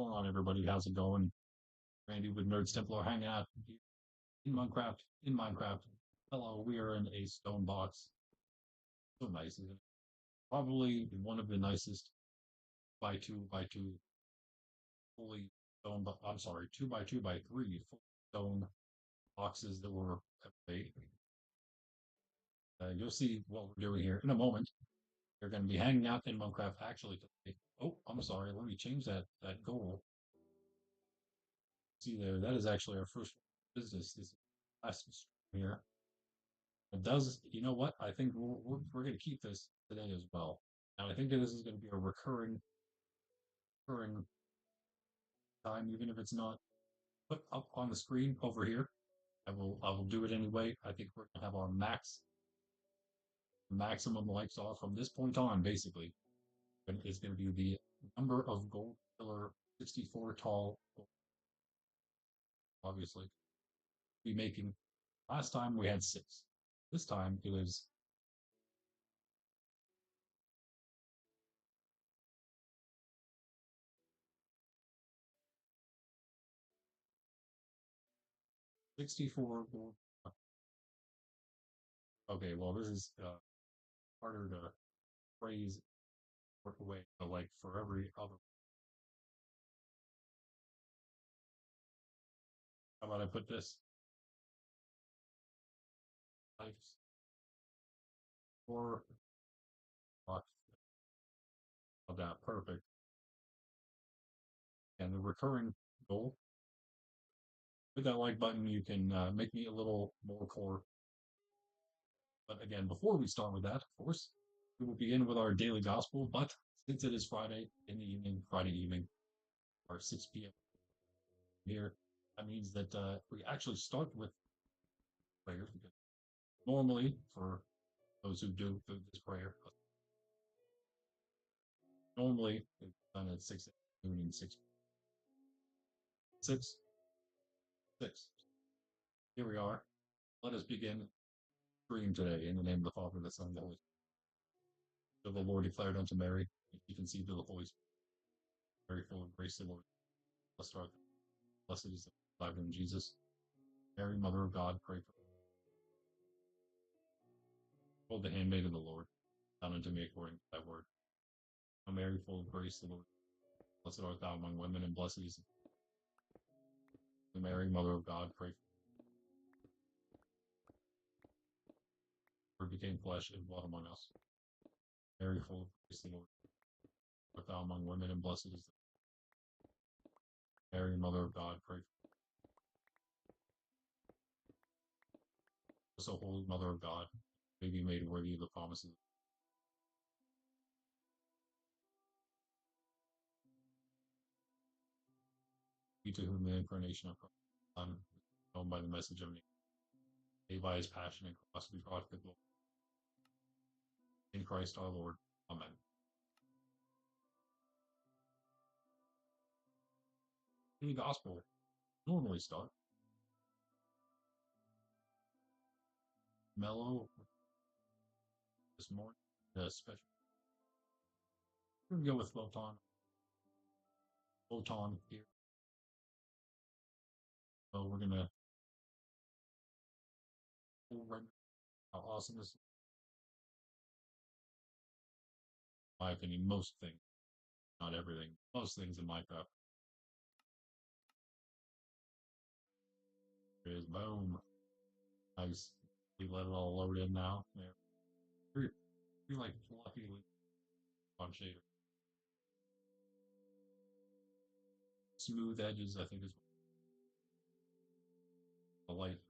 Going on, everybody? How's it going? Randy with Nerds Templar hanging out here in Minecraft. In Minecraft. Hello, we are in a stone box. So nice, isn't it? Probably one of the nicest by two fully stone. I'm sorry, 2 by 2 by 3 full stone boxes that were ever made. You'll see what we're doing here in a moment. We're going to be hanging out in Minecraft actually today. Oh, I'm sorry. Let me change that goal. See there, that is actually our first business. This last stream here. It does, you know what? I think we're going to keep this today as well. And I think that this is going to be a recurring time, even if it's not put up on the screen over here. I will do it anyway. I think we're going to have our maximum likes off from this point on, basically. And it's going to be the number of gold pillar 64 tall, obviously. Be making, last time we had 6. This time it was 64 gold. Okay, well, this is harder to phrase work away, but like for every other. How about I put this? Life or of that perfect. And the recurring goal with that like button, you can make me a little more core. But again, before we start with that, of course, we will begin with our daily gospel. But since it is Friday in the evening, Friday evening, or 6 p.m. here, that means that we actually start with prayers. Because normally, for those who do this prayer, normally it's done at 6 noon and 6. 6. 6. Here we are. Let us begin stream today in the name of the Father, the Son, and the Holy Spirit. The Lord declared unto Mary, and she conceived of the Holy Spirit, very full of grace, the Lord. Blessed art thou, blessed is the life in Jesus. Mary, Mother of God, pray for us. Hold the handmaid of the Lord, done unto me according to thy word. O Mary, full of grace, the Lord. Blessed art thou among women, and blessed is the Mary, Mother of God, pray for us. Word became flesh and blood among us. Mary, full of grace, the Lord. Art thou among women, and blessed is the Mary, Mother of God, pray for us. O Holy Mother of God, may be made worthy of the promises. He to whom the incarnation of Christ, Son, known by the message of me, made by his passion and cross, be brought to glory. In Christ our Lord. Amen. In the gospel, normally start mellow this morning, special. We're going to go with Photon here. So we're going to render how awesome this is. In my opinion, most things, not everything, most things in Minecraft. There is boom. Nice. We let it all load in now. There. Pretty like fluffy on shader. Smooth edges, I think, is the light.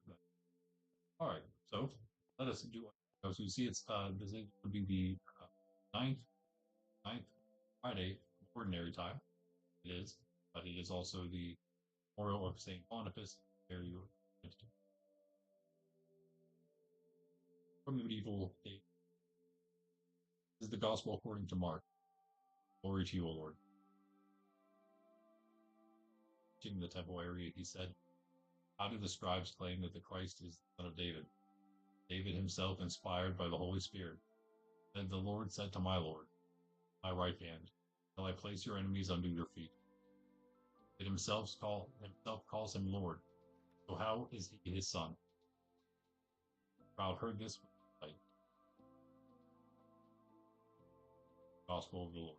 All right, so let us do it. So you see, it's this would be the 9th Friday ordinary time. It is, but it is also the memorial of Saint Boniface. There you from the medieval age. This is the gospel according to Mark. Glory to you, O Lord. In the temple area, he said, how do the scribes claim that the Christ is the son of David? David himself, inspired by the Holy Spirit, said, the Lord said to my Lord, my right hand, shall I place your enemies under your feet? It himself calls him Lord. So how is he his son? The crowd heard this like gospel of the Lord.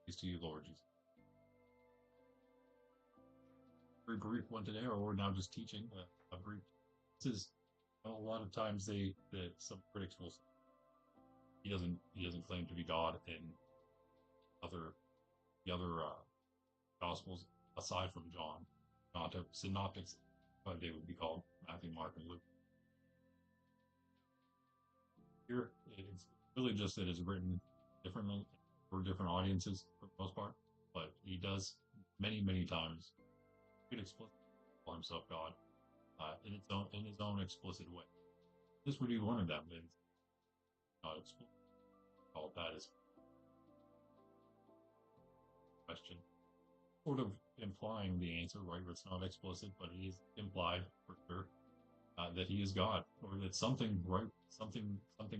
Peace to you, Lord Jesus. Very brief one today, or we're now just teaching a brief. This is a lot of times some critics will say he doesn't claim to be God in the other gospels aside from John. Not synoptics, what they would be called Matthew, Mark, and Luke. Here, it's really just that it's written differently for different audiences for the most part, but he does many times explicitly call himself God in his own explicit way. This would be one of them. It's not explicit. Call that as question, sort of implying the answer, right? It's not explicit, but it is implied for sure that he is God, or that something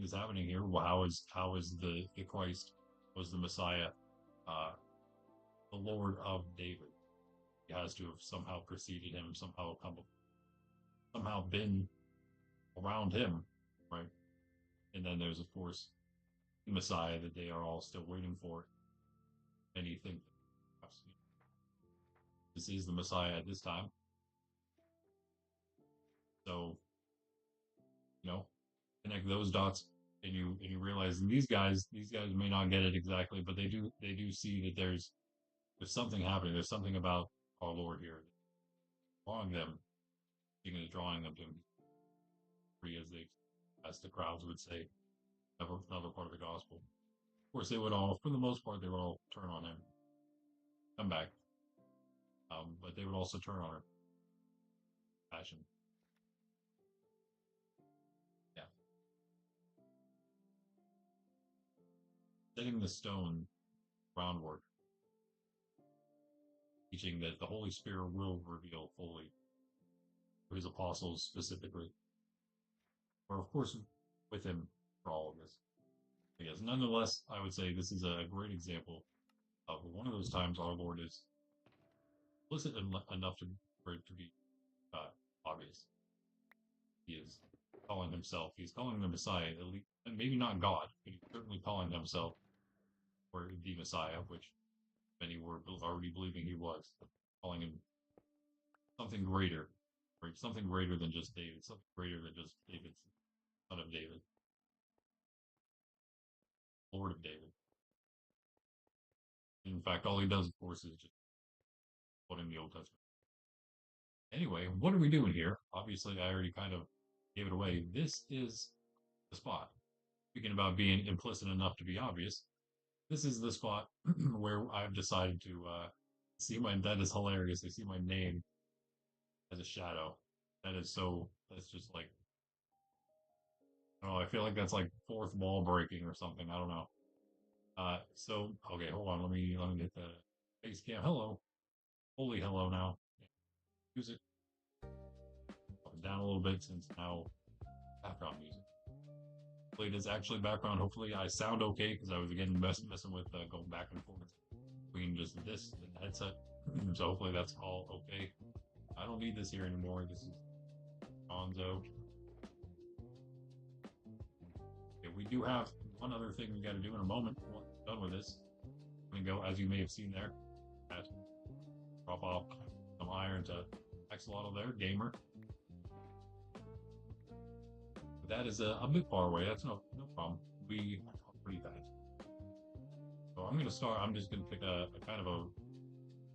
is happening here. Well, how is the Christ, was the Messiah, the Lord of David? He has to have somehow preceded him, somehow been around him, right? And then there's of course the Messiah that they are all still waiting for. Many think that this is the Messiah at this time. So, connect those dots, and you realize these guys may not get it exactly, but they do see that there's something happening. There's something about our Lord here, drawing them to him, as the crowds would say, another part of the gospel. Of course, they would all, for the most part, they would all turn on him, come back, but they would also turn on her. Passion. Yeah. Setting the stone groundwork, teaching that the Holy Spirit will reveal fully to his apostles specifically, or of course with him for all of this. I guess nonetheless, I would say this is a great example of one of those times our Lord is explicit enough for it to be obvious. He is calling himself, he's calling the Messiah, at least, and maybe not God, but he's certainly calling himself or the Messiah, which many were already believing he was, calling him something greater, right? Something greater than just David, something greater than just David's son of David, Lord of David. In fact, all he does, of course, is just quoting the Old Testament. Anyway, what are we doing here? Obviously, I already kind of gave it away. This is the spot. Speaking about being implicit enough to be obvious, this is the spot where I've decided to see that is hilarious. I see my name as a shadow. That's just like, I feel like that's like fourth wall breaking or something. I don't know. So, okay, hold on. Let me get the face cam. Hello. Holy hello now. Music. Up and down a little bit since now background music. Hopefully it is actually background. Hopefully I sound okay because I was again messing with going back and forth between just this and the headset. So hopefully that's all okay. I don't need this here anymore. This is Gonzo. Okay, we do have one other thing we got to do in a moment. Once we're done with this, I'm gonna go, as you may have seen there, drop off some iron to Axolotl there, gamer. But that is a bit far away. That's no problem. We are pretty fast. So I'm gonna start. I'm just gonna pick a kind of a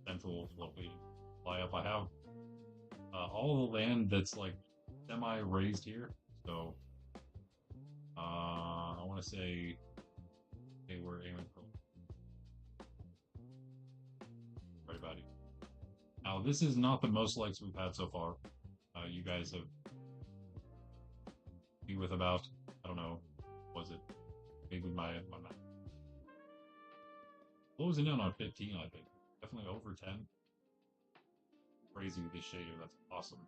central location. Fly up. I have all the land that's like semi-raised here. So I want to say, okay, we're aiming for right about here. Now this is not the most likes we've had so far. You guys have be with about, I don't know, was it maybe my map closing in on 15, I think. Definitely over 10. Crazy with this shader, that's awesome.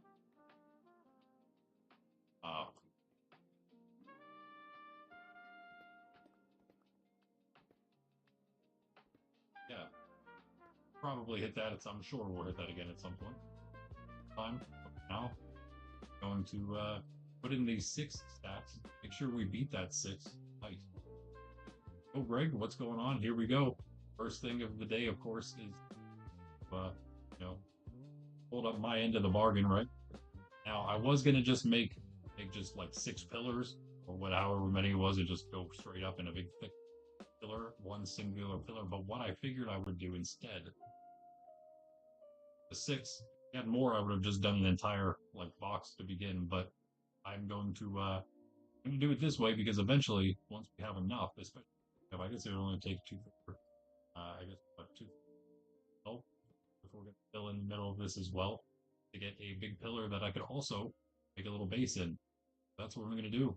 Yeah. probably hit that. I'm sure we'll hit that again at some point. Time now. Going to put in these 6 stacks. Make sure we beat that 6 height. Oh, Greg, what's going on? Here we go. First thing of the day, of course, is you know, hold up my end of the bargain, right? Now, I was gonna just make just like 6 pillars or however many it was, and just go straight up in a big thick pillar, one singular pillar. But what I figured I would do instead, the 6, if I had more, I would have just done an entire like box to begin. But I'm going to do it this way because eventually, once we have enough, especially if I guess it would only take 2, I guess what 2, oh, if we're gonna fill in the middle of this as well to get a big pillar that I could also make a little base in. That's what we're gonna do.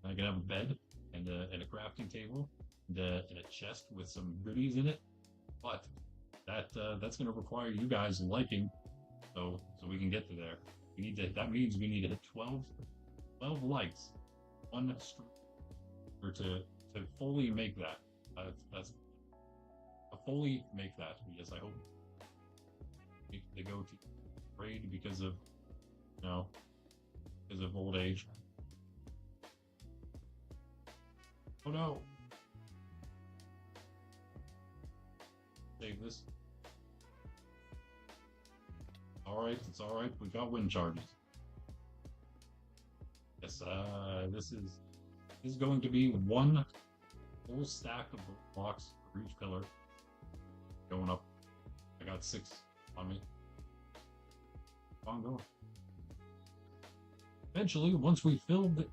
I can have a bed and a crafting table and a chest with some goodies in it, but that's going to require you guys liking, so we can get to there. We need to. That means we need to hit 12 likes, one or to fully make that. That's to fully make that. Yes, I hope they go to grade because of because of old age. Oh no! Save this. Alright, it's alright. We got wind charges. Yes, this is going to be 1 full stack of blocks for each pillar. Going up. I got 6 on me. On going. Eventually, once we fill the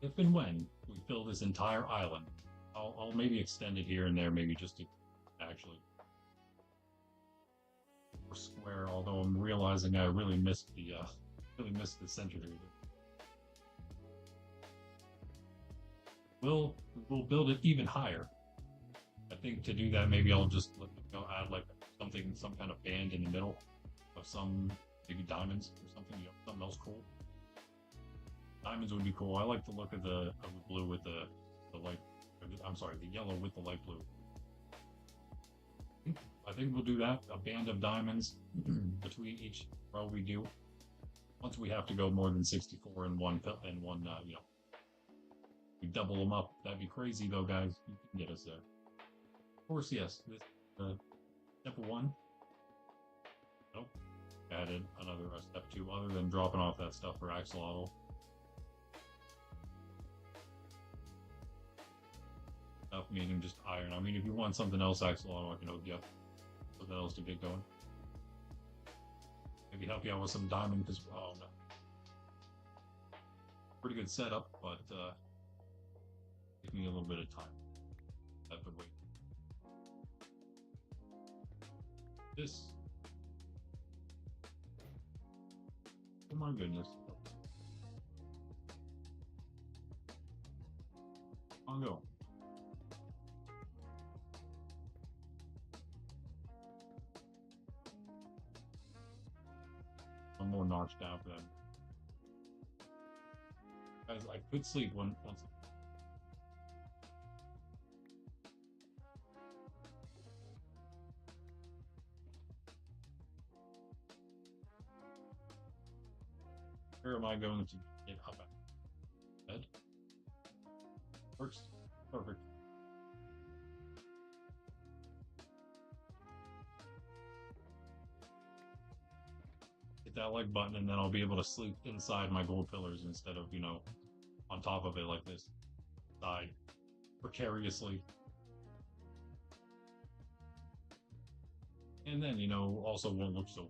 if and when we fill this entire island, I'll maybe extend it here and there, maybe just to actually square. Although I'm realizing I really missed the center here. We'll build it even higher. I think to do that, maybe I'll just add like some kind of band in the middle of some maybe diamonds or something. Something else cool. Diamonds would be cool. I like the look of the blue with the light. I'm sorry, the yellow with the light blue. I think we'll do that. A band of diamonds between each row we do. Once we have to go more than 64 in one we double them up. That'd be crazy though, guys. You can get us there. Of course, yes. This step 1. Nope. Added another step 2, other than dropping off that stuff for axolotl. Meaning just iron. I mean, if you want something else, axolotl, I can hook you up. Something else to get going. Maybe help you out with some diamond, because oh no, pretty good setup, but give me a little bit of time. That would wait. This. Oh my goodness. On go. I'm more notched down for them. Guys, I could sleep once. Where am I going to get up at? Bed? Works. Perfect. That like button, and then I'll be able to sleep inside my gold pillars instead of on top of it like this, side precariously. And then also won't look so.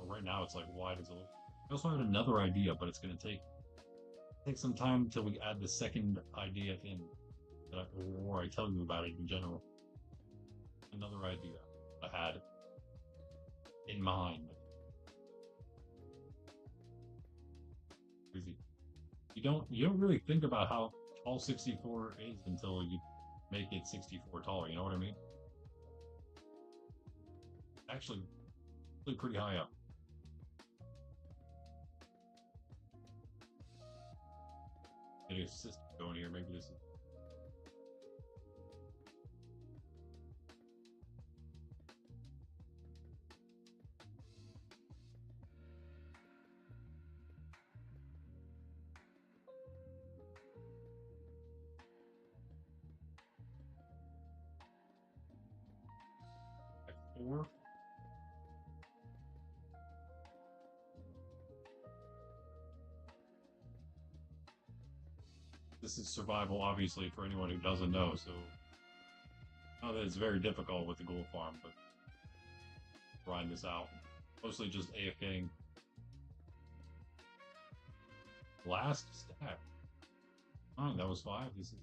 Right now it's like wide as a look. I also had another idea, but it's going to take some time until we add the second idea in, or I tell you about it in general. Another idea I had in mind. You don't really think about how tall 64 is until you make it 64 tall. You know what I mean? Actually pretty high up. Get a system going here. Maybe this is. This is survival, obviously, for anyone who doesn't know. So, I know that it's very difficult with the gold farm, but grind this out. Mostly just AFKing. Last stack. Oh, that was 5. This is.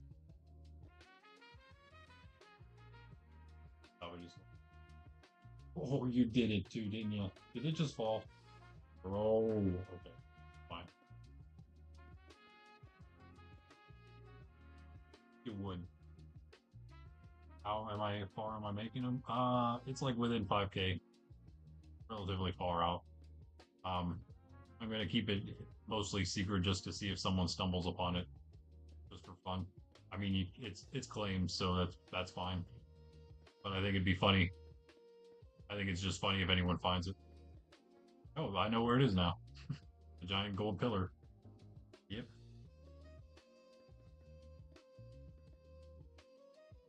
Oh, just. Oh, you did it too, didn't you? Did it just fall? Oh, okay. Fine. It would. How far am I making them? It's like within 5k, relatively far out. I'm gonna keep it mostly secret just to see if someone stumbles upon it, just for fun. I mean, it's claimed, so that's fine. But I think it'd be funny. I think it's just funny if anyone finds it. Oh, I know where it is now. The giant gold pillar. Yep.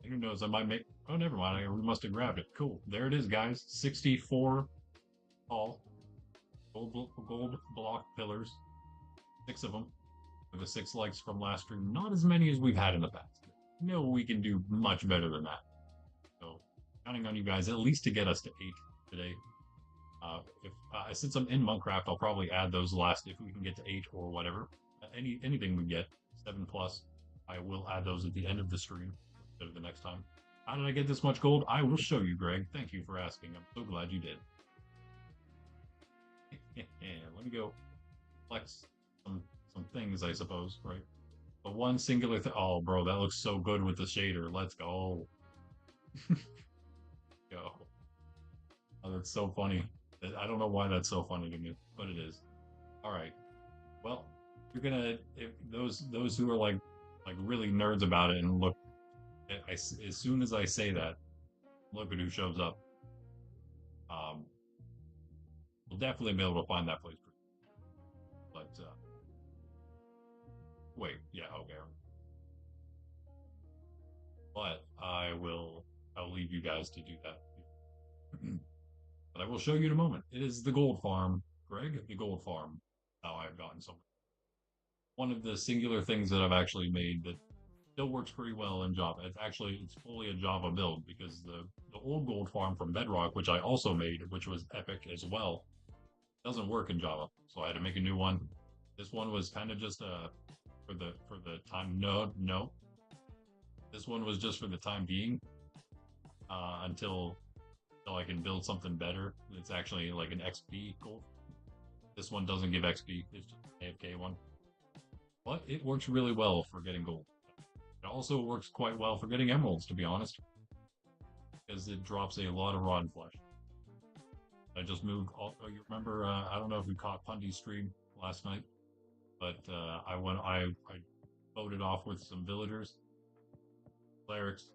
Who knows? I might make. Oh, never mind. We must have grabbed it. Cool. There it is, guys. 64 tall gold block pillars. 6 of them. With the 6 likes from last stream. Not as many as we've had in the past. No, we can do much better than that. So, counting on you guys at least to get us to 8 today. If since I'm in Monkraft, I'll probably add those last if we can get to 8 or whatever. Anything we get 7 plus, I will add those at the end of the stream instead of the next time. How did I get this much gold? I will show you, Greg. Thank you for asking. I'm so glad you did. Let me go flex some things, I suppose, right? But one singular thing. Oh, bro, that looks so good with the shader. Let's go. Go. Oh, that's so funny. I don't know why that's so funny to me, but it is. All right. Well, you're gonna if those who are like really nerds about it and look. As soon as I say that, look at who shows up. Um, we'll definitely be able to find that place. But wait, yeah, okay. But I'll leave you guys to do that. But I will show you in a moment. It is the gold farm, Greg, the gold farm. How I've gotten some. One of the singular things that I've actually made that still works pretty well in Java. It's fully a Java build because the old gold farm from Bedrock, which I also made, which was epic as well, doesn't work in Java. So I had to make a new one. This one was kind of just for the time. No. This one was just for the time being, until I can build something better. It's actually like an XP gold. This one doesn't give XP. It's just an AFK one, but it works really well for getting gold. It also works quite well for getting emeralds, to be honest, because it drops a lot of rotten flesh. I just moved. You remember? I don't know if you caught Pundy's stream last night, but I voted off with some villagers, clerics,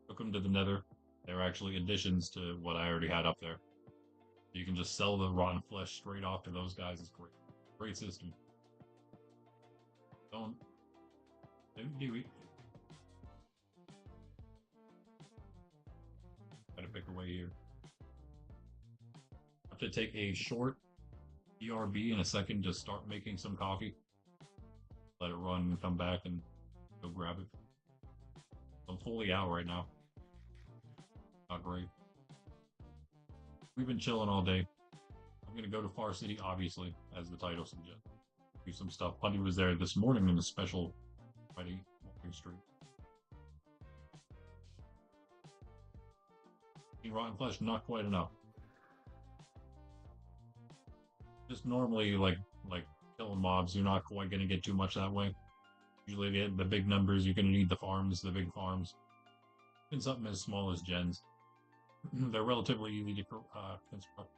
took them to the Nether. They're actually additions to what I already had up there. You can just sell the rotten flesh straight off to those guys. It's great, great system. Don't do it. Gotta pick a way here. I have to take a short BRB in a second to start making some coffee. Let it run and come back and go grab it. I'm fully out right now. Not great. We've been chilling all day. I'm gonna go to Farcity, obviously, as the title suggests. Do some stuff. Pundy was there this morning in the special Friday morning stream. Rotten flesh, not quite enough. Just normally, like killing mobs, you're not quite gonna get too much that way. Usually, the big numbers, you're gonna need the farms, the big farms. Even something as small as gens. They're relatively easy to construct.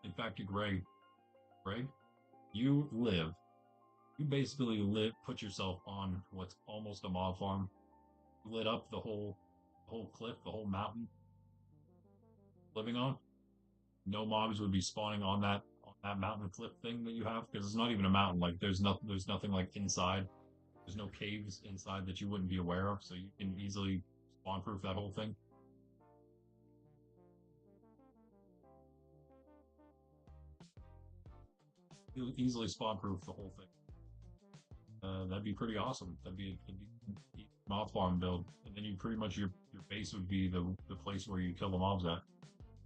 In fact, Greg, you basically put yourself on what's almost a mob farm. You lit up the whole cliff, the whole mountain living on. No mobs would be spawning on that mountain cliff thing that you have because it's not even a mountain. Like there's nothing like inside. There's no caves inside that you wouldn't be aware of, so you can easily spawn proof that whole thing. You'll easily spawn proof the whole thing. That'd be pretty awesome. That'd be mob farm build, and then you pretty much your base would be the place where you kill the mobs at,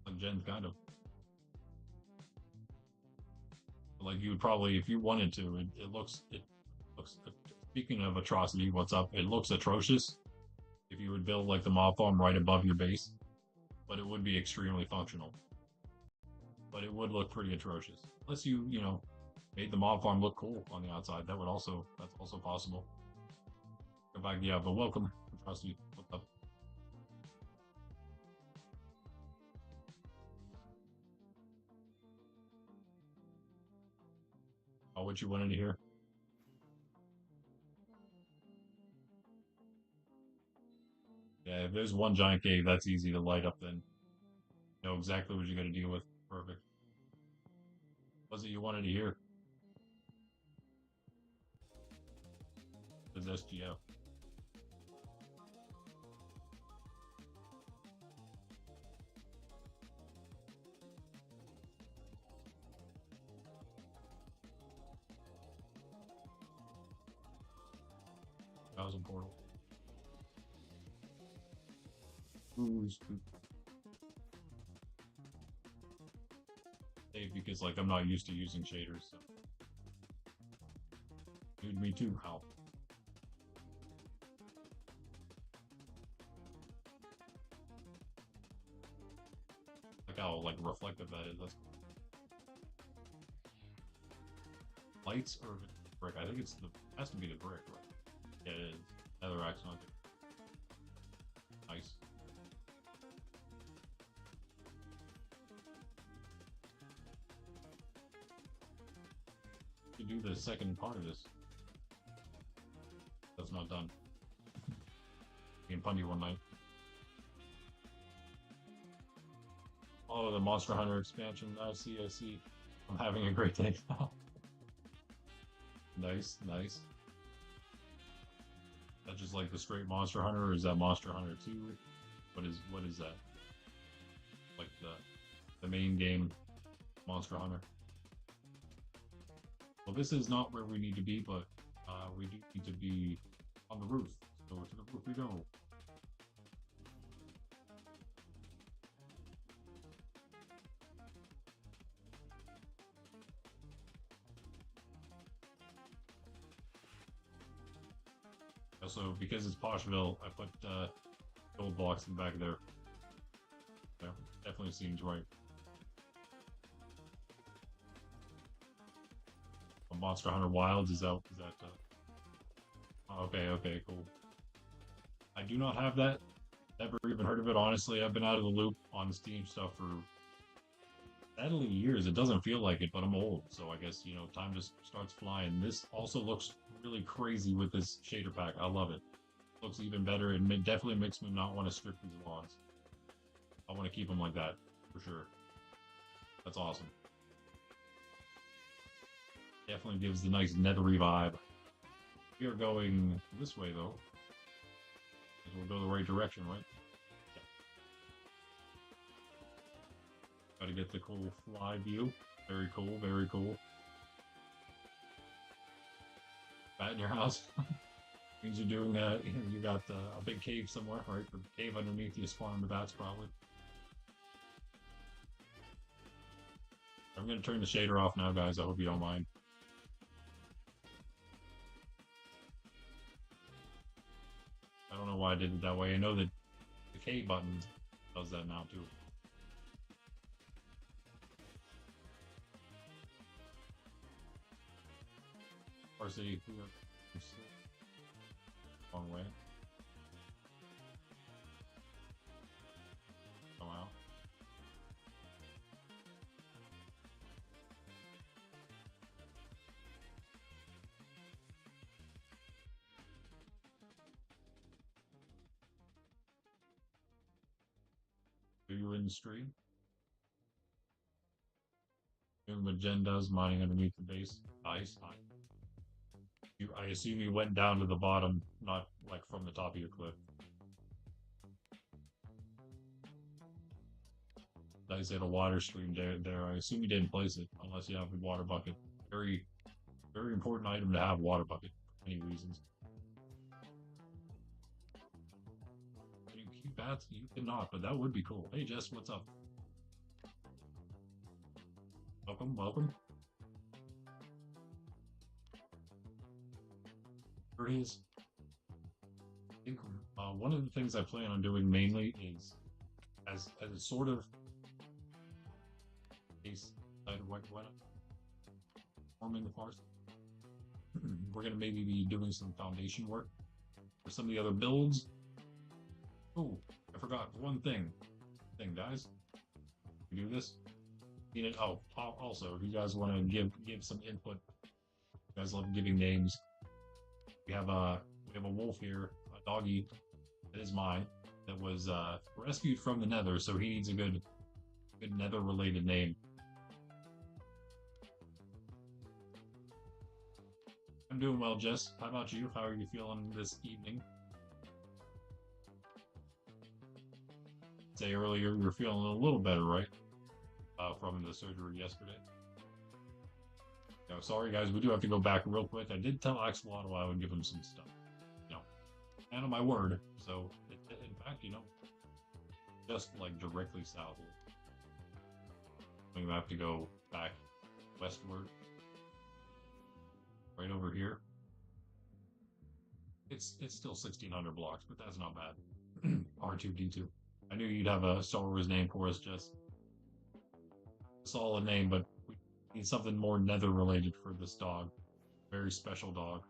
like Jen's kind of. Like you would probably, if you wanted to, it looks. Speaking of atrocity, what's up? It looks atrocious if you would build like the mob farm right above your base, but it would be extremely functional. But it would look pretty atrocious unless you made the mob farm look cool on the outside. That's also possible. Go back, yeah, but welcome atrocity. What's up? Oh, what you wanted to hear? Yeah, if there's one giant cave, that's easy to light up. Then know exactly what you're gonna deal with. Perfect. Was it you wanted to hear? Is SGF. Thousand portal. Who's because like I'm not used to using shaders, so dude, me too. How? Like how like reflective that is. That's lights or brick. I think it's the has to be the brick, right? Yeah, it is. Nether accent. Nice. To do the second part of this. That's not done. Me and Pundy one night. Oh, the Monster Hunter expansion. I see, I see. I'm having a great day. Nice, nice. That's just like the straight Monster Hunter, or is that Monster Hunter 2? What is that? Like the main game Monster Hunter. Well, this is not where we need to be, but we do need to be on the roof. So to the roof we go. Also, because it's Poshville, I put gold blocks in the back there. Yeah, definitely seems right. A Monster Hunter Wilds is that oh, okay, okay, cool. I do not have that. Never even heard of it, honestly. I've been out of the loop on Steam stuff for sadly years. It doesn't feel like it, but I'm old, so I guess, time just starts flying. This also looks really crazy with this shader pack. I love it. Looks even better. It definitely makes me not want to strip these lawns. I want to keep them like that, for sure. That's awesome. Definitely gives the nice nethery vibe. We are going this way, though. We'll go the right direction, right? Yeah. Gotta get the cool fly view. Very cool, very cool. Bat in your house. Means you're doing you got a big cave somewhere, right? The cave underneath you spawn the bats, probably. I'm gonna turn the shader off now, guys. I hope you don't mind. I don't know why I did it that way. I know that the K button does that now too. Farcity, wrong way. Come out. Are you in the stream? Doing what Jen does, mining underneath the base. Nice. I assume you went down to the bottom, not like from the top of your cliff. Nice, had a water stream there. I assume you didn't place it unless you have a water bucket. Very, very important item to have water bucket. many reasons. Can you keep bats? You cannot, but that would be cool. Hey Jess, what's up? Welcome, welcome. Here it is. I think one of the things I plan on doing mainly is as a sort of case what forming the parse. We're gonna maybe be doing some foundation work for some of the other builds. Oh, I forgot one thing, guys. We do this. Oh, also, if you guys want to give some input, you guys love giving names. We have a wolf here, a doggy that is mine, that was rescued from the Nether, so he needs a good Nether related name. I'm doing well, Jess. How about you? How are you feeling this evening? Say earlier you were feeling a little better, right? From the surgery yesterday. No, sorry guys, we do have to go back real quick. I did tell Axolotl I would give him some stuff. And on my word. So, in fact, just like directly south. I'm gonna have to go back westward. Right over here. It's still 1,600 blocks, but that's not bad. R2D2. I knew you'd have a Star Wars name for us, Jess. Solid name, but we need something more Nether related for this dog. Very special dog.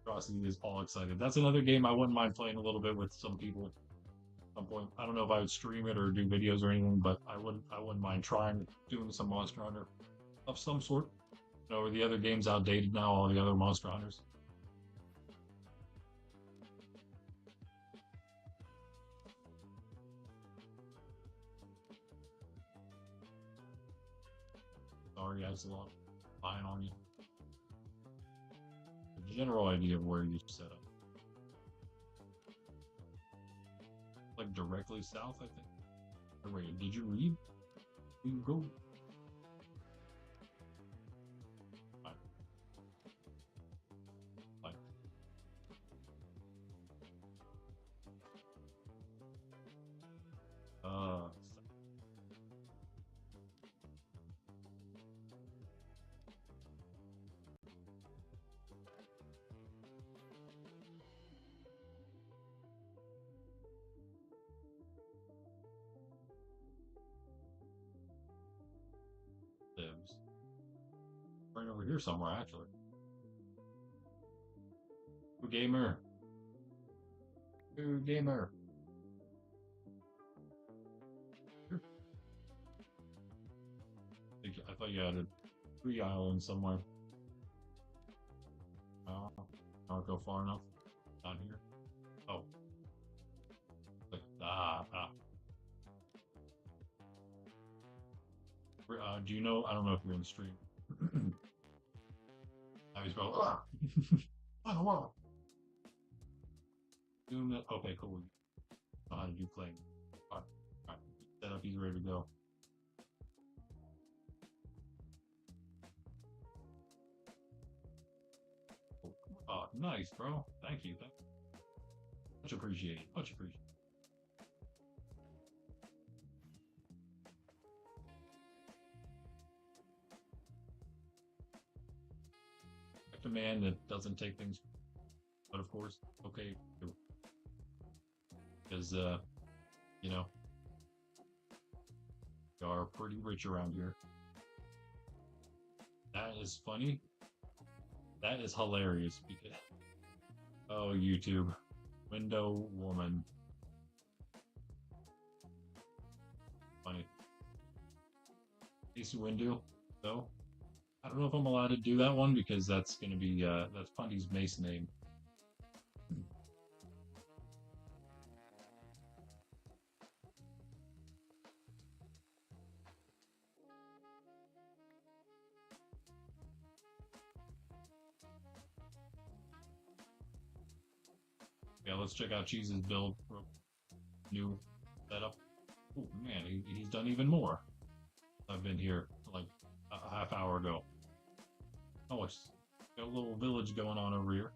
Frosty is all excited. That's another game I wouldn't mind playing a little bit with some people at some point. I don't know if I would stream it or do videos or anything, but I wouldn't mind trying doing some Monster Hunter of some sort. Are the other games outdated now, all the other Monster Hunters? Sorry, I was a lot lying on you. The general idea of where you set up. Like directly south, I think. Or wait, did you read? You go. Fine. Fine. Lives. Right over here somewhere, actually. Ooh, gamer. Ooh, gamer. Here. I thought you had a tree island somewhere. Oh, I'll go far enough. Down here. Oh. Do you know? I don't know if you're in the stream. I was about. What in the world? Doing that. Okay, cool. Know how to do claim. All right. Set up. He's ready to go. Oh, nice, bro. Thank you. Much appreciated. Much appreciated. A man that doesn't take things, but of course, okay, because we are pretty rich around here. That is funny. That is hilarious because oh, YouTube, window woman, funny. Piece of window, though. I don't know if I'm allowed to do that one because that's going to be that's Pundy's mace name. Yeah, let's check out Cheese's build. New setup. Oh man, he's done even more. I've been here. half hour ago. Oh, it's got a little village going on over here.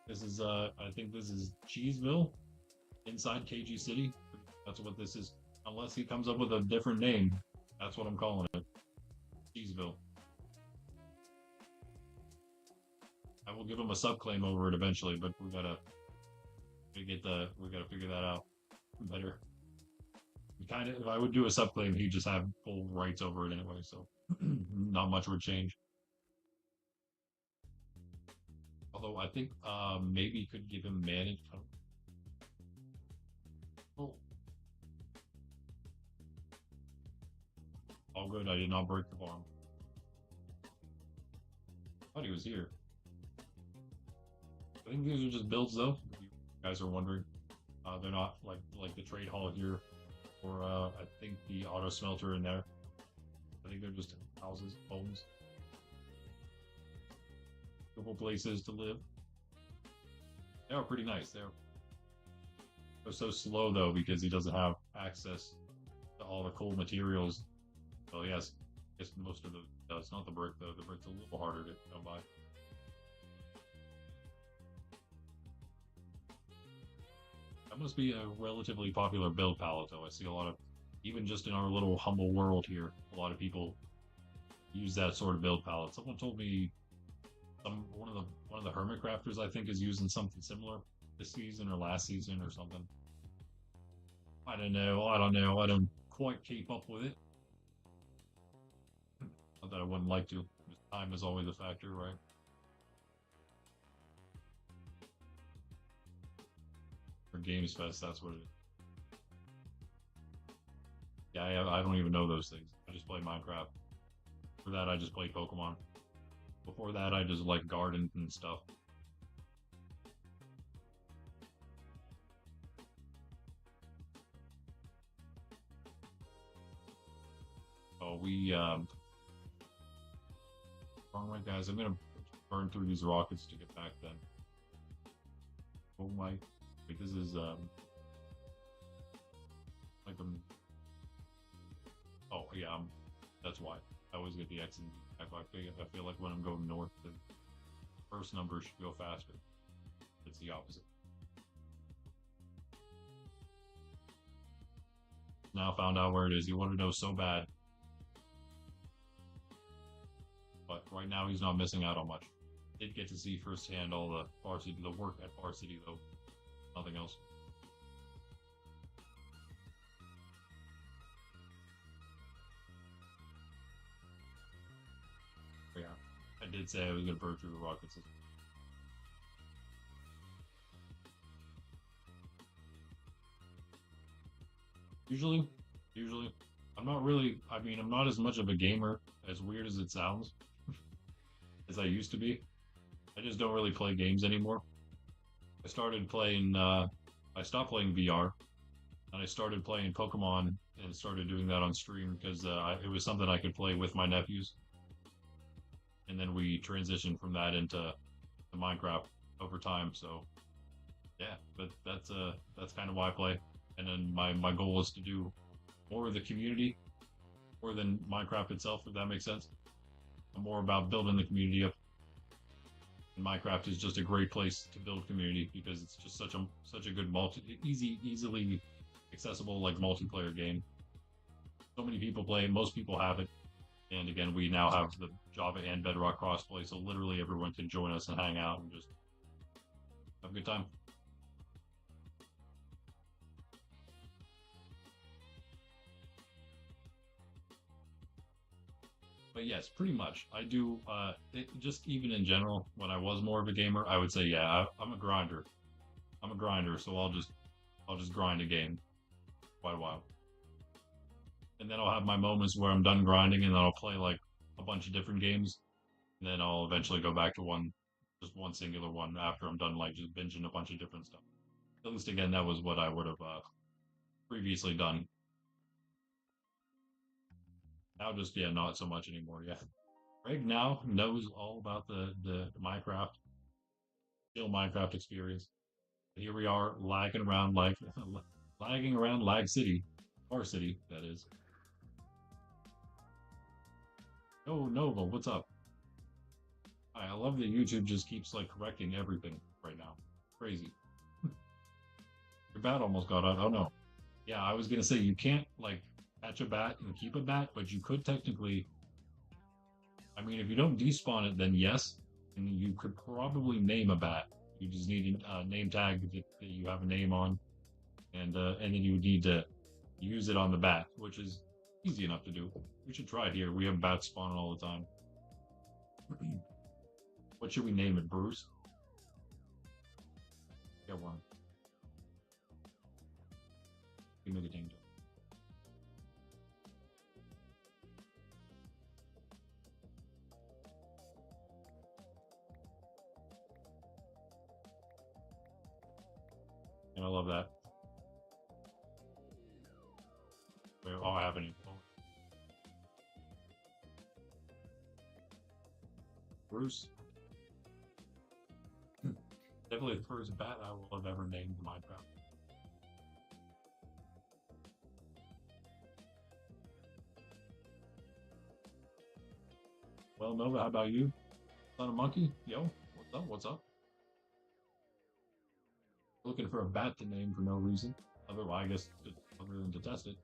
This is I think this is Cheeseville inside KG City. That's what this is. Unless he comes up with a different name. That's what I'm calling it. Cheeseville. I will give him a subclaim over it eventually, but we gotta figure that out better. Kind of, if I would do a subclaim, he'd just have full rights over it anyway, so not much would change. Although I think maybe could give him manage. Oh, all good. I did not break the farm. Thought he was here. I think these are just builds, though. If you guys are wondering, they're not like the trade hall here, or I think the auto smelter in there. I think they're just houses, homes, couple places to live. They are pretty nice. They're so slow though because he doesn't have access to all the cool materials. Well, yes, I guess most of the does. Not the brick though. The brick's a little harder to come by. That must be a relatively popular build palette, though. I see a lot of, even just in our little humble world here, a lot of people use that sort of build palette. Someone told me, one of the hermit crafters I think is using something similar this season or last season or something. I don't know. I don't quite keep up with it. Not that I wouldn't like to. Time is always a factor, right? For Games Fest, that's what it is. Yeah, I don't even know those things. I just play Minecraft. For that, I just play Pokemon. Before that, I just like garden and stuff. Oh, wrong way, guys. I'm gonna burn through these rockets to get back then. Oh my. Wait, this is like oh yeah, that's why I always get the X and I feel like when I'm going north, the first number should go faster. It's the opposite. Now found out where it is. You want to know so bad, but right now he's not missing out on much. Did get to see firsthand all the Farcity, the work at Farcity though. Nothing else. But yeah, I did say I was going to burn through the rockets. Usually, usually, I'm not really. I mean, I'm not as much of a gamer, as weird as it sounds, as I used to be. I just don't really play games anymore. I started playing. I stopped playing VR, and I started playing Pokemon, and started doing that on stream because it was something I could play with my nephews. And then we transitioned from that into the Minecraft over time. So yeah, but that's kind of why I play. And then my goal is to do more of the community, more than Minecraft itself, if that makes sense. I'm more about building the community up. And Minecraft is just a great place to build community because it's just such a good easily accessible like multiplayer game. So many people play it, most people have it. And again, we now have the Java and Bedrock crossplay, so literally everyone can join us and hang out and just have a good time. But yes, pretty much. I do. Just even in general, when I was more of a gamer, I would say, yeah, I'm a grinder. I'm a grinder, so I'll just grind a game quite a while, and then I'll have my moments where I'm done grinding, and then I'll play like a bunch of different games, and then I'll eventually go back to just one singular one after I'm done like just binging a bunch of different stuff. At least again, that was what I would have previously done. Now just yeah, not so much anymore. Yeah. Greg now knows all about the Minecraft, still Minecraft experience. Here we are lagging around like lagging around Lag City, Farcity, that is. Oh, Nova, what's up? I love that YouTube just keeps like correcting everything right now. Crazy. Your bat almost got out. Oh no. Yeah, I was gonna say you can't like catch a bat and keep a bat, but you could technically. I mean, if you don't despawn it, then yes, and you could probably name a bat. You just need a name tag that you have a name on, and then you would need to use it on the bat, which is easy enough to do. We should try it here. We have bats spawning all the time. What should we name it, Bruce? Get one. Give me the ding dong. And I love that. Oh, I have any. Oh, Bruce. Definitely the first bat I will have ever named in Minecraft. Well, Nova, how about you? Son of Monkey? Yo, what's up? What's up? Looking for a bat to name for no reason. Otherwise, I guess, other than to test it.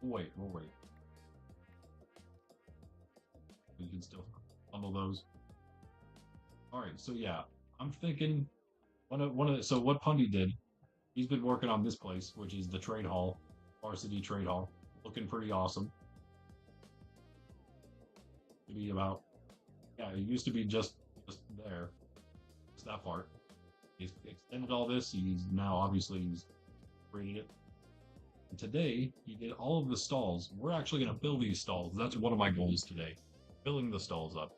We'll wait. We can still bundle those. All right, so yeah, I'm thinking so what Pundy did, he's been working on this place, which is the trade hall, Farcity trade hall, looking pretty awesome. To be about, yeah, it used to be just there, just that part. He's extended all this. He's now obviously he's created it. And today he did all of the stalls. We're actually going to build these stalls. That's one of my goals today, filling the stalls up.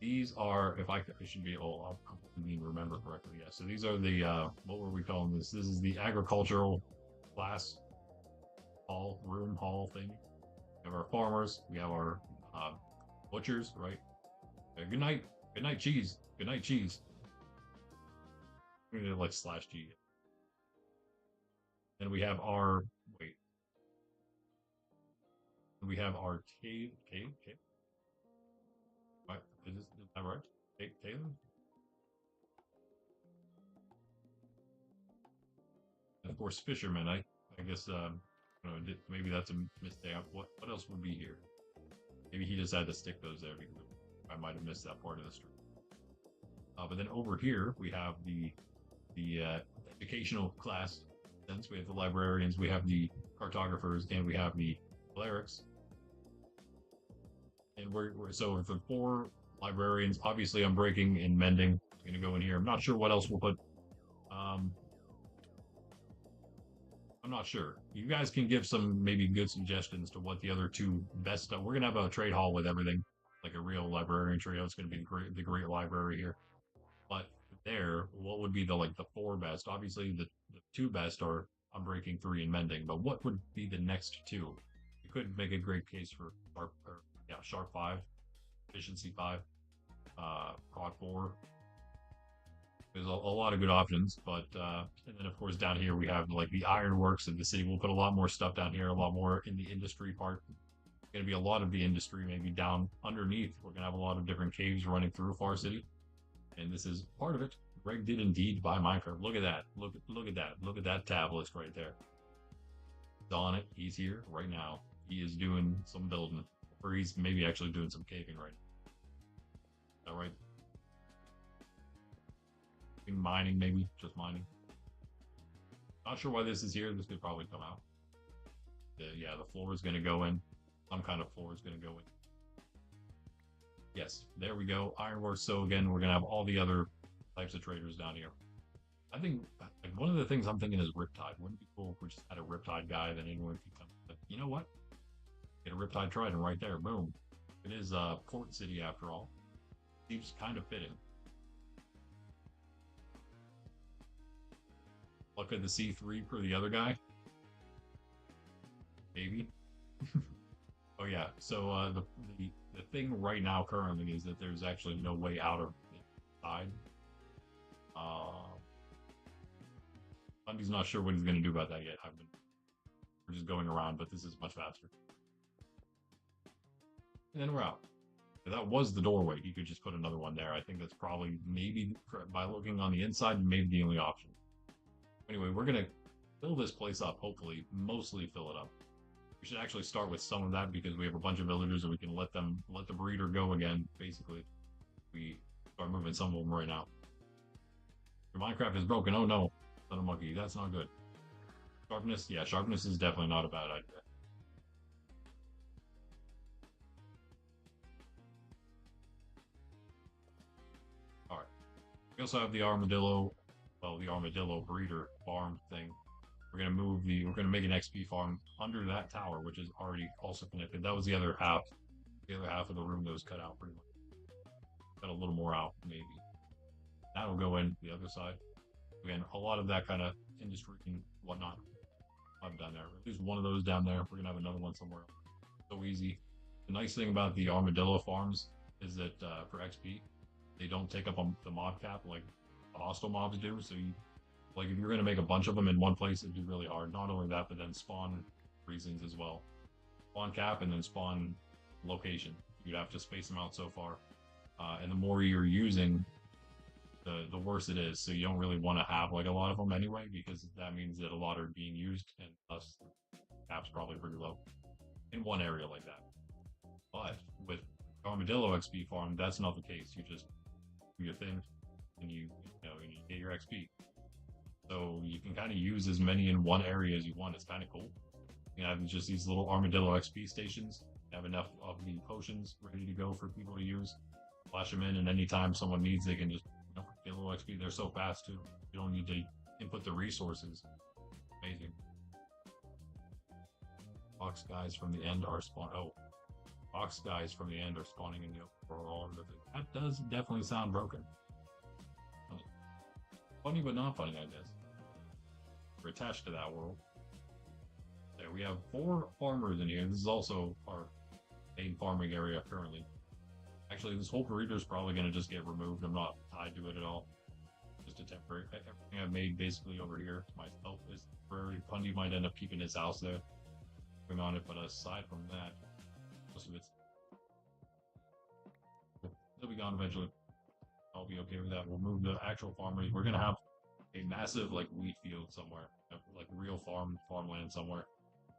These are, if I should be, oh, I mean, remember correctly. Yeah. So these are the, what were we calling this? This is the agricultural class hall, room hall thing. We have our farmers. We have our butchers, right? Good night. Good night, cheese. Good night, cheese. We're gonna like slash G. And we have our, wait. We have our cave. What? Is that right? Cave? And of course, fishermen. I guess maybe that's a mistake. What else would be here? Maybe he just had to stick those there because I might have missed that part of the stream. But then over here we have the educational class. Since we have the librarians, we have the cartographers, and we have the clerics. And we're so for 4 librarians. Obviously, I'm breaking and mending. I'm gonna go in here. I'm not sure what else we'll put. Um, I'm not sure. You guys can give some maybe good suggestions to what the other 2 best. We're gonna have a trade hall with everything, like a real librarian trio. It's gonna be the great library here. But there, what would be the like the 4 best? Obviously, the 2 best are unbreaking, 3, and mending. But what would be the next 2? You could make a great case for sharp 5, efficiency 5, prod 4. There's a lot of good options, but and then of course down here we have like the ironworks of the city. We'll put a lot more stuff down here, a lot more in the industry part. Going to be a lot of the industry maybe down underneath. We're going to have a lot of different caves running through Farcity, and this is part of it. Greg did indeed buy Minecraft. Look at that. Look at that. Look at that tab list right there. He's on it. He's here right now. He is doing some building, or he's maybe actually doing some caving right now. All right. Mining, maybe just mining. Not sure why this is here. This could probably come out. Yeah, the floor is going to go in. Some kind of floor is going to go in. Yes, there we go. Ironworks. So again, we're going to have all the other types of traders down here. I think like, one of the things I'm thinking is Riptide. Wouldn't it be cool if we just had a Riptide guy that anyone could come? But you know what? Get a Riptide Trident right there. Boom. It is Port City after all. Seems kind of fitting. Luck of the C3 for the other guy. Maybe. Oh yeah. So the thing right now currently is that there's actually no way out of the side. Bundy's not sure what he's going to do about that yet. We're just going around, but this is much faster. And then we're out. If that was the doorway, you could just put another one there. I think that's probably maybe by looking on the inside, maybe the only option. Anyway, we're gonna fill this place up. Hopefully, mostly fill it up. We should actually start with some of that because we have a bunch of villagers and we can let the breeder go again. Basically, we start moving some of them right now. Your Minecraft is broken. Oh no, son of a monkey, that's not good. Sharpness, yeah, sharpness is definitely not a bad idea. All right. We also have the armadillo, well, the armadillo breeder farm thing. We're gonna make an XP farm under that tower, which is already also connected. That was the other half of the room that was cut out pretty much. Cut a little more out, maybe. That'll go in the other side. Again, a lot of that kind of industry and whatnot. I've done there. There's one of those down there. We're gonna have another one somewhere. So easy. The nice thing about the armadillo farms is that for XP, they don't take up the mob cap like the hostile mobs do. So you, like if you're gonna make a bunch of them in one place, it'd be really hard. Not only that, but then spawn reasons as well. Spawn cap and then spawn location. You'd have to space them out so far. And the more you're using, the worse it is. So you don't really want to have like a lot of them anyway, because that means that a lot are being used, and thus cap's probably pretty low in one area like that. But with Armadillo XP farm, that's not the case. You just do your thing, and and you get your XP. So you can kind of use as many in one area as you want. It's kind of cool. You have just these little Armadillo XP stations. You have enough of the potions ready to go for people to use. Flash them in, and anytime someone needs, they can just get a little XP. They're so fast too. You don't need to input the resources. Amazing. Box guys from the end are spawn. Oh, box guys from the end are spawning in the overall. That does definitely sound broken. Funny but not funny, I guess. We're attached to that world. There, we have 4 farmers in here. This is also our main farming area currently. Actually, this whole breeder is probably going to just get removed. I'm not tied to it at all. Just a temporary. Everything I've made basically over here myself is temporary. Pundy might end up keeping his house there, going on it, but aside from that, most of it's it'll be gone eventually. I'll be okay with that. We'll move the actual farmers. We're gonna have a massive like wheat field somewhere, like real farmland somewhere.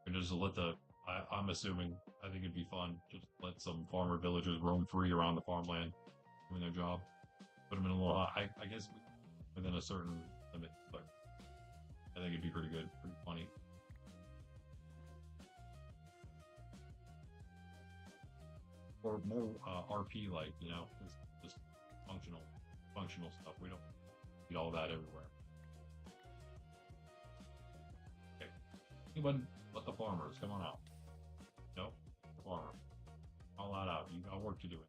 And just let I'm assuming, I think it'd be fun just let some farmer villagers roam free around the farmland, doing their job. Put them in a little, I guess within a certain limit, but I think it'd be pretty good, pretty funny. Or more RP like, just functional stuff. We don't need all that everywhere. Okay. Anybody but the farmers, come on out. No? Farmer. All that out. You got work to do it.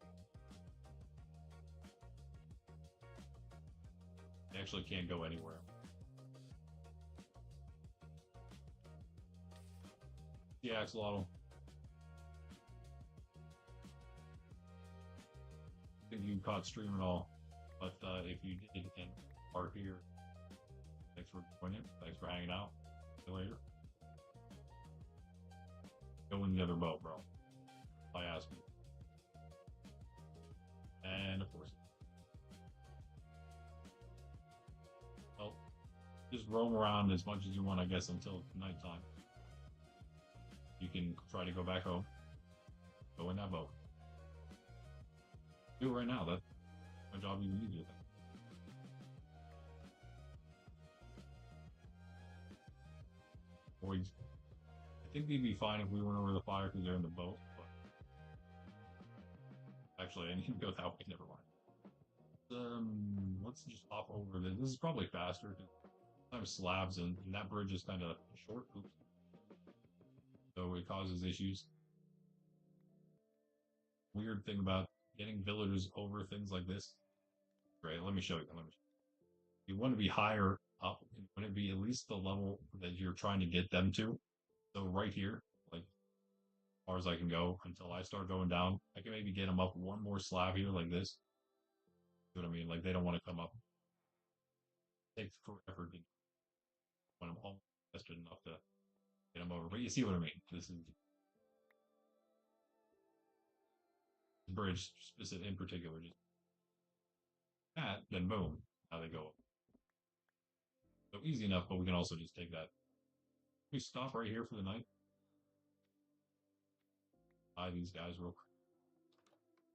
They actually can't go anywhere. Yeah, Axolotl. I think you caught stream at all. But if you did and are here, thanks for joining. Thanks for hanging out. See you later. Go in the other boat, bro. I ask you. And of course. Well, just roam around as much as you want, I guess, until nighttime. You can try to go back home. Go in that boat. Do it right now. That's my job even easier. Boys, I think we'd be fine if we went over the fire because they're in the boat. But actually, I need to go that way. Never mind. Let's just hop over this. This is probably faster. Sometimes slabs and that bridge is kind of short. Oops. So it causes issues. Weird thing about getting villagers over things like this. Right, let me show you. You want to be higher up. You want to be at least the level that you're trying to get them to. So right here, like as far as I can go until I start going down, I can maybe get them up one more slab here like this. You know what I mean? Like they don't want to come up. It takes forever. when I'm almost invested enough to get them over. But you see what I mean. This is the bridge specific in particular. Just that, then boom, now they go. So easy enough, but we can also just take that. We stop right here for the night. Buy these guys real quick.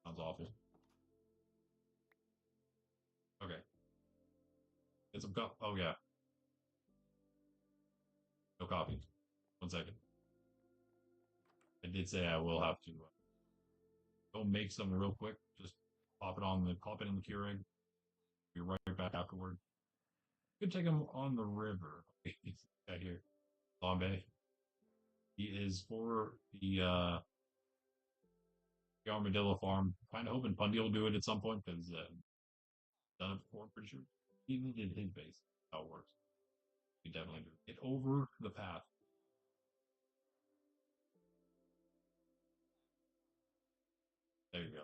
Sounds awful. Okay. Get some cup. Oh yeah. No coffee. 1 second. I did say I will have to go make some real quick. Just pop it in the Keurig. Be right back afterward. Could take him on the river. Okay, he's got here. Bombay. He is for the armadillo farm. Kind of hoping Pundy will do it at some point because done it before. Pretty sure he needed his base. How it works. He definitely do. Get over the path. There you go.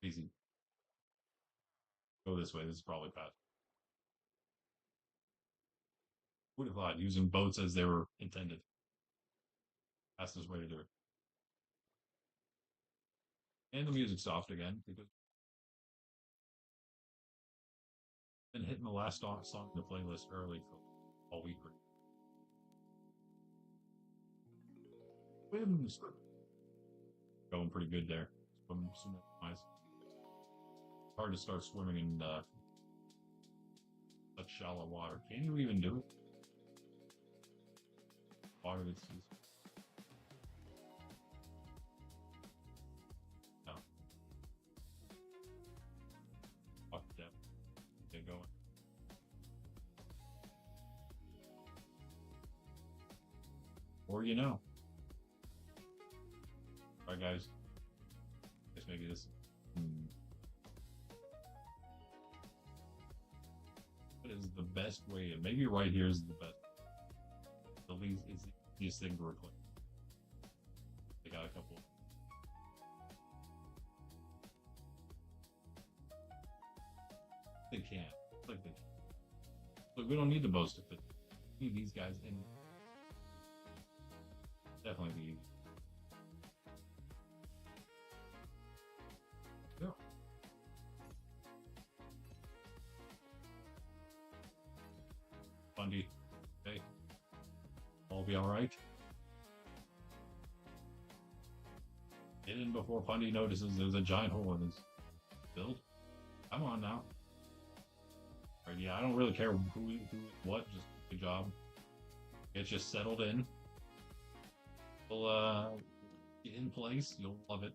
Easy. Go this way. This is probably fast. Would have thought using boats as they were intended. Fastest way to do it. And the music's soft again because I've been hitting the last song in the playlist early for all week. Winds going pretty good there. Swimming nice. Hard to start swimming in such shallow water. Can you even do it? Water that's just... No. Fuck depth. Get going. Or you know. Alright guys. Guess maybe this. What is the best way? Maybe right here is the best. The least is the easiest thing to replace. They got a couple. They can't. Like they. Look, we don't need the boast to fit. We need these guys in. Definitely the easy. Yeah. Bundy. Okay. All be alright. Get in before Bundy notices there's a giant hole in his build. Come on now. Right, yeah, I don't really care who what, just good job. Get you settled in. We'll get in place, you'll love it.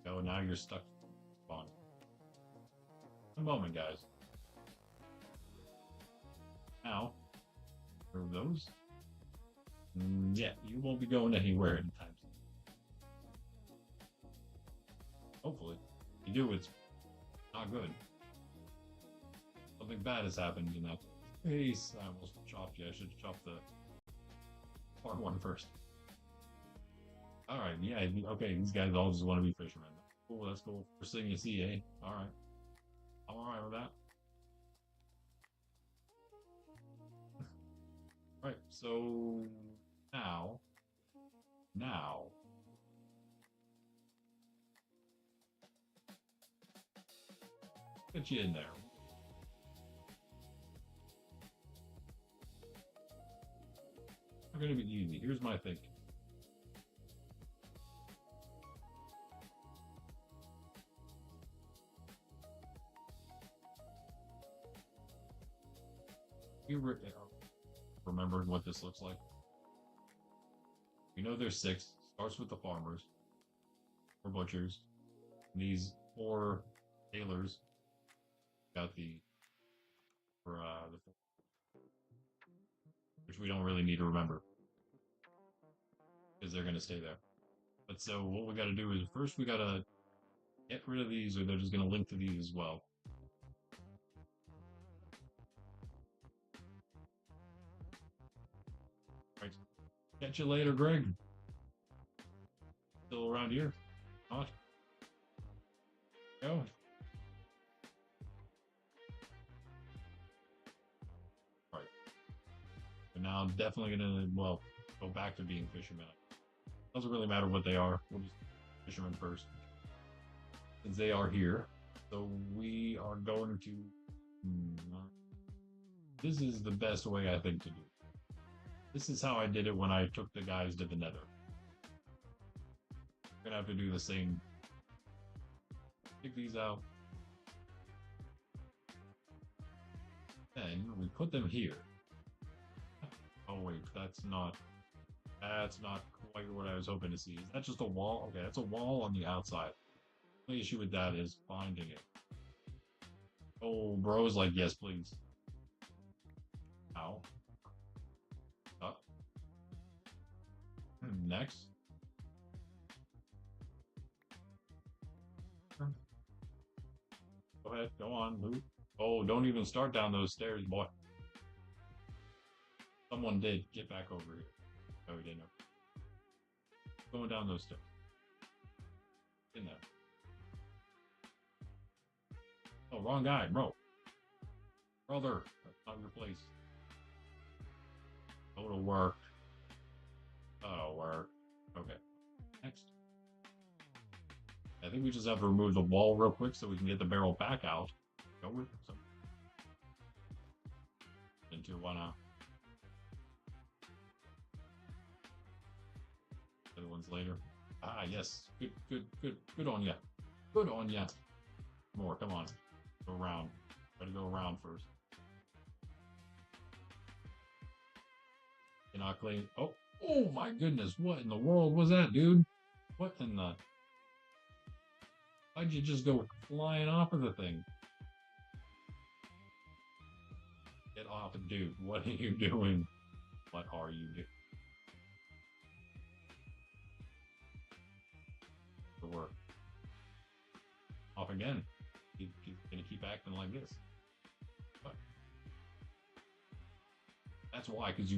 Go, now you're stuck. On. A moment, guys. Now, remove those. Yeah, you won't be going anywhere anytime soon. Hopefully. If you do, it's not good. Something bad has happened in that case. I almost chopped you. I should have chopped the part one first. Alright, yeah, okay, these guys all just want to be fishermen. Cool, that's cool. First thing you see, eh? Alright. I'm alright with that. Right, so now, get you in there. Not gonna be easy. Here's my thinking. You remembering what this looks like. We know there's 6. Starts with the farmers, or butchers. And these 4 tailors got the which we don't really need to remember because they're going to stay there. But so what we got to do is first we got to get rid of these, or they're just going to link to these as well. Right. Catch you later, Greg. Still around here? Not. Go. now I'm definitely gonna, well, go back to being fishermen. Doesn't really matter what they are. We'll just fishermen first. Since they are here. So we are going to... this is the best way, I think, to do it. This is how I did it when I took the guys to the nether. We're gonna have to do the same. Pick these out. Then we put them here. Oh wait, that's not quite what I was hoping to see. Is that just a wall? Okay, that's a wall on the outside. The only issue with that is finding it. Oh, bro's like, yes, please. Ow. Up. Next. Go ahead, go on, move. Oh, don't even start down those stairs, boy. Someone did. Get back over here. Oh, we didn't. Going down those stairs. In there. Oh, wrong guy, bro. Brother, that's not your place. Go to work. That'll work. Okay. Next. I think we just have to remove the wall real quick so we can get the barrel back out. Go with some. Into one out. Other ones later. Ah, yes. Good on ya. Good on ya. More, come on. Go around. Try to go around first. Cannot claim. Oh my goodness. What in the world was that, dude? What in the... Why'd you just go flying off of the thing? Get off, dude. What are you doing? What are you doing? The work. Off again. He's gonna keep acting like this. What? That's why, because he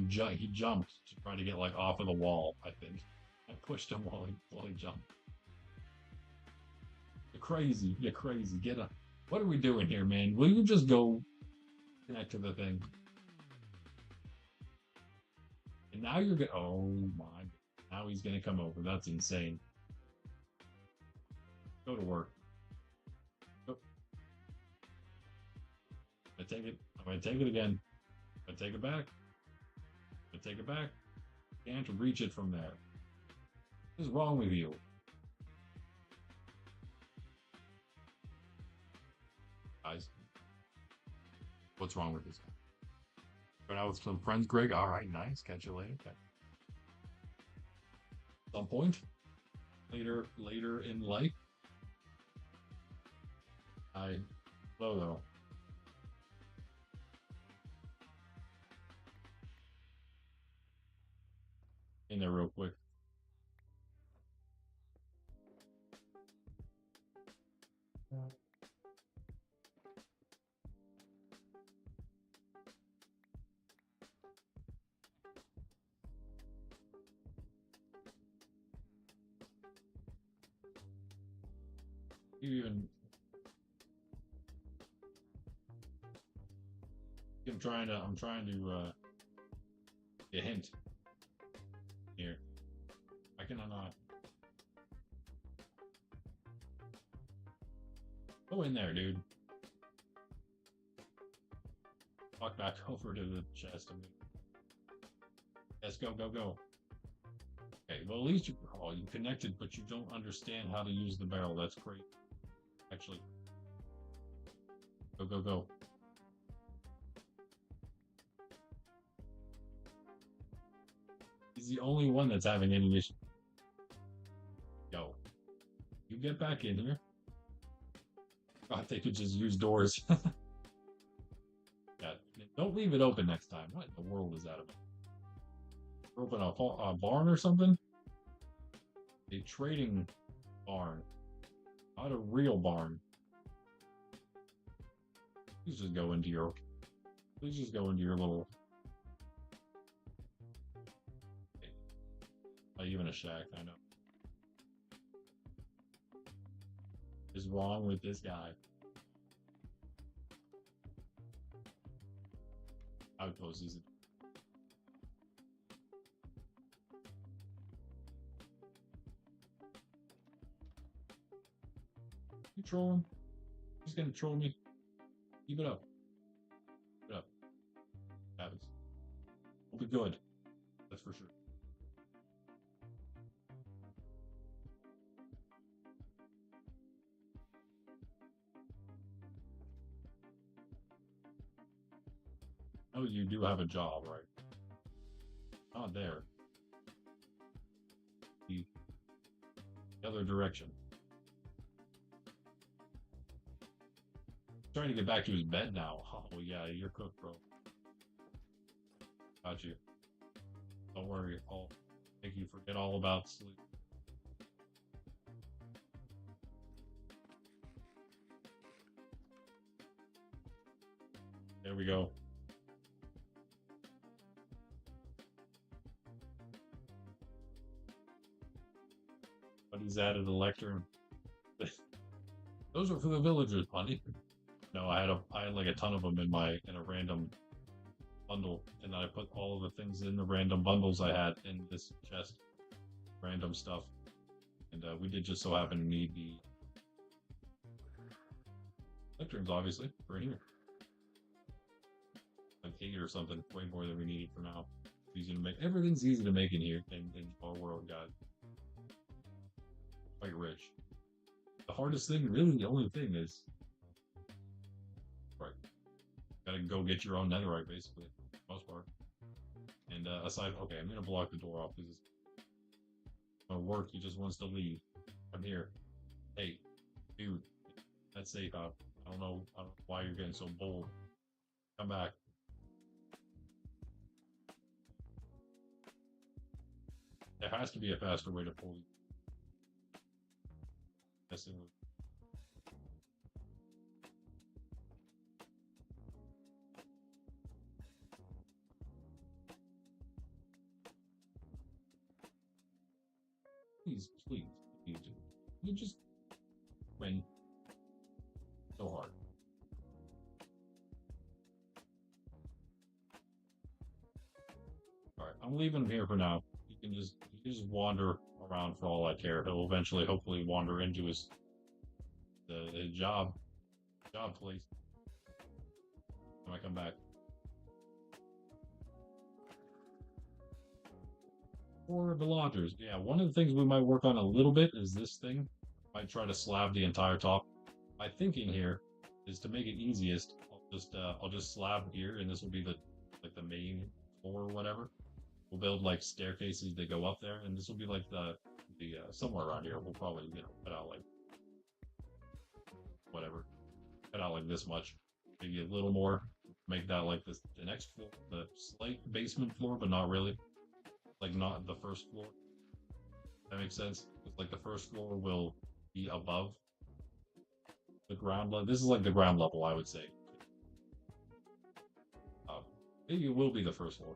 jumped to try to get like off of the wall. I think I pushed him while he jumped. You're crazy. You're crazy. Get up. What are we doing here, man? Will you just go connect to the thing? And now you're gonna. Oh my! Now he's gonna come over. That's insane. Go to work. Go. I'm gonna take it. I'm gonna take it again. I'm gonna take it back. I'm gonna take it back. Can't reach it from there. What is wrong with you? Guys, what's wrong with this guy? Going out with some friends, Greg. All right, nice. Catch you later. Okay. Some point later in life. Hello though. In there real quick. Even I'm trying to get a hint here. Why can I not go in there, dude? Walk back over to the chest. Yes, go. Okay, well at least you connected, but you don't understand how to use the barrel. That's great. Actually, go. He's the only one that's having any issue. Yo, you get back in here. I thought they could just use doors. Yeah, don't leave it open next time. What in the world is that about? Open a barn or something? A trading barn. Not a real barn. Please just go into your little... Not even a shack, I know. What is wrong with this guy? Outpost is it? troll him. He's gonna troll me. Keep it up. Keep it up. Happens. We'll be good. That's for sure. Oh, you do have a job, right? Not there. The other direction. Trying to get back to his bed now. Oh yeah, you're cooked, bro. Got you. Don't worry. I'll make you forget all about sleep. There we go. But he's added a lectern. Those are for the villagers, buddy. No, I had like a ton of them in a random bundle, and I put all of the things in the random bundles I had in this chest, random stuff, and we did just so happen to need the lecterns, obviously, right here, like 8 or something, way more than we need for now. Easy to make. Everything's easy to make in here in our world, guys. Quite rich. The hardest thing, really, the only thing is, right, gotta go get your own netherite, basically, for the most part. And aside, okay, I'm gonna block the door off because it's gonna work. He just wants to leave. I'm here. Hey, dude, that's safe out. I don't know why you're getting so bold. Come back. There has to be a faster way to pull you. Messing with. Please, please, you just win so hard. All right, I'm leaving him here for now. You can just wander around for all I care. He'll eventually, hopefully, wander into his job place when I come back. Or the lodgers. Yeah, one of the things we might work on a little bit is this thing. Might try to slab the entire top. My thinking here is to make it easiest. I'll just slab here, and this will be the main floor or whatever. We'll build like staircases that go up there, and this will be like the somewhere around here. We'll probably cut out like whatever, cut out like this much, maybe a little more. Make that like the next floor, the slight basement floor, but not really. Like not the first floor. That makes sense. It's like the first floor will be above the ground level. This is like the ground level, I would say. Maybe it will be the first floor.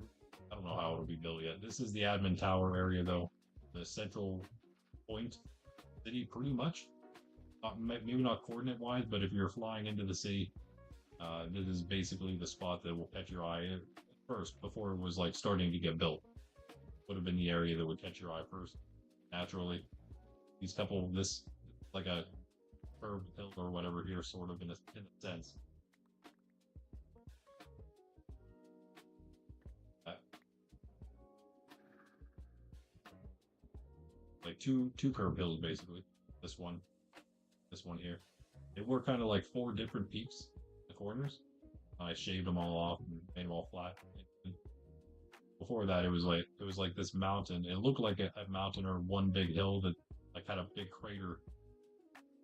I don't know how it'll be built yet. This is the admin tower area, though. The central point city, pretty much. Maybe not coordinate-wise, but if you're flying into the city, this is basically the spot that will catch your eye at first, before it was like starting to get built. Would have been the area that would catch your eye first, naturally. This like a curved hill or whatever here, sort of in a sense. Like two curved hills, basically. This one here. They were kind of like 4 different peaks, the corners. I shaved them all off and made them all flat. Before that, it was like this mountain. It looked like a mountain or one big hill that like had a big crater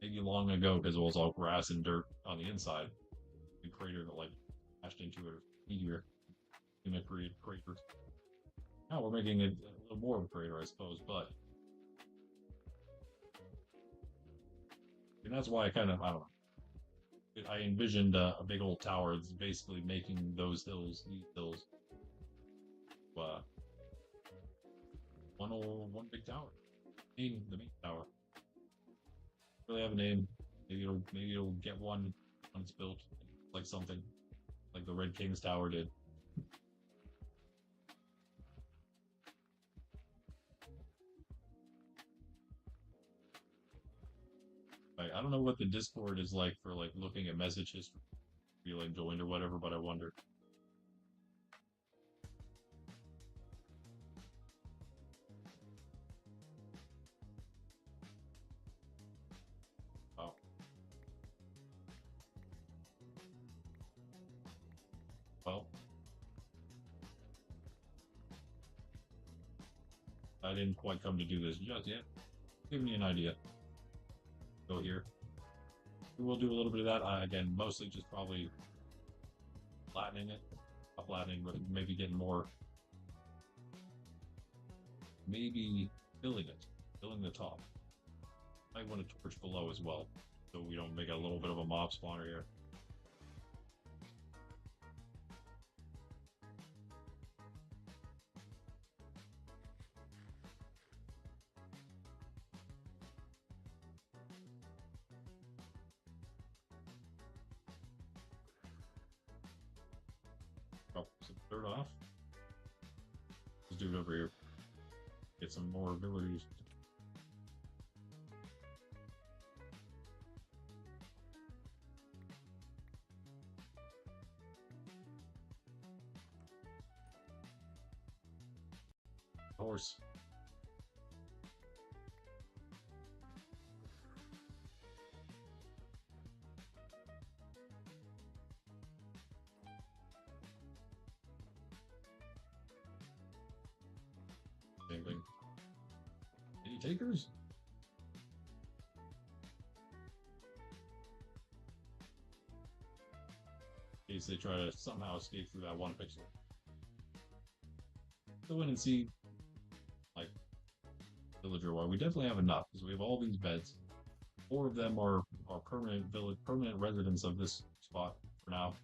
maybe long ago, because it was all grass and dirt on the inside. Big crater that like crashed into a meteor. Crater. Now we're making it a little more of a crater, I suppose, but and that's why I don't know. I envisioned a big old tower that's basically making these hills, one big tower. The main tower. Really have a name. Maybe it'll get one when it's built, like something like the Red King's Tower did. I don't know what the Discord is like for like looking at messages, be like joined or whatever, but I wonder. Oh, well, I didn't quite come to do this just yet. Give me an idea. Go here. We will do a little bit of that. Again, mostly just probably flattening it. Not flattening, but maybe getting more. Maybe filling it. Filling the top. Might want to torch below as well. So we don't make a little bit of a mob spawner here. Oh, so third off. Let's do it over here. Get some more abilities. Horse. Same thing. Any takers? In case they try to somehow escape through that one pixel. Go in and see, like, villager wise. We definitely have enough because we have all these beds. 4 of them are permanent residents of this spot for now.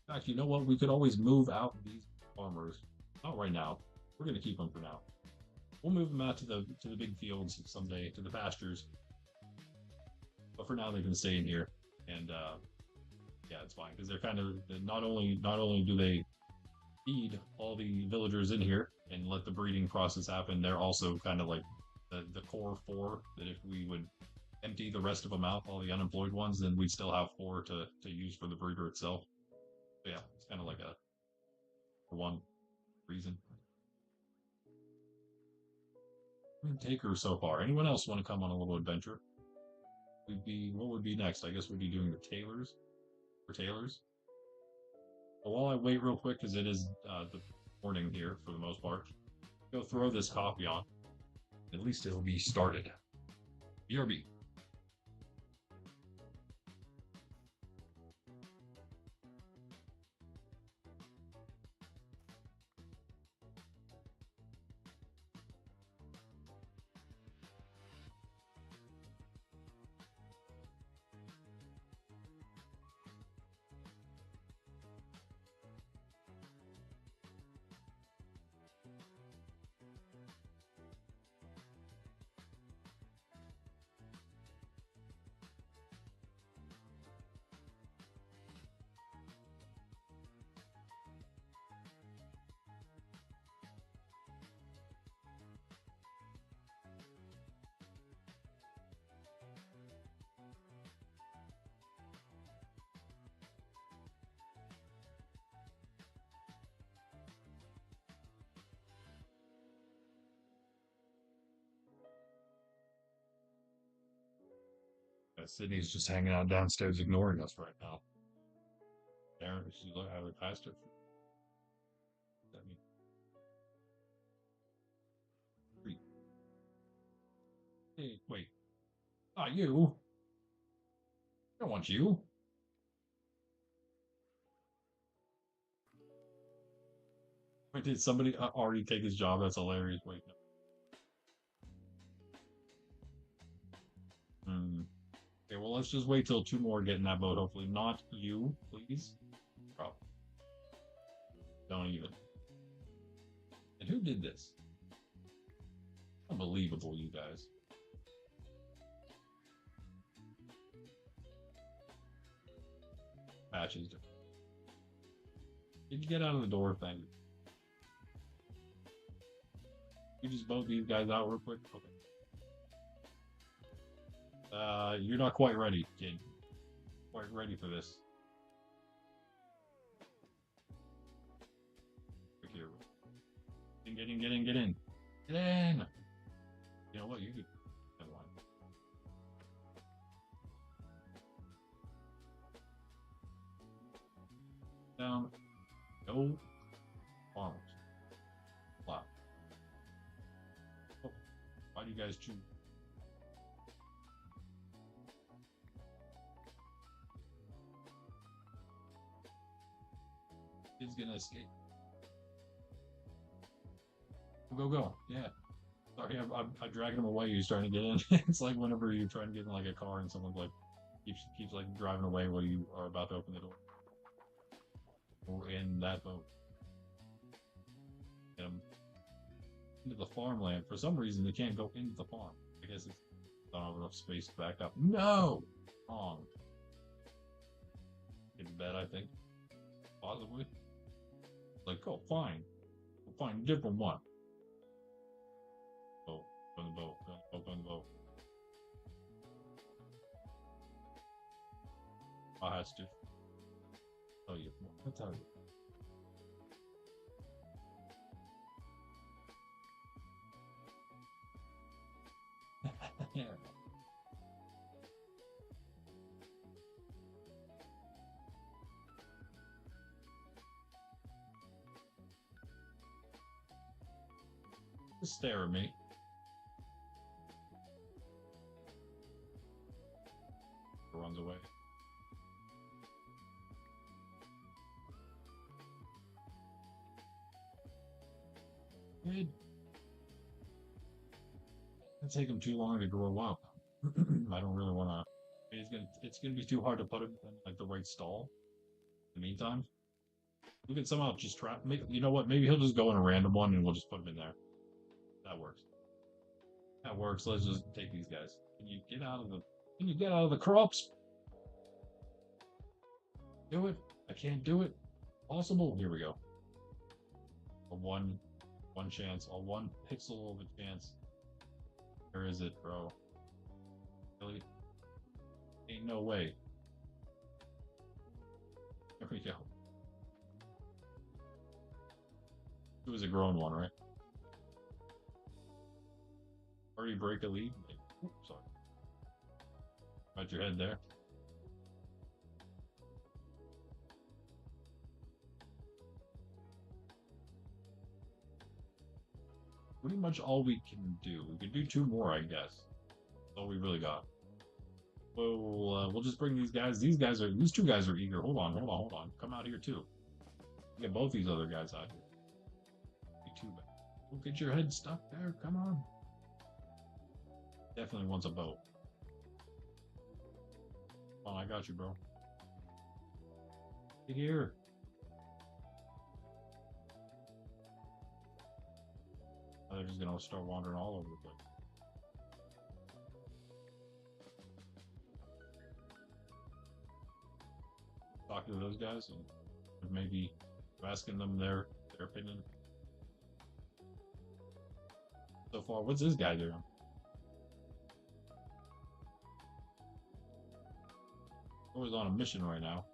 In fact, you know what? We could always move out these farmers. Not right now. We're gonna keep them for now. We'll move them out to the big fields someday, to the pastures. But for now, they can stay in here, and yeah, it's fine because they're kind of not only do they feed all the villagers in here and let the breeding process happen, they're also kind of like the core 4 that if we would empty the rest of them out, all the unemployed ones, then we'd still have 4 to use for the breeder itself. So yeah, it's kind of like a for one reason. Takers so far. Anyone else want to come on a little adventure? What would be next? I guess we'd be doing the tailors. For tailors. But while I wait real quick, because it is the morning here for the most part, go throw this coffee on. At least it'll be started. BRB. Sydney's just hanging out downstairs, ignoring us right now. Aaron, she's like, I would pass her. That mean? 3. Hey, wait. Not you. I don't want you. Wait, did somebody already take his job? That's hilarious. Wait, no. Okay, well, let's just wait till 2 more get in that boat. Hopefully, not you, please. Bro. Don't even. And who did this? Unbelievable, you guys. Patches. Did you get out of the door? Thank you. You just boat these guys out real quick? Okay. You're not quite ready, kid. Quite ready for this. Quick here. Get in, get in, get in. Get in! You know what? You could. Never mind. Down. Go. Farmers. Wow. Oh, why do you guys choose? Kid's gonna escape. Go, go. Yeah. Sorry, I'm dragging him away. You're starting to get in. It's like whenever you're trying to get in like a car and someone's like keeps like driving away while you are about to open the door. Or in that boat. Get 'em into the farmland. For some reason, they can't go into the farm. I guess it's not enough space to back up. No! Wrong. Get in bed, I think. Possibly. Like, oh, fine. We'll find a different one. Oh, on the boat. On the boat. I has to. Tell you. I'll tell you. Yeah. Just stare at me. Runs away. Good. It'll take him too long to grow up. I don't really want to. It's gonna be too hard to put him in like the right stall. In the meantime, we can somehow just trap. You know what? Maybe he'll just go in a random one and we'll just put him in there. That works. That works. Let's just take these guys. Can you get out of the? Can you get out of the crops? Do it. I can't do it. Possible. Here we go. A one chance. A one pixel of a chance. Where is it, bro? Really? Ain't no way. There we go. It was a grown one, right? Already break a lead? Oops, sorry. Got your head there. Pretty much all we can do. We can do two more, I guess. That's all we really got. We'll just bring these guys. These two guys are eager. Hold on. Come out here too. Get both these other guys out here. Be too bad. Don't get your head stuck there. Come on. Definitely wants a boat. Come on, I got you, bro. Get here. They're just gonna start wandering all over the place. Talking to those guys and maybe asking them their opinion. So far, what's this guy doing? He's on a mission right now.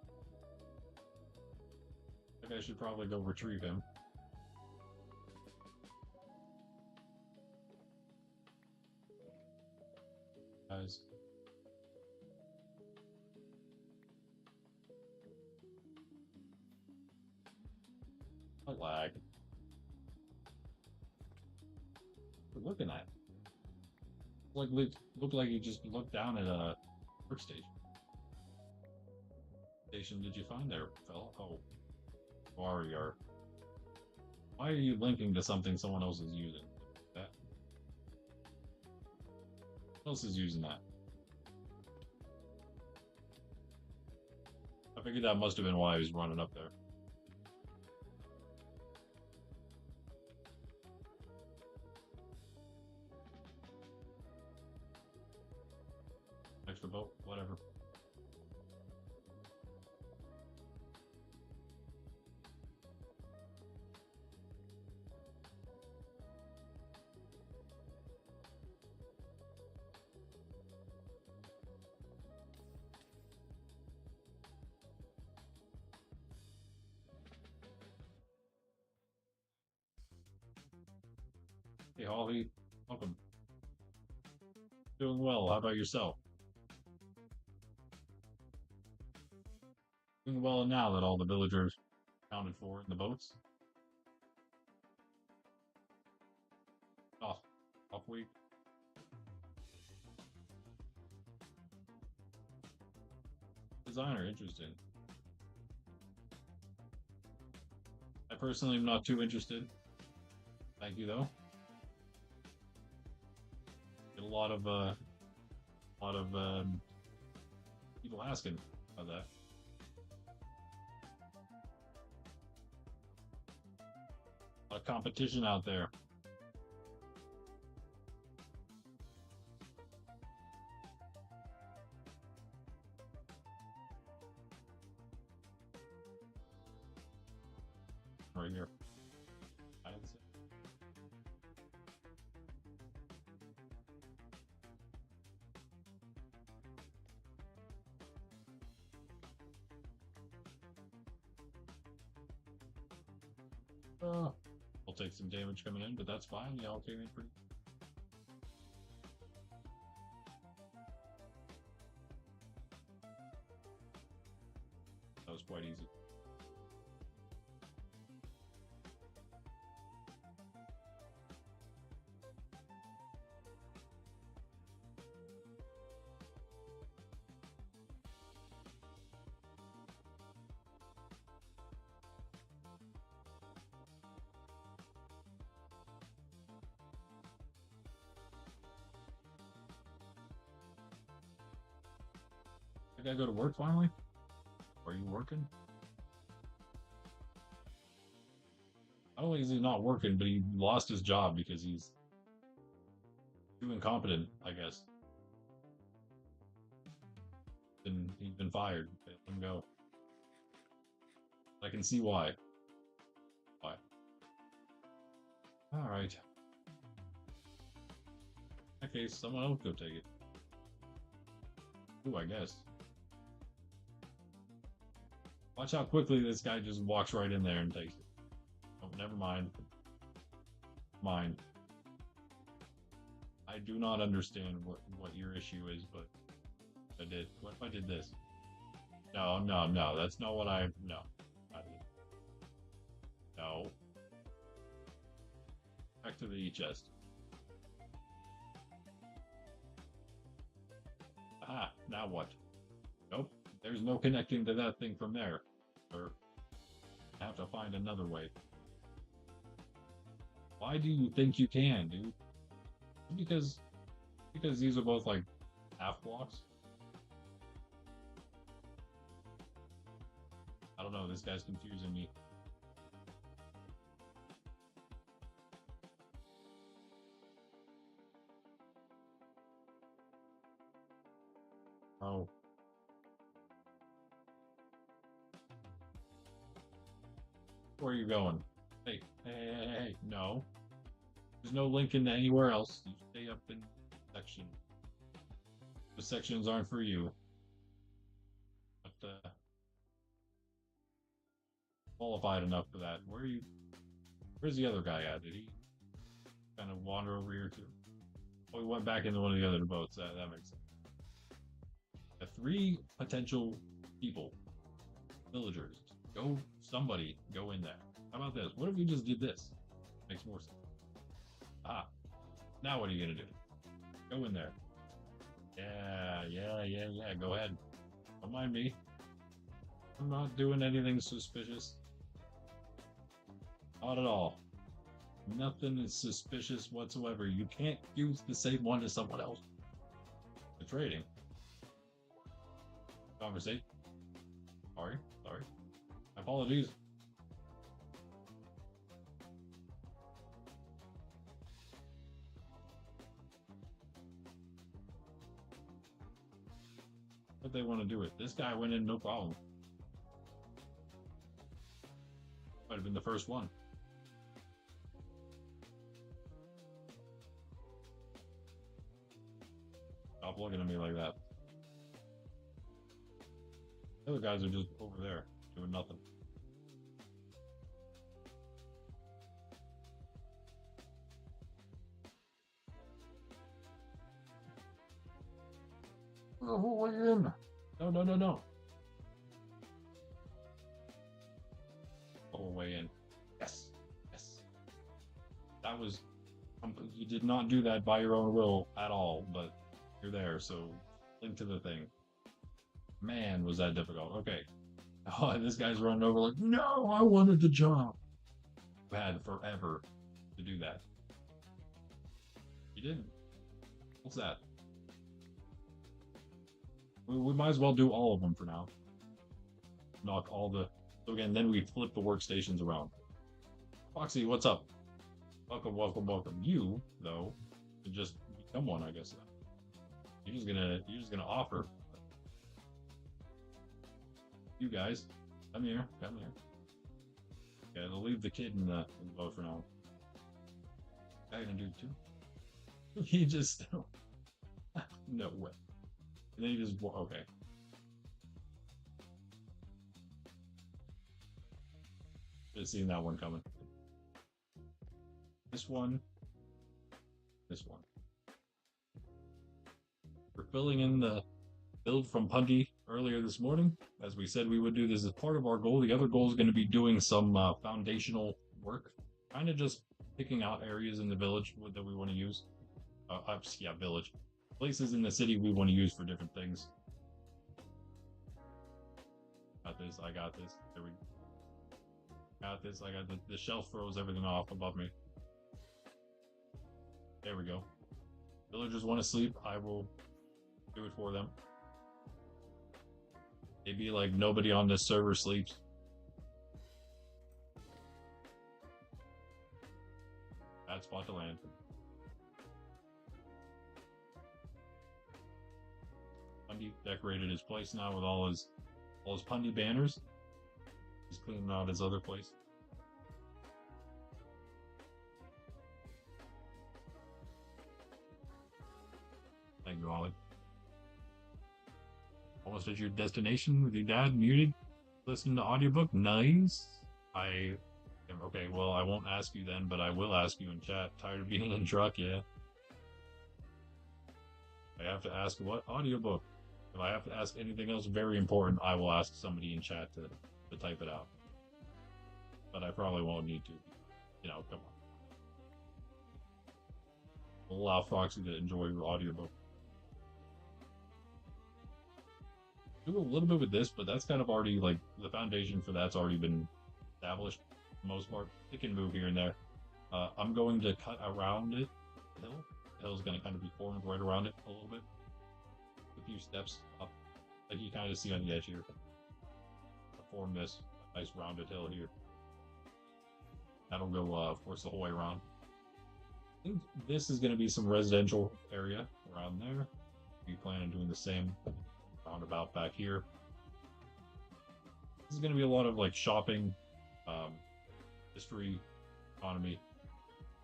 I think I should probably go retrieve him. Guys. A lag. What are looking at? Looked like you just looked down at a workstation. Did you find there, fella? Oh, warrior. Why are you linking to something someone else is using? That. Who else is using that? I figured that must have been why he was running up there. Extra boat, whatever. Hey, Holly. Welcome. Doing well. How about yourself? Doing well now that all the villagers accounted for in the boats. Off. Off week. Designer, interesting. I personally am not too interested. Thank you, though. Get a lot of people asking about that. A lot of competition out there. Right here. We'll take some damage coming in, but that's fine. Yeah, I'll take it pretty. That was quite easy. I gotta go to work finally? Are you working? I don't think he's not working, but he lost his job because he's too incompetent, I guess. And he's been fired. Let him go. I can see why. Why? Alright. In that case, someone else go take it. Ooh, I guess. Watch how quickly this guy just walks right in there and takes it. Oh, never mind. Mine. I do not understand what your issue is, but I did. What if I did this? No, no, no. That's not what I. No. I did. No. Back to the chest. Aha. Now what? Nope. There's no connecting to that thing from there. Or I have to find another way. Why do you think you can, dude? Because these are both like half blocks. I don't know, this guy's confusing me. Oh. Where are you going? Hey, hey, hey, hey, hey. No. There's no link into anywhere else. You stay up in section. The sections aren't for you. But qualified enough for that. Where's the other guy at? Did he kind of wander over here too? Oh, he went back into one of the other boats. That makes sense. 3 potential people, villagers. Somebody go in there. How about this? What if we just did this? Makes more sense. Ah, now what are you gonna do? Go in there. Yeah. Go ahead. Don't mind me. I'm not doing anything suspicious. Not at all. Nothing is suspicious whatsoever. You can't use the same one as someone else. The trading. Conversation. Sorry. My apologies. What they want to do it. This guy went in no problem. Might have been the first one. Stop looking at me like that. The other guys are just over there doing nothing. The whole way in. No, no, no, no. The whole way in. Yes. Yes. That was... You did not do that by your own will at all, but you're there, so link to the thing. Man, was that difficult. Okay. Oh, this guy's running over like, no, I wanted the job. You had forever to do that. You didn't. What's that? We might as well do all of them for now. Knock all the... So again, then we flip the workstations around. Foxy, what's up? Welcome, welcome, welcome. You, though, can just become one, I guess. You're just gonna offer. You guys, come here, come here. Yeah, they'll leave the kid in the boat for now. I gonna do too. He just no way. And then he just okay. Just seen that one coming. This one. This one. We're filling in the build from Pundy earlier this morning. As we said we would do this as part of our goal. The other goal is going to be doing some foundational work. Kind of just picking out areas in the village that we want to use. Yeah, village. Places in the city we want to use for different things. Got this, I got this. There we got this, I got the shelf throws everything off above me. There we go. Villagers want to sleep, I will do it for them. Maybe like nobody on this server sleeps. Bad spot to land. Pundy decorated his place now with all his Pundy banners. He's cleaning out his other place. Thank you, Ollie. Almost at your destination with your dad muted, listening to audiobook. Nice. Okay, well, I won't ask you then, but I will ask you in chat. Tired of being in truck, yeah. I have to ask what audiobook. If I have to ask anything else very important, I will ask somebody in chat to type it out. But I probably won't need to. You know, come on. We'll allow Foxy to enjoy your audiobook. Do a little bit with this, but that's kind of already, like, the foundation for that's already been established for the most part. It can move here and there. I'm going to cut around it. The hill's going to kind of be formed right around it a little bit. A few steps up, like you kind of see on the edge here. I'll form this nice rounded hill here. That'll go, of course, the whole way around. I think this is going to be some residential area around there. We plan on doing the same roundabout back here. This is going to be a lot of like shopping, history, economy,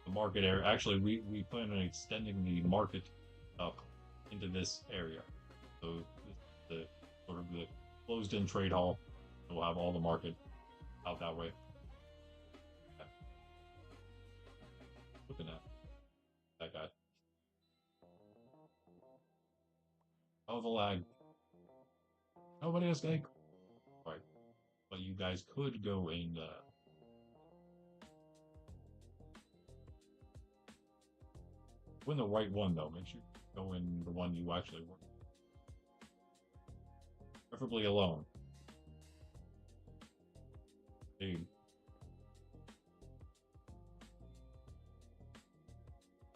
the market area. Actually, we plan on extending the market up into this area. So the sort of the closed-in trade hall. We'll have all the market out that way. Okay. Looking at that guy. Oh, the lag. Nobody has lag. Right. But you guys could go and win the right one though. Make sure you go in the one you actually want. Preferably alone. Dude.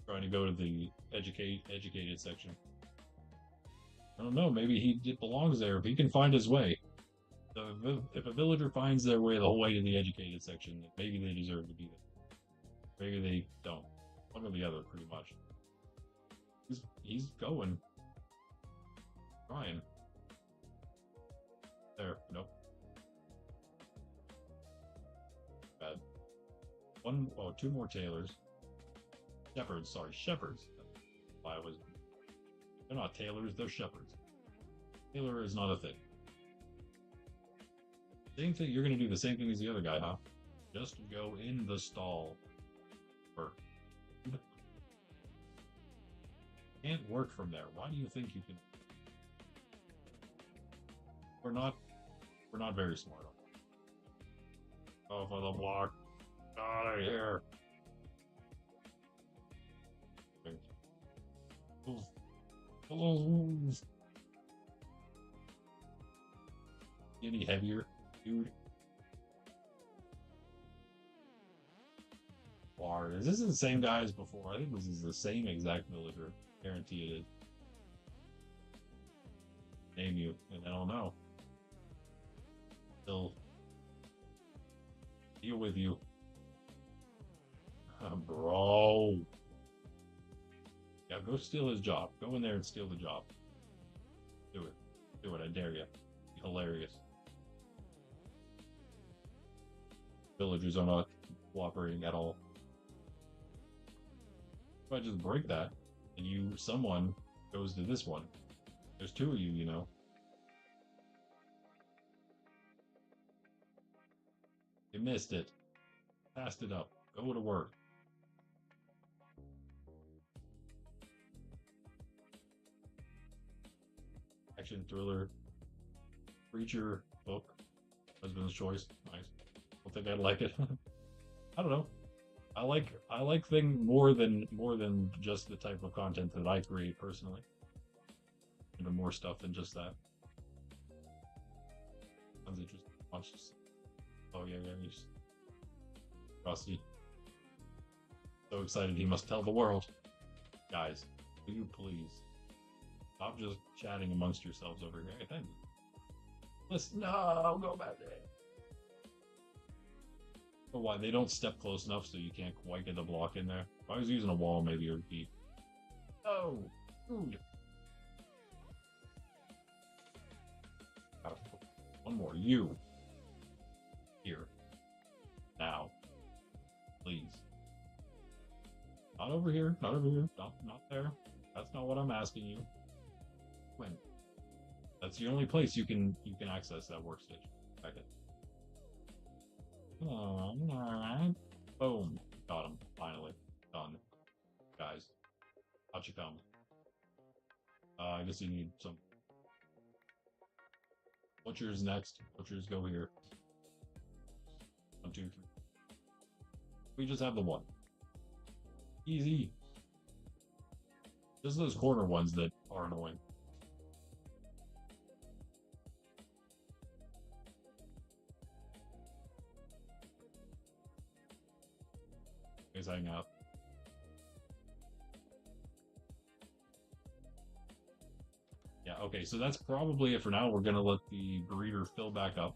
Trying to go to the educated section. I don't know, maybe he belongs there if he can find his way. So if a villager finds their way the whole way to the educated section, maybe they deserve to be there. Maybe they don't. One or the other, pretty much. He's going. Trying. There, nope. Bad. Two more tailors. Shepherds, sorry, shepherds. Why was they're not tailors, they're shepherds. Tailor is not a thing. Same thing, you're gonna do the same thing as the other guy, huh? Just go in the stall. Work. Can't work from there. Why do you think you can? We're not we're not very smart. Oh, for the block. Out of here. Any heavier, dude? War. Is this the same guy as before? I think this is the same exact villager. Guarantee it is. Name you, and I don't know. Still deal with you. Bro. Yeah, go steal his job. Go in there and steal the job. Do it. Do it, I dare you. Be hilarious. Villagers are not cooperating at all. If I just break that, and someone goes to this one. There's two of you, you know. You missed it. Passed it up. Go to work. Action thriller. Preacher book. Husband's choice. Nice. Don't think I'd like it. I don't know. I like things more than just the type of content that I create personally. Even more stuff than just that. Sounds interesting. Watch this. Oh yeah, he's Rusty. So excited he must tell the world. Guys, will you please stop just chatting amongst yourselves over here? Hey, thank you. Listen, no, go back there. Oh, why? They don't step close enough so you can't quite get the block in there. If I was using a wall, maybe it would be... Oh, dude. One more. You. Here. Now. Please. Not over here. Not over here. Not there. That's not what I'm asking you. When? That's the only place you can access that workstation. Back it. Alright. Boom. Got him. Finally. Done. Guys. How'd you come? I guess you need some... Butcher's next. Butchers go here. 1, 2, 3. We just have the one. Easy. Just those corner ones that are annoying. Guys, hang out. Yeah, okay, so that's probably it for now. We're gonna let the breeder fill back up.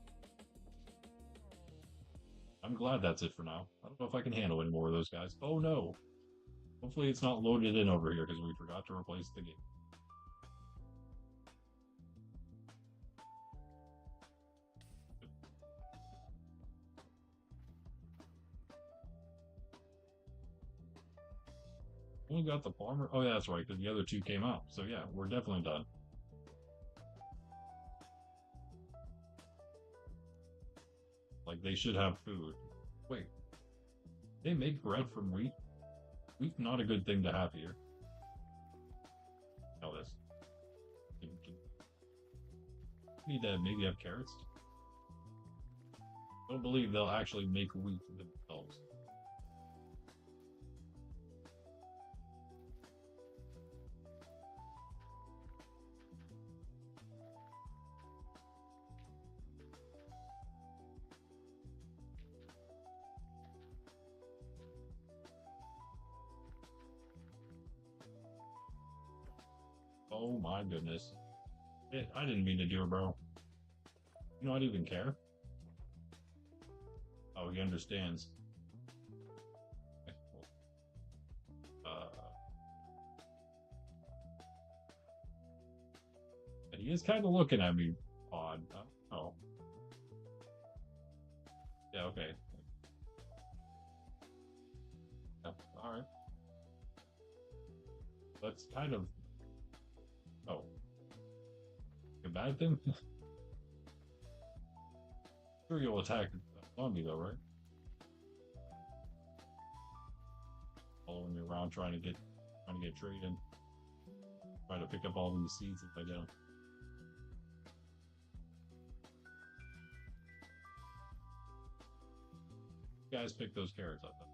I'm glad that's it for now. I don't know if I can handle any more of those guys. Oh no! Hopefully it's not loaded in over here because we forgot to replace the game. Only got the farmer. Oh yeah, that's right, because the other two came out. So yeah, we're definitely done. Like, they should have food. Wait. They make bread from wheat? Wheat, not a good thing to have here. Know this. Need to maybe have carrots? Don't believe they'll actually make wheat themselves. Oh my goodness. I didn't mean to do it, bro. You not even care? Oh, he understands. And he is kind of looking at me odd. Oh. Yeah, okay. Yeah, alright. That's kind of... Oh. A bad thing? Sure you'll attack zombie though, right? Following me around trying to get trade in. Try to pick up all these seeds if I get them. guys pick those carrots up then.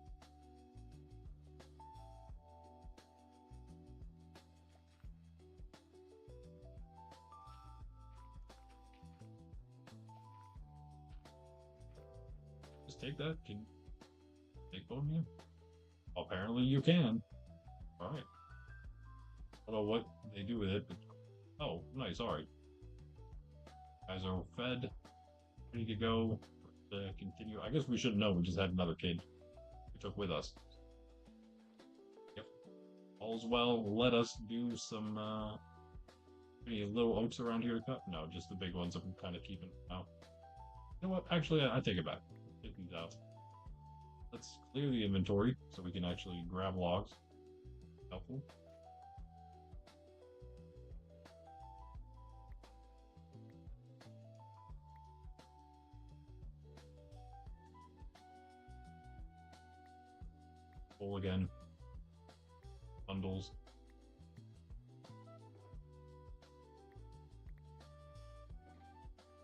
Just take that. Can you take both of you? Apparently you can. Alright. I don't know what they do with it, but oh, nice, alright. Guys are fed, ready to go. Continue. I guess we should know. We just had another kid we took with us. Yep. All's well. Let us do some. Any little oaks around here to cut? No, just the big ones. I'm kind of keeping out. You know what? Actually, I take it back. Take these out. Let's clear the inventory so we can actually grab logs. Helpful. Full again. Bundles.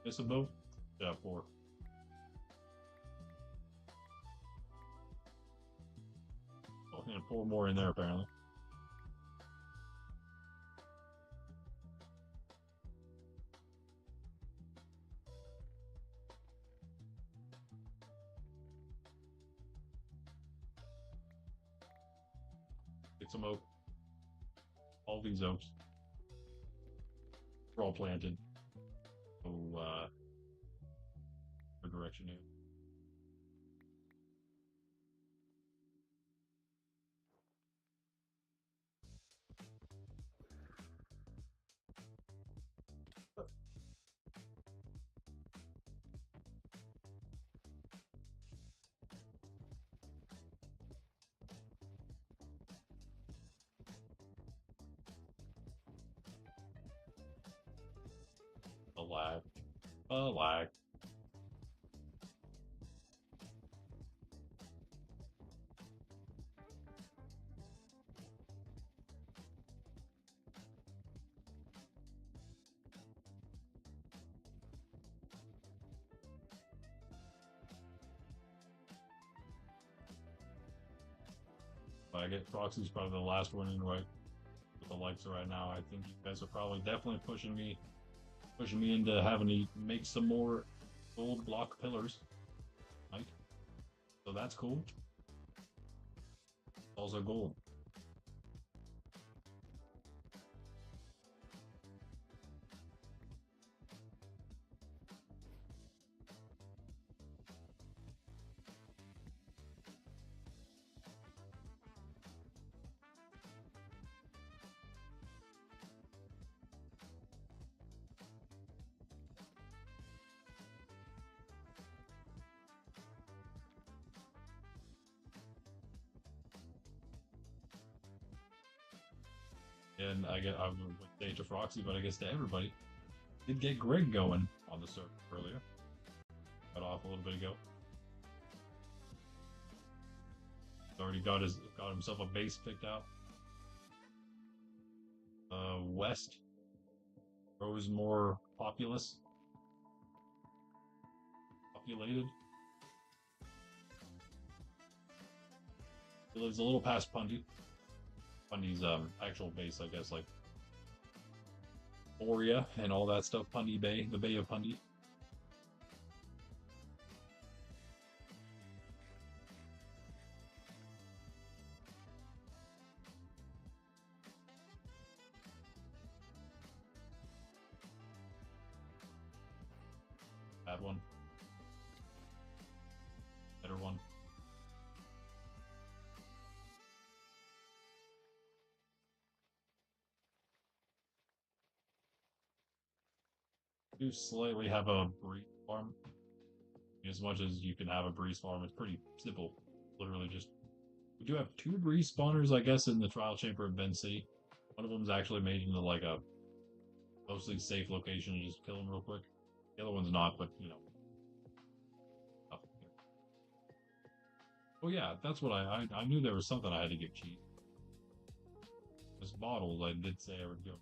Miss a boat? Yeah, 4. Oh, and 4 more in there apparently. Get some oak. All these oaks. They're all planted. So, what direction here? A lag. A lag. I get Proxy's probably the last one in right with the likes right now. I think you guys are probably definitely pushing me into having to make some more gold block pillars. Right? So that's cool. Also gold. And I would say to Froxy, but I guess to everybody, did get Greg going on the server earlier. Got off a little bit ago. He's already got himself a base picked out. West grows more populated. He lives a little past Pundy. Pundy's actual base, I guess, like Oria and all that stuff. Pundy Bay, the Bay of Pundy. Bad one. Better one. Do slightly have a breeze farm. As much as you can have a breeze farm, it's pretty simple. Literally just we do have 2 breeze spawners, I guess, in the trial chamber of Ben City. One of them's actually made into like a mostly safe location to just kill them real quick. The other one's not, but you know. Oh yeah, that's what I knew there was something I had to give cheese. This bottles I did say I would go.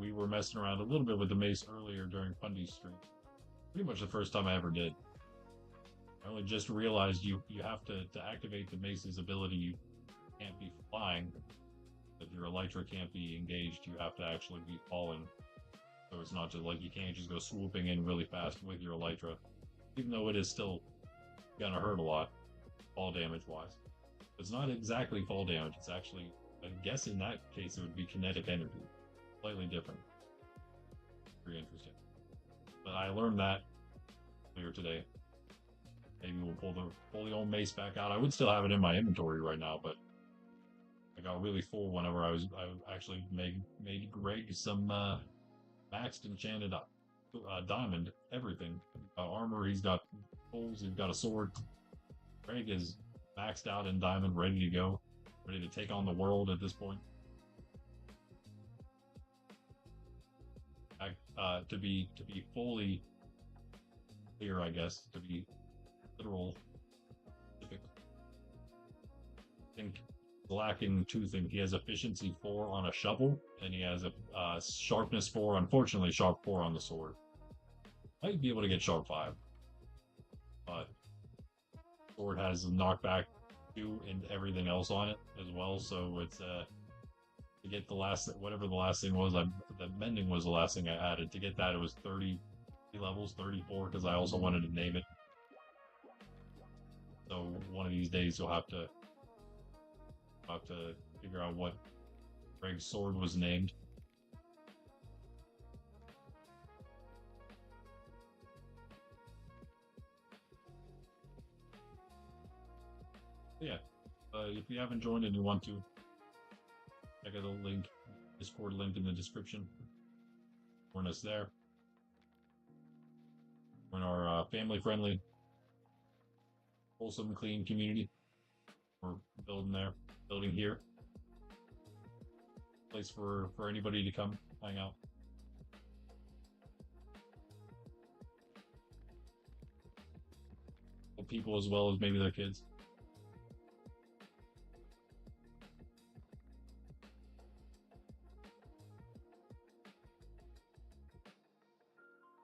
we were messing around a little bit with the mace earlier during Pundy's stream. Pretty much the first time I ever did. I only just realized you have to activate the mace's ability. You can't be flying. If your elytra can't be engaged, you have to actually be falling. So it's not just like you can't just go swooping in really fast with your elytra, even though it is still gonna hurt a lot, fall damage wise. It's not exactly fall damage. It's actually, I guess in that case it would be kinetic energy, slightly different. Pretty interesting. But I learned that earlier today. Maybe we'll pull the old mace back out. I would still have it in my inventory right now, but I got really full whenever I actually made Greg some maxed enchanted diamond everything. Armor, he's got tools, he's got a sword. Greg is maxed out in diamond, ready to go, ready to take on the world at this point. To be fully clear, I guess, to be literal, specific, I think lacking two things. He has efficiency 4 on a shovel, and he has a sharpness 4. Unfortunately, sharp 4 on the sword. Might be able to get sharp 5, but sword has knockback 2 and everything else on it as well. So it's to get the last, whatever the last thing was, the mending was the last thing I added. To get that, it was 30 levels, 34, because I also wanted to name it. So one of these days you'll have to figure out what Greg's sword was named. Yeah, if you haven't joined and you want to, check out the link, Discord link in the description. Join us there. We're in our family-friendly, wholesome, clean community. We're building here. Place for anybody to come hang out. People as well as maybe their kids.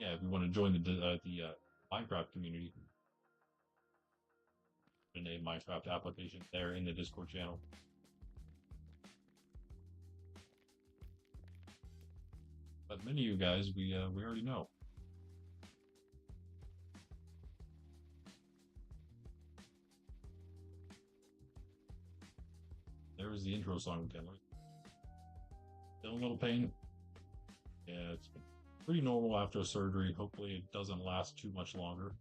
Yeah, if you want to join the Minecraft community, a Minecraft application there in the Discord channel. But many of you guys, we already know. There was the intro song again. Still a little pain. Yeah, it's pretty normal after surgery. Hopefully it doesn't last too much longer.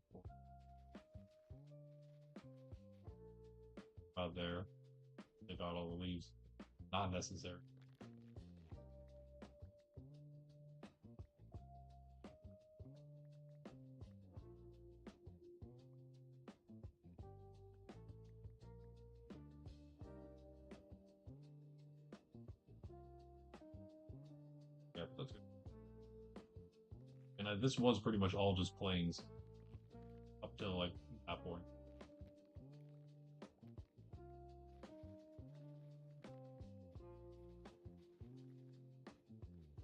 Out there, take out all the leaves. Not necessary. Yeah, that's good. And this was pretty much all just plains up till like that point.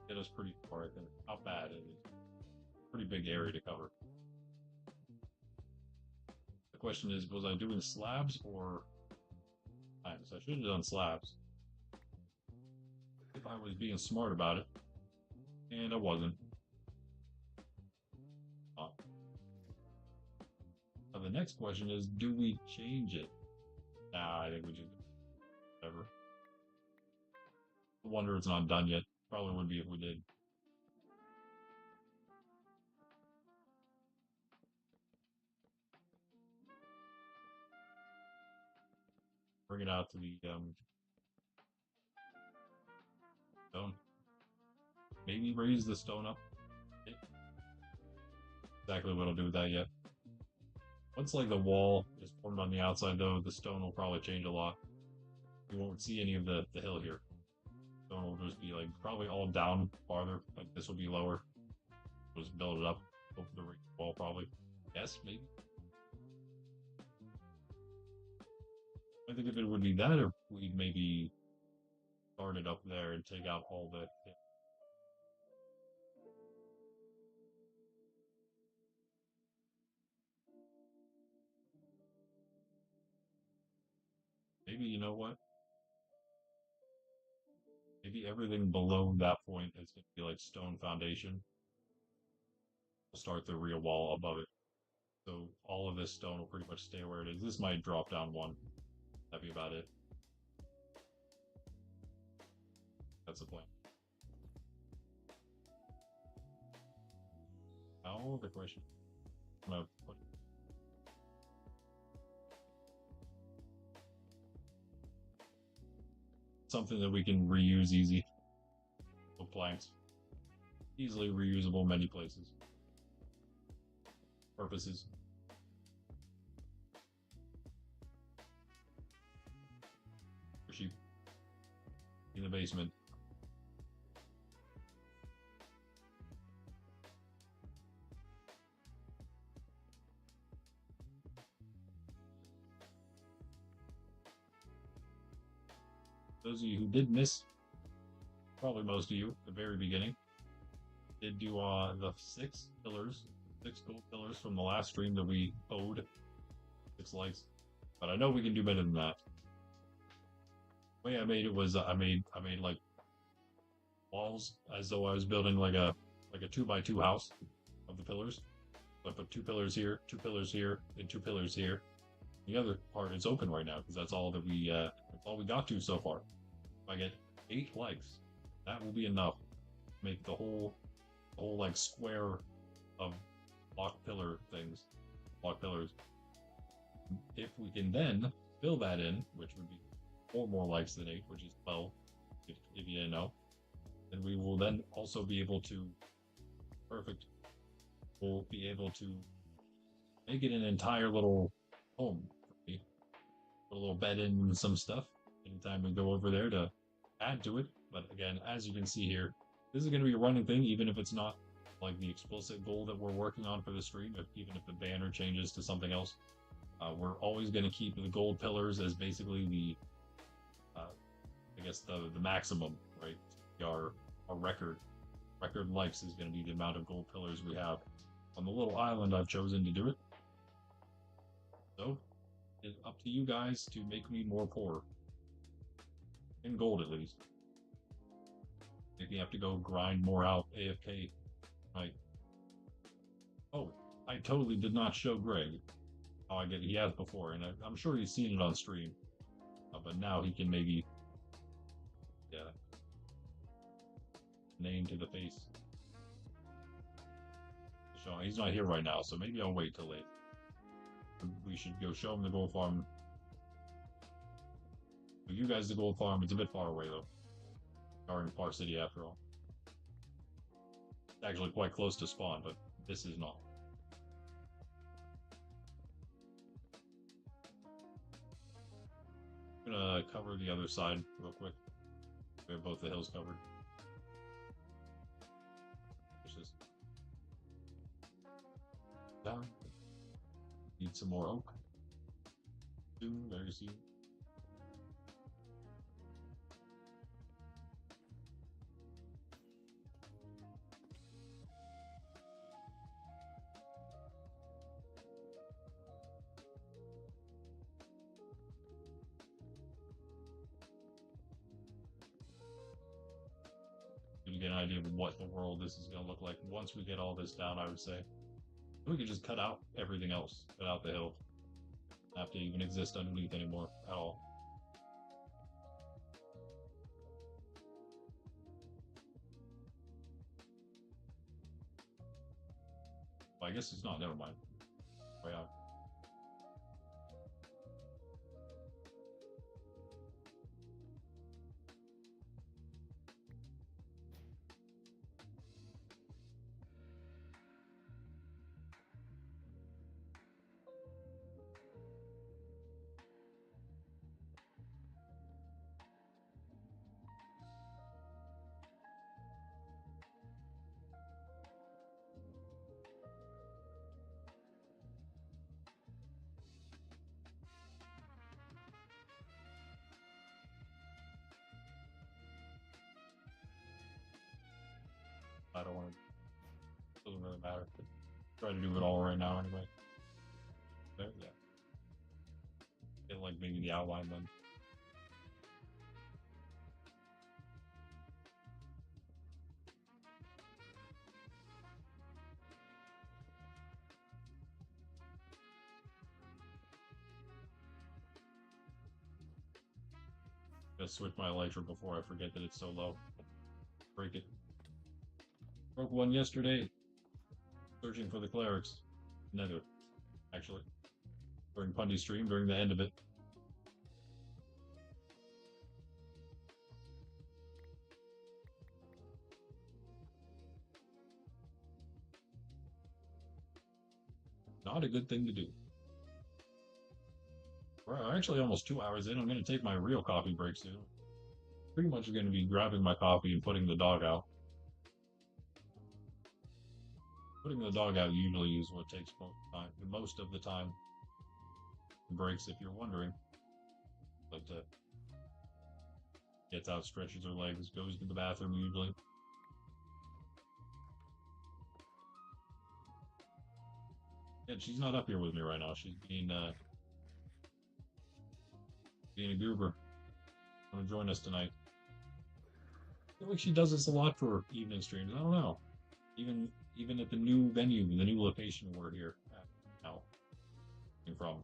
It was pretty far, I think. Not bad. It was a pretty big area to cover. The question is, was I doing slabs or times? I should have done slabs if I was being smart about it, and I wasn't. Now the next question is, do we change it? Nah, I think we should. Whatever. No wonder it's not done yet. Probably would be if we did. Bring it out to the stone. Maybe raise the stone up. Exactly what I'll do with that yet. Once like the wall is formed on the outside though, the stone will probably change a lot. You won't see any of the hill here. Stone will just be like probably all down farther. Like this will be lower. Just build it up over the wall probably. Yes, maybe. I think if it would be that, or we'd maybe start it up there and take out all the. Maybe, you know what? Maybe everything below that point is going to be like stone foundation. We'll start the real wall above it. So all of this stone will pretty much stay where it is. This might drop down one. That'd be about it. That's the plan. Now the question. I'm gonna put something that we can reuse easy. So planks. Easily reusable many places. Purposes. For sheep. In the basement. Those of you who did miss, probably most of you, at the very beginning, did do the 6 pillars, 6 gold pillars from the last stream that we owed 6 likes. But I know we can do better than that. The way I made it was I made like walls as though I was building like a 2x2 house of the pillars. So I put 2 pillars here, 2 pillars here, and 2 pillars here. The other part is open right now because that's all we got to so far. If I get 8 likes, that will be enough to make the whole like square of block pillar things, block pillars. If we can then fill that in, which would be 4 more likes than 8, which is 12, if you didn't know, then we will then also be able to we'll be able to make it an entire little home. Put a little bed in and some stuff anytime we go over there to add to it. But again, as you can see here, this is going to be a running thing, even if it's not like the explicit goal that we're working on for the stream, even if the banner changes to something else. We're always going to keep the gold pillars as basically the, I guess the maximum, right? Our record likes is going to be the amount of gold pillars we have on the little island I've chosen to do it. So it's up to you guys to make me more poor. In gold, at least. If you have to go grind more out AFK, like, oh, I totally did not show Greg how I get. He has before, and I'm sure he's seen it on stream, but now he can maybe, yeah, name to the face. So he's not here right now, so maybe I'll wait till later. We should go show him the gold farm. For you guys, the gold farm, it's a bit far away though. Are in Farcity after all. It's actually quite close to spawn, but this is not. I'm gonna cover the other side real quick. We have both the hills covered. Just down. Need some more oak. Soon, very soon. You get an idea of what the world this is going to look like once we get all this down, I would say. We could just cut out everything else, cut out the hill. Not have to even exist underneath anymore at all. Well, I guess it's not, never mind. Way out. I don't want to. Doesn't really matter. Try to do it all right now anyway. There, yeah. Get like maybe the outline then. Gotta switch my elytra before I forget that it's so low. Break it. Broke one yesterday. Searching for the clerics. Nether, actually. During Pundy stream, during the end of it. Not a good thing to do. We're actually almost 2 hours in. I'm going to take my real coffee break soon. Pretty much going to be grabbing my coffee and putting the dog out. Putting the dog out usually is what takes most of the time. Breaks, if you're wondering. But gets out, stretches her legs, goes to the bathroom usually. And she's not up here with me right now. She's being a goober. Want to join us tonight? I feel like she does this a lot for evening streams. I don't know. Even at the new venue, the new location we're here at now. From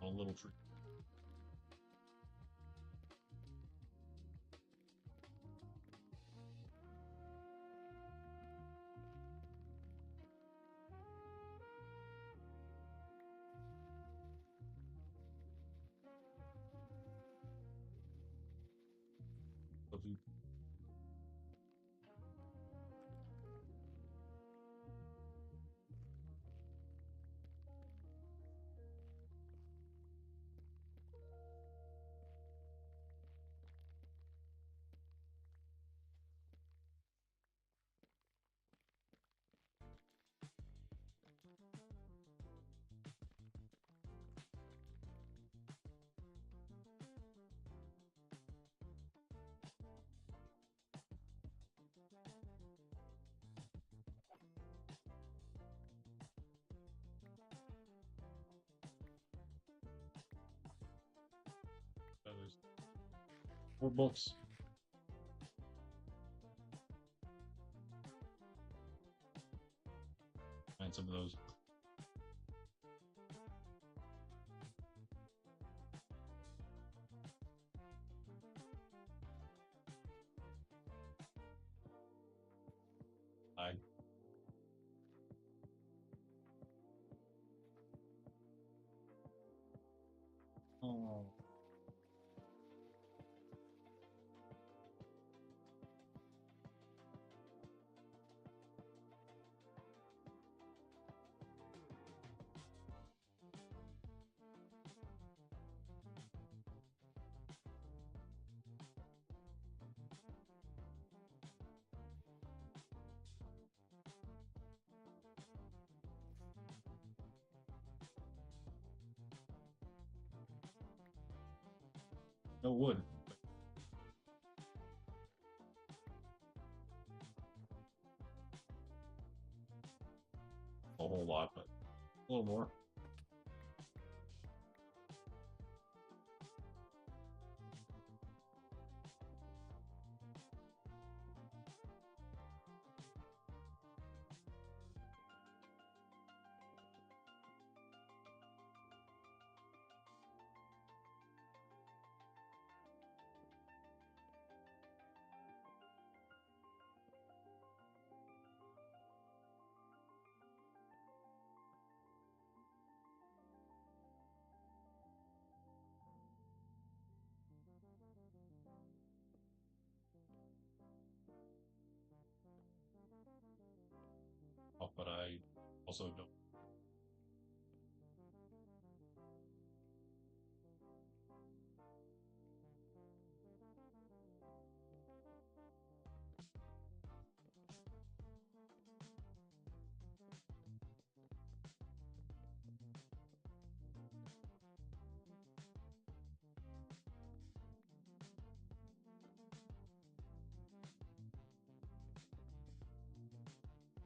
a little tree. Feathers. More books. Find some of those. I oh. No wood. A whole lot, but a little more. Oh, but I also don't.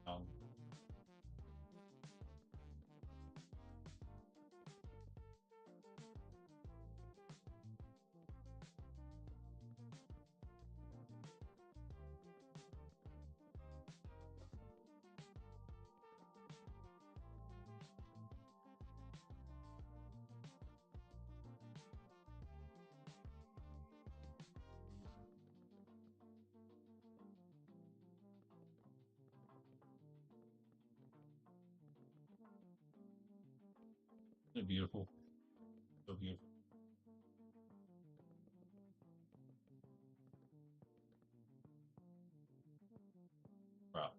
Um, Isn't it beautiful? So beautiful. Wow.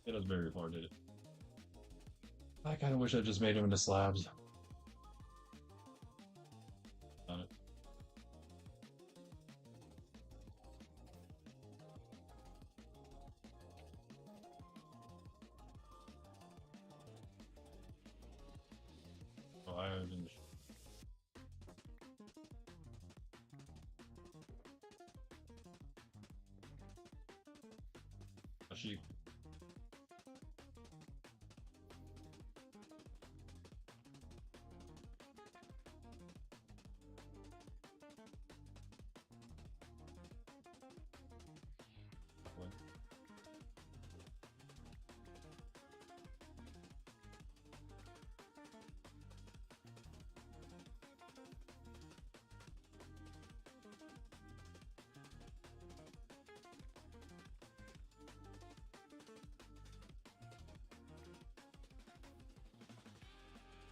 It was very far, did it? I kind of wish I just made them into slabs. On it. Oh, I didn't. A sheep. What?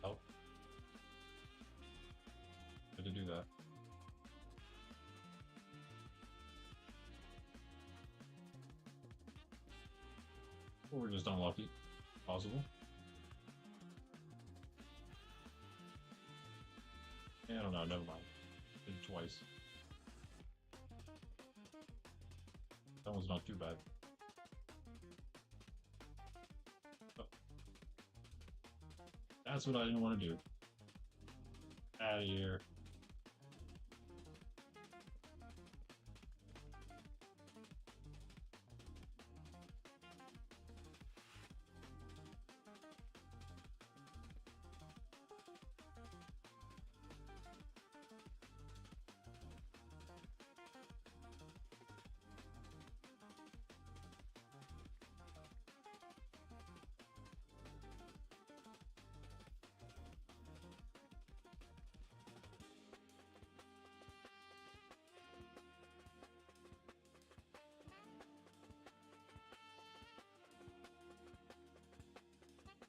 Oh, good to do that. Or we're just unlucky. Possible. I don't know. Never mind. Did it twice. That one's not too bad. Oh, that's what I didn't want to do. Out of here.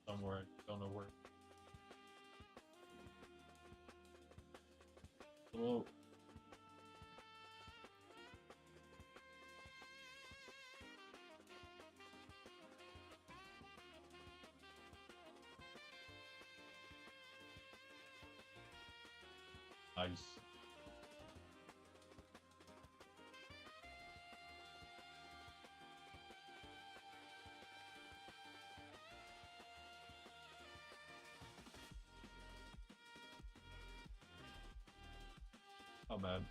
Somewhere. I don't know where. Hello. Nice. Not bad.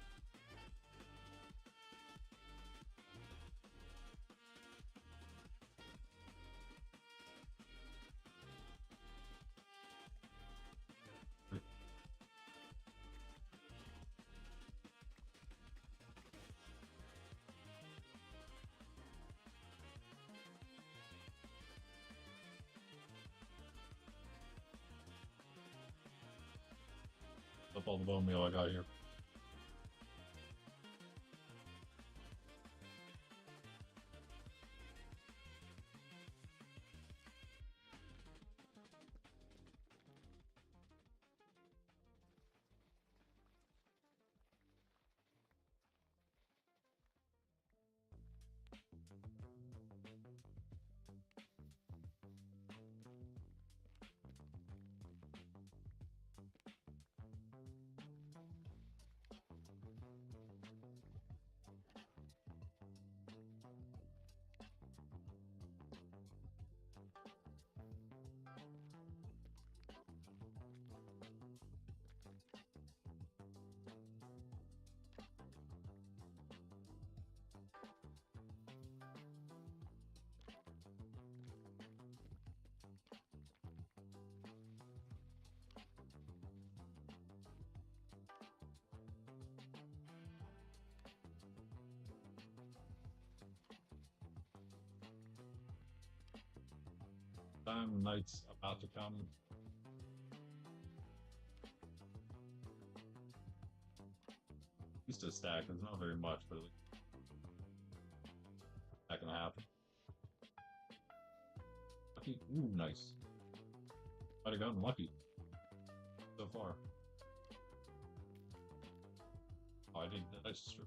Up all the bone meal I got here. Time night's about to come. Used to stack. There's not very much, but that can happen. Okay. Ooh, nice. Might have gotten lucky so far. Oh, I didn't. That's true.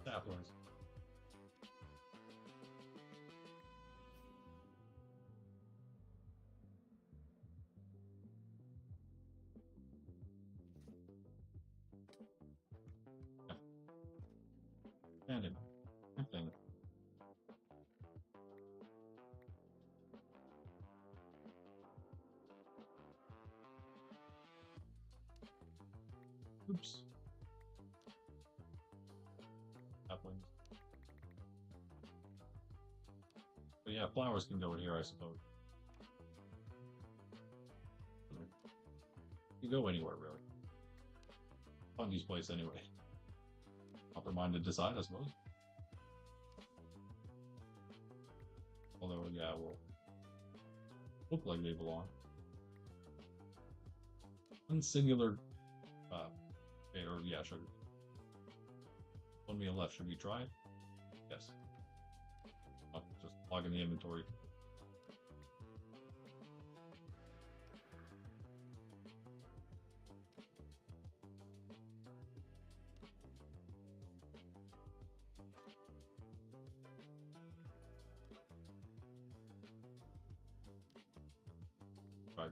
Saplings. And it. Thing. Oops. Saplings. But yeah, flowers can go in here, I suppose. You go anywhere, really. Fundy's place anyway. Upper mind to decide, I suppose. Although, yeah, will look like they belong. One singular, or yeah, sugar. One meal left. Should we try it? Yes. I'll just log in the inventory. Right.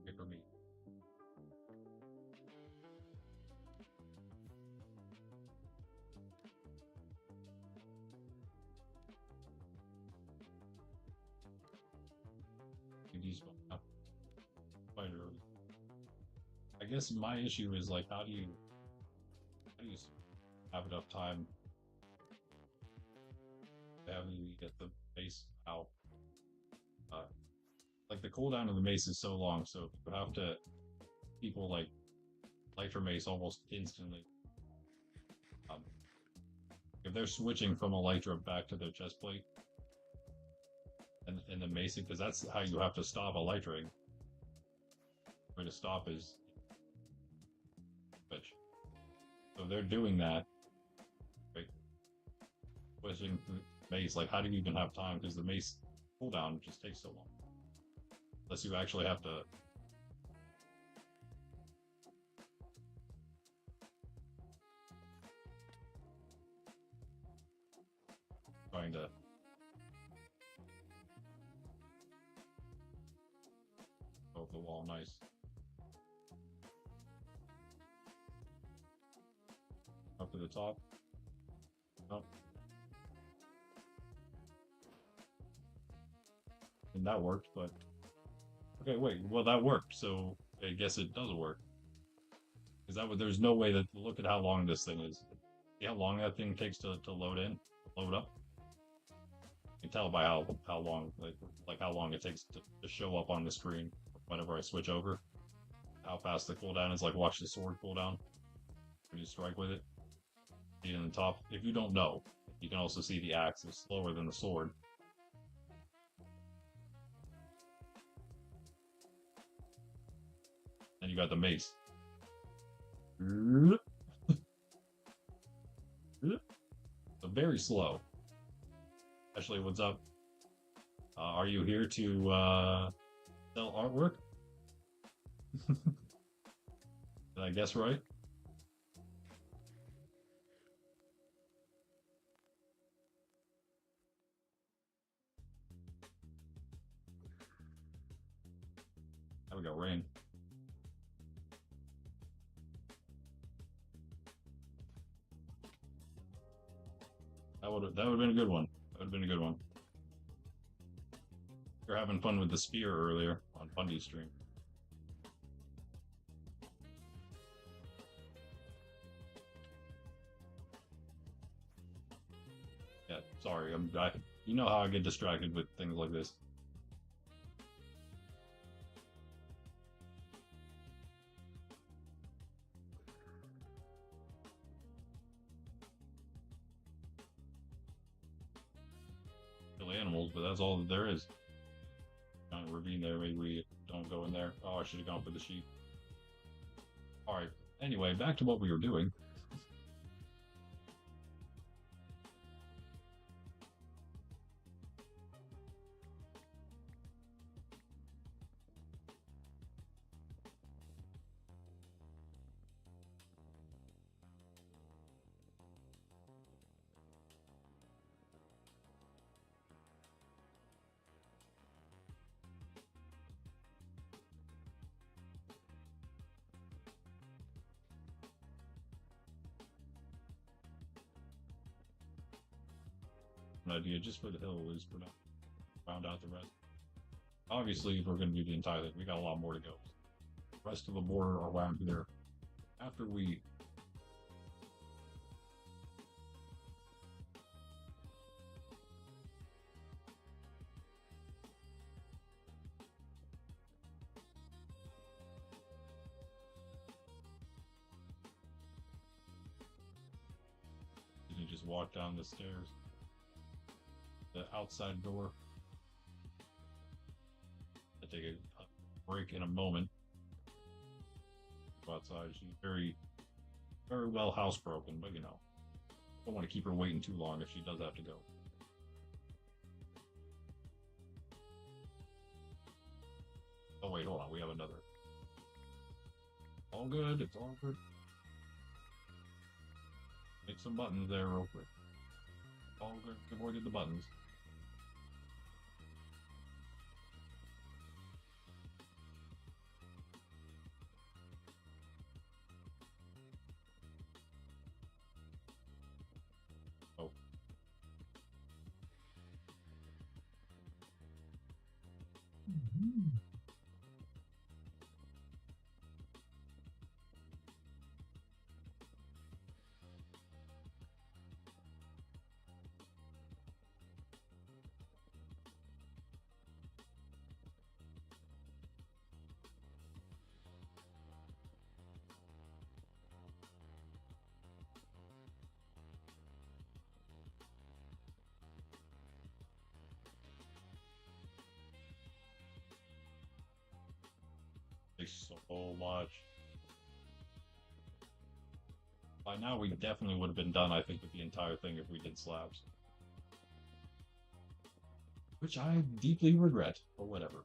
Okay, for me. These quite early. I guess my issue is like, how do you have enough time to have you get the base out? Like the cooldown of the mace is so long, so you have to people like Lytra mace almost instantly. If they're switching from a Lytra back to their chest plate and the mace, because that's how you have to stop a Lytra. The way to stop is switch. So they're doing that, right? Switching mace, like how do you even have time? Because the mace cooldown just takes so long. Unless you actually have to trying to go up the wall, nice. Up to the top. Up. And that worked, but okay, wait. Well, that worked, so I guess it does work. Because there's no way that look at how long this thing is. See how long that thing takes to load load up. You can tell by how long like how long it takes to show up on the screen whenever I switch over. How fast the cooldown is. Like watch the sword cooldown when you strike with it. See it in the top. If you don't know, you can also see the axe is slower than the sword. Then you got the mace. So very slow. Ashley, what's up? Are you here to sell artwork? Did I guess right? There we go, rain. that would have been a good one. That would have been a good one. You're having fun with the spear earlier on Bundy's stream. Yeah, sorry. You know how I get distracted with things like this. Kill animals, but that's all that there is. Giant ravine there. Maybe we don't go in there. Oh, I should have gone for the sheep. All right. Anyway, back to what we were doing. An idea just for the hill is we're not round out the rest. Obviously, if we're going to do the entire thing, we got a lot more to go. The rest of the border around here. After we you just walk down the stairs, the outside door. I take a break in a moment. Go outside. She's very, very well housebroken, but you know, don't want to keep her waiting too long if she does have to go. Oh wait, hold on. We have another. All good. It's all good. Make some buttons there real quick. All good. Avoided the buttons. Oh. So much. By now, we definitely would have been done, I think, with the entire thing if we did slabs. Which I deeply regret, but whatever.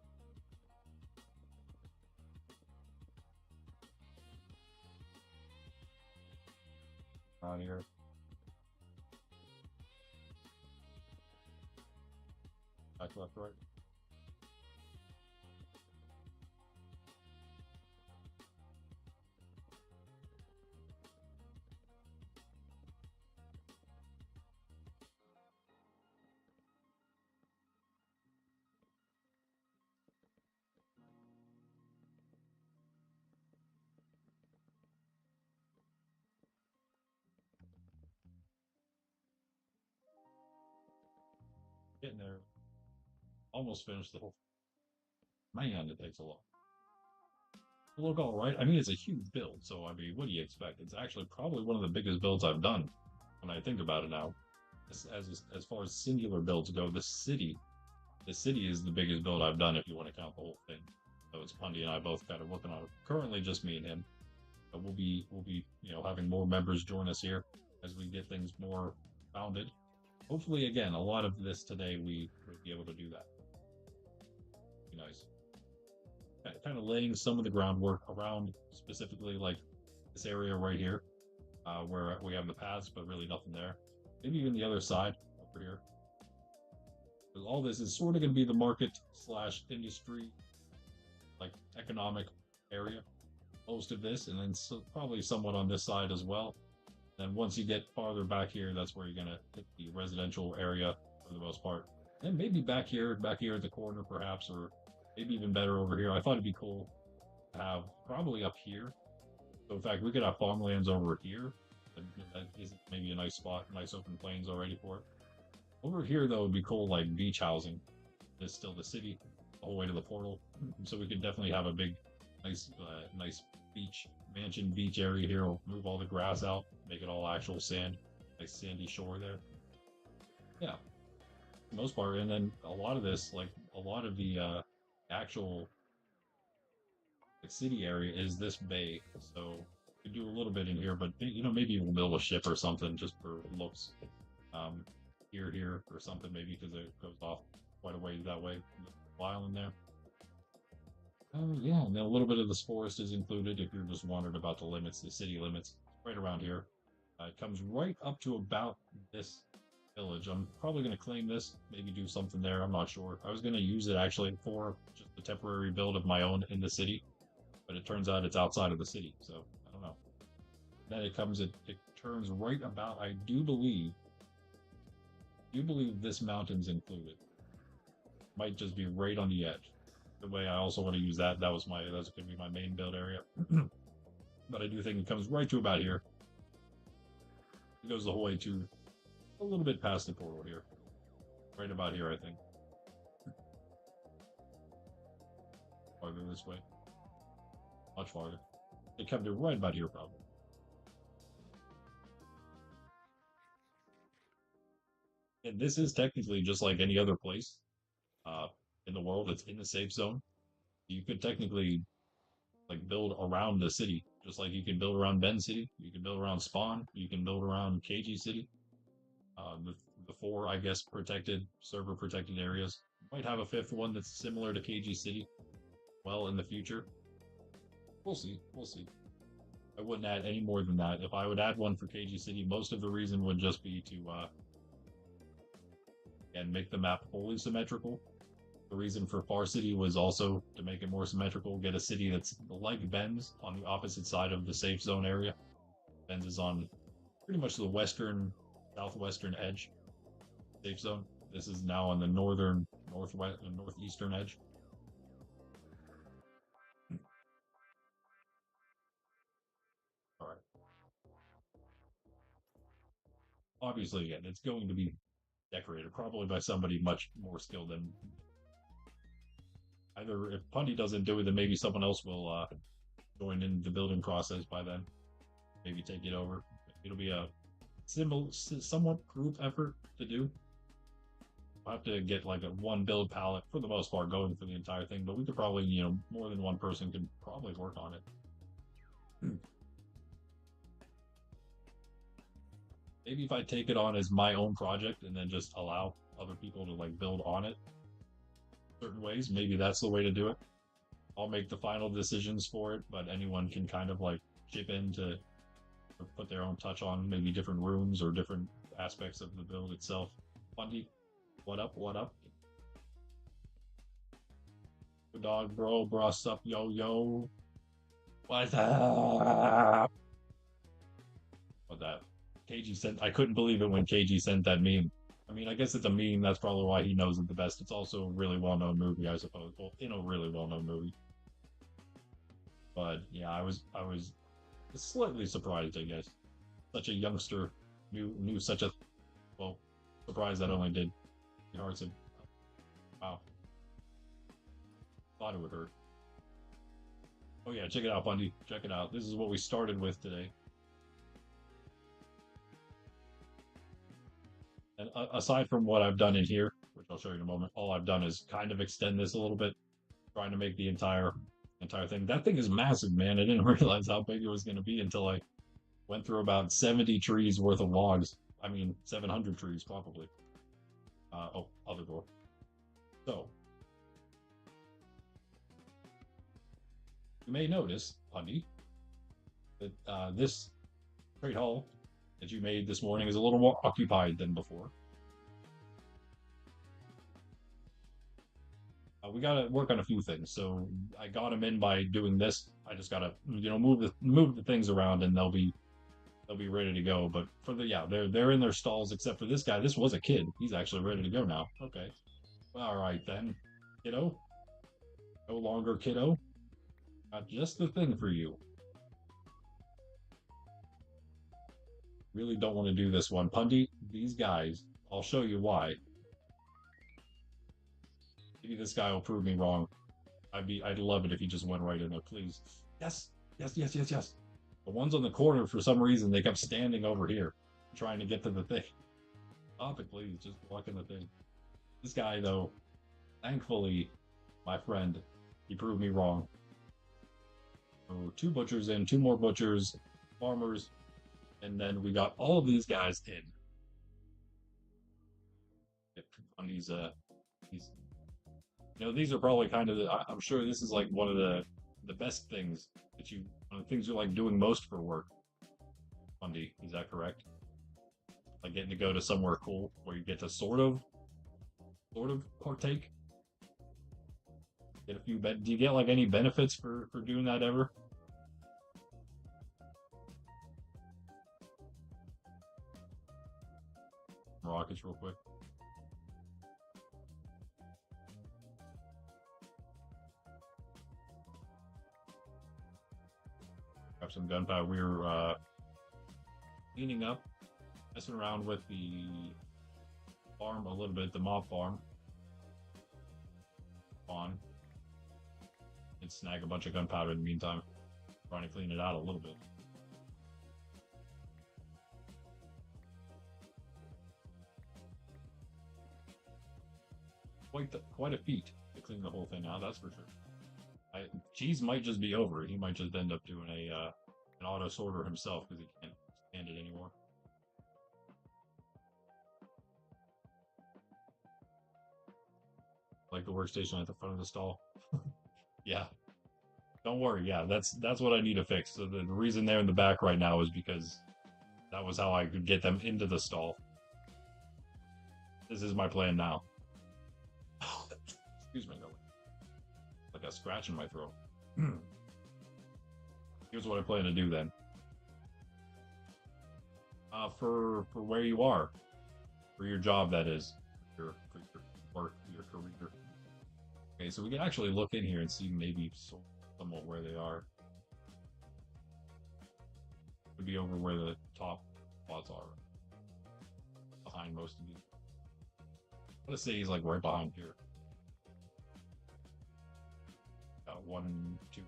Around here. Back, left, right. Getting there. Almost finished the whole. Man, it takes a lot. Look, all right. I mean, it's a huge build, so I mean, what do you expect? It's actually probably one of the biggest builds I've done. When I think about it now, as far as singular builds go, the city is the biggest build I've done if you want to count the whole thing. So it's Pundy and I both kind of working on it. Currently, just me and him. But we'll be having more members join us here as we get things more founded. Hopefully, again, a lot of this today we will be able to do that. Be nice. Kind of laying some of the groundwork around specifically like this area right here, where we have the paths, but really nothing there. Maybe even the other side over here. Because all this is sort of going to be the market / industry, like economic area, most of this, and then probably somewhat on this side as well. Then once you get farther back here, that's where you're gonna hit the residential area for the most part. And maybe back here at the corner, perhaps, or maybe even better over here. I thought it'd be cool to have probably up here. So in fact, we could have farmlands over here. That is maybe a nice spot, nice open plains already for it. Over here, though, would be cool, like beach housing. There's still the city, all the way to the portal. So we could definitely have a big, nice beach mansion beach area here. We'll move all the grass out, make it all actual sand, nice sandy shore there. Yeah, for the most part. And then a lot of this, like a lot of the actual like, city area, is this bay. So we could do a little bit in here, but maybe we'll build a ship or something just for looks. Um, here or something maybe because it goes off quite a ways that way. The island there. Yeah, and then a little bit of this forest is included if you're just wondering about the limits, the city limits, right around here. It comes right up to about this village. I'm probably going to claim this, maybe do something there. I'm not sure. I was going to use it actually for just a temporary build of my own in the city, but it turns out it's outside of the city, so I don't know. Then it turns right about, I do believe this mountain's included. Might just be right on the edge. The way I also want to use that's going to be my main build area. But I do think it comes right to about here. It goes the whole way to a little bit past the portal here. Right about here, I think. Farther this way. Much farther. It comes right about here, probably. And this is technically just like any other place in the world. It's in the safe zone. You could technically like build around the city, just like you can build around Bend City. You can build around Spawn. You can build around KG City. The four, I guess, server protected areas. Might have a fifth one that's similar to KG City. Well, in the future, we'll see. We'll see. I wouldn't add any more than that. If I would add one for KG City, most of the reason would just be to and make the map fully symmetrical. The reason for Farcity was also to make it more symmetrical, get a city that's like Ben's on the opposite side of the safe zone area. Ben's is on pretty much the southwestern edge safe zone. This is now on the northeastern edge. All right. Obviously, again, it's going to be decorated, probably by somebody much more skilled than either. If Pundy doesn't do it, then maybe someone else will join in the building process by then. Maybe take it over. It'll be a somewhat group effort to do. We'll have to get like a one build palette for the most part going for the entire thing, but we could probably, more than one person could probably work on it. Maybe if I take it on as my own project and then just allow other people to like build on it certain ways, maybe that's the way to do it. I'll make the final decisions for it, but anyone can kind of like chip in to put their own touch on maybe different rooms or different aspects of the build itself. Bundy, what up? What up? Good dog, bro, bruss up, yo. What's up? What that? KG sent. I couldn't believe it when KG sent that meme. I mean, I guess it's a meme. That's probably why he knows it the best. It's also a really well-known movie, I suppose. Well, in a really well-known movie. But yeah, I was slightly surprised, I guess. Such a youngster knew such a surprised that only did the hearts of wow. Thought it would hurt. Oh yeah, check it out, Bundy. Check it out. This is what we started with today. And aside from what I've done in here, which I'll show you in a moment, all I've done is kind of extend this a little bit, trying to make the entire thing. That thing is massive, man. I didn't realize how big it was going to be until I went through about 70 trees worth of logs. I mean, 700 trees probably. Other door. So you may notice, Bundy, that this trade hall that you made this morning is a little more occupied than before. We gotta work on a few things. So I got them in by doing this. I just gotta, move the things around, and they'll be they'll be ready to go. But for the yeah, they're in their stalls except for this guy. This was a kid. He's actually ready to go now. Okay. Well, all right then, kiddo. No longer kiddo. Got just the thing for you. Really don't want to do this one, Pundy. These guys. I'll show you why. Maybe this guy will prove me wrong. I'd love it if he just went right in there, please. Yes, yes, yes, yes, yes. The ones on the corner, for some reason, they kept standing over here, trying to get to the thing. Stop it, please. Just walk in the thing. This guy, though, thankfully, my friend, he proved me wrong. So two butchers in, two more butchers, farmers, and then we got all of these guys in. On these, these are probably kind of I'm sure this is like one of the best things that one of the things you like doing most for work. Fundy, is that correct? Like getting to go to somewhere cool where you get to sort of partake. Get a few do you get like any benefits for doing that ever? Rockets real quick. Grab some gunpowder. We were cleaning up, messing around with the farm a little bit, the mob farm. On. And snag a bunch of gunpowder in the meantime. Trying to clean it out a little bit. Quite a feat to clean the whole thing out, that's for sure. Cheese might just be over. He might just end up doing an auto sorter himself because he can't stand it anymore. Like the workstation at the front of the stall. Yeah. Don't worry. Yeah, that's what I need to fix. So the reason they're in the back right now is because that was how I could get them into the stall. This is my plan now. Excuse me, like a scratch in my throat. Here's what I plan to do then. For where you are, for your job, that is, for your work, your career. Okay, so we can actually look in here and see maybe somewhat where they are. Could be over where the top spots are, behind most of these. Let's say he's like right behind here. Got 1, 2.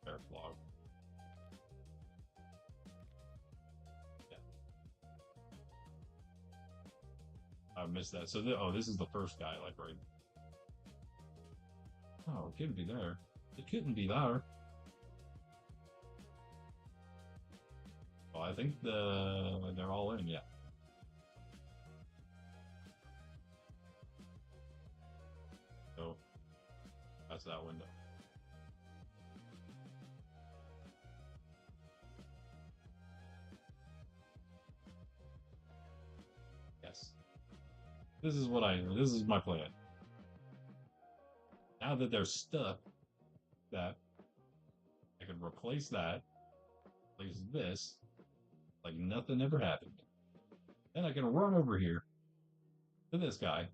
Fair log. Yeah. I missed that. So, this is the first guy, like right. Oh, it couldn't be there. It couldn't be there. Well, I think they're all in, yeah. So that's that window. Yes. This is my plan. Now that they're stuck, that I can replace this, like nothing ever happened. Then I can run over here to this guy.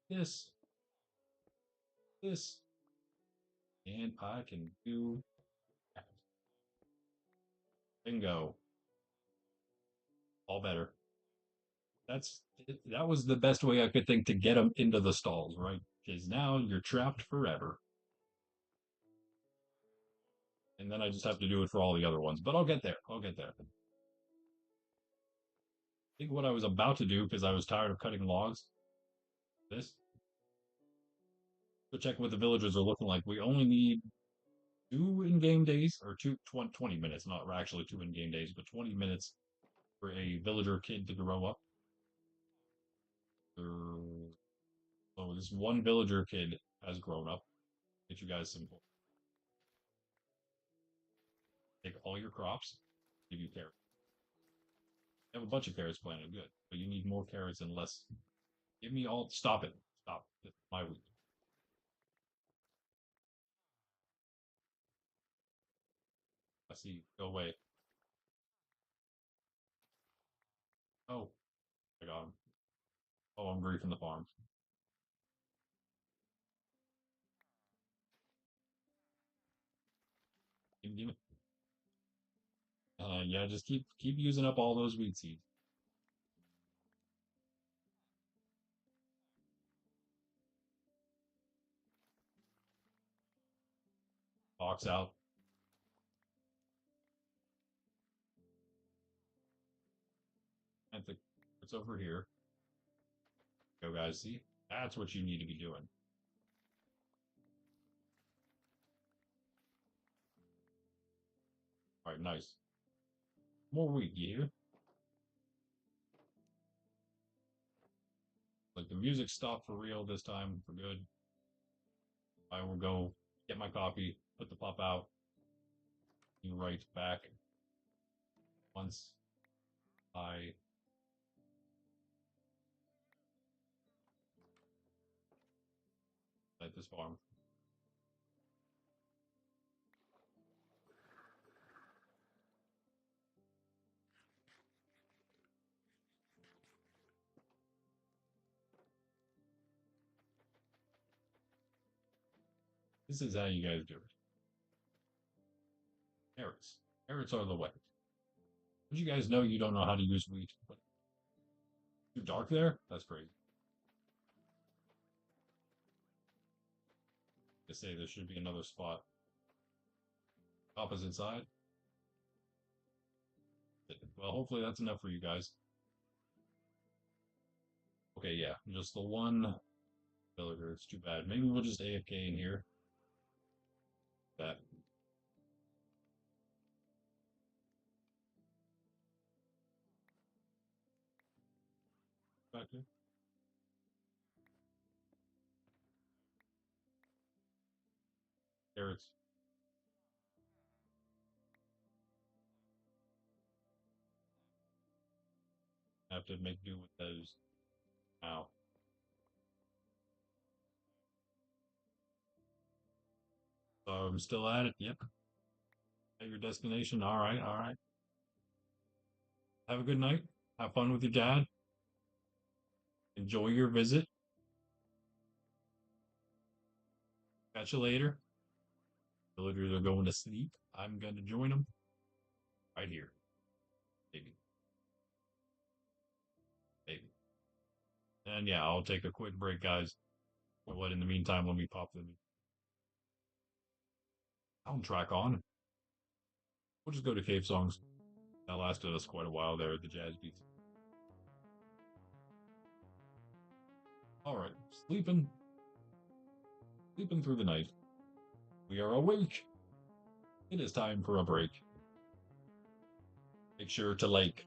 This, and I can do that. Bingo. All better. That was the best way I could think to get them into the stalls, right? Because now you're trapped forever. And then I just have to do it for all the other ones. But I'll get there. I'll get there. I think what I was about to do, because I was tired of cutting logs, this. Go check what the villagers are looking like. We only need 2 in-game days, or 20 minutes, not actually 2 in-game days, but 20 minutes for a villager kid to grow up. So this one villager kid has grown up. Get you guys simple. Take all your crops, give you carrots. You have a bunch of carrots planted, good. But you need more carrots and less. Give me all. Stop it. Stop. It's my week. see. Go away. Oh, I got him. Oh, I'm griefing the farm. Give me- yeah, just keep using up all those wheat seeds. Box out. I think it's over here. Go, guys. See, that's what you need to be doing. All right, nice. More wheat, you hear? Like the music stopped for real this time for good. I will go get my coffee, put the pop out, be right back once I light this farm. This is how you guys do it. Carrots. Carrots are the way. Did you guys know you don't know how to use wheat? But too dark there? That's crazy. They say there should be another spot. Opposite side. Well, hopefully that's enough for you guys. Okay, yeah, just the one villager. It's too bad. Maybe we'll just AFK in here. That. Back there. Carrots. Have to make do with those. Now. So I'm still at it. Yep. At your destination. All right. All right. Have a good night. Have fun with your dad. Enjoy your visit. Catch you later. Villagers are going to sleep. I'm going to join them right here. Maybe. Maybe. And yeah, I'll take a quick break, guys. But in the meantime, let me pop the soundtrack on. We'll just go to Cave Songs. That lasted us quite a while there at the jazz beats. All right, sleeping through the night. We are awake. It is time for a break. Make sure to like.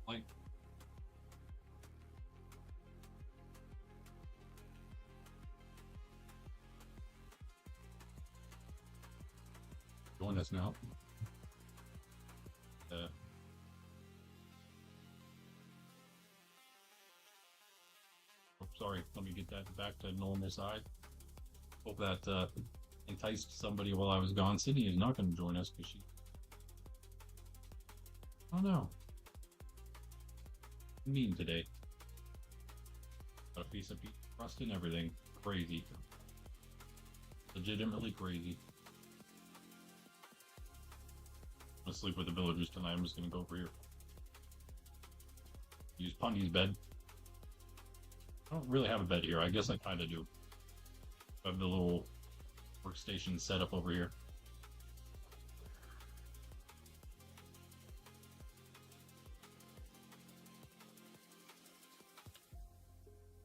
Like, join us now. Oh, sorry, let me get that back to normal size. Hope that enticed somebody while I was gone. Sydney is not going to join us because she. Oh no. Mean today. Got a piece of crust and everything. Crazy. Legitimately crazy. I'm gonna sleep with the villagers tonight. I'm just gonna go over here. Use Pundy's bed. I don't really have a bed here. I guess I kind of do. I have the little workstation set up over here.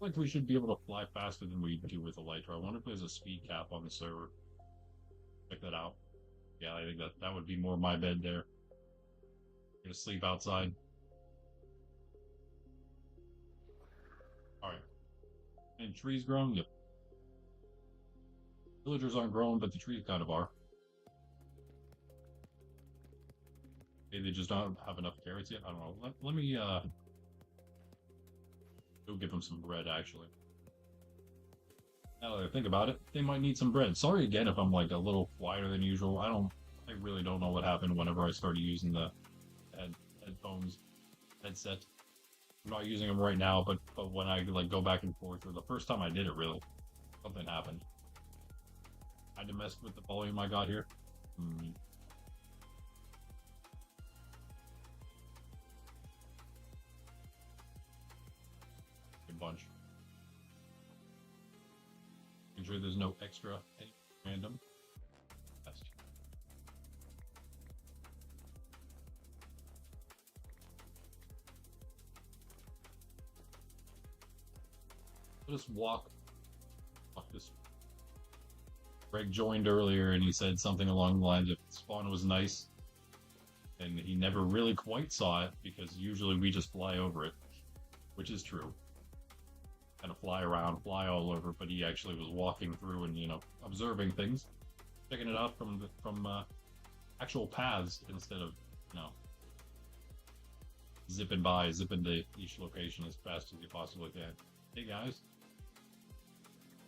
Like we should be able to fly faster than we do with Elytra. I wonder if there's a speed cap on the server. Check that out. Yeah, I think that would be more my bed there. I'm gonna sleep outside. Alright. And trees growing? Yep. Villagers aren't growing, but the trees kind of are. Maybe they just don't have enough carrots yet. I don't know. Let me go give them some bread, actually. Now that I think about it, they might need some bread. Sorry again if I'm like a little quieter than usual. I really don't know what happened whenever I started using the headphones headset. I'm not using them right now, but when I like go back and forth, or the first time I did it, really, something happened. I had to mess with the volume I got here. A bunch. Make sure there's no extra random. Best. I'll just walk this. Greg joined earlier and he said something along the lines of spawn was nice, and he never really quite saw it because usually we just fly over it, which is true. Kind of fly around, fly all over, but he actually was walking through and observing things, checking it out from actual paths instead of zipping to each location as fast as you possibly can. Hey guys,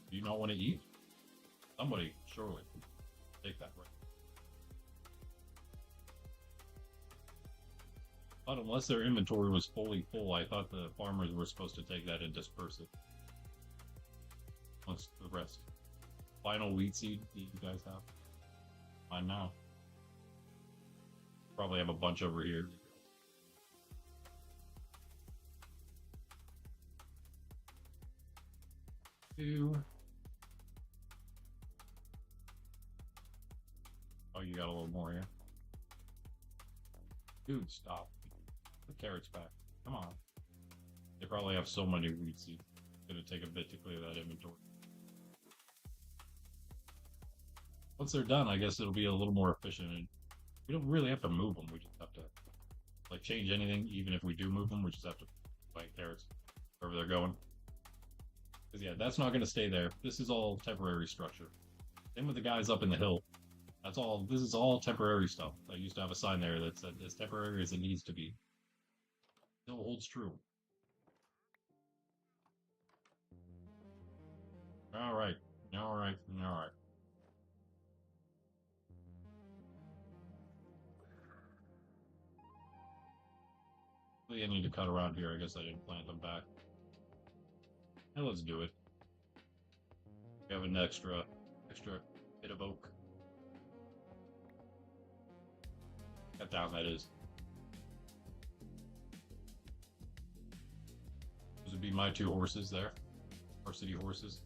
do you not want to eat? Somebody surely take that right. But unless their inventory was fully full, I thought the farmers were supposed to take that and disperse it amongst the rest. Final wheat seed that you guys have? Mine now. Probably have a bunch over here. Oh, you got a little more here. Dude, stop. Put carrots back. Come on. They probably have so many wheat seeds. It's gonna take a bit to clear that inventory. Once they're done, I guess it'll be a little more efficient. And we don't really have to move them. We just have to like change anything. Even if we do move them, we just have to plant carrots wherever they're going. Because yeah, that's not going to stay there. This is all temporary structure. Same with the guys up in the hill. That's all. This is all temporary stuff. I used to have a sign there that said as temporary as it needs to be. Still holds true. All right. All right. All right. I need to cut around here. I guess I didn't plant them back. Now let's do it. We have an extra bit of oak. Cut down, that is. Those would be my two horses there. Farcity horses.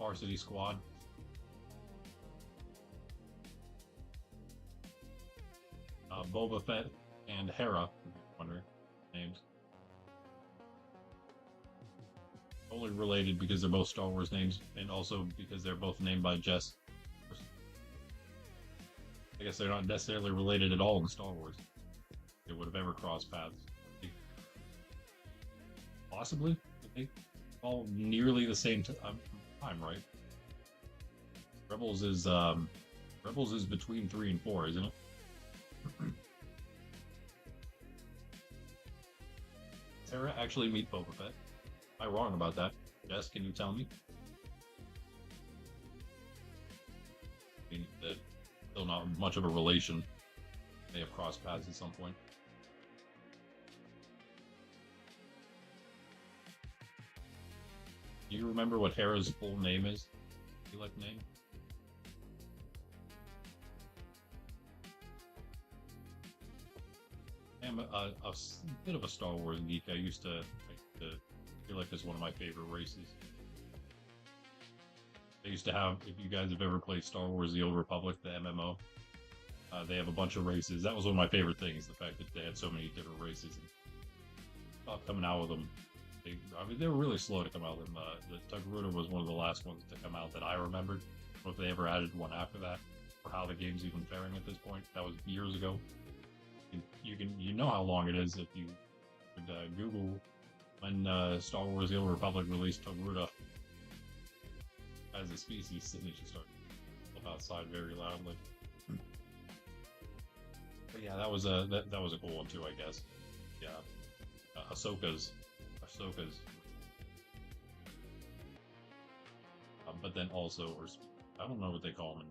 Farcity squad. Boba Fett and Hera, wondering names. Only related because they're both Star Wars names, and also because they're both named by Jess. I guess they're not necessarily related at all in Star Wars. They would have ever crossed paths. Possibly. They all nearly the same time, right? Rebels is between 3 and 4, isn't it? Sarah actually meet Boba Fett. Am I wrong about that? Jess, can you tell me? I mean, still not much of a relation. They have crossed paths at some point. Do you remember what Hera's full name is? You like name? I'm a bit of a Star Wars geek. I used to feel like it's one of my favorite races. They used to have, if you guys have ever played Star Wars: The Old Republic, the MMO, they have a bunch of races. That was one of my favorite things, the fact that they had so many different races. And stopped coming out with them. They were really slow to come out with them. The Tugruta was one of the last ones to come out that I remembered. I don't know if they ever added one after that, or how the game's even faring at this point. That was years ago. You know how long it is if you could Google when Star Wars: The Old Republic released Togruta as a species, and they just started outside very loudly. But yeah, that was a cool one too, I guess. Yeah, Ahsoka's, but then also, or I don't know what they call them.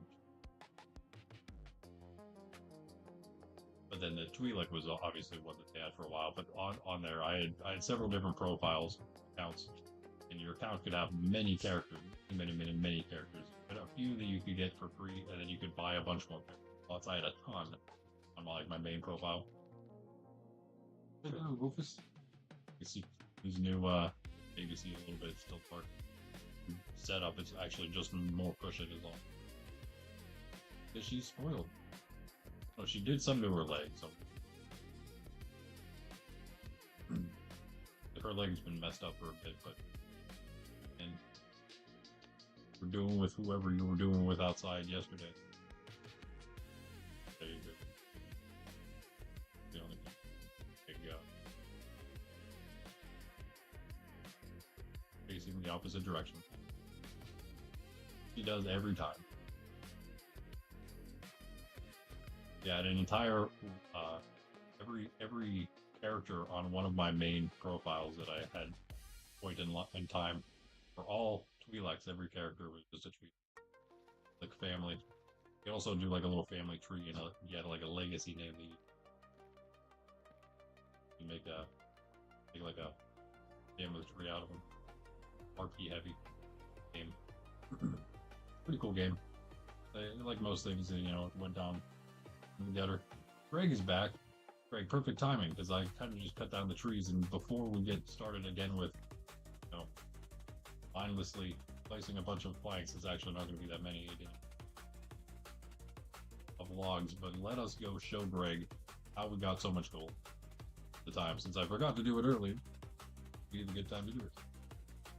But then the Twi'lek was obviously one that they had for a while. But on there, I had several different profiles, accounts, and your account could have many characters, many characters. But a few that you could get for free, and then you could buy a bunch more. Plus, I had a ton on my main profile. Hello, Rufus. You see his new maybe see a little bit still part setup. It's actually just more cushion is all. Because she's spoiled. Oh, she did something to her leg, so her leg's been messed up for a bit, but and we're doing with whoever you were doing with outside yesterday. There you go. The only thing. There you go. Facing the opposite direction. She does every time. Yeah, an entire every character on one of my main profiles that I had point in time for all Twi'leks, every character was just a Twi'lek, like family. You also do like a little family tree, and you had like a legacy name that you make like a family tree out of them. RP heavy game, pretty cool game. Like most things, it went down. Together. Greg is back. Greg, perfect timing, because I kind of just cut down the trees, and before we get started again with, mindlessly placing a bunch of planks, it's actually not going to be that many of logs, but let us go show Greg how we got so much gold at the time, since I forgot to do it earlier. We need a good time to do it.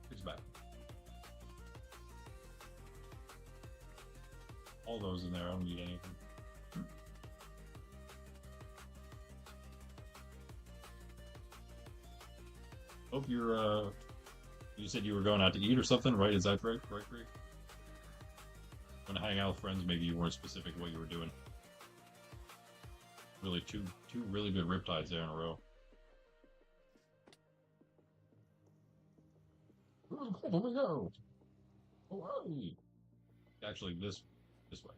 He's back. All those in there, I don't need anything. Hope you're, you said you were going out to eat or something, right? Is that right? Right, Greg? When I hang out with friends, maybe you weren't specific what you were doing. Really, two really good riptides there in a row. Here we go. Oh, hey. Actually, this way.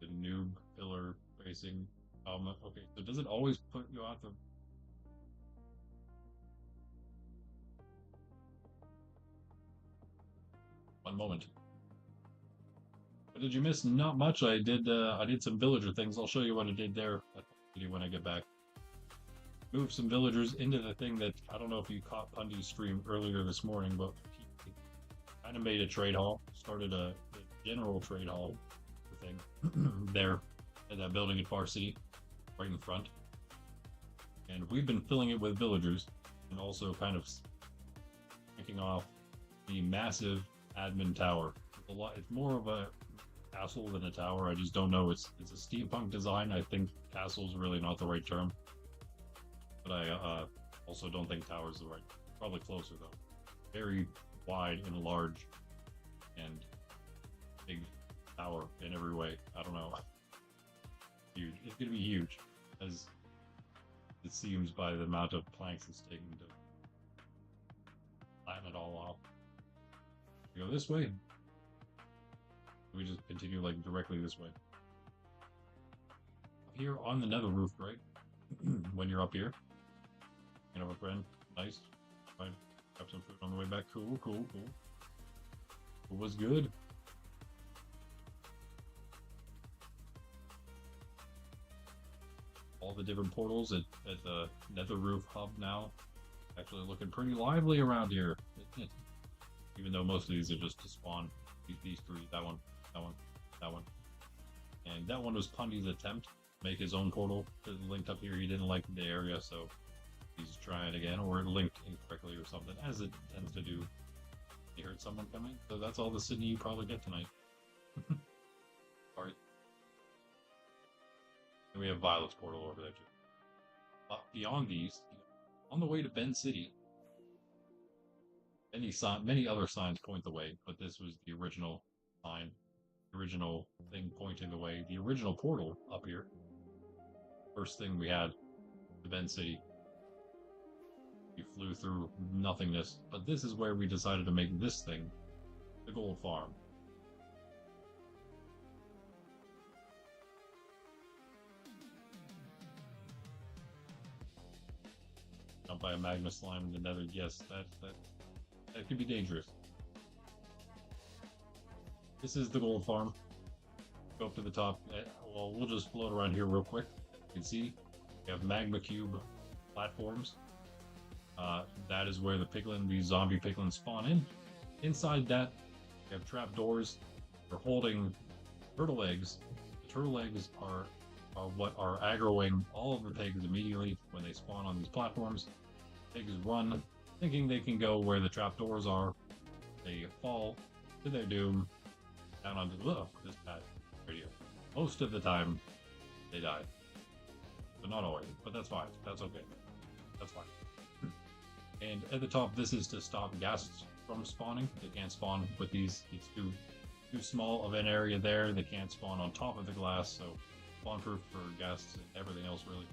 The noob pillar facing. Okay, so does it always put you out the? One moment. What did you miss? Not much. I did some villager things. I'll show you what I did there when I get back. Moved some villagers into the thing that I don't know if you caught Pundy's stream earlier this morning, but he kind of made a trade hall, started a general trade hall thing there at that building at Farcity, right in front. And we've been filling it with villagers, and also kind of kicking off the massive admin tower. It's more of a castle than a tower. I just don't know. It's a steampunk design. I think castle is really not the right term. but I also don't think tower is the right. Probably closer though. Very wide and large, and big tower in every way. I don't know. Huge. It's gonna be huge, as it seems by the amount of planks it's taking to flatten it all off. We go this way. We just continue like directly this way. Up here on the nether roof, right? When you're up here, you know, my friend, nice. Right, grab some food on the way back. Cool, cool, cool. It was good. All the different portals at the nether roof hub now actually looking pretty lively around here. Even though most of these are just to spawn these three, that one, that one, that one. And that one was Pundy's attempt to make his own portal linked up here. He didn't like the area, so he's trying it again, or it linked incorrectly or something, as it tends to do. You heard someone coming? So that's all the Sydney you probably get tonight. Sorry. And we have Violet's portal over there too. But beyond these, on the way to Bend City, many other signs point the way, but this was the original sign, the original thing pointing the way, the original portal up here. First thing we had to Bend City. We flew through nothingness, but this is where we decided to make this thing, the gold farm. Jump by a magma slime in the nether. Yes, that could be dangerous. This is the gold farm. Go up to the top. Well, we'll just float around here real quick. You can see we have magma cube platforms. That is where the piglin, these zombie piglins, spawn in. Inside that, we have trap doors. We're holding turtle eggs. The turtle eggs are what are aggroing all of the pigs immediately when they spawn on these platforms. Pigs run, thinking they can go where the trapdoors are. They fall to their doom down onto this bad radio. Most of the time, they die. But not always. But that's fine. That's okay. That's fine. And at the top, this is to stop ghasts from spawning. They can't spawn with these. It's too small of an area there. They can't spawn on top of the glass, so spawn proof for ghasts and everything else really.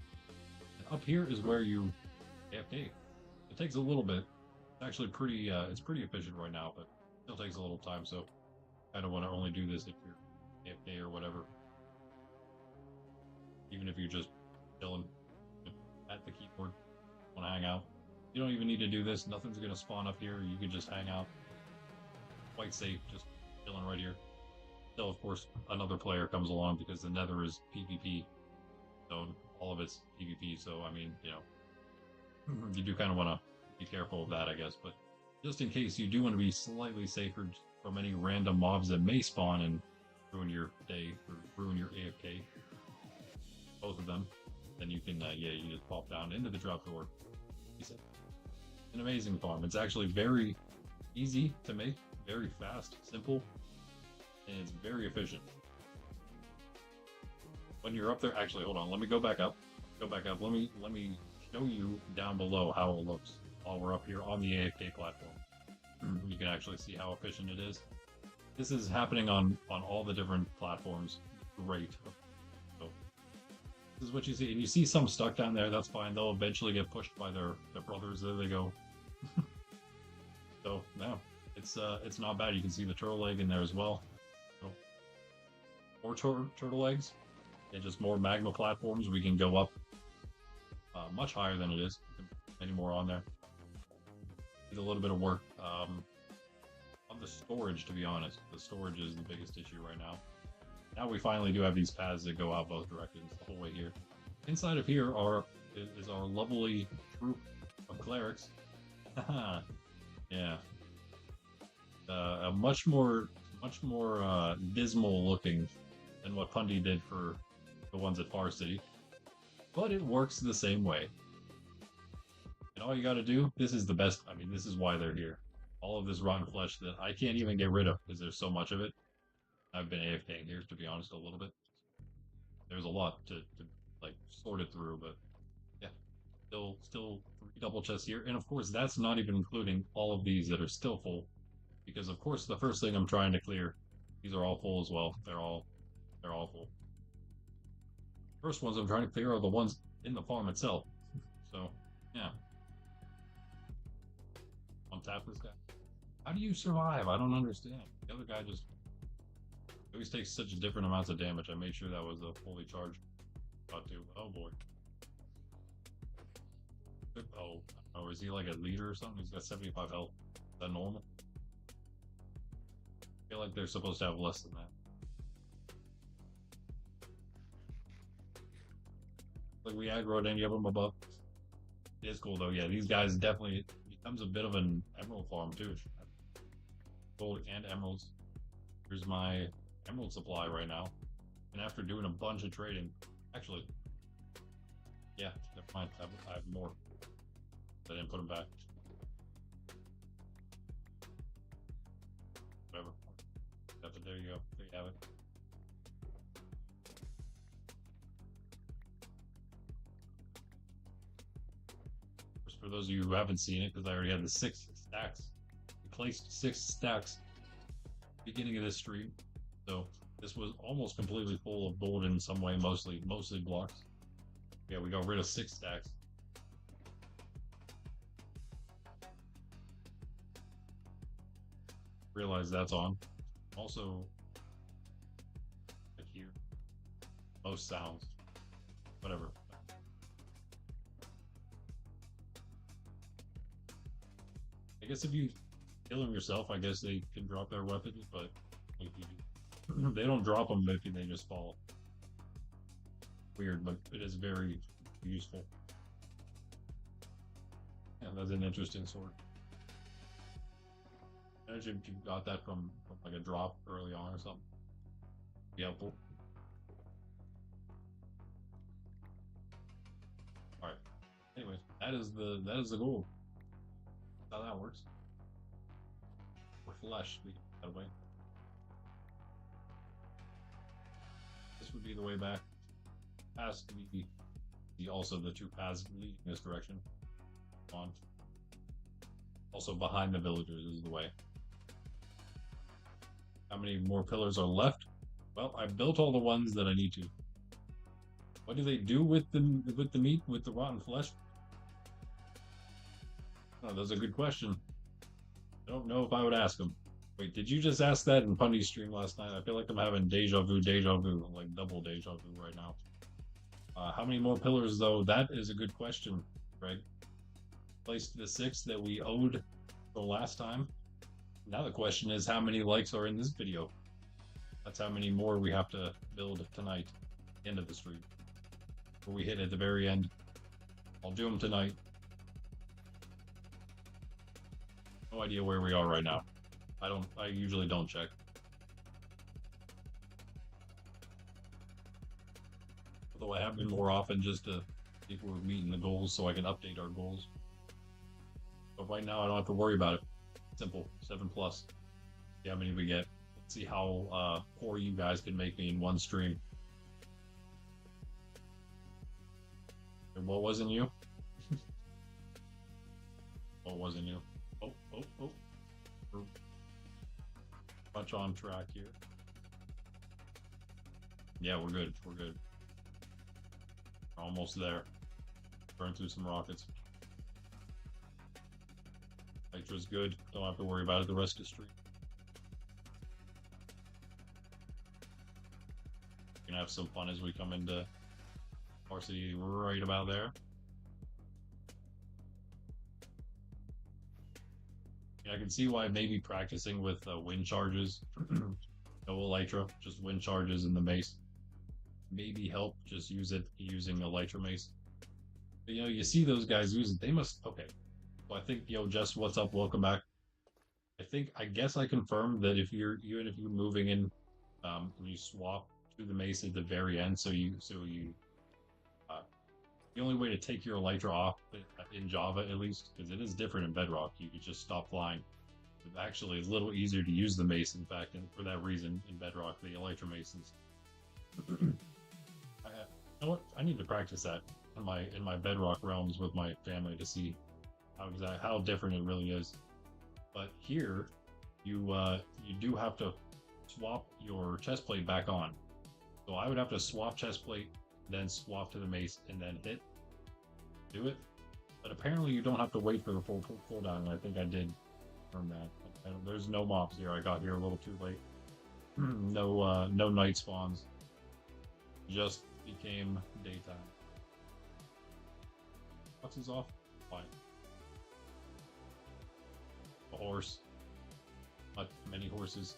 And up here is where you AFK. It takes a little bit. It's actually pretty. It's pretty efficient right now, but it still takes a little time. So I don't want to only do this if you're AFK or whatever. Even if you're just chilling at the keyboard, want to hang out. You don't even need to do this. Nothing's going to spawn up here. You can just hang out. Quite safe, just chilling right here. Until, of course, another player comes along because the nether is PvP. So all of it's PvP. So, I mean, you know, you do kind of want to be careful of that, I guess. But just in case you do want to be slightly safer from any random mobs that may spawn and ruin your day or ruin your AFK, both of them, then you can, yeah, you just pop down into the drop door. An amazing farm. It's actually very easy to make, very fast, simple, and it's very efficient. When you're up there, actually, hold on. Let me go back up. Go back up. Let me show you down below how it looks while we're up here on the AFK platform. You can actually see how efficient it is. This is happening on all the different platforms. Great. So this is what you see, and you see some stuck down there. That's fine. They'll eventually get pushed by their brothers. There they go. So no, it's not bad. You can see the turtle egg in there as well. So, more turtle eggs, and just more magma platforms. We can go up much higher than it is. Any more on there? Need a little bit of work on the storage, to be honest. The storage is the biggest issue right now. Now we finally do have these paths that go out both directions the whole way here. Inside of here is our lovely troop of clerics. Yeah. A much more dismal looking than what Pundy did for the ones at Farcity. But it works the same way. And all you gotta do, this is the best, I mean, this is why they're here. All of this rotten flesh that I can't even get rid of because there's so much of it. I've been AFKing here, to be honest, a little bit. There's a lot to like sort it through, but yeah. Still 3 double chests here, and of course that's not even including all of these that are still full, because of course the first thing I'm trying to clear, these are all full as well. They're all full. First ones I'm trying to clear are the ones in the farm itself. So yeah, on tap this guy. How do you survive? I don't understand. The other guy just always takes such different amounts of damage. I made sure that was a fully charged. About to. Oh boy. Oh, is he like a leader or something? He's got 75 health. Is that normal? I feel like they're supposed to have less than that. Like we aggroed any of them above. It is cool though. Yeah, these guys definitely becomes a bit of an emerald farm too. Gold and emeralds. Here's my emerald supply right now. And after doing a bunch of trading, actually, yeah, never mind. I have more. I didn't put them back. Whatever. But there you go. There you have it. Just for those of you who haven't seen it, because I already had the 6 stacks. We placed 6 stacks beginning of this stream. So this was almost completely full of gold in some way, mostly blocks. Yeah, we got rid of 6 stacks. Realize that's on. Also, like here, most sounds, whatever. I guess if you kill them yourself, I guess they can drop their weapons, but if you, they don't drop them if they just fall. Weird, but it is very useful. Yeah, that's an interesting sword. Imagine if you got that from like a drop early on or something. Be helpful. All right. Anyways, that is the goal. That's how that works. For flesh, we get that way. This would be the way back. Has to be also the 2 paths leading this direction. On. Also behind the villagers is the way. How many more pillars are left? Well, I built all the ones that I need to. What do they do with the meat, with the rotten flesh? Oh, that's a good question. I don't know if I would ask them. Wait, did you just ask that in Pundy's stream last night? I feel like I'm having deja vu, like double deja vu right now. How many more pillars, though? That is a good question, Greg. Placed the 6 that we owed the last time. Now the question is, how many likes are in this video? That's how many more we have to build tonight, end of the stream. Where we hit at the very end. I'll do them tonight. No idea where we are right now. I usually don't check. Although I have been more often just to see if we're meeting the goals so I can update our goals. But right now I don't have to worry about it. Simple. 7+. See how many we get. Let's see how poor you guys can make me in one stream. And what wasn't you? What wasn't you? Oh. We're much on track here. Yeah, we're good. We're good. We're almost there. Burn through some rockets. Nitro's good. Don't have to worry about it the rest of the stream. We can have some fun as we come into Farcity right about there. Yeah, I can see why maybe practicing with wind charges, no elytra, just wind charges in the mace. Maybe help just use it using elytra mace. But, you see those guys use it. They must. Okay. So I think, Jess, what's up? Welcome back. I guess I confirmed that even if you're moving in, you swap to the mace at the very end, the only way to take your elytra off in Java, at least, because it is different in Bedrock, you could just stop flying. It's actually a little easier to use the mace, in fact, and for that reason, in Bedrock, the elytra maces. You know what? I need to practice that. in my bedrock realms with my family to see how different it really is. But here, you do have to swap your chest plate back on. So I would have to swap chest plate, then swap to the mace, and then hit. Do it. But apparently you don't have to wait for the full cooldown, and I think I did from that. There's no mobs here. I got here a little too late. No night spawns. Just became daytime. Fox is off. Fine. A horse. Not many horses.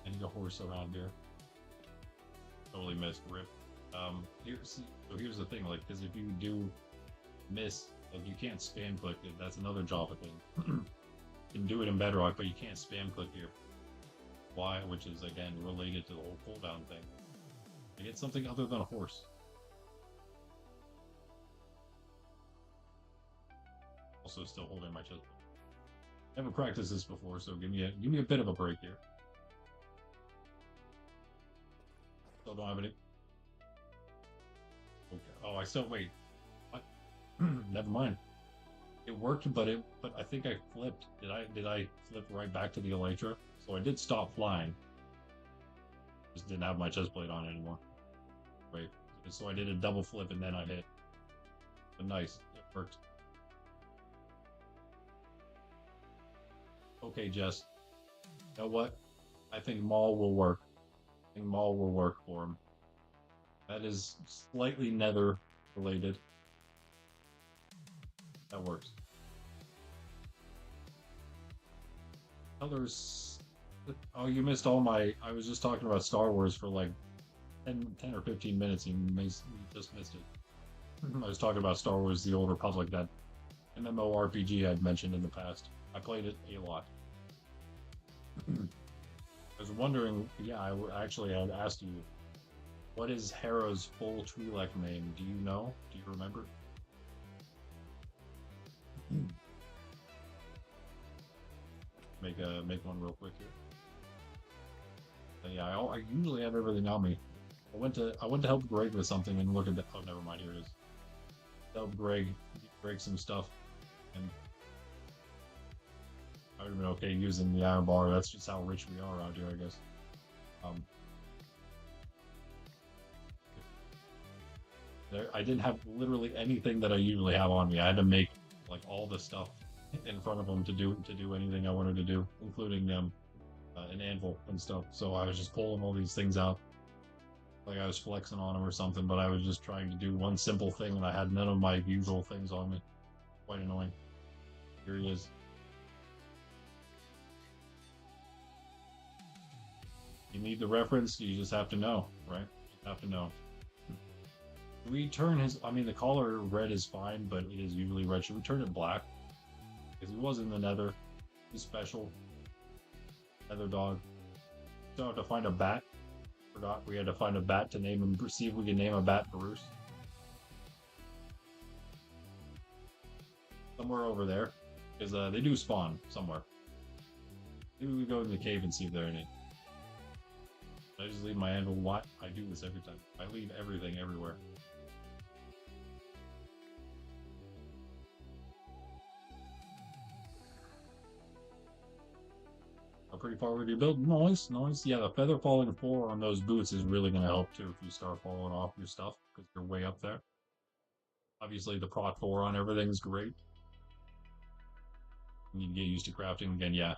I need a horse around here. Totally missed. Rip. Here's the thing, like, because if you do miss, like, you can't spam click it. That's another Java thing. You can do it in Bedrock, but you can't spam click here. Why? Which is again related to the whole cooldown thing. I get something other than a horse. Also, still holding my chest. Never practiced this before, so give me a bit of a break here. Still don't have any. Okay. Oh, I still wait. What? Never mind. It worked, but I think I flipped. Did I flip right back to the Elytra? So I did stop flying. Just didn't have my chest plate on anymore. Wait. So I did a double flip and then I hit. But nice. It worked. Okay, Jess. You know what? I think Maul will work. I think Maul will work for him. That is slightly nether related. That works. Others. Oh, you missed all my. I was just talking about Star Wars for like 10 or 15 minutes. You just missed it. I was talking about Star Wars: The Old Republic, that MMORPG I'd mentioned in the past. I played it a lot. I was wondering, yeah, I actually had asked you, what is Hera's full Twi'lek name? Do you know? Do you remember? Make one real quick here. But yeah, I usually have everything on me. I went to help Greg with something and look at the. Oh, never mind. Here it is. Help Greg some stuff, and I would have been okay using the iron bar. That's just how rich we are around here, I guess. I didn't have literally anything that I usually have on me. I had to make like all the stuff in front of them to do anything I wanted to do, including an anvil and stuff. So I was just pulling all these things out, like I was flexing on them or something. But I was just trying to do one simple thing, and I had none of my usual things on me. Quite annoying. Here he is. You need the reference. You just have to know, right? You have to know. Should we turn his? I mean, the color red is fine, but it is usually red. Should we turn it black? Because he was in the Nether. He's special. Nether dog. Still have to find a bat. Forgot we had to find a bat to name him. See if we can name a bat Bruce. Somewhere over there, because they do spawn somewhere. Maybe we go in the cave and see if there are any. I just leave my anvil. What? I do this every time. I leave everything everywhere. How pretty far would you build? Nice. Yeah, the feather falling 4 on those boots is really going to help too if you start falling off your stuff because you're way up there. Obviously, the prot 4 on everything's great. You can get used to crafting again. Yeah.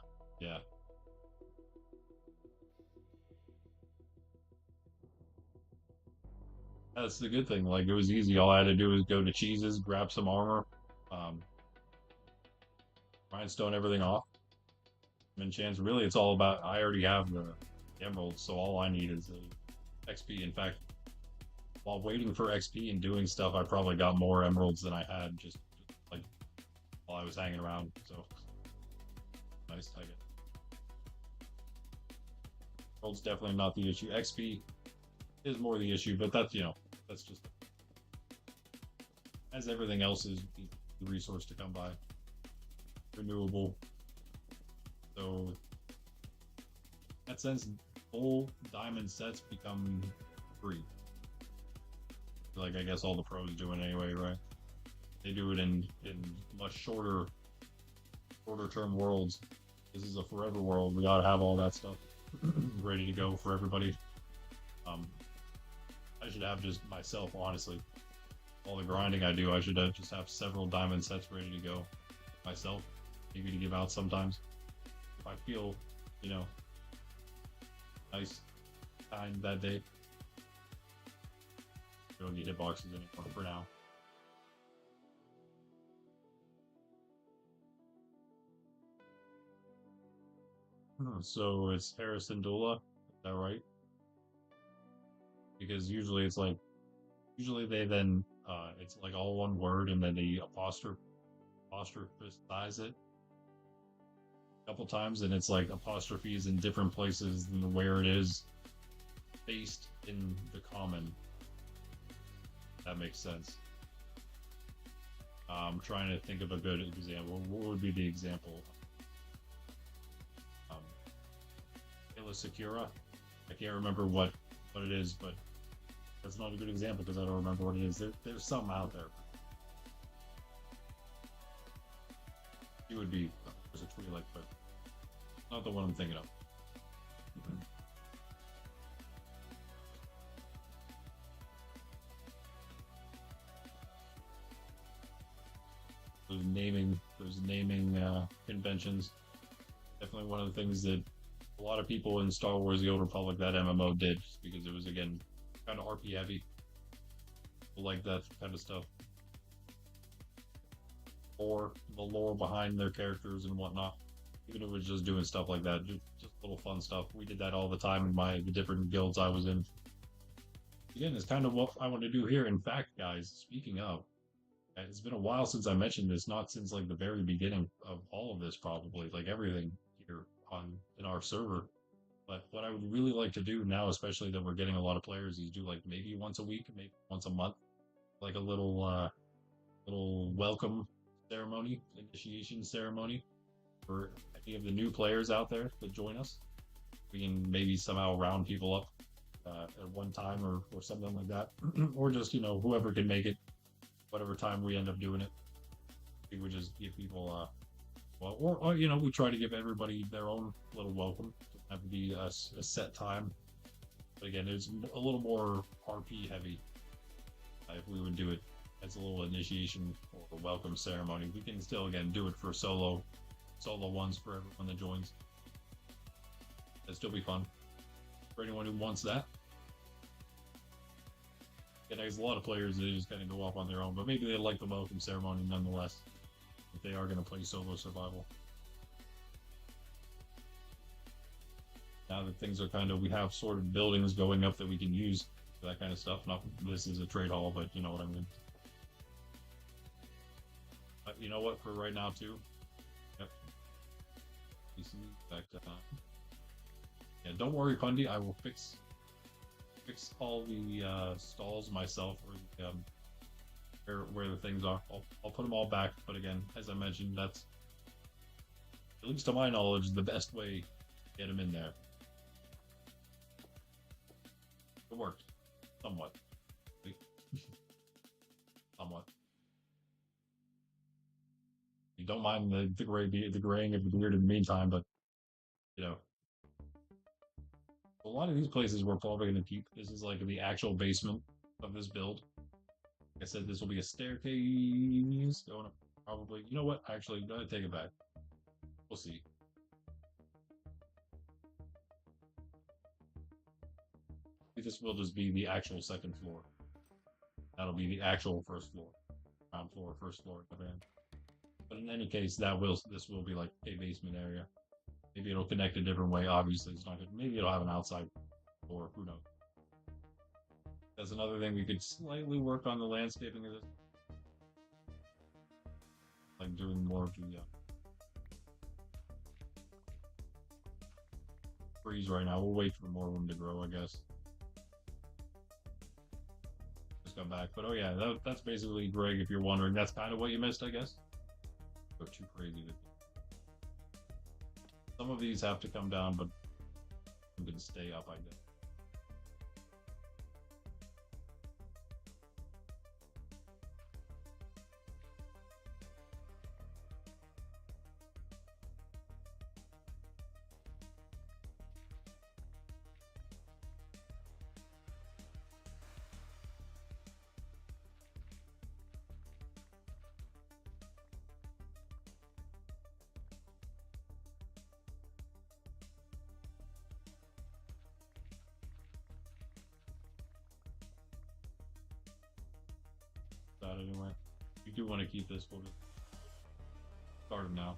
That's the good thing. Like, it was easy. All I had to do was go to Cheeses, grab some armor, rhinestone everything off. Enchants. Really, it's all about. I already have the emeralds, so all I need is the XP. In fact, while waiting for XP and doing stuff, I probably got more emeralds than I had just like while I was hanging around. So nice. I get. Emeralds definitely not the issue. XP is more the issue, but that's that's just as everything else is the resource to come by. Renewable. So in that sense, full diamond sets become free. like I guess all the pros do it anyway, right? They do it in much shorter term worlds. This is a forever world. We gotta have all that stuff ready to go for everybody. Um, I should have just myself, honestly. All the grinding I do, I should just have several diamond sets ready to go myself, maybe to give out sometimes. If I feel, you know, nice, kind that day. We don't need hitboxes anymore for now. So it's Harrison Dula, is that right? Because usually it's like, usually they then, it's like all one word and then they apostrophize it a couple times, and it's like apostrophes in different places than where it is based in the common. That makes sense. I'm trying to think of a good example. What would be the example? Um, Sakura. I can't remember what it is, but that's not a good example because I don't remember what it is. There's some out there. It would be there's a tree like, but not the one I'm thinking of. Those naming conventions. Definitely one of the things that a lot of people in Star Wars: The Old Republic, that MMO, did because it was again kind of RP heavy. People like that kind of stuff, or the lore behind their characters and whatnot. Even if it was just doing stuff like that, just little fun stuff. We did that all the time in the different guilds I was in. Again, it's kind of what I want to do here. In fact, guys, speaking of, it's been a while since I mentioned this, not since like the very beginning of all of this, probably like everything here on in our server. But what I would really like to do now, especially that we're getting a lot of players, is do like maybe once a week, maybe once a month, like a little welcome ceremony, initiation ceremony for any of the new players out there that join us. We can maybe somehow round people up at one time or something like that, or just whoever can make it, whatever time we end up doing it. We would just give people well, or we try to give everybody their own little welcome. It doesn't have to be a set time, but again, it's a little more RP heavy. If we would do it as a little initiation or a welcome ceremony, we can still again do it for solo ones for everyone that joins. That'd still be fun for anyone who wants that. Yeah, there's a lot of players that just kind of go off on their own, but maybe they like the welcome ceremony nonetheless if they are going to play solo survival. Now that things are we have sort of buildings going up that we can use for that kind of stuff. Not this is a trade hall, but you know what I mean. But you know what? For right now too. Yep. Back to yeah, don't worry, Pundy. I will fix all the stalls myself, or where the things are. I'll put them all back. But again, as I mentioned, that's at least to my knowledge the best way to get them in there. It worked somewhat. Somewhat. You don't mind the graying of the beard in the meantime, but a lot of these places we're probably going to keep. This is like the actual basement of this build. Like I said, this will be a staircase going up. Probably. You know what? Actually, gotta take it back. We'll see. This will just be the actual second floor. That'll be the actual first floor. Ground floor, first floor. But in any case, this will be like a basement area. Maybe it'll connect a different way. Obviously, it's not good. Maybe it'll have an outside door. Who knows? That's another thing we could slightly work on the landscaping of this. Like doing more of the trees right now. We'll wait for more of them to grow, I guess. Just come back. But oh yeah, that's basically Greg, if you're wondering. That's kind of what you missed, I guess. Go too crazy. Some of these have to come down, but I'm going to stay up, I guess. that anyway. If you do want to keep this, we'll just start him now.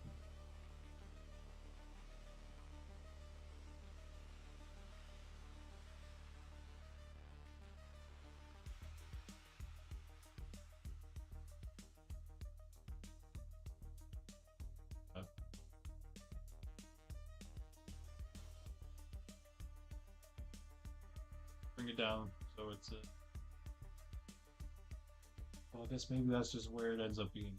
Bring it down so it's well, I guess maybe that's just where it ends up being.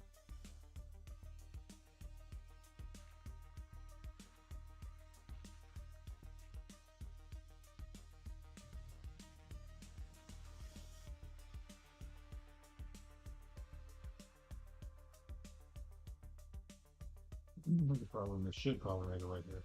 The problem is should probably make it right here.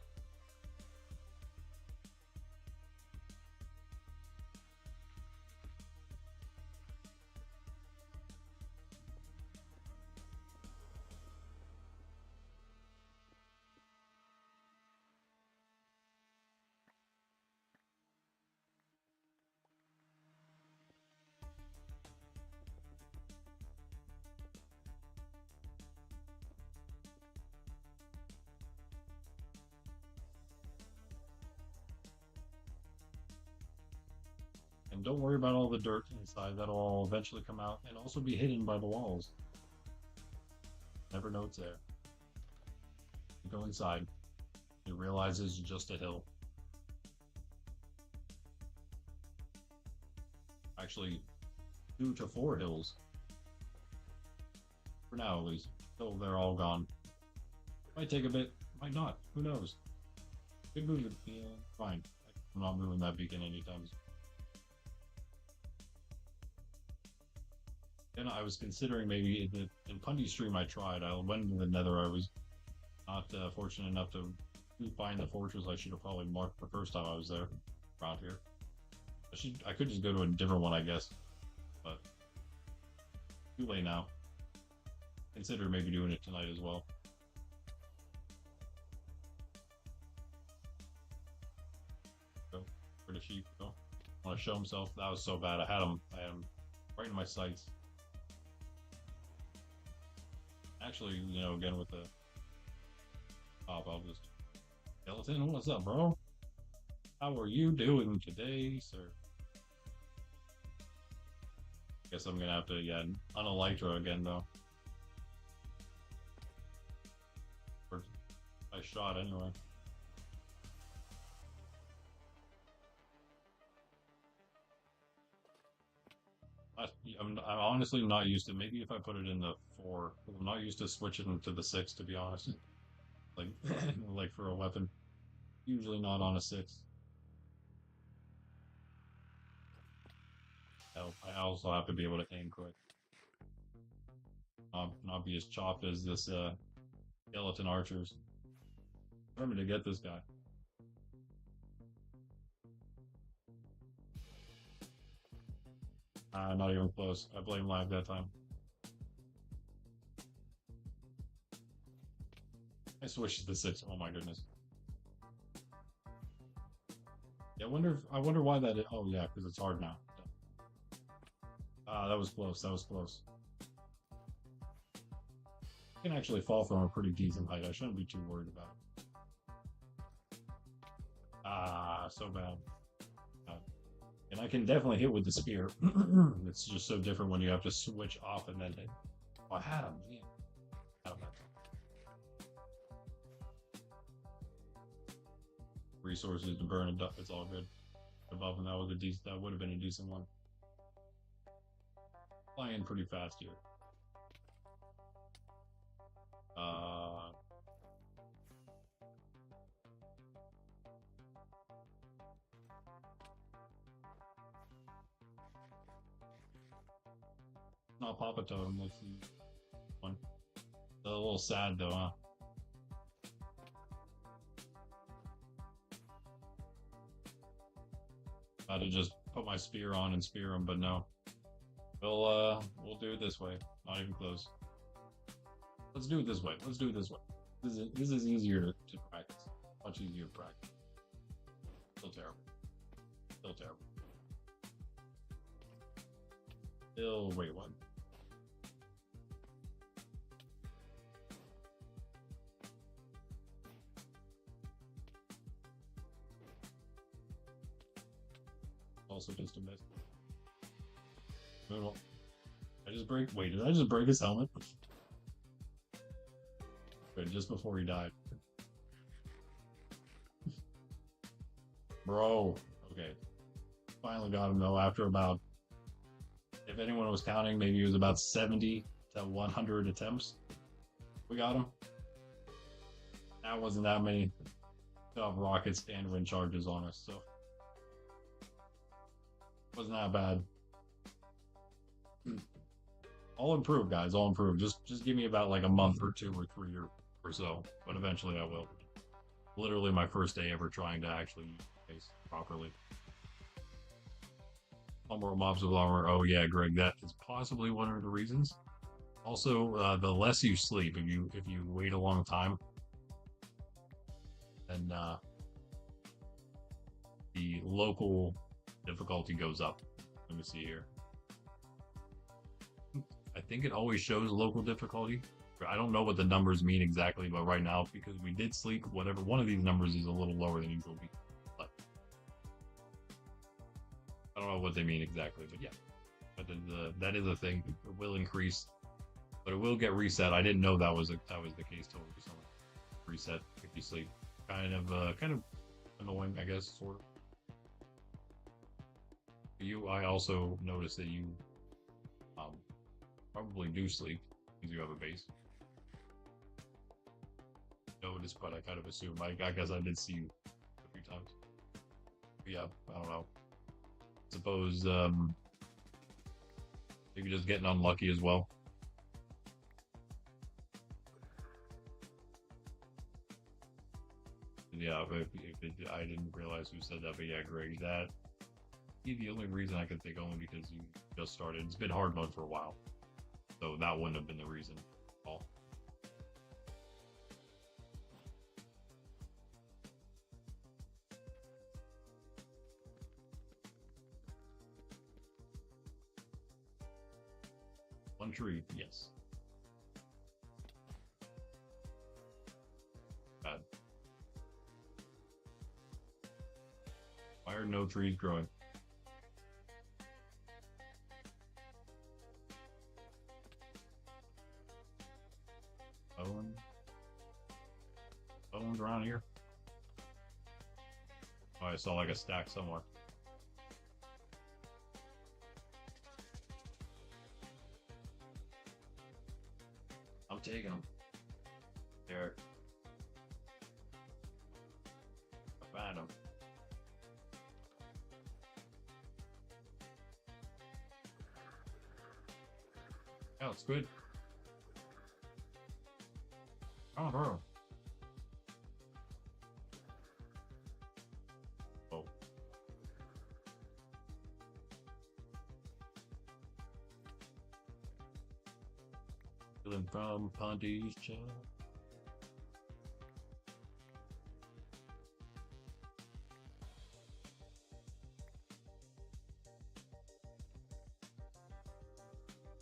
And don't worry about all the dirt inside. That'll all eventually come out and also be hidden by the walls. Never know it's there. You go inside. You realize it's just a hill. Actually, 2 to 4 hills. For now, at least. Until they're all gone. Might take a bit. Might not. Who knows? Good move it. Yeah, fine. I'm not moving that beacon anytime soon. And I was considering maybe in Pundy's stream I tried. I went into the Nether. I was not fortunate enough to find the fortress. I should have probably marked the first time I was there around here. I could just go to a different one, I guess, but too late now. Consider maybe doing it tonight as well. Go where the sheep go. Want to show himself? That was so bad. I had him right in my sights. Actually, you know, again with the pop, I'll just skeleton. What's up, bro? How are you doing today, sir? Guess I'm gonna have to unelytra again though. I shot anyway. I'm honestly not used to. Maybe if I put it in the 4, I'm not used to switching to the 6. To be honest, like like for a weapon, usually not on a 6. I also have to be able to aim quick. Not be as chopped as this skeleton archers. Determined to get this guy. Not even close. I blame lag that time. I switched to the 6. Oh my goodness. Yeah, I wonder why that is. Oh yeah, because it's hard now. That was close. That was close. I can actually fall from a pretty decent height. I shouldn't be too worried about it. So bad. And I can definitely hit with the spear. It's just so different when you have to switch off and then hit. Oh, I had him. Yeah. Resources to burn it up. It's all good. Above, and that was a decent. That would have been a decent one. Flying pretty fast here. Not Papa Totem. Let's see. One. A little sad though, huh? About to just put my spear on and spear him, but no. We'll do it this way. Not even close. Let's do it this way. Let's do it this way. This is easier to practice. Much easier to practice. Still terrible. Still terrible. Still, wait, what? also just a miss. I just break. Wait, did I just break his helmet? Wait, just before he died. Bro. Okay. Finally got him though after about, if anyone was counting, maybe it was about 70 to 100 attempts. We got him. That wasn't that many rockets and wind charges on us, so wasn't that bad. All improved, guys. All improved. Just give me about like a month or 2 or 3 or so, but eventually I will. Literally my first day ever trying to actually use the base properly. More mobs with armor. Oh yeah, Greg, that is possibly one of the reasons. Also, the less you sleep, if you wait a long time, then the local difficulty goes up. Let me see here. I think it always shows local difficulty. I don't know what the numbers mean exactly, but right now, because we did sleep, whatever one of these numbers is a little lower than usual. But I don't know what they mean exactly, but yeah. But that is a thing. It will increase, but it will get reset. I didn't know that was the case till recently. Reset if you sleep. Kind of annoying, I guess, sort of. I also noticed that you probably do sleep because you have a base. Notice, but I kind of assume. I guess I did see you a few times. But yeah, I don't know. Suppose maybe just getting unlucky as well. Yeah, I didn't realize who said that, but yeah, Greg, that the only reason I could think only because you just started. It's been hard mode for a while, so that wouldn't have been the reason at all. One tree, yes. Bad. Why are no trees growing? Bones around here? Oh, I saw like a stack somewhere. I'm taking them. There. I found them. Oh, it's good. Oh, bro. Oh. Feeling from Pondicherry.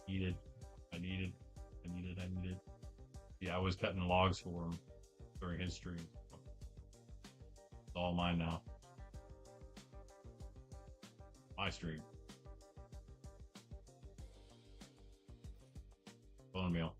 Needed. I needed. Yeah, I was cutting logs for him during his stream. It's all mine now. My stream. Bone meal.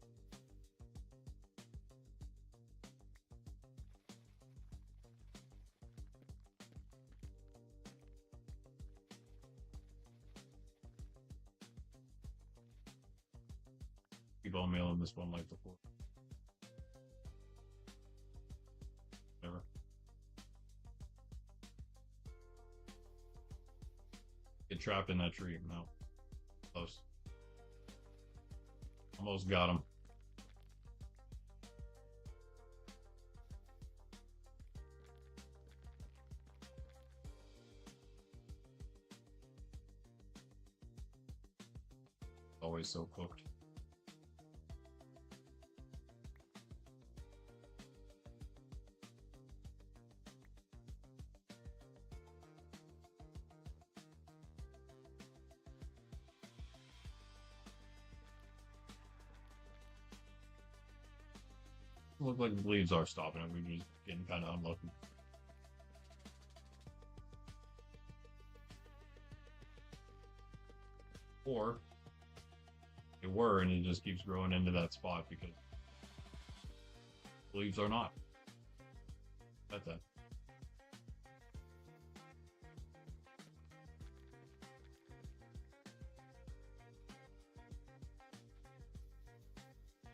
Bone meal in this one like before. Never. Get trapped in that tree. No. Close. Almost got him. Always so cooked. Look like the leaves are stopping it. We're just getting kind of unlucky. Or they were, and it just keeps growing into that spot because leaves are not. Bet that.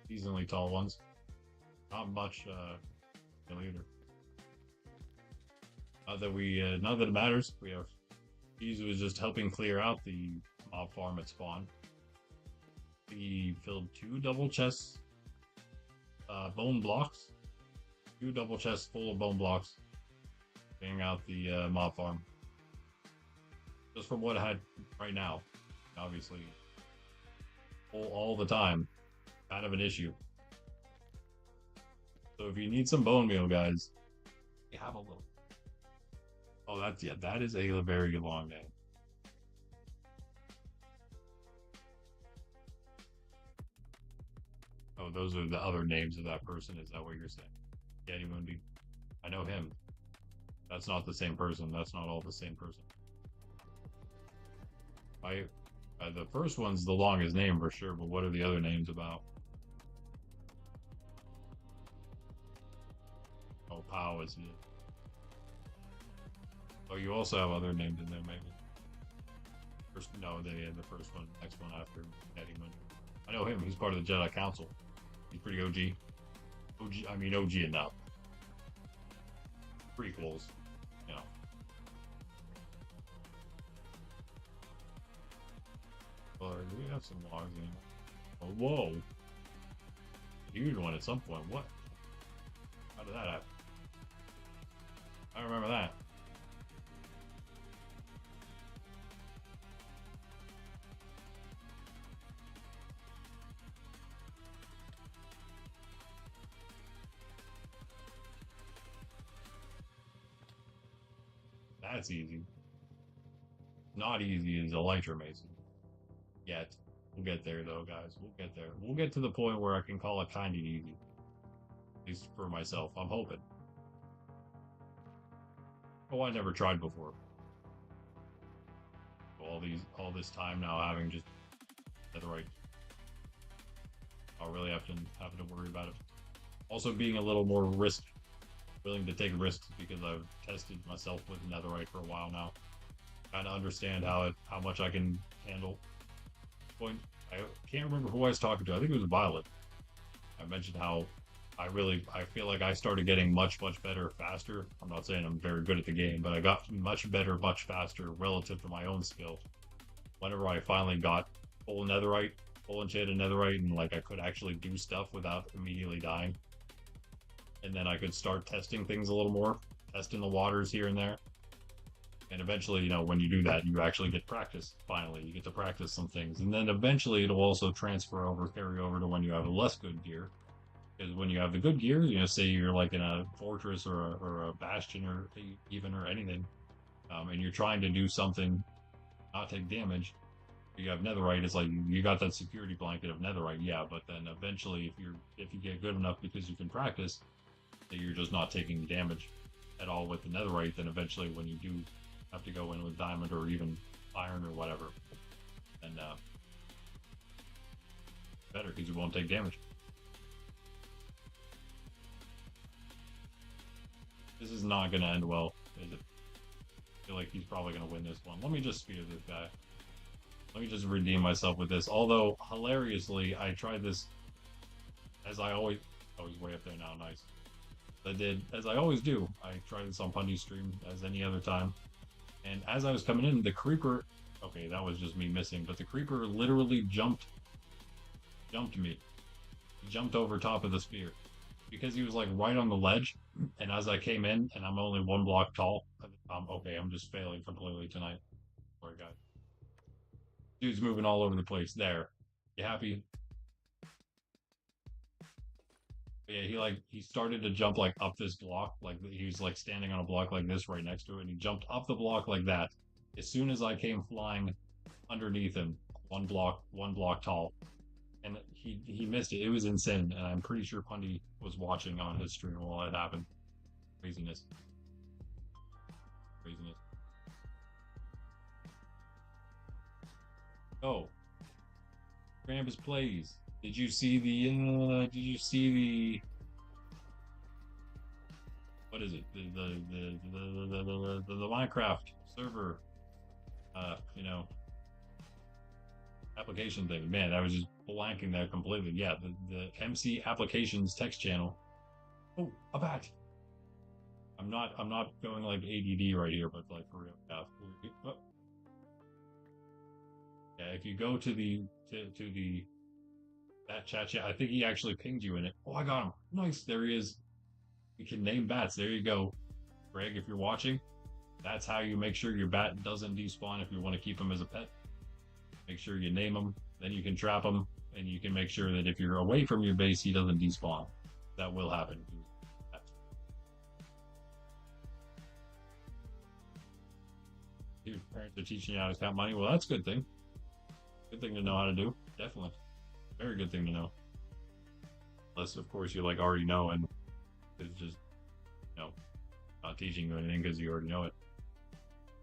Decently tall ones. Not much either. Not that it matters. We have He's was just helping clear out the mob farm at spawn. He filled 2 double chests, bone blocks, 2 double chests full of bone blocks, clearing out the mob farm. Just from what I had right now, obviously, all the time, kind of an issue. So if you need some bone meal, guys, you have a little. Oh, that is a very long name. Oh, those are the other names of that person. Is that what you're saying? Yeti Mundi. I know him. That's not the same person. That's not all the same person. The first one's the longest name for sure, but what are the other names about? Oh, Pow is it. Oh, you also have other names in there, maybe. The first one, next one after Yeti Mundi. I know him. He's part of the Jedi Council. He's pretty OG. OG enough. Prequels, you know. But do we have some logs in? Oh, whoa. Huge one at some point. What? How did that happen? I remember that. That's easy. Not easy is Elytra Mason. Yet. We'll get there though, guys. We'll get there. We'll get to the point where I can call it kind of easy. At least for myself. I'm hoping. Oh, I never tried before. All this time now having just netherite. I'll really have to worry about it. Also being a little more willing to take risks because I've tested myself with netherite for a while now. Kind of understand how much I can handle. I can't remember who I was talking to. I think it was Violet. I mentioned how I feel like I started getting much better faster. I'm not saying I'm very good at the game, but I got much better, much faster relative to my own skill. Whenever I finally got full netherite, full enchanted netherite, and like I could actually do stuff without immediately dying. And then I could start testing things a little more, testing the waters here and there. And eventually, you know, when you do that, you actually get practice. Finally, you get to practice some things. And then eventually it'll also carry over to when you have less good gear. Because when you have the good gear, you know, say you're like in a fortress or a bastion or anything, and you're trying to do something, not take damage, you have netherite, it's like you got that security blanket of netherite, yeah, but then eventually if you get good enough because you can practice, that you're just not taking damage at all with the netherite, then eventually when you do have to go in with diamond or even iron or whatever, then better because you won't take damage. This is not going to end well, is it? I feel like he's probably going to win this one. Let me just spear this guy. Let me just redeem myself with this. Although, hilariously, I tried this as I always... Oh, he's way up there now. Nice. I did, as I always do. I tried this on Pundy's stream as any other time. And as I was coming in, the creeper... Okay, that was just me missing. But the creeper literally jumped me. He jumped over top of the spear. Because he was like right on the ledge, and as I came in, and I'm only 1 block tall, okay, I'm just failing completely tonight. Sorry, guys. Dude's moving all over the place. There. You happy? But yeah, he started to jump like up this block, like he was like standing on a block like this right next to it, and he jumped up the block like that. As soon as I came flying underneath him, 1 block tall. And he missed it. It was insane, and I'm pretty sure Pundy was watching on his stream while it happened. Craziness. Craziness. Oh, Krampus plays. Did you see the? Did you see the? What is it? The Minecraft server. You know, application thing. Man, I was just blanking there completely. Yeah, the MC applications text channel. Oh, a bat. I'm not going like ADD right here, but like for real. Yeah, oh, yeah, if you go to the that chat, I think he actually pinged you in it. Oh, I got him. Nice. There he is. You can name bats. There you go. Greg, if you're watching, that's how you make sure your bat doesn't despawn if you want to keep him as a pet. Make sure you name him, then you can trap him, and you can make sure that if you're away from your base, he doesn't despawn. That will happen. Your parents are teaching you how to count money. Well, that's a good thing. Good thing to know how to do. Definitely. Very good thing to know. Unless, of course, you like already know and it's just, you know, not teaching you anything because you already know it.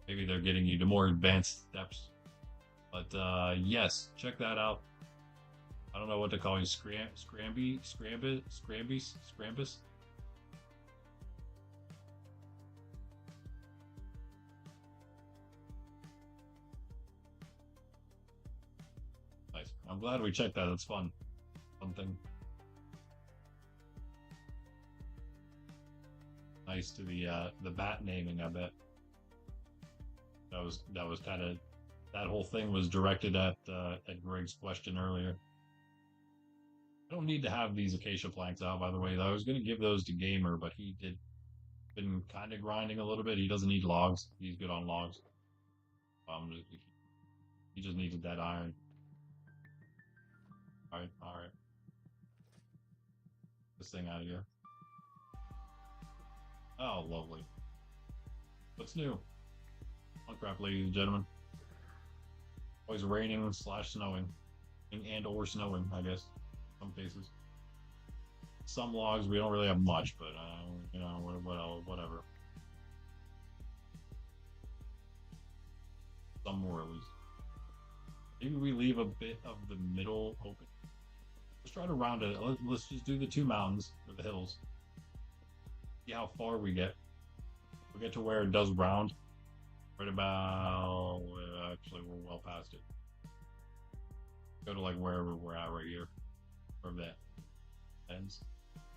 Maybe they're getting you to more advanced steps. But yes, check that out. I don't know what to call you. Scrambus. Nice. I'm glad we checked that. That's fun. Fun thing. Nice to the bat naming. I bet that was kind of that whole thing was directed at Greg's question earlier. I don't need to have these acacia planks out, by the way. I was going to give those to Gamer, but he did been kind of grinding a little bit. He doesn't need logs. He's good on logs. He just needed that iron. All right. This thing out of here. Oh, lovely. What's new? Monkraft, ladies and gentlemen. Always raining slash snowing, and or snowing, I guess, in some cases. Some logs we don't really have much, but you know, whatever. Some more at least. Maybe we leave a bit of the middle open. Let's try to round it. Let's just do the two mountains or the hills. See how far we get. We get to where it does round. Right about. Actually, we're well past it. Go to like wherever we're at right here, where that ends,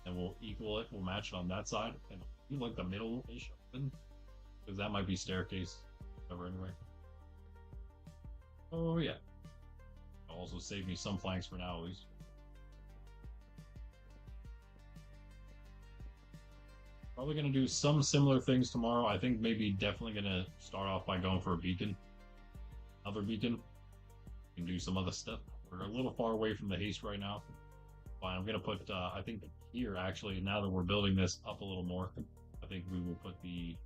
and we'll equal it. We'll match it on that side, and do like the middle-ish open, because that might be staircase. Whatever, anyway. Oh yeah. It'll also save me some flanks for now, at least. Probably going to do some similar things tomorrow. I think maybe definitely going to start off by going for a beacon. Another beacon. We can do some other stuff. We're a little far away from the haste right now. Fine, I'm going to put, I think here actually, now that we're building this up a little more, I think we will put the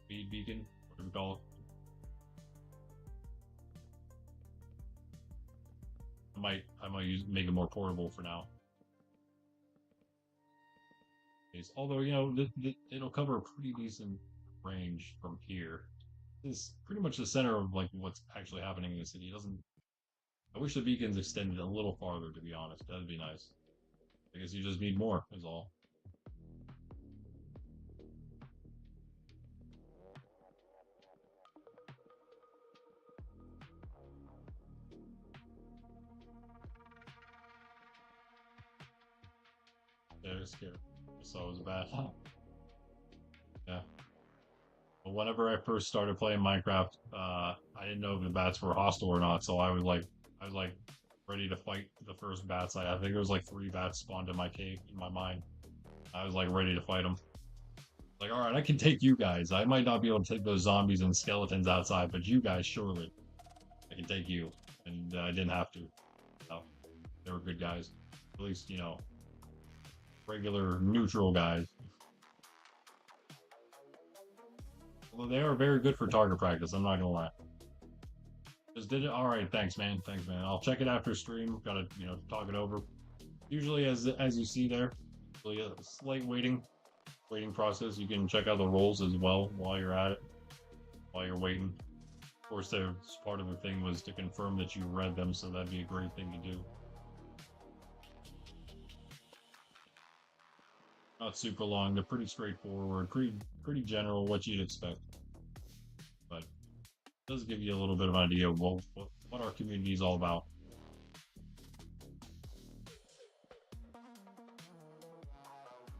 speed beacon, whatever we call it. I might make it more portable for now. Although, you know, it'll cover a pretty decent range from here. It's pretty much the center of like what's actually happening in the city. It doesn't. I wish the beacons extended a little farther, to be honest. That'd be nice. I guess you just need more, is all. They're scared. So it was bad. Yeah. But whenever I first started playing Minecraft, I didn't know if the bats were hostile or not. So I was like ready to fight the first bats. I think there was like 3 bats spawned in my cave in my mind. I was like ready to fight them. Like, all right, I can take you guys. I might not be able to take those zombies and skeletons outside, but you guys surely, I can take you. And I didn't have to. So, they were good guys. At least, you know, regular neutral guys. Although they are very good for target practice, I'm not gonna lie. Just did it. All right, thanks, man. Thanks, man. I'll check it after stream. Gotta, you know, talk it over. Usually, as you see there, really a slight waiting process. You can check out the rolls as well while you're at it, while you're waiting. Of course, there's part of the thing was to confirm that you read them, so that'd be a great thing to do. Not super long. They're pretty straightforward, pretty general, what you'd expect. But it does give you a little bit of an idea of what our community is all about.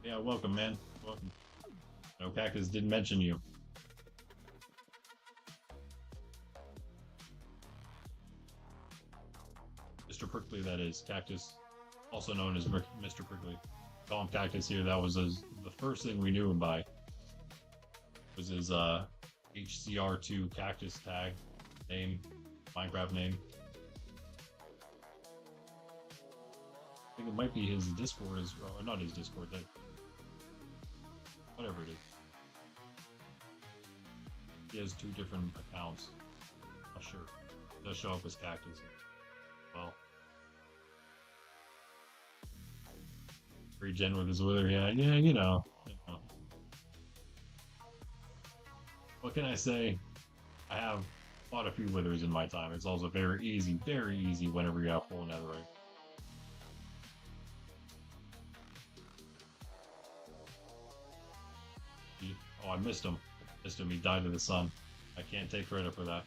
Yeah, welcome, man. Welcome. No, Cactus didn't mention you. Mr. Prickly, that is. Cactus, also known as Mr. Prickly. Call him Cactus here. That was the first thing we knew him by. Was his HCR2 Cactus tag name, Minecraft name. I think it might be his Discord, or not his Discord, that whatever it is. He has 2 different accounts. Not sure. It does show up as Cactus. Well, regen with his wither, yeah, you know. What can I say? I have fought a few withers in my time. It's also very easy whenever you have full netherite. Oh, I missed him. He died to the sun. I can't take credit for that.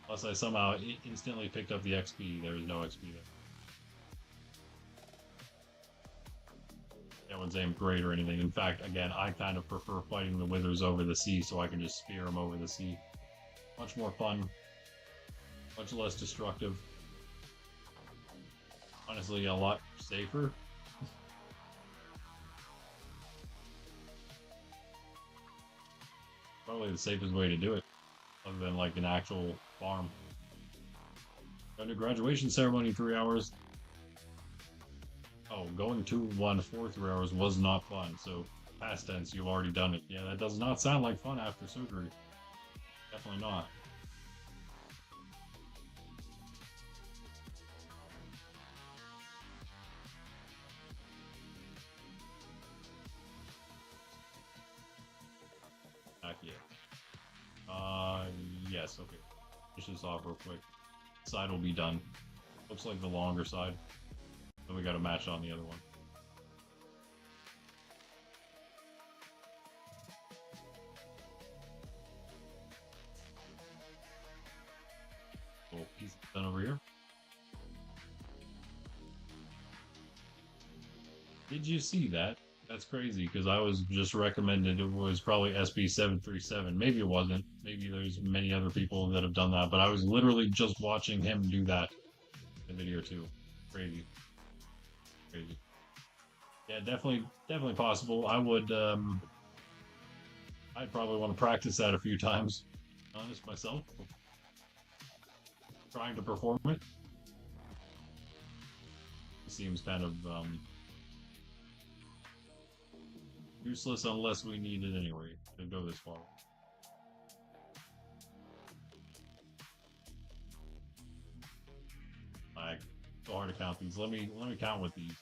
Unless I somehow instantly picked up the XP. There is no XP there. That one's aimed great or anything. In fact, again, I kind of prefer fighting the withers over the sea so I can just spear them over the sea. Much more fun. Much less destructive. Honestly, a lot safer. Probably the safest way to do it, other than like an actual farm. Got a graduation ceremony 3 hours. Oh, going to one for 3 hours was not fun. So past tense, you've already done it. Yeah, that does not sound like fun after surgery. Definitely not. Not yet. Yes, okay. Finish this off real quick. Side will be done. Looks like the longer side. Then we got a match on the other one. Little piece done over here. Did you see that? That's crazy because I was just recommended it was probably SB737. Maybe it wasn't. Maybe there's many other people that have done that, but I was literally just watching him do that in a video too. Crazy. Crazy. Yeah, definitely possible. I'd probably want to practice that a few times. Honest myself. Trying to perform it. It seems kind of useless unless we need it anyway to go this far. Like, so hard to count these. Let me count with these.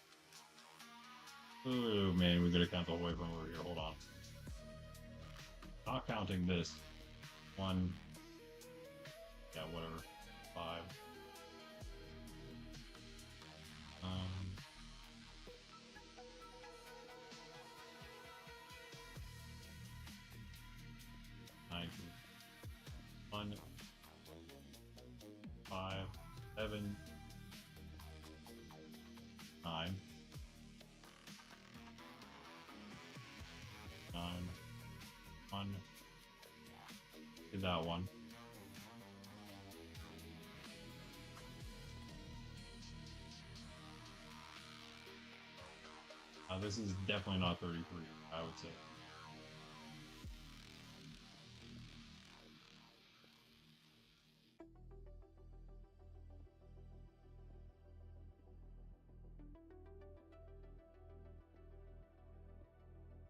Oh man, we gotta count the whole way from over here. Hold on. Not counting this. 1. Yeah, whatever. 5. 9, 1, 5, 7, 9, 9, 1. Did that one. This is definitely not 33, I would say.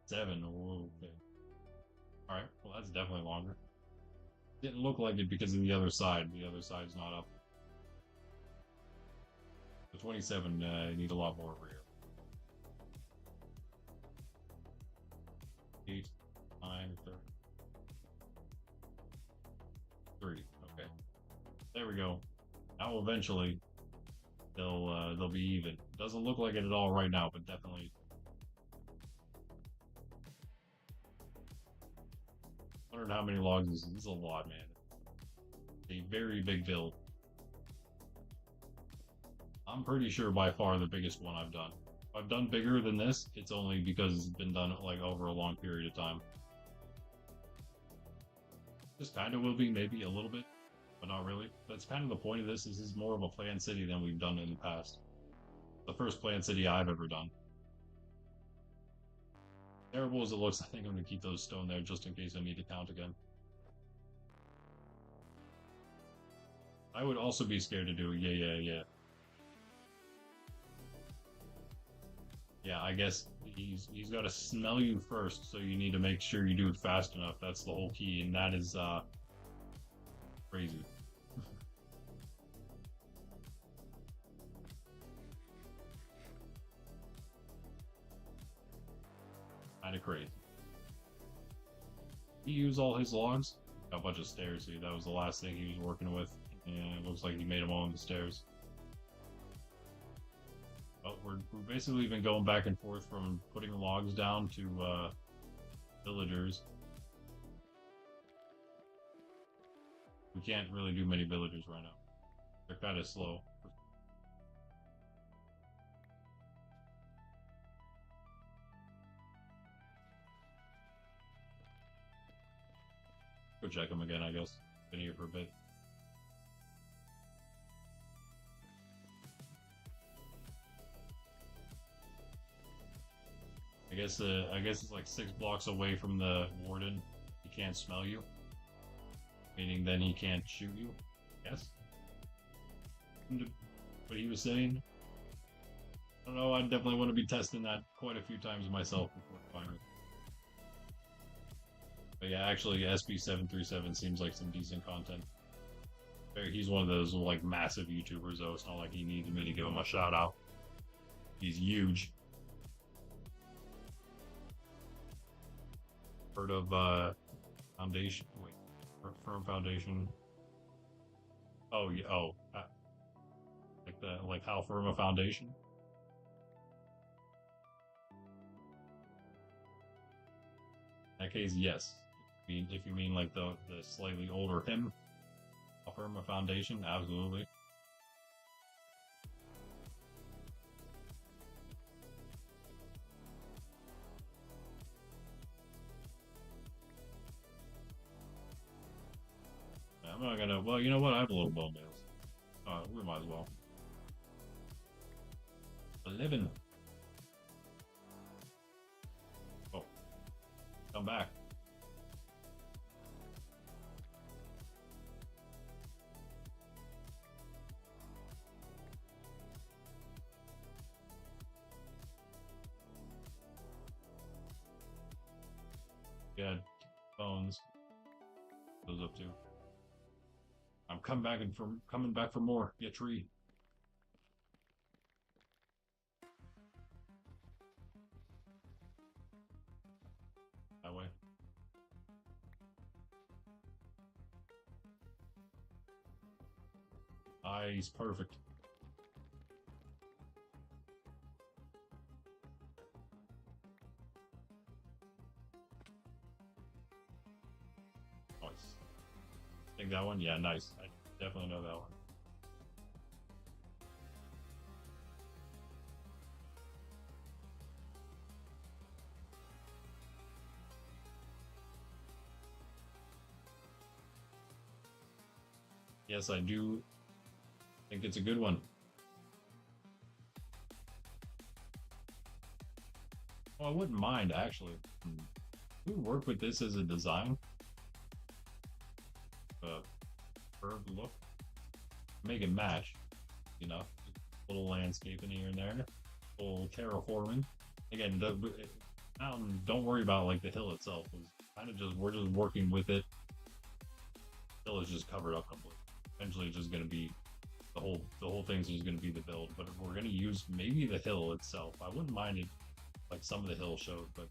Seven. Okay. All right. Well, that's definitely longer. Didn't look like it because of the other side. The other side's not up. The 27. I need a lot more over here. 8, 9, 3. There we go. Now eventually they'll be even. Doesn't look like it at all right now, but definitely. Wondered how many logs this is. This is a lot, man. A very big build. I'm pretty sure by far the biggest one I've done. If I've done bigger than this, it's only because it's been done like over a long period of time. This kind of will be maybe a little bit, but not really. That's kind of the point of this. This is more of a planned city than we've done in the past. The first planned city I've ever done. Terrible as it looks, I think I'm going to keep those stone there just in case I need to count again. I would also be scared to do it. Yeah. Yeah, I guess he's got to smell you first, so you need to make sure you do it fast enough. That's the whole key, and that is crazy. Kind of crazy. He used all his logs. Got a bunch of stairs. See, that was the last thing he was working with, and it looks like he made them all on the stairs. But we're basically been going back and forth from putting logs down to villagers. We can't really do many villagers right now. They're kind of slow. Go check them again, I guess. Been here for a bit. I guess it's like 6 blocks away from the warden. He can't smell you, meaning then he can't shoot you. Yes. What he was saying. I don't know. I definitely want to be testing that quite a few times myself before finally. But yeah, actually, SB737 seems like some decent content. He's one of those like massive YouTubers, though. It's not like he needs me to give him a shout out. He's huge. Heard of Foundation? Wait, Firm Foundation. Oh yeah. Oh, like that. Like how firm a foundation? In that case, yes. If you mean like the slightly older him, how firm a foundation? Absolutely. I'm not gonna. Well, you know what? I have a little bone nails. We might as well. 11. Oh, come back. Yeah, bones. Those up too. I'm coming back for more. Get tree. That way. Nice, perfect. Nice. Think that one? Yeah, nice. I definitely know that one. Yes, I do think it's a good one. Oh, I wouldn't mind actually. We work with this as a design. Curved look. Make it match. You know, little landscaping here and there, little terraforming. Again, don't worry about like the hill itself. It's kind of just we're just working with it. The hill is just covered up completely. Eventually, it's just going to be the whole thing's just going to be the build. But if we're going to use maybe the hill itself, I wouldn't mind it like some of the hill showed, but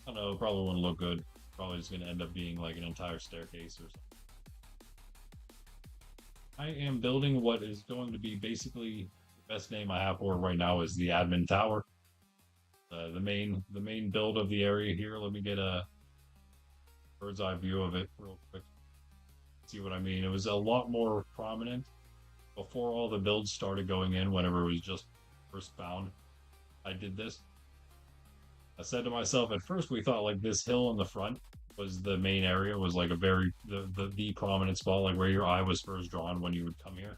I don't know. It probably wouldn't look good. Probably just going to end up being like an entire staircase or something. I am building what is going to be basically the best name I have for it right now is the admin tower. The main build of the area here. Let me get a bird's eye view of it real quick. See what I mean? It was a lot more prominent before all the builds started going in. Whenever it was just first found, I did this. I said to myself, at first we thought like this hill in the front was the main area, was like a very the prominent spot, like where your eye was first drawn when you would come here.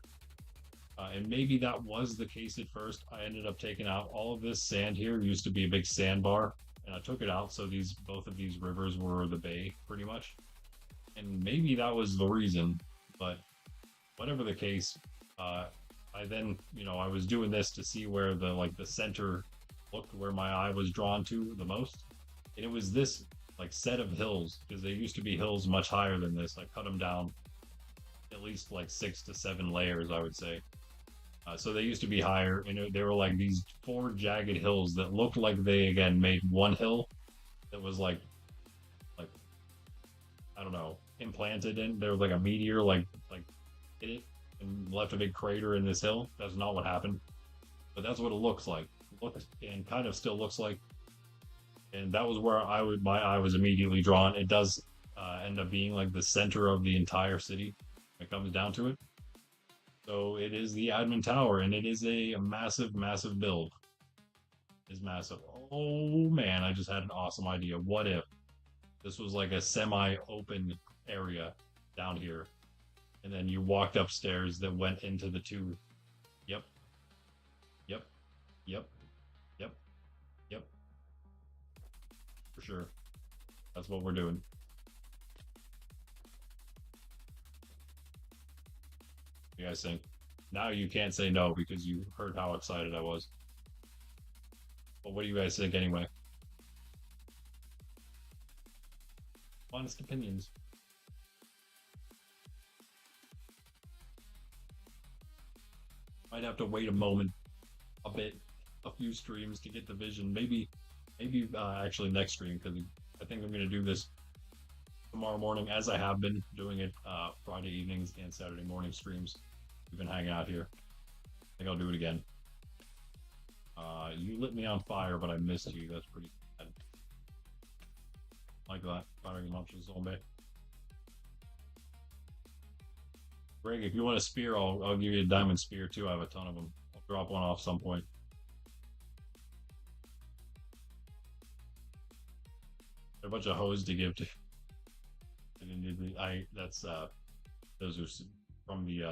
And maybe that was the case at first. I ended up taking out all of this sand here. It used to be a big sandbar, and I took it out so these both of these rivers were the bay pretty much. And maybe that was the reason, but whatever the case, I then I was doing this to see where the center looked, where my eye was drawn to the most, and it was this like set of hills, because they used to be hills much higher than this. I cut them down at least like 6 to 7 layers, I would say. So they used to be higher, and they were like these four jagged hills that looked like they again made one hill that was like I don't know, implanted in. There was like a meteor like hit it and left a big crater in this hill. That's not what happened, but that's what it looks like. Looks and kind of still looks like, and that was where my eye was immediately drawn. It does end up being like the center of the entire city when it comes down to it. So it is the admin tower, and it is a massive, massive build. It's massive. Oh man, I just had an awesome idea. What if this was like a semi-open area down here, and then you walked upstairs that went into the two. Yep, yep, yep, yep, yep, for sure. That's what we're doing. You guys think? Now you can't say no because you heard how excited I was. But what do you guys think anyway? Honest opinions. Might have to wait a moment, a bit, a few streams to get the vision. Maybe actually next stream, because I think I'm gonna do this tomorrow morning, as I have been doing it Friday evenings and Saturday morning streams. We've been hanging out here. I think I'll do it again. You lit me on fire, but I missed you. That's pretty bad. Like that. Firing him up to the zombie. Greg, if you want a spear, I'll give you a diamond spear too. I have a ton of them. I'll drop one off some point. They're a bunch of hoes to give to. That's those are from the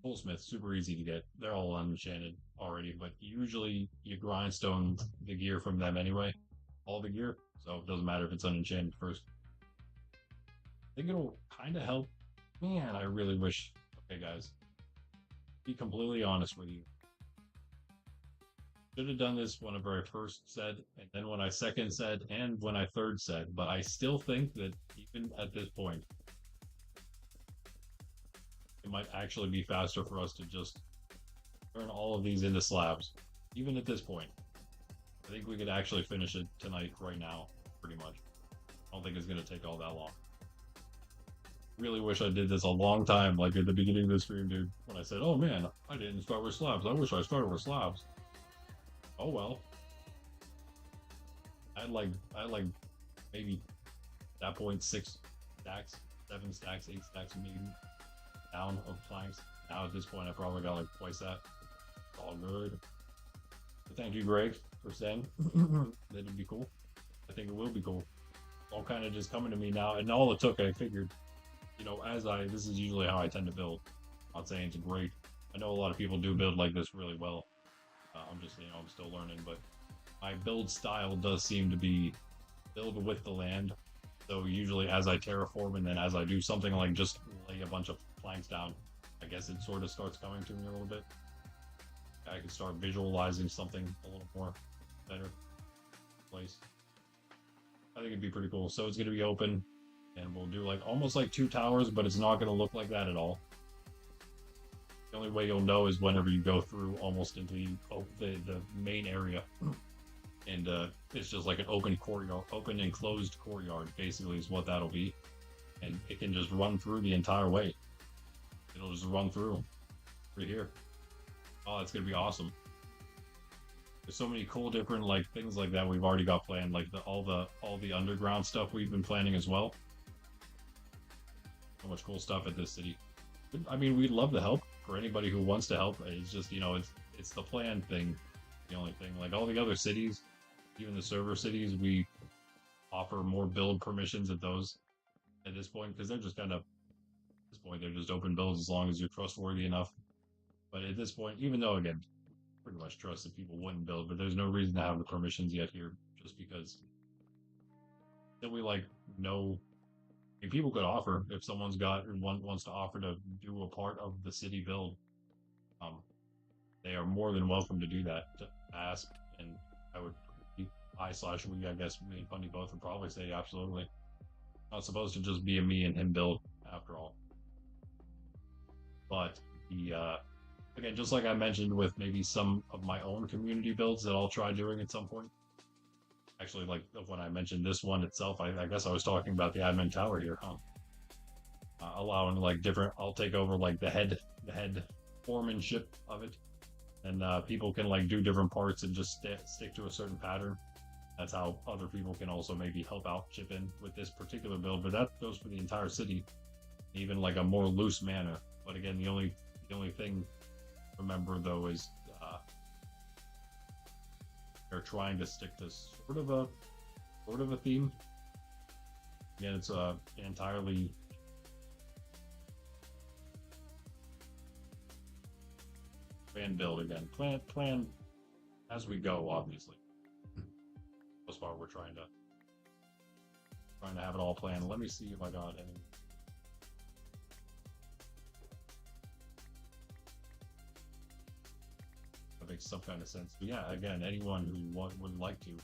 Goldsmith, super easy to get. They're all enchanted already, but usually you grindstone the gear from them anyway. All the gear, so it doesn't matter if it's unenchanted first. I think it'll kind of help. Man, I really wish. Okay, guys, be completely honest with you. Should have done this whenever I first said, and then when I second said, and when I third said, but I still think that even at this point, it might actually be faster for us to just turn all of these into slabs. Even at this point, I think we could actually finish it tonight, right now, pretty much. I don't think it's going to take all that long. Really wish I did this a long time, like at the beginning of the stream, dude, when I said, oh man, I didn't start with slabs. I wish I started with slabs. Oh well. I had like maybe at that point 6 stacks, 7 stacks, 8 stacks maybe down of planks. Now at this point I probably got like twice that. It's all good. But thank you, Greg, for saying that'd be cool. I think it will be cool. It's all kind of just coming to me now, and all it took, I figured, this is usually how I tend to build. I'm not saying it's great. I know a lot of people do build like this really well. I'm just, I'm still learning, but my build style does seem to be build with the land. So usually as I terraform and then as I do something like just lay a bunch of planks down, I guess it sort of starts coming to me a little bit. I can start visualizing something a little more better place. I think it'd be pretty cool. So it's going to be open, and we'll do like almost like 2 towers, but it's not going to look like that at all. The only way you'll know is whenever you go through almost into the main area, and it's just like an open courtyard, open and closed courtyard, basically is what that'll be, and it can just run through the entire way. It'll just run through right here. Oh, that's gonna be awesome. There's so many cool different like things like that we've already got planned, like all the underground stuff we've been planning as well. So much cool stuff at this city. I mean, we'd love to help for anybody who wants to help. It's just, it's the plan thing, the only thing. Like all the other cities, even the server cities, we offer more build permissions at those at this point because they're just kind of at this point they're just open builds as long as you're trustworthy enough. But at this point, even though again, pretty much trust that people wouldn't build, but there's no reason to have the permissions yet here, just because that we like know. I mean, people could offer if someone's got wants to offer to do a part of the city build. Um, they are more than welcome to do that. To ask, and I would, I/we, I guess me and Funny both would probably say absolutely. Not supposed to just be a me and him build after all. But the again, just like I mentioned with maybe some of my own community builds that I'll try doing at some point. Actually, like when I mentioned this one itself, I guess I was talking about the admin tower here, huh? Allowing like different, I'll take over like the head foremanship of it, and people can like do different parts and just stick to a certain pattern. That's how other people can also maybe help out, chip in with this particular build. But that goes for the entire city, even like a more loose manner. But again, the only thing remember though is they're trying to stick to sort of a theme. Again, it's entirely plan build again. Plan as we go, obviously. Most part we're trying to have it all planned. Let me see if I got any. That makes some kind of sense. But yeah, again, anyone who would like to at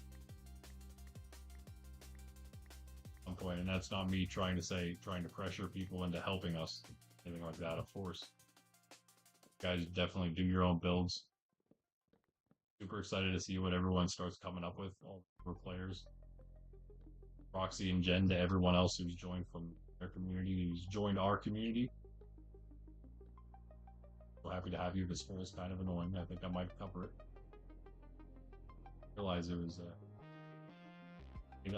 some point, and that's not me trying to pressure people into helping us, anything like that, of course. You guys definitely do your own builds. Super excited to see what everyone starts coming up with, all the players. Roxy and Jen to everyone else who's joined from their community, who's joined our community. So happy to have you. This is kind of annoying. I think I might cover it. Realize it was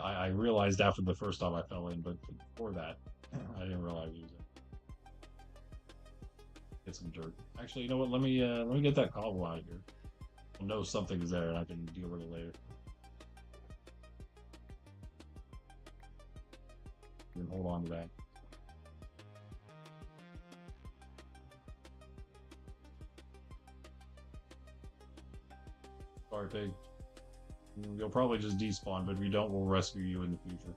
I realized after the first time I fell in, but before that, I didn't realize it was get some dirt. Actually, you know what? Let me get that cobble out of here. I know something's there, and I can deal with it later. And hold on to that. Sorry, pig. You'll probably just despawn, but if you don't, we'll rescue you in the future.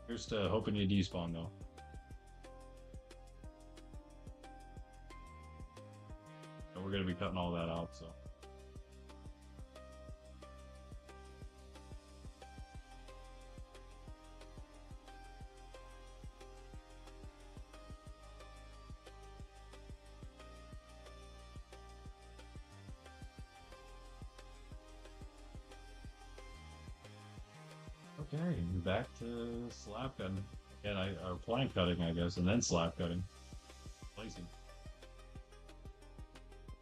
Here's to hoping you despawn, though. And we're going to be cutting all that out, so. Okay, back to slab cutting. Again, or plank cutting, I guess, and then slab cutting. Placing.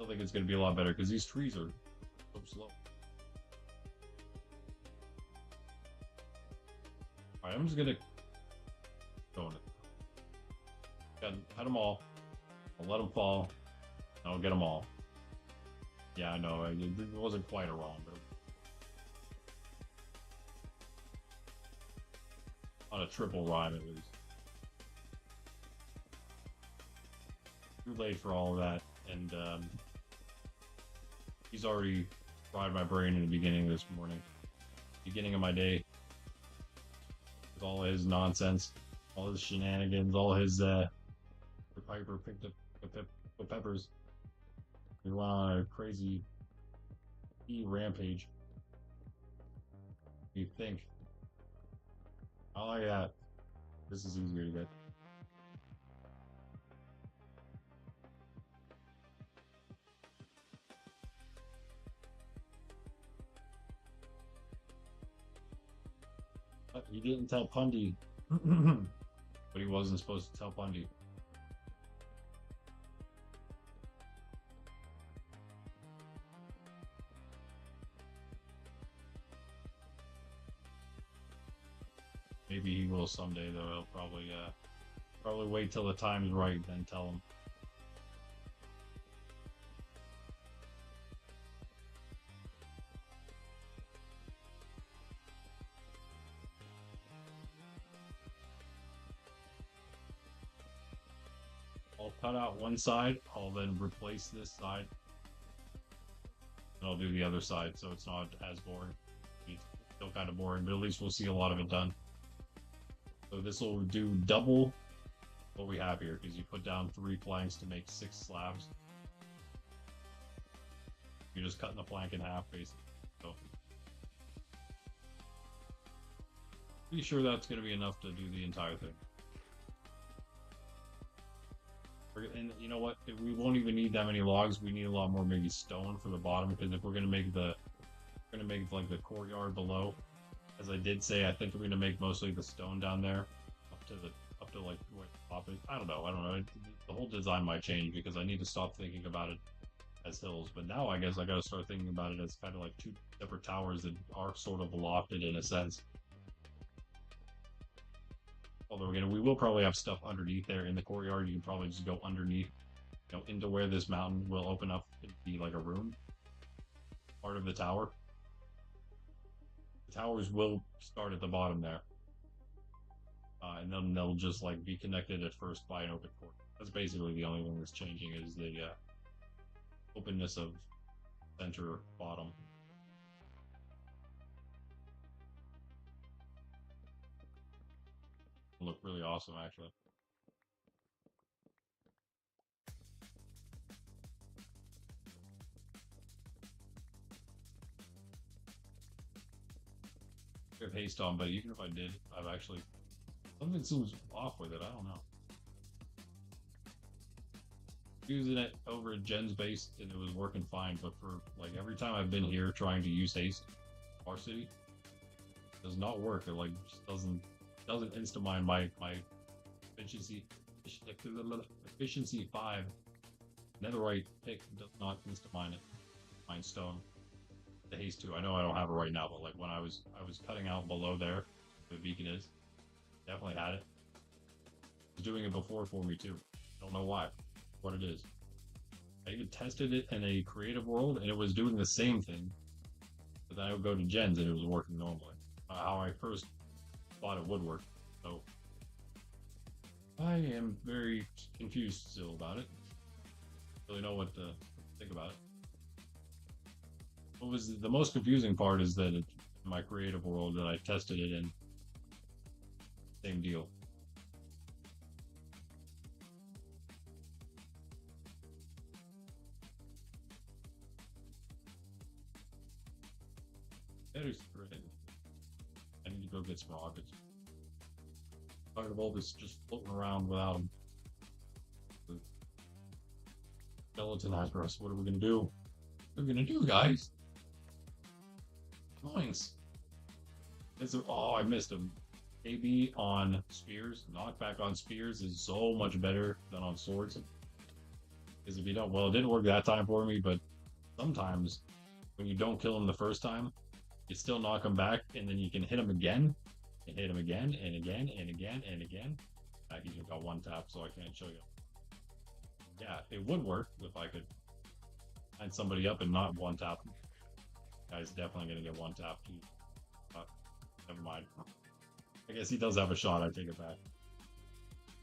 I think it's going to be a lot better because these trees are so slow. Alright, I'm just going to go in it. Cut them all. I'll let them fall. And I'll get them all. Yeah, I know. It wasn't quite a wrong, but on a triple rhyme, at least. Too late for all of that, and he's already fried my brain in the beginning of this morning. Beginning of my day. With all his nonsense, all his shenanigans, all his Piper picked up the peppers. We went on a crazy rampage. You think? I like that. This is easier to get. But he didn't tell Pundy but he wasn't supposed to tell Bundy. Maybe he will someday, though. He'll probably wait till the time's right, then tell him. I'll cut out one side. I'll then replace this side, and I'll do the other side, so it's not as boring. It's still kind of boring, but at least we'll see a lot of it done. So this will do double what we have here, because you put down 3 planks to make 6 slabs. You're just cutting the plank in half, basically. So pretty sure that's going to be enough to do the entire thing. And you know what? We won't even need that many logs. We need a lot more, maybe stone for the bottom, because if we're going to make like the courtyard below, as I did say, I think we're going to make mostly the stone down there up to like where the top is. I don't know. The whole design might change because I need to stop thinking about it as hills. But now I guess I got to start thinking about it as kind of like 2 separate towers that are sort of lofted in a sense. Although we will probably have stuff underneath there in the courtyard. You can probably just go underneath, into where this mountain will open up and be like a room, part of the tower. The towers will start at the bottom there, and then they'll just like be connected at first by an open port. That's basically the only thing that's changing is the openness of center bottom. It'll look really awesome, actually. I have haste on, but even if I did, I've actually something seems off with it. I don't know. Using it over at Jen's base and it was working fine, but for like every time I've been here trying to use haste, Farcity, it does not work. It like just doesn't insta mine my efficiency 5 netherite pick does not insta mine it. Mine stone. The haste 2. I know I don't have it right now, but like when I was cutting out below there, the beacon is definitely had it. It was doing it before for me too. I don't know why. What it is. I even tested it in a creative world and it was doing the same thing. But then I would go to Jen's and it was working normally. How I first thought it would work. So I am very confused still about it. Really know what to think about it. What was the most confusing part is that in my creative world that I tested it in, same deal. That is great. I need to go get some rockets. Tired of all this just floating around without them. Skeleton after us. What are we gonna do? What are we gonna do, guys? Points. Oh, I missed him. KB on spears, knockback on spears is so much better than on swords. Because if you don't, well, it didn't work that time for me, but sometimes when you don't kill him the first time, you still knock him back, and then you can hit him again, and hit him again, and again, and again, and again. He just got 1 tap, so I can't show you. Yeah, it would work if I could find somebody up and not 1 tap. Guy's definitely gonna get 1 tap. But never mind. I guess he does have a shot. I take it back.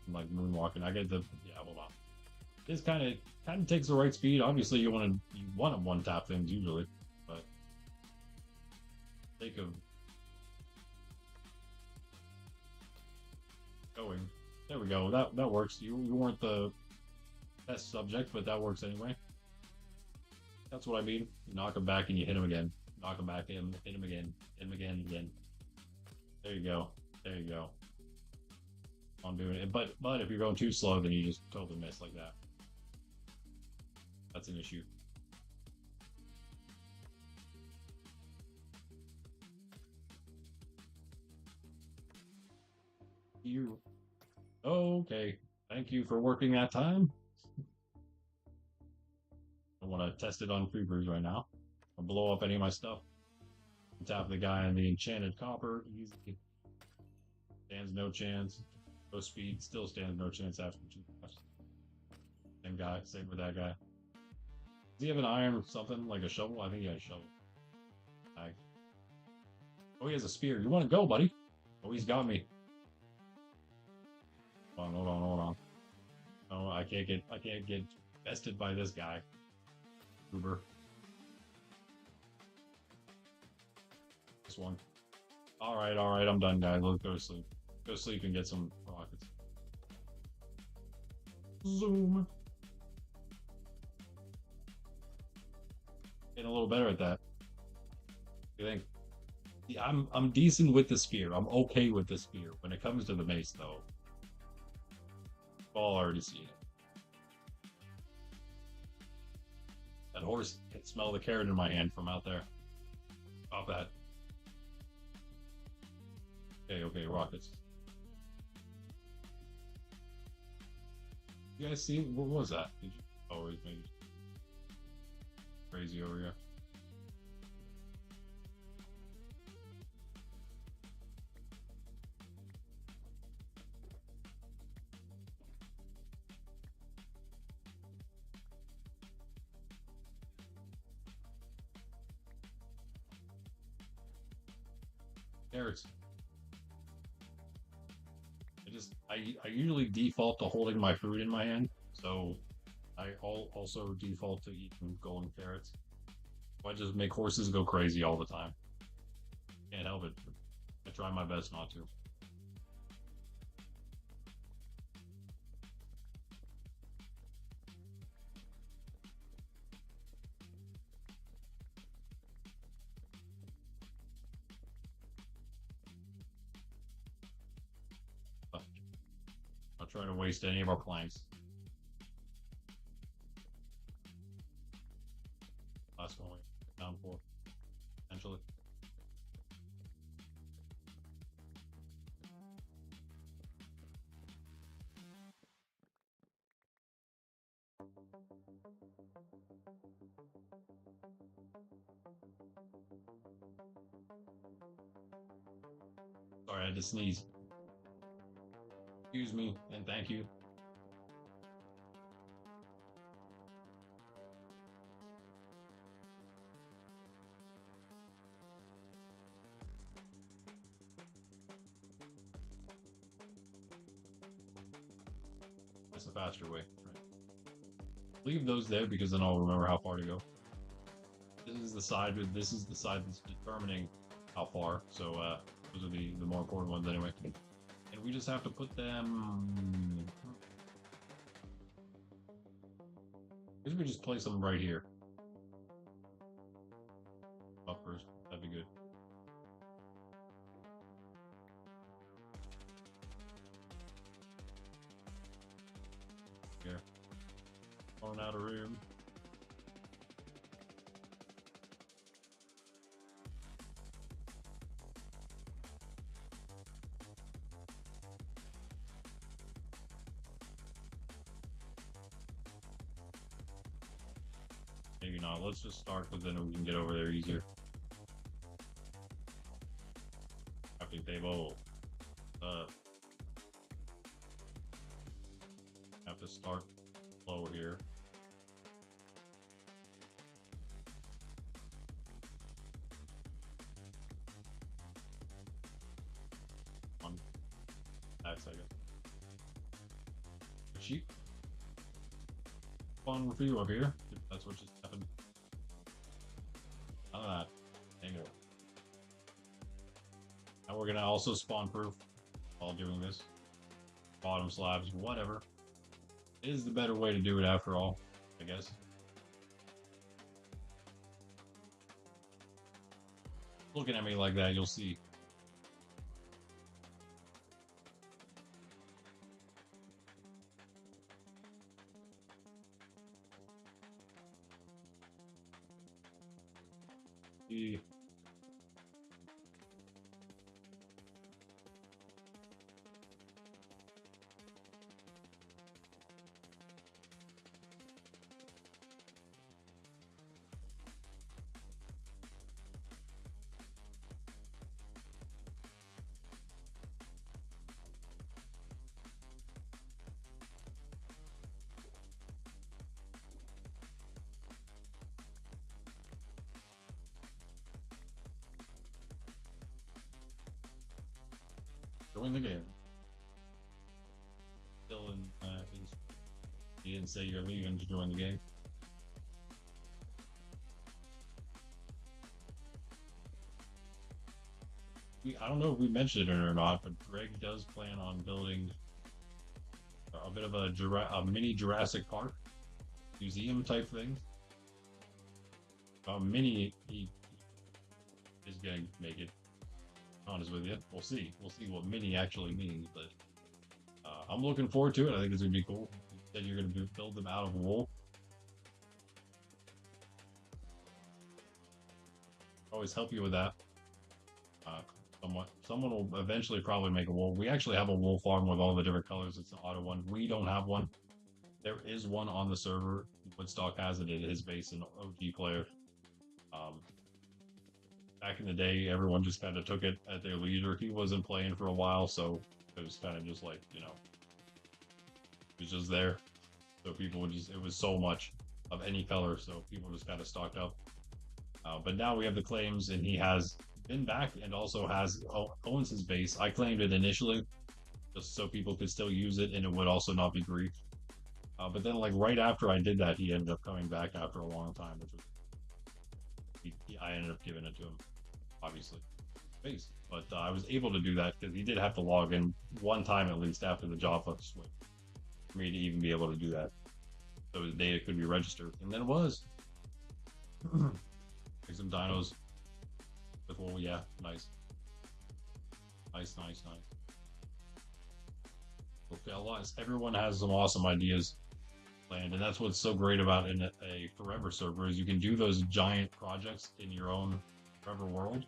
I'm like moonwalking. I get the hold on. This kind of takes the right speed. Obviously, you want to 1 tap things usually, but sake of going. There we go. That works. You weren't the test subject, but that works anyway. That's what I mean. You knock him back and you hit him again. Knock him back, hit him again, hit him again. There you go. There you go. I'm doing it. But if you're going too slow, then you just totally miss like that. That's an issue. You. Okay. Thank you for working that time. I want to test it on creepers right now. I'll blow up any of my stuff. Tap the guy on the enchanted copper. Easy. Stands no chance. No speed. Still stands no chance after 2 hours. Same guy. Same with that guy. Does he have an iron or something? Like a shovel? I think he has a shovel. Oh, he has a spear. You want to go, buddy? Oh, he's got me. Hold on. Oh, I can't get bested by this guy. Uber. This one. All right. I'm done, guys. Let's go to sleep. Go sleep and get some rockets. Zoom. Getting a little better at that. You think? Yeah, I'm decent with the spear. I'm okay with the spear. When it comes to the mace, though, I've already seen it. That horse can smell the carrot in my hand from out there. Stop that. Okay, rockets. You guys see? What was that? Did you? Oh, it's maybe crazy over here. Carrots. I usually default to holding my food in my hand, so I also default to eating golden carrots. I just make horses go crazy all the time. Can't help it. I try my best not to. But not trying to waste any of our planks. Last one down for potentially. Sorry, I had to sneeze. Excuse me and thank you. That's the faster way. Right. Leave those there because then I'll remember how far to go. This is the side that's determining how far. So those are the more important ones anyway. And we just have to put them. I guess we just place them right here. Up first. That'd be good. Here. Going out of room. Maybe not. Let's just start, but then we can get over there easier. Crafting table. Have to start low here. One. That's second. Sheep. Fun for you up here. If that's what just happened. None of that. Hang on. And we're gonna also spawn proof while doing this. Bottom slabs, whatever. It is the better way to do it after all, I guess. Looking at me like that, you'll see. The Join the game. Still you didn't say you're leaving to join the game. I don't know if we mentioned it or not, but Greg does plan on building a bit of a mini Jurassic Park museum type thing. Mini, he is going to make it. Honest with you, we'll see. We'll see what mini actually means, but I'm looking forward to it. I think it's gonna be cool. You said you're gonna build them out of wool. Always help you with that. Someone will eventually probably make a wool. We actually have a wool farm with all the different colors. It's an auto one. We don't have one. There is one on the server. Woodstock has it at his base, an OG player. Back in the day, everyone just kind of took it at their leisure. He wasn't playing for a while, so it was kind of just like, it was just there. So people would just, it was so much of any color, so people just kind of stocked up. But now we have the claims, and he has been back and also owns his base. I claimed it initially, just so people could still use it, and it would also not be griefed. But then, like, right after I did that, he ended up coming back after a long time, which was, I ended up giving it to him, obviously. Base. But I was able to do that because he did have to log in one time at least after the job flip switch for me to even be able to do that. So his data could be registered. And then it was. Like some dinos. With, well, yeah, nice. Nice. Okay, everyone has some awesome ideas planned, and that's what's so great about in a Forever server is you can do those giant projects in your own Forever world,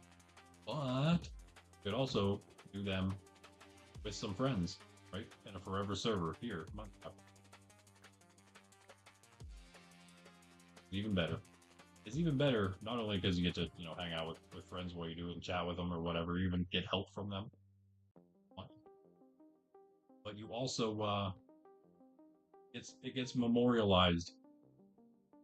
but you could also do them with some friends, right? In a Forever server here, Monkraft. Even better. It's even better not only because you get to hang out with friends while you do it and chat with them or whatever, even get help from them, but you also it gets memorialized,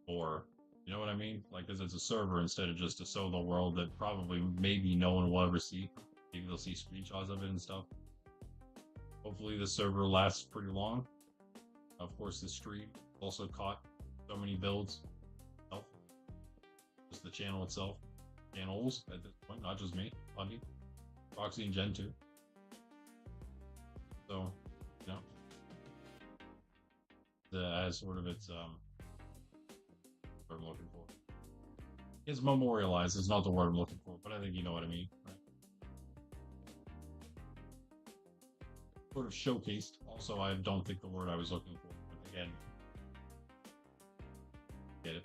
or you know what I mean, like, because it's a server instead of just a solo world that probably maybe no one will ever see. Maybe they'll see screenshots of it and stuff. Hopefully the server lasts pretty long. Of course, the stream also caught so many builds. Oh, just the channel itself, channels at this point, not just me, Bundy, Roxy, and Gen 2. So, as sort of its what I'm looking for. It's memorialized is not the word I'm looking for, but I think you know what I mean, right? Sort of showcased. Also, I don't think the word I was looking for, but again, get it.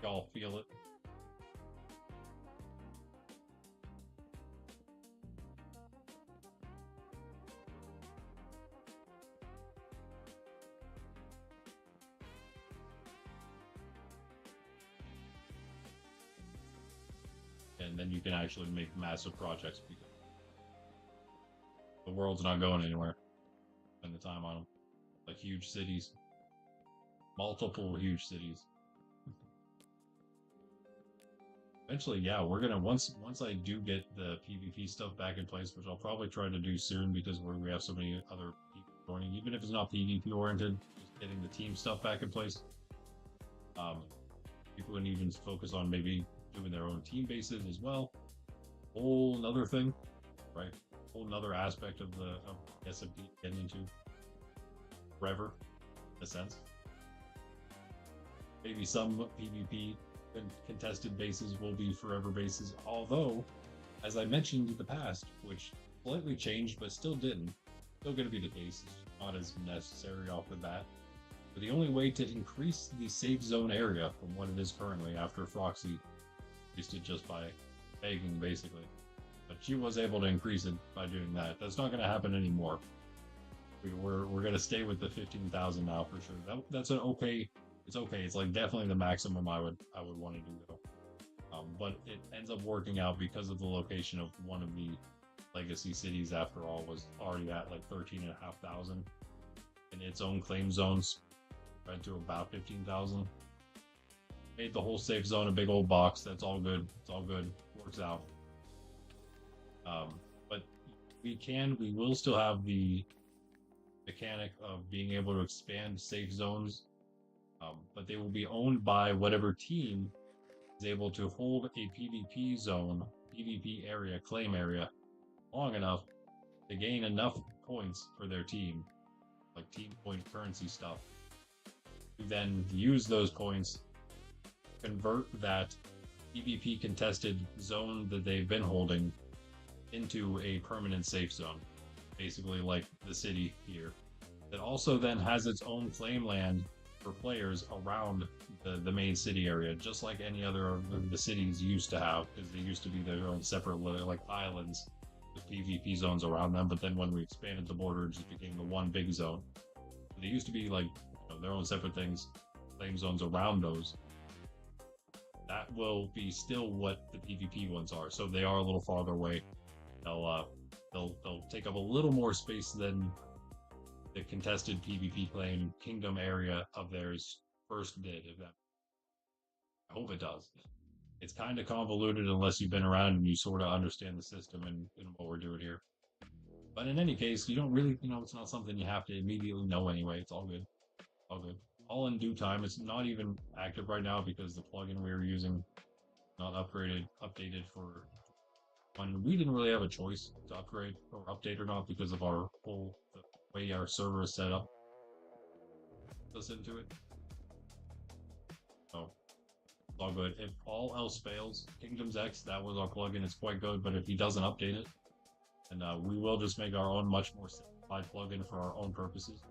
Y'all feel it. And then you can actually make massive projects because the world's not going anywhere. Spend the time on them, like huge cities, multiple huge cities. Eventually, yeah, we're gonna once I do get the PvP stuff back in place, which I'll probably try to do soon because we have so many other people joining, even if it's not PvP oriented, just getting the team stuff back in place. People can even focus on maybe doing their own team bases as well. Whole another thing, right? Whole another aspect of the SMP getting into forever, in a sense. Maybe some PvP contested bases will be forever bases, although, as I mentioned in the past, which slightly changed but still didn't, still going to be the case, it's not as necessary off the bat. But the only way to increase the safe zone area from what it is currently after Farcity increased it just by begging, basically. But she was able to increase it by doing that. That's not going to happen anymore. We're going to stay with the 15,000 now for sure. That's an okay. It's okay. It's like definitely the maximum I would want to do though. But it ends up working out because of the location of one of the legacy cities. After all, was already at like 13,500, and its own claim zones went to about 15,000. Made the whole safe zone a big old box. That's all good. It's all good. Works out. But we will still have the mechanic of being able to expand safe zones, but they will be owned by whatever team is able to hold a PvP zone, PvP area, claim area, long enough to gain enough points for their team, like team point currency stuff, to then use those points, convert that PvP contested zone that they've been holding into a permanent safe zone, basically like the city here, that also then has its own claim land for players around the main city area, just like any other of the cities used to have, because they used to be their own separate like islands with PvP zones around them. But then when we expanded the border, it just became the one big zone. They used to be like their own separate things, claim zones around those. That will be still what the PvP ones are. So they are a little farther away. They'll take up a little more space than the contested PvP claim kingdom area of theirs first did. If that, I hope it does. It's kind of convoluted unless you've been around and you sort of understand the system and what we're doing here. But in any case, you don't really, it's not something you have to immediately know anyway. It's all good. All good. All in due time. It's not even active right now because the plugin we were using not updated for when we didn't really have a choice to upgrade or update or not because of the way our server is set up. Us into it. So it's all good. If all else fails, Kingdoms X, that was our plugin. It's quite good, but if he doesn't update it, then we will just make our own much more simplified plugin for our own purposes.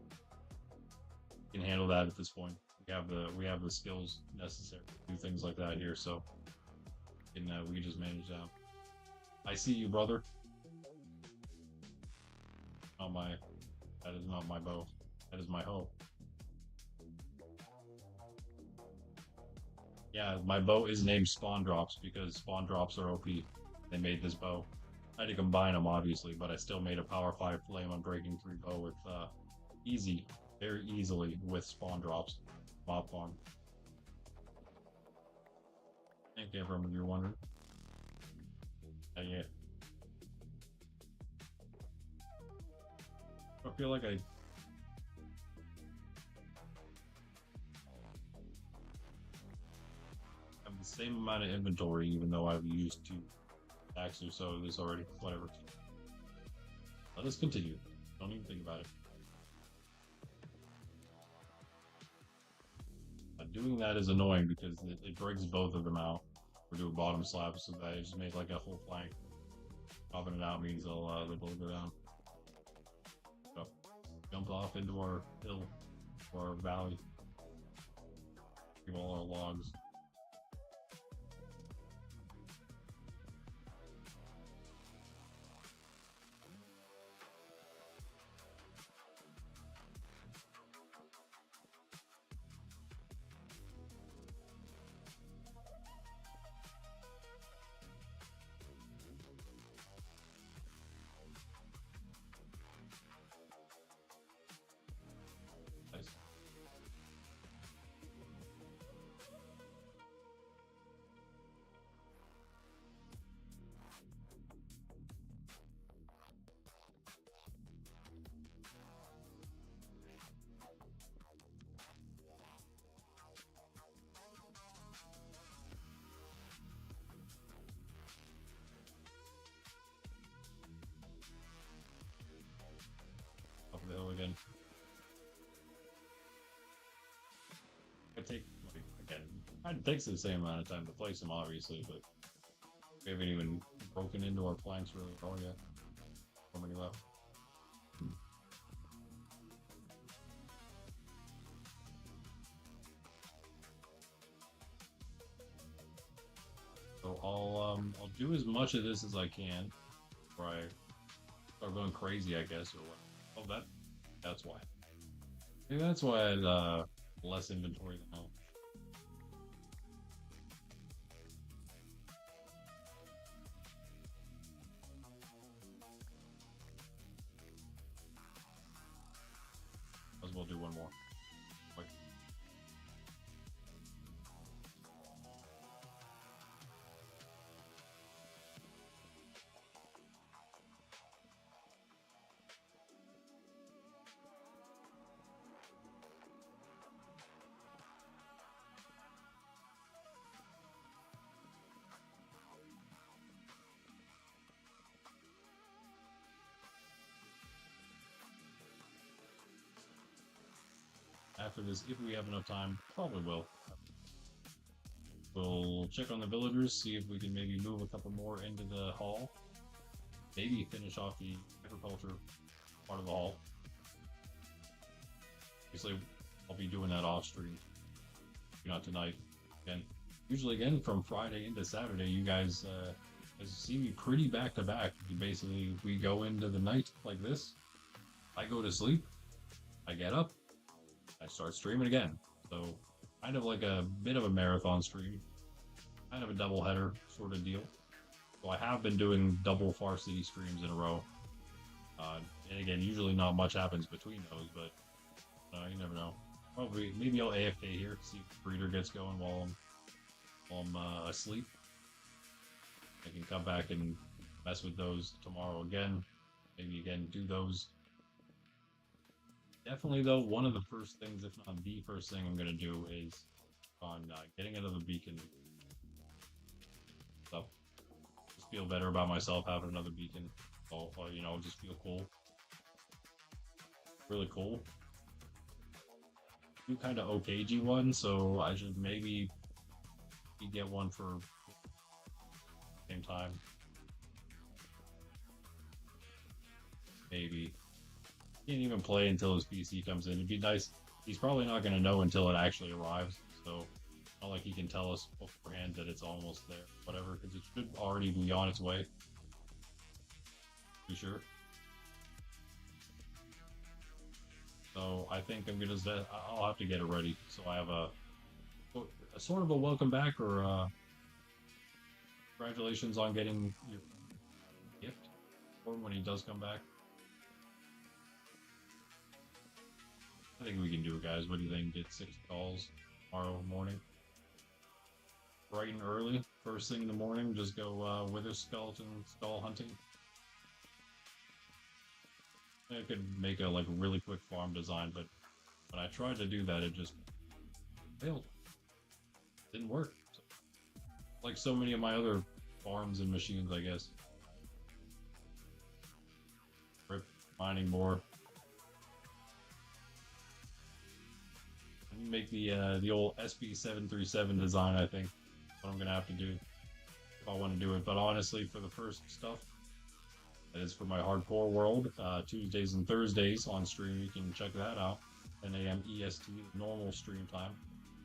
We can handle that at this point. We have the skills necessary to do things like that here, so we can just manage that. I see you, brother. That is not my bow. That is my hoe. Yeah, my bow is named Spawn Drops because Spawn Drops are OP. They made this bow. I had to combine them, obviously, but I still made a Power 5 Flame Unbreaking 3 bow with very easily with Spawn Drops. Mob Farm. Thank you, everyone, if you're wondering. Yeah. I feel like I have the same amount of inventory, even though I've used 2 stacks or so of this already. Whatever. Let us continue. Don't even think about it. Doing that is annoying because it breaks both of them out. We're doing bottom slabs, so that I just made like a whole plank. Popping it out means they'll both go down. So, jump off into our hill or our valley. Give all our logs. Nice. Up the hill again. It takes the same amount of time to place them, obviously, but we haven't even broken into our planks really at all yet. How many left? So I'll do as much of this as I can before I start going crazy, I guess, or what. Oh, that's why. Maybe that's why I had less inventory than now. Might as well do one more. Quick. after this, if we have enough time, probably will. We'll check on the villagers, see if we can maybe move a couple more into the hall. Maybe finish off the agriculture part of the hall. Obviously, I'll be doing that off stream. Not tonight. Again, usually again from Friday into Saturday, you guys see me pretty back to back. Basically, we go into the night like this. I go to sleep. I get up. I start streaming again. So kind of like a bit of a marathon stream, kind of a double header sort of deal. So I have been doing double Farcity streams in a row. And again, usually not much happens between those, but you never know. Probably, maybe I'll AFK here, see if the breeder gets going while I'm asleep. I can come back and mess with those tomorrow again. Maybe again do those. Definitely though, one of the first things, if not the first thing I'm gonna do is on getting another beacon. So just feel better about myself having another beacon. You know, just feel cool. Really cool. Do kind of OKG one, so I should maybe get one for same time. Maybe. Can't even play until his PC comes in. It'd be nice. He's probably not going to know until it actually arrives, so not like he can tell us beforehand that it's almost there. Whatever, because it should already be on its way. Pretty sure. So I think I'm gonna. I'll have to get it ready. So I have a sort of a welcome back or congratulations on getting your gift for him when he does come back. I think we can do it, guys. What do you think? Get 6 calls tomorrow morning, bright and early, first thing in the morning. Just go wither skeleton skull hunting. I could make a really quick farm design, but when I tried to do that, it just failed. Didn't work. So, like so many of my other farms and machines, I guess. Rip mining more. Make the old SB737 design. I think what I'm gonna have to do if I want to do it. But honestly, for the first stuff. That is for my hardcore world, Tuesdays and Thursdays on stream. You can check that out. 10 a.m. EST, normal stream time.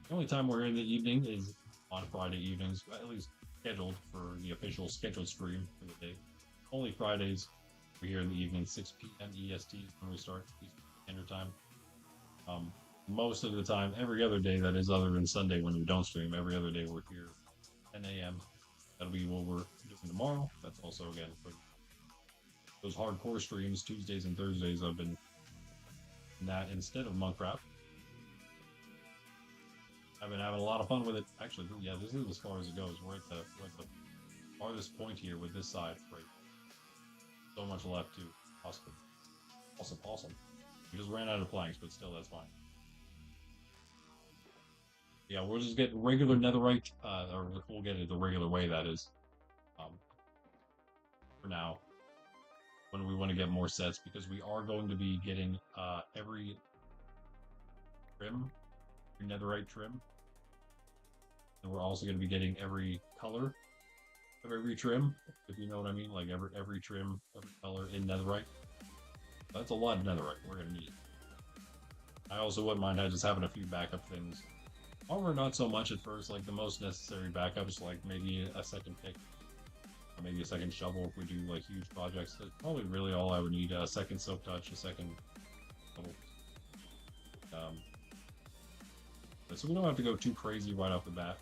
The only time we're in the evening is on Friday evenings, at least scheduled for the official scheduled stream for the day. Only Fridays, we're here in the evening, 6 p.m. EST when we start Eastern Standard Time. Most of the time, every other day, that is other than Sunday when we don't stream, every other day we're here, 10 a.m. That'll be what we're doing tomorrow. That's also, again, for those hardcore streams, Tuesdays and Thursdays. I've been in that instead of Monkraft. I've been having a lot of fun with it. Actually, yeah, this is as far as it goes. We're at the farthest point here with this side. Right, so much left too. Awesome. We just ran out of planks, but still, that's fine. Yeah, we'll just get regular netherite, or we'll get it the regular way. That is, for now. When we want to get more sets, because we are going to be getting every netherite trim, and we're also going to be getting every color of every trim, if you know what I mean, like every trim, every color in netherite. That's a lot of netherite we're going to need. I also wouldn't mind just having a few backup things. Armor, not so much at first, like the most necessary backups, like maybe a second pick. Maybe a second shovel if we do like huge projects. That's probably really all I would need. A second silk touch, a second shovel. So we don't have to go too crazy right off the bat.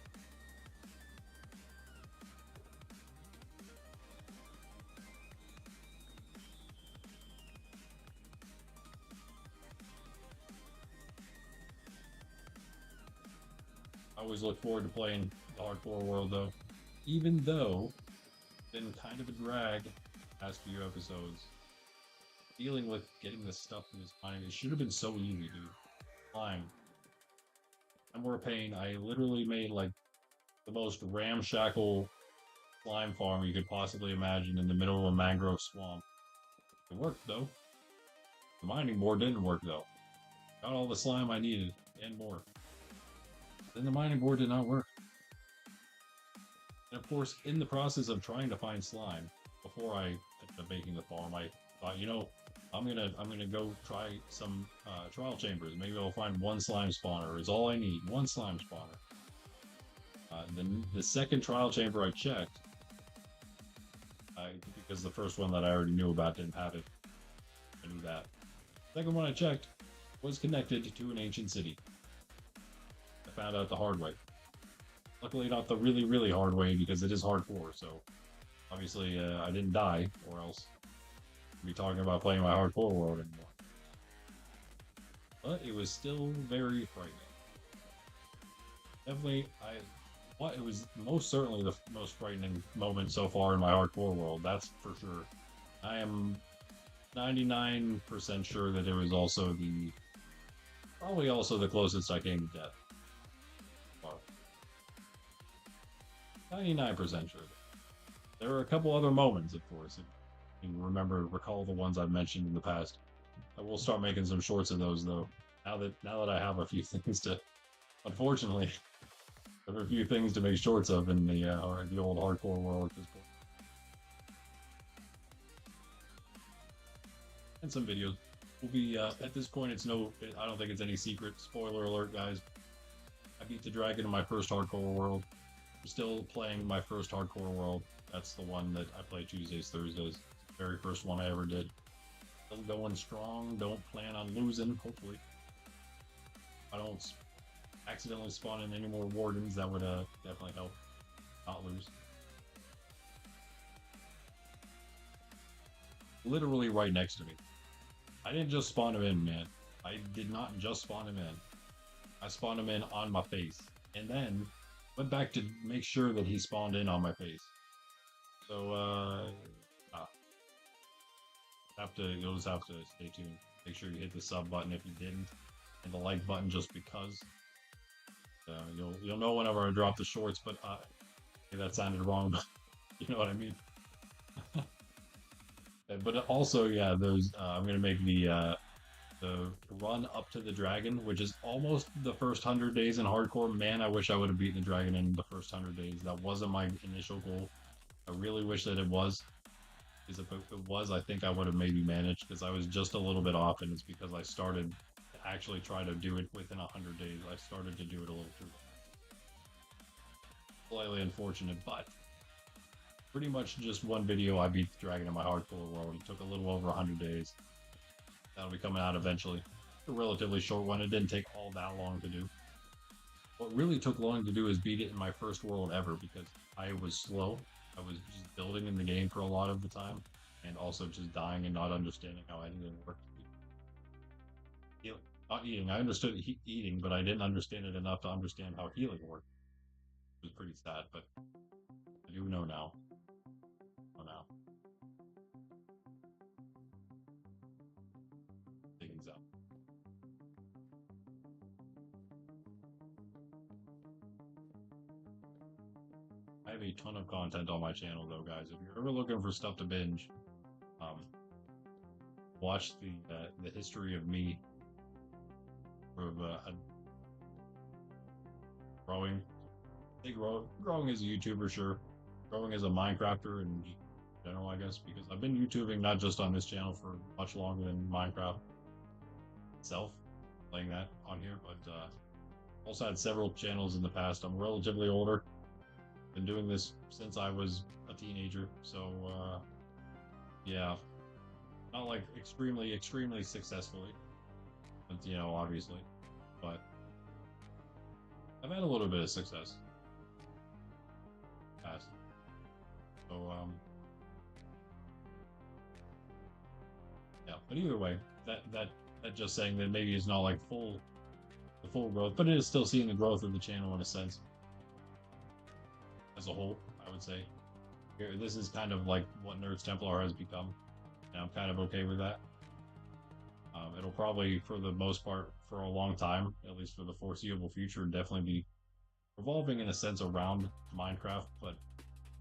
I always look forward to playing the hardcore world though. Even though been kind of a drag past few episodes. Dealing with getting this stuff in this mining, it should have been so easy, dude. Climb. I'm more pain. I literally made like the most ramshackle slime farm you could possibly imagine in the middle of a mangrove swamp. It worked though. The mining board didn't work though. Got all the slime I needed. and more. Then the mining board did not work. And of course, in the process of trying to find slime, before I ended up making the farm, I thought, you know, I'm gonna go try some trial chambers. Maybe I'll find one slime spawner. Is all I need. One slime spawner. The second trial chamber I checked, because the first one that I already knew about didn't have it. I knew that. Second one I checked was connected to an ancient city. I found out the hard way. Luckily, not the really, really hard way, because it is hardcore, so obviously I didn't die, or else I'd be talking about playing my hardcore world anymore. But it was still very frightening. Definitely, it was most certainly the most frightening moment so far in my hardcore world, that's for sure. I am 99% sure that it was also probably also the closest I came to death. 99% sure. There were a couple other moments, of course. If you recall the ones I've mentioned in the past. I will start making some shorts of those, though. Now that I have a few things to, unfortunately, there are a few things to make shorts of in the old hardcore world at this point. And some videos will be at this point. I don't think it's any secret. Spoiler alert, guys. I beat the dragon in my first hardcore world. I'm still playing my first hardcore world. That's the one that I play Tuesdays, Thursdays. The very first one I ever did. Still going strong. Don't plan on losing, hopefully. I don't accidentally spawn in any more wardens. That would definitely help not lose. Literally right next to me. I didn't just spawn him in, man. I did not just spawn him in. I spawned him in on my face. And then went back to make sure that he spawned in on my face. So, you'll just have to stay tuned. Make sure you hit the sub button if you didn't, and the like button just because. You'll know whenever I drop the shorts, but that sounded wrong, but you know what I mean. But also, yeah, I'm gonna make the run up to the dragon, which is almost the first 100 days in hardcore. Man, I wish I would have beaten the dragon in the first 100 days. That wasn't my initial goal. I really wish that it was. Because if it was, I think I would have maybe managed, because I was just a little bit off, and it's because I started to actually try to do it within 100 days. I started to do it a little too slightly unfortunate, but pretty much just one video I beat the dragon in my hardcore world. It took a little over 100 days. That'll be coming out eventually. A relatively short one. It didn't take all that long to do. What really took long to do is beat it in my first world ever, because I was slow. I was just building in the game for a lot of the time, and also just dying and not understanding how anything worked. Not eating. I understood eating, but I didn't understand it enough to understand how healing worked. It was pretty sad, but I do know now. Things up. I have a ton of content on my channel, though, guys. If you're ever looking for stuff to binge, watch the history of me of growing as a YouTuber, sure, growing as a Minecrafter in general, I guess, because I've been YouTubing not just on this channel for much longer than Minecraft itself, playing that on here, but also had several channels in the past. I'm relatively older. Been doing this since I was a teenager, so yeah, not like extremely successfully, but obviously, but I've had a little bit of success past. So yeah, but either way, that just saying that maybe it's not like the full growth, but it is still seeing the growth of the channel in a sense. As a whole, I would say. This is kind of like what Nerds Templar has become, and I'm kind of okay with that. It'll probably, for the most part, for a long time, at least for the foreseeable future, definitely be revolving in a sense around Minecraft. But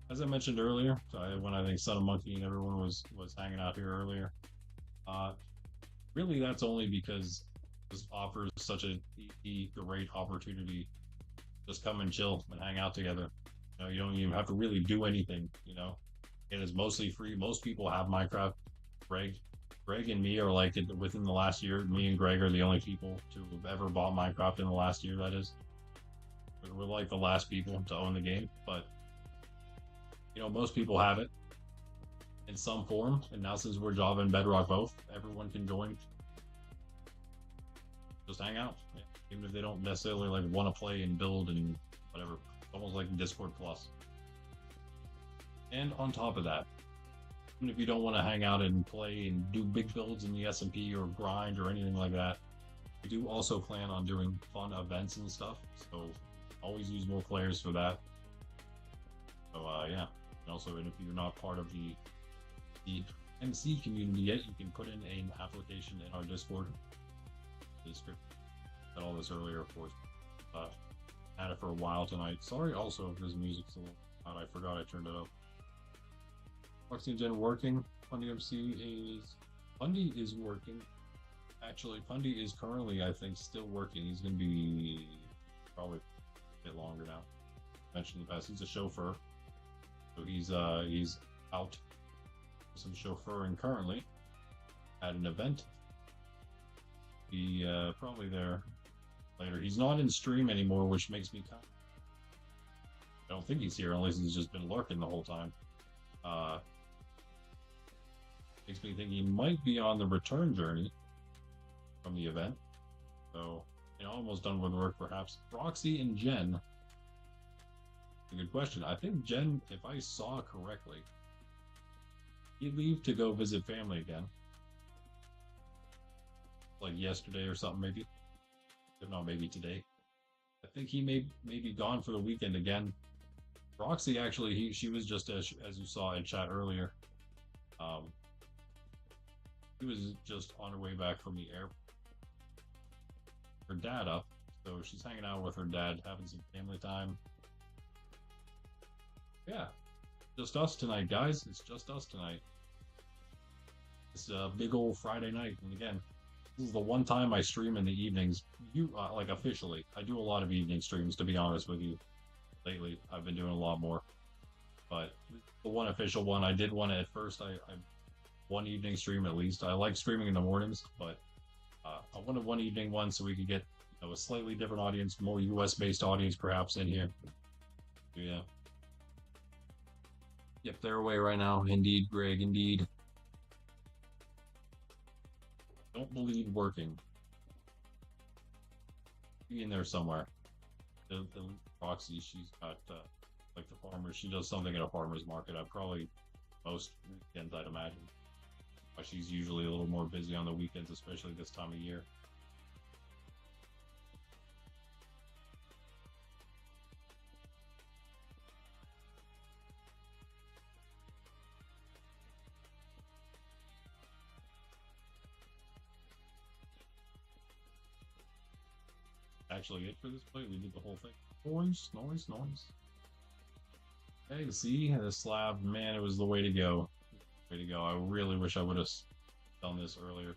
as I mentioned earlier, when I think Son of Monkey and everyone was hanging out here earlier, really that's only because This offers such a great opportunity. Just come and chill and hang out together. You don't even have to really do anything. It is mostly free. Most people have Minecraft. Greg, Greg and me are like within the last year. Me and Greg are the only people to have ever bought Minecraft in the last year. That is, we're like the last people to own the game. But most people have it in some form. And now since we're Java and Bedrock both, everyone can join. Just hang out, even if they don't necessarily like want to play and build and whatever. Almost like Discord Plus. And on top of that, even if you don't want to hang out and play and do big builds in the SMP or grind or anything like that, we do also plan on doing fun events and stuff. So always use more players for that. So yeah. And also, and if you're not part of the MC community yet, you can put in an application in our Discord. Said all this earlier, of course. Had it for a while tonight. Sorry, also if this music's a little loud. I forgot I turned it up. Farcity and Jen working. Pundy MC is working. Actually, Pundy is currently, I think, still working. He's going to be probably a bit longer now. I mentioned in the past, he's a chauffeur, so he's out some chauffeuring currently at an event. Be probably there later. He's not in stream anymore, which makes me kind of... I don't think he's here unless he's just been lurking the whole time. Makes me think he might be on the return journey from the event. So, almost done with work perhaps. Roxy and Jen. A good question. I think Jen, if I saw correctly, he'd leave to go visit family again. Like yesterday or something, maybe. If not, maybe today. I think he may be gone for the weekend again. Roxy, actually, she was just as you saw in chat earlier. She was just on her way back from the airport. Her dad up, so she's hanging out with her dad, having some family time. Yeah, just us tonight, guys. It's just us tonight. It's a big old Friday night, and again, this is the one time I stream in the evenings. Like officially, I do a lot of evening streams. To be honest with you, lately I've been doing a lot more. But the one official one, I did one at first. I one evening stream at least. I like streaming in the mornings, but I wanted one evening one so we could get a slightly different audience, more US based audience perhaps in here. So, yeah. Yep, they're away right now. Indeed, Greg. Indeed. Don't believe working. Be in there somewhere. The Roxy, she's got like the farmers. She does something at a farmer's market. Probably most weekends, I'd imagine. But she's usually a little more busy on the weekends, especially this time of year. Actually, it for this plate, we did the whole thing. Noise. Hey, see the slab, man, it was the way to go. Way to go. I really wish I would have done this earlier.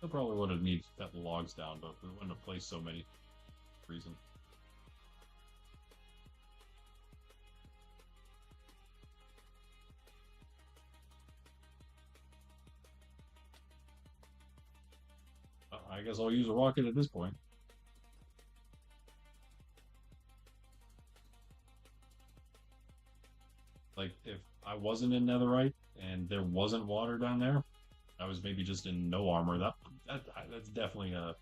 I probably would have needed to cut the logs down, but we wouldn't have placed so many. Reason. I guess I'll use a rocket at this point. Like, if I wasn't in netherite and there wasn't water down there, I was maybe just in no armor. That's definitely a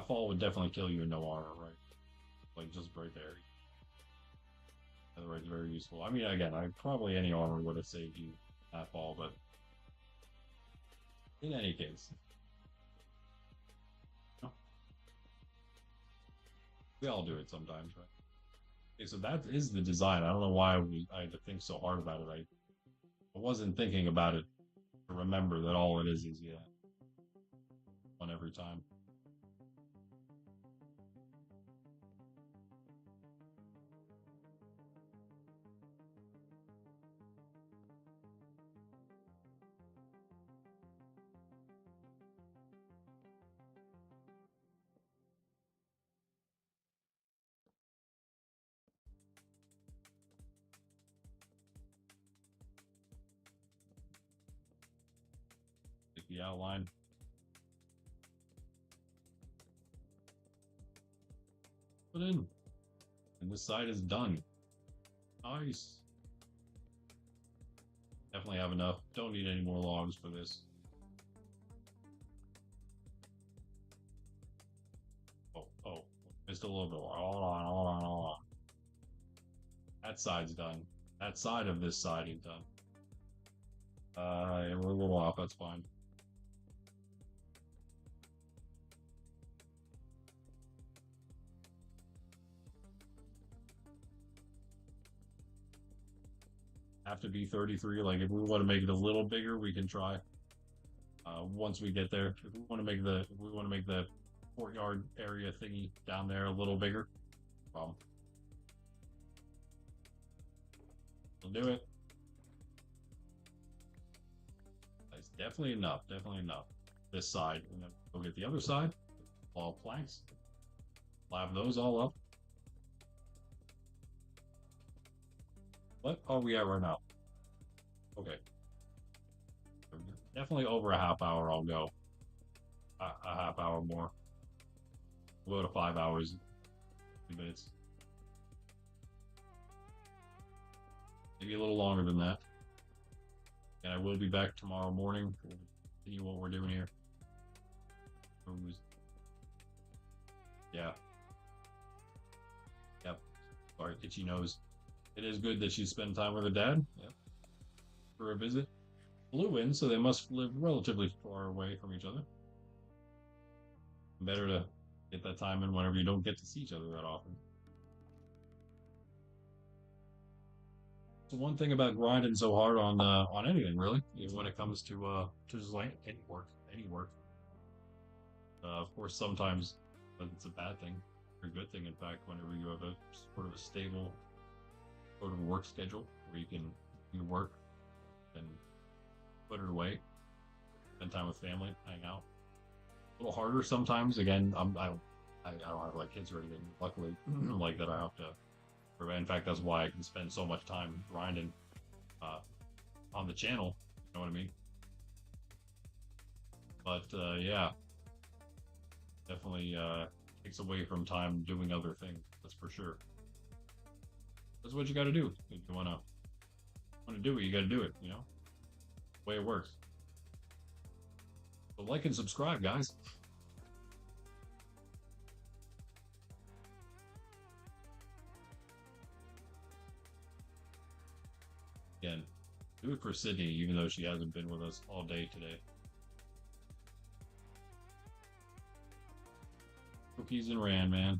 fall would definitely kill you in no armor, right? Like just right there. Netherite's very useful. I mean, again, probably any armor would have saved you that fall, but in any case, we all do it sometimes, right? Okay, so that is the design. I don't know why I had to think so hard about it. I wasn't thinking about it to remember that all it is yeah, one every time. the outline. Put in. And this side is done. Nice. Definitely have enough. Don't need any more logs for this. Oh. Missed a little bit. Hold on. That side's done. That side of this side is done. Yeah, we're a little off. That's fine. Have to be 33. Like if we want to make it a little bigger, we can try. Once we get there, if we want to make the courtyard area thingy down there a little bigger, we'll do it. That's definitely enough. Definitely enough. This side, and then we'll get the other side. All planks. Lab those all up. What are we at right now? Okay. Definitely over a half hour. I'll go. A half hour more. We'll go to 5 hours. 2 minutes. Maybe a little longer than that. And I will be back tomorrow morning. We'll continue what we're doing here. Yeah. Yep. Sorry, itchy nose. It is good that she spent time with her dad. Yep. For a visit. Flew in, so they must live relatively far away from each other. Better to get that time in whenever you don't get to see each other that often. So one thing about grinding so hard on anything really, when it comes to just like any work. Of course, sometimes it's a bad thing or a good thing. In fact, whenever you have a sort of a stable sort of work schedule where you can work and put it away, spend time with family, hang out. A little harder sometimes. Again, I don't have like kids or anything. Luckily, like that I have to. In fact, that's why I can spend so much time grinding on the channel. You know what I mean? But yeah, definitely takes away from time doing other things. That's for sure. That's what you got to do if you wanna do it. You got to do it. You know, the way it works. So like and subscribe, guys. Again, do it for Sydney, even though she hasn't been with us all day today. Cookies and Ran, man.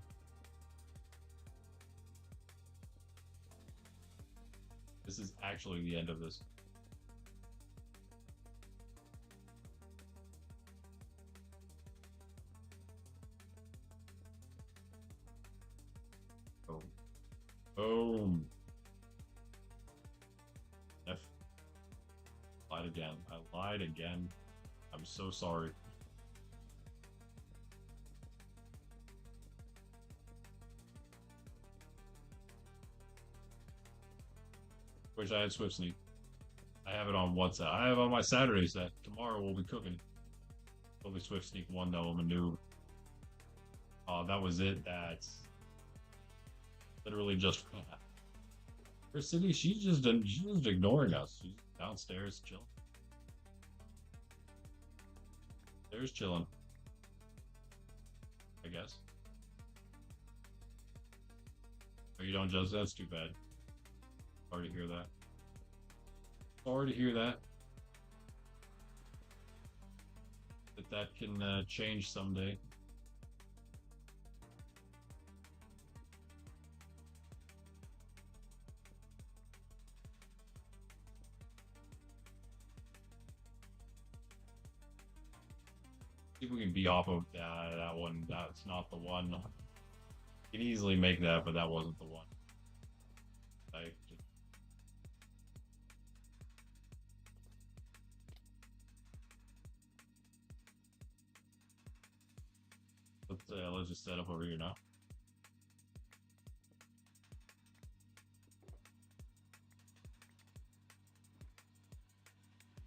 This is actually the end of this. Boom. Boom. Lied again. I lied again. I'm so sorry. Wish I had Swift Sneak. I have it on WhatsApp. I have it on my Saturday set. Tomorrow we'll be cooking. Probably Swift Sneak 1 though. I'm a noob. Oh, that was it. That's literally just her city. She's just ignoring us. She's downstairs chilling. There's chilling. I guess. Oh, you don't just. That's too bad. Sorry to hear that. Sorry to hear that. That can change someday. See if we can be off of that one. That's not the one. You can easily make that, but that wasn't the one. Let's just set up over here now.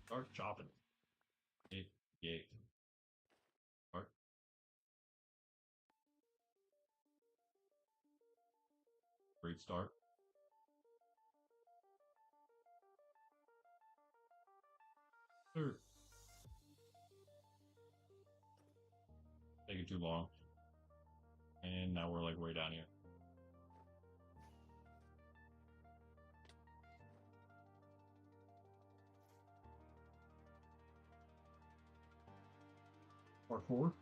Start chopping. Yeah. Start. Great start. Third. Taking too long. And now we're like way down here. Part 4.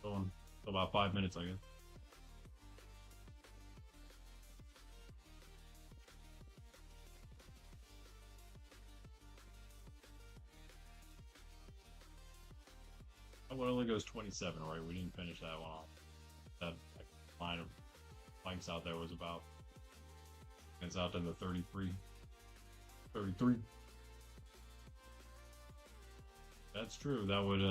Going about 5 minutes, I guess. Oh, well, it only goes 27, right? We didn't finish that one off. That line of planks out there was about. It's out to the 33. 33. That's true. That would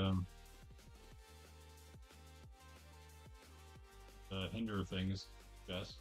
hinder things. Yes.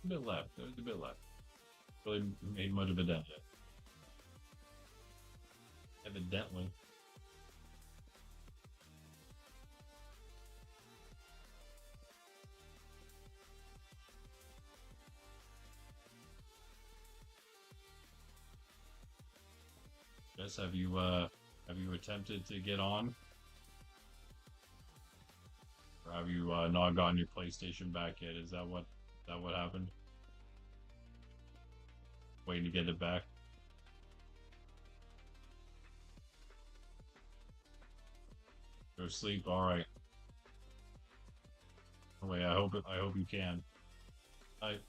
A bit left. There's a bit left. Really made much of a dent yet. Evidently. Jess, have you attempted to get on? Or have you not gotten your PlayStation back yet? Is that what happened? Waiting to get it back. Go to sleep. All right. Wait, I hope you can. All right.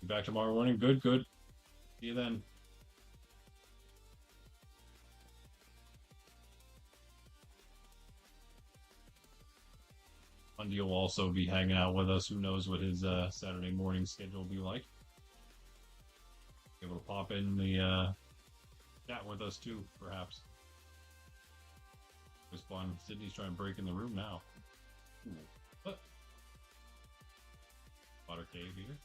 Be back tomorrow morning. Good, good. See you then. Bundy will also be hanging out with us. Who knows what his Saturday morning schedule will be like. Able to pop in the chat with us too, perhaps. It was fun. Sydney's trying to break in the room now. Ooh. What? Water cave here.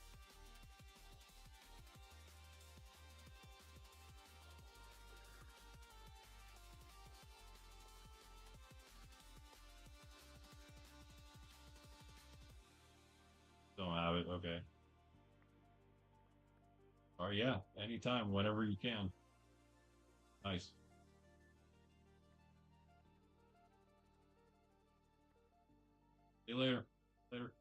Don't have it. Okay. Or yeah, anytime, whenever you can. Nice. See you later. Later.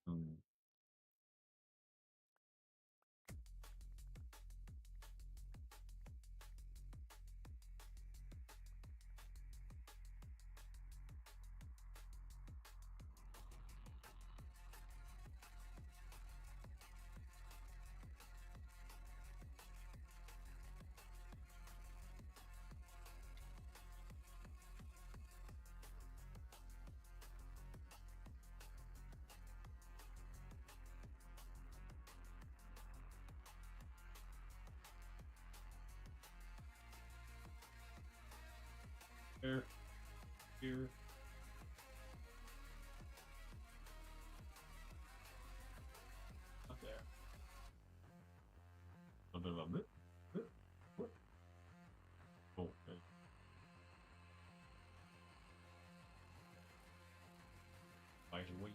Hmm. Here. Here. Up there. A little bit of a bit. Cool. Imagine what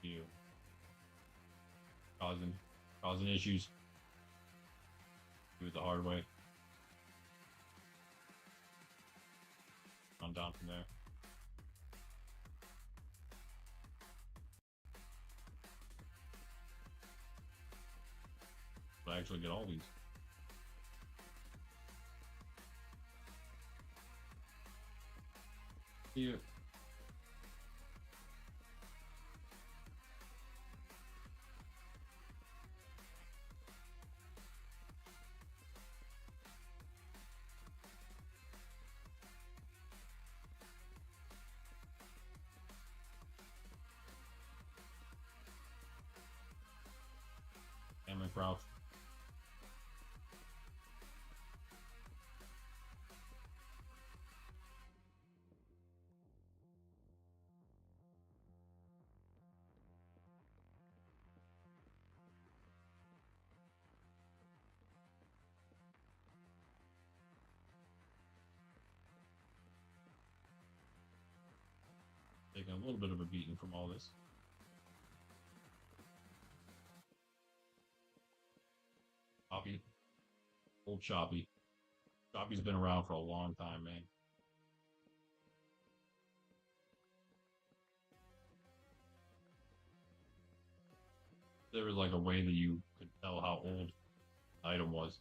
you do. Causing issues. Do it the hard way. On down from there. But I actually get all these. Here. And Monkraft. Taking a little bit of a beating from all this. Choppy. Old Choppy. Choppy's been around for a long time, man. There was like a way that you could tell how old the item was.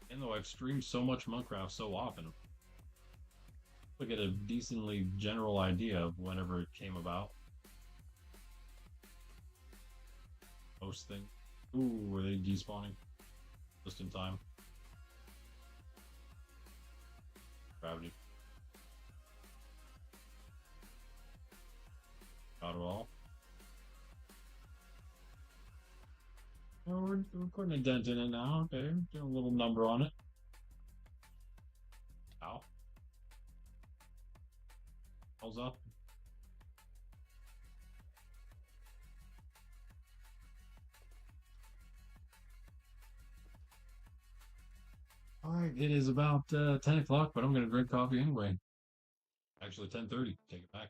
And though I've streamed so much Monkraft so often, I get a decently general idea of whenever it came about. Most things. Ooh, were they despawning? Just in time. Gravity. Got it all. Oh, we're putting a dent in it now. Okay, doing a little number on it. Ow. How's up? Alright, it is about 10 o'clock, but I'm going to drink coffee anyway. Actually, 10:30. Take it back.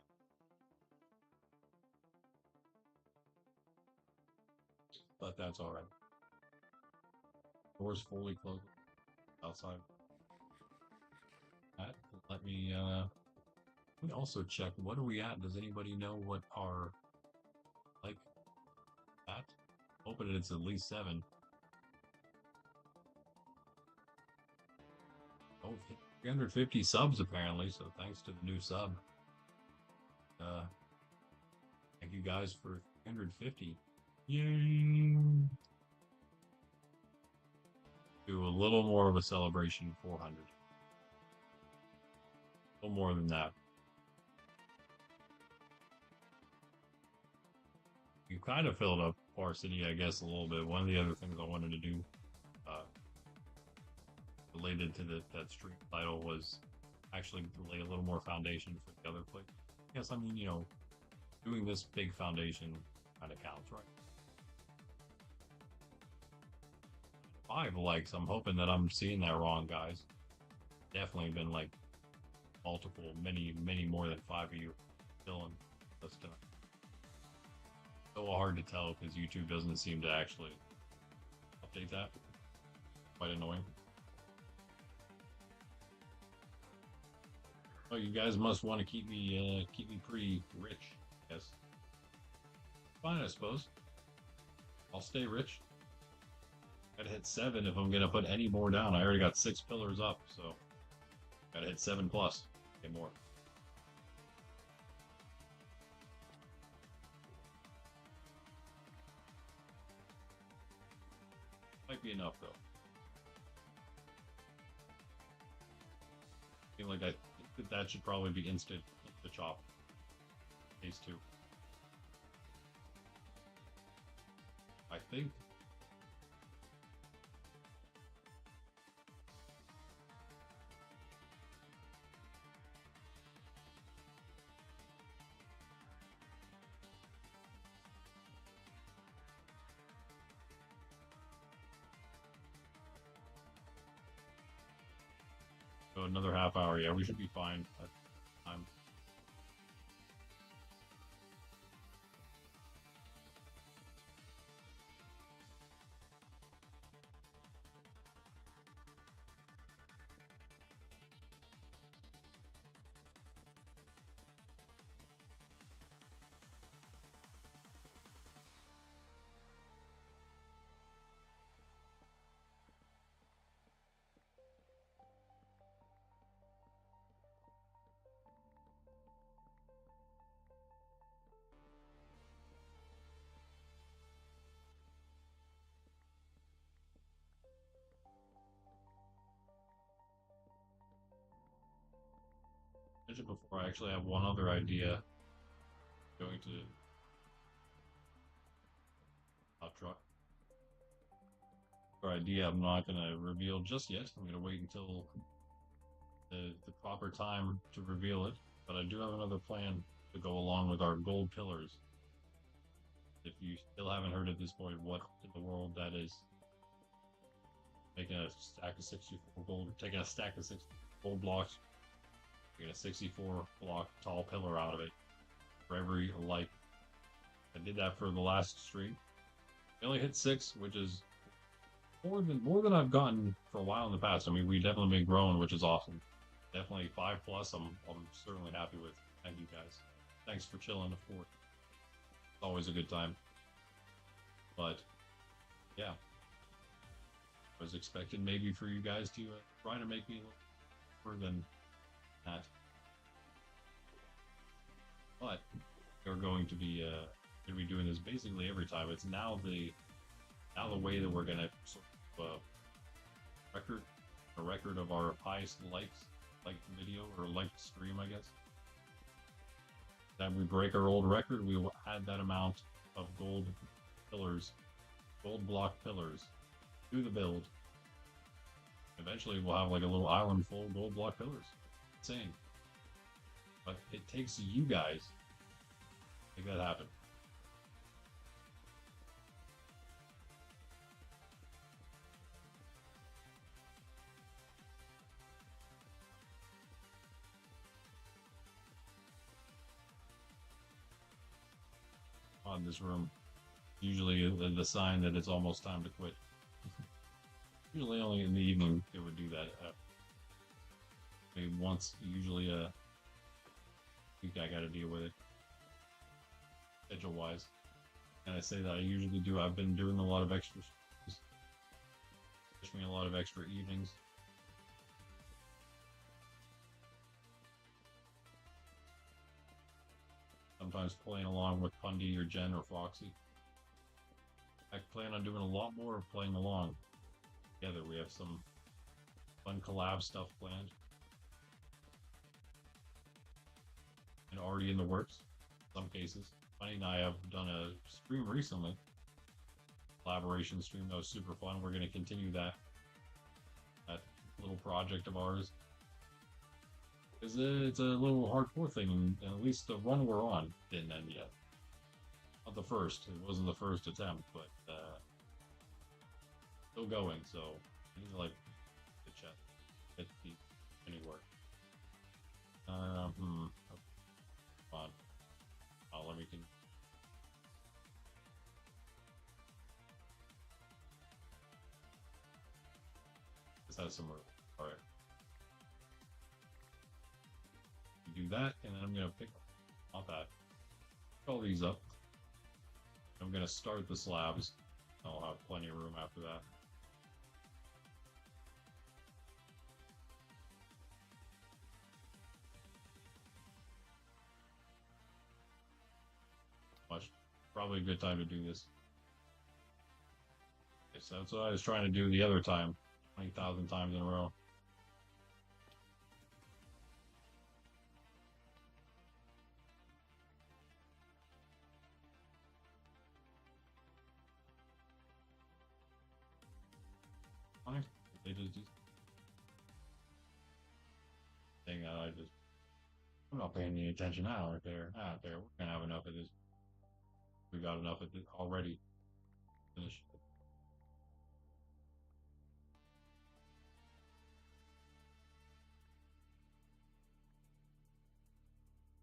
But that's alright. Doors fully closed outside. Let me also check. What are we at? Does anybody know what our like that? Hoping it's at least 7. Oh, 350 subs apparently, so thanks to the new sub. Thank you guys for 350. Yay! Do a little more of a celebration, 400. A little more than that. You kind of filled up Farcity, I guess, a little bit. One of the other things I wanted to do related to that stream title was actually lay a little more foundation for the other play. Yes, I mean, you know, doing this big foundation kind of counts, right? 5 likes. I'm hoping that I'm seeing that wrong, guys. Definitely been like multiple, many more than 5 of you filling this stuff. So hard to tell because YouTube doesn't seem to actually update that. Quite annoying. Oh, you guys must want to keep me pretty rich. Yes. Fine, I suppose. I'll stay rich. Gotta hit 7 if I'm gonna put any more down. I already got 6 pillars up, so gotta hit 7 plus. Get more. Might be enough though. I feel like that should probably be instant the chop. Phase 2. I think. So another half hour. Yeah, we should be fine. I'm mentioned before. I actually have one other idea. Going to truck. Or idea I'm not going to reveal just yet. I'm going to wait until the proper time to reveal it. But I do have another plan to go along with our gold pillars. If you still haven't heard at this point what in the world that is, making a stack of 64 gold, taking a stack of 6 gold blocks, making a 64 block tall pillar out of it for every light. I did that for the last stream. I only hit 6, which is more than I've gotten for a while in the past. I mean, we definitely been growing, which is awesome. Definitely 5 plus. I'm certainly happy with. Thank you guys. Thanks for chilling, of course. It's always a good time. But yeah, I was expecting maybe for you guys to try to make me a little more than that. But we're going to be doing this basically every time. It's now the way that we're gonna sort of record a record of our highest liked video or liked stream, I guess. Then we break our old record, we will add that amount of gold pillars, gold block pillars to the build. Eventually we'll have like a little island full of gold block pillars. Insane. But it takes you guys to make that happen. On this room, usually the sign that it's almost time to quit. Usually only in the evening it would do that. Maybe once, usually a week I gotta deal with it, schedule wise. And I say that I usually do. I've been doing a lot of extra, push me a lot of extra evenings. Sometimes playing along with Pundy or Jen or Foxy. I plan on doing a lot more of playing along together. We have some fun collab stuff planned and already in the works. In some cases, Funny and I have done a stream recently, collaboration stream that was super fun. We're going to continue that little project of ours. It's a little hardcore thing, and at least the run we're on didn't end yet. Not the first. It wasn't the first attempt, but still going. So I need to like the chat, get the anywhere. Come on. Let me can. This has some room. All right. Do that, and then I'm gonna pick not that. Pick all these up. I'm gonna start the slabs. I'll have plenty of room after that. Probably a good time to do this. Okay, so that's what I was trying to do the other time, 20,000 times in a row. Fine. They just do. Thing I'm not paying any attention. I don't care. I don't care. We're gonna have enough of this. We got enough of it already. Finish.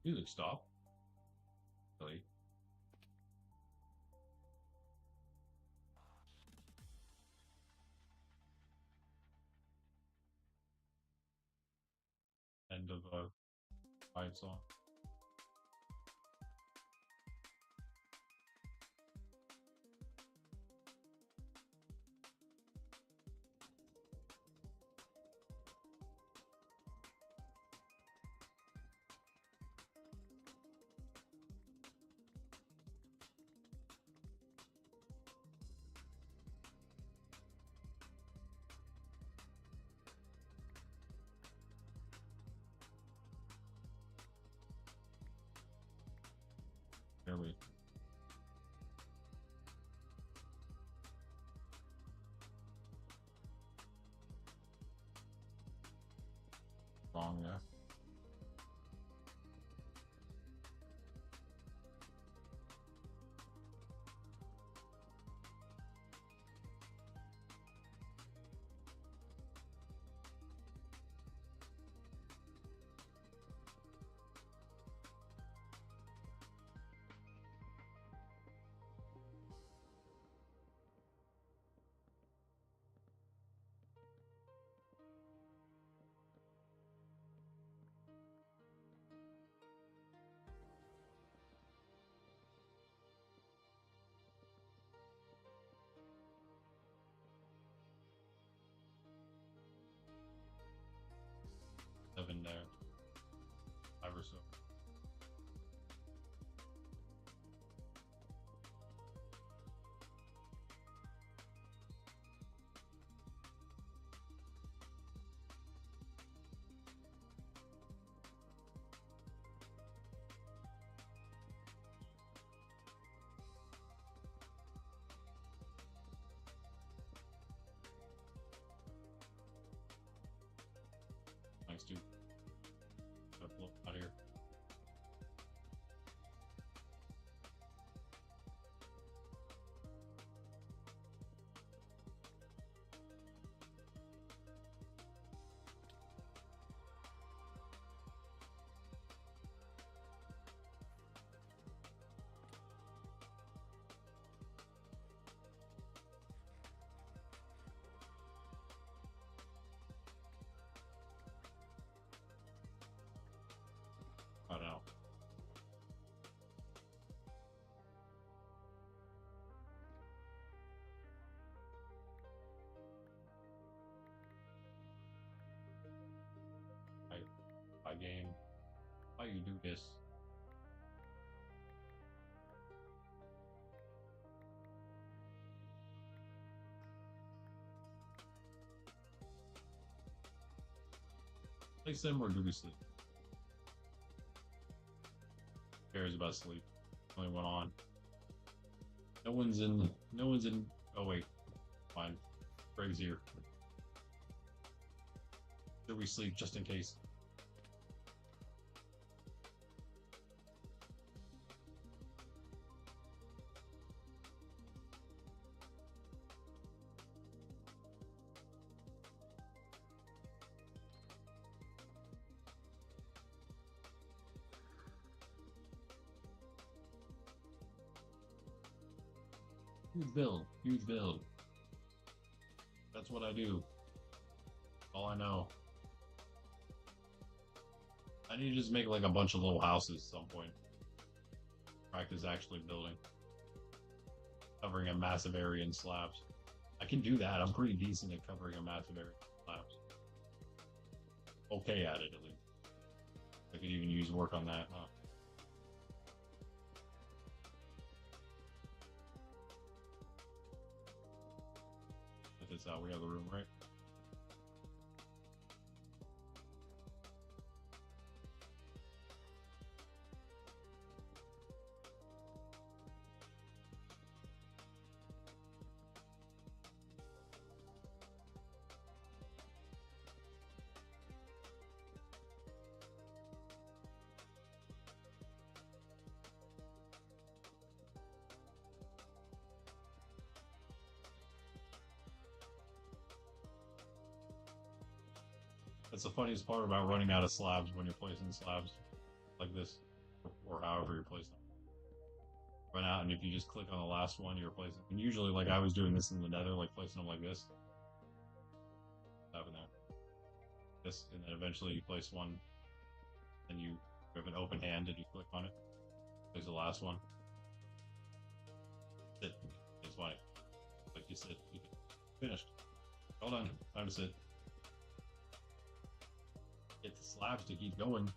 Music stop. Really? End of a quiet song. There we wrong, yeah. Seven there. Five or so. Nice, dude. Gotta pull out of here. Cut out. By game. Why you do this? Play sim or do we sleep? Who cares about sleep? Only one on. No one's in. No one's in. Oh wait, fine. Greg's here. Should we sleep just in case? Huge build. Huge build. That's what I do. All I know. I need to just make like a bunch of little houses at some point. Practice actually building. Covering a massive area in slabs. I can do that. I'm pretty decent at covering a massive area in slabs. Okay at it, at least. I could even use work on that, huh? If it's out, we have the room, right? That's the funniest part about running out of slabs when you're placing slabs like this. or however you're placing them. Run out, and if you just click on the last one, you're placing. And usually, like I was doing this in the Nether, like placing them like this, having there, this, and then eventually you place one, and you have an open hand, and you click on it. Place the last one. Sit. It's fine. Like you said, you finished. Well done. Time to sit. Get the slabs to keep going.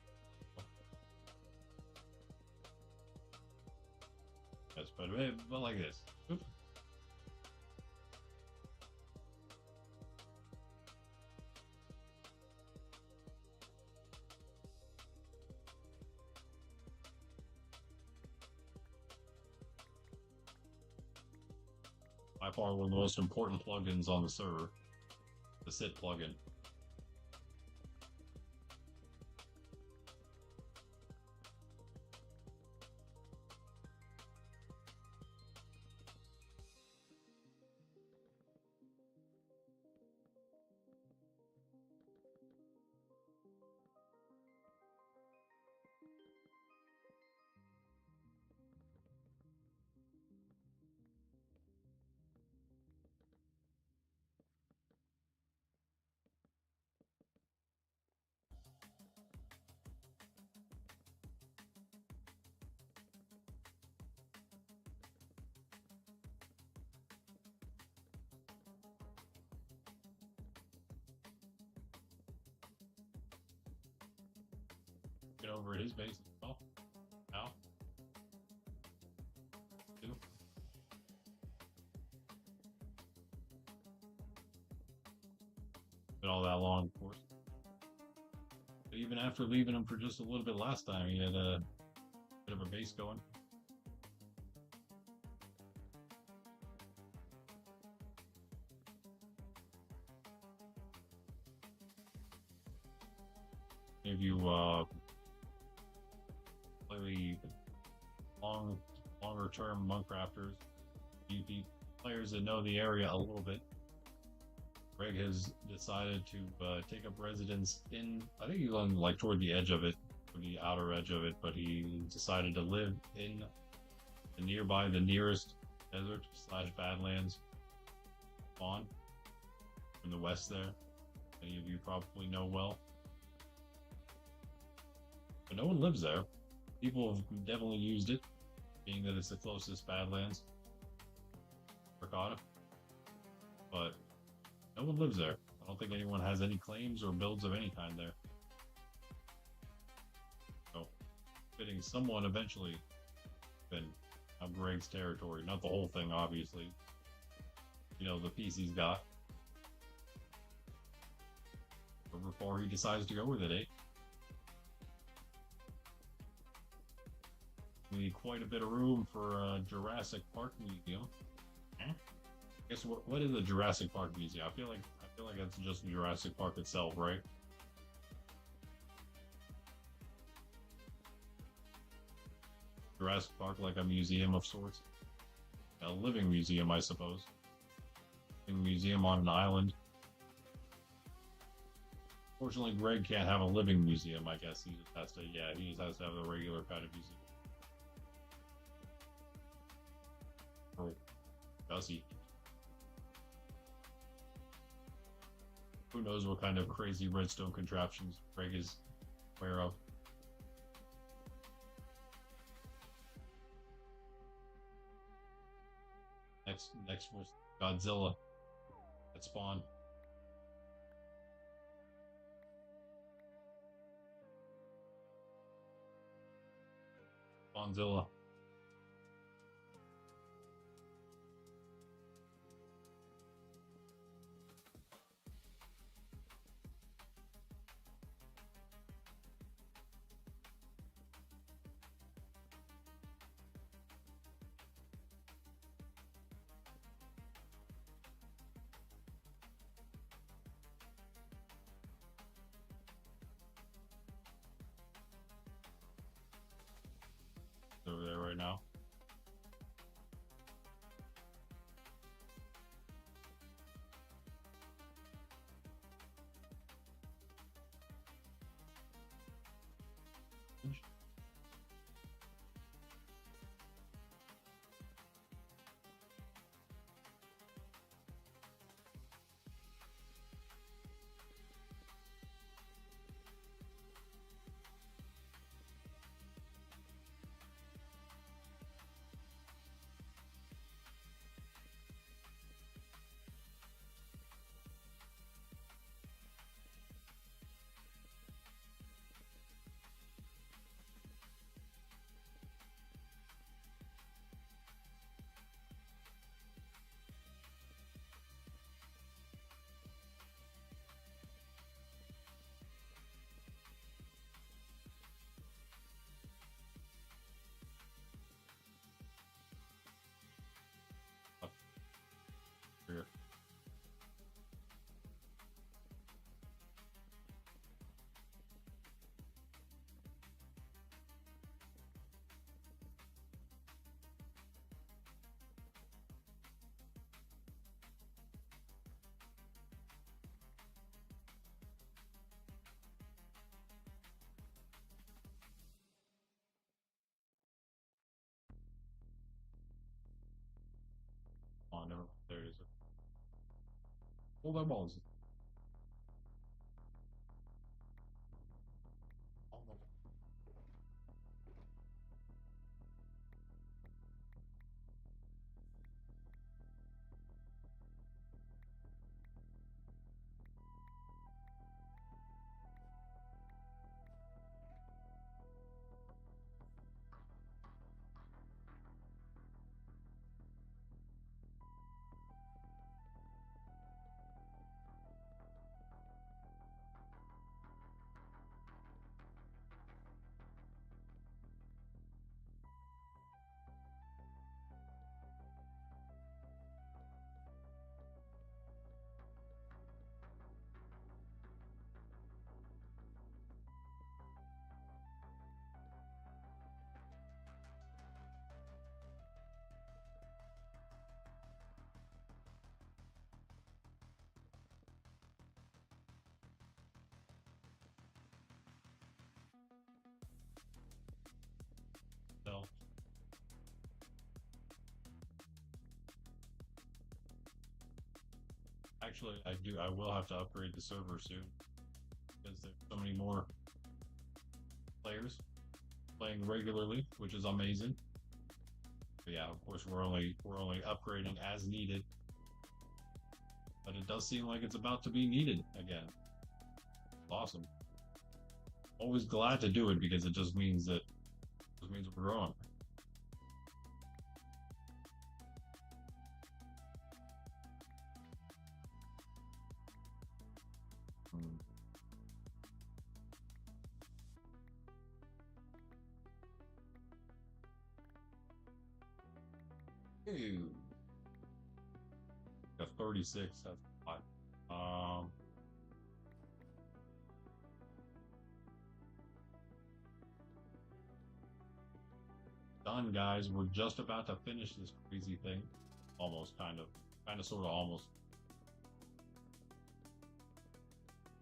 Yes, but like this. Oop. By far one of the most important plugins on the server, the sit plugin. Get over at his base as well. Now. Two. Been all that long, of course. But even after leaving him for just a little bit last time, he had a bit of a base going. If you play longer term Moncrafters, PvP players that know the area a little bit, Greg has decided to take up residence in, I think he's on like toward the edge of it, the outer edge of it, but he decided to live in the nearest desert / badlands spawn in the west there. Many of you probably know well. But no one lives there. People have definitely used it, being that it's the closest badlands for Cardiff. But no one lives there. I don't think anyone has any claims or builds of any kind there. So, fitting someone eventually been on Greg's territory. Not the whole thing, obviously. You know, the piece he's got. But before he decides to go with it, eh? We need quite a bit of room for a Jurassic Park museum. I guess what is a Jurassic Park museum? I feel like that's just Jurassic Park itself, right? Jurassic Park, like a museum of sorts, a living museum, I suppose. A museum on an island. Fortunately, Greg can't have a living museum. I guess he just has to. Yeah, he just has to have a regular kind of museum. Or does he? Who knows what kind of crazy redstone contraptions Greg is aware of. Next was Godzilla at spawn. Spawnzilla. Over there Hold our balls. So, actually, I do. I will have to upgrade the server soon because there's so many more players playing regularly, which is amazing. But yeah, of course, we're only upgrading as needed, but it does seem like it's about to be needed again. Awesome. Always glad to do it because it just means we're growing. Hmm. Ew. Got 36. That's fine. Done, guys. We're just about to finish this crazy thing. Almost, kind of, sort of, almost.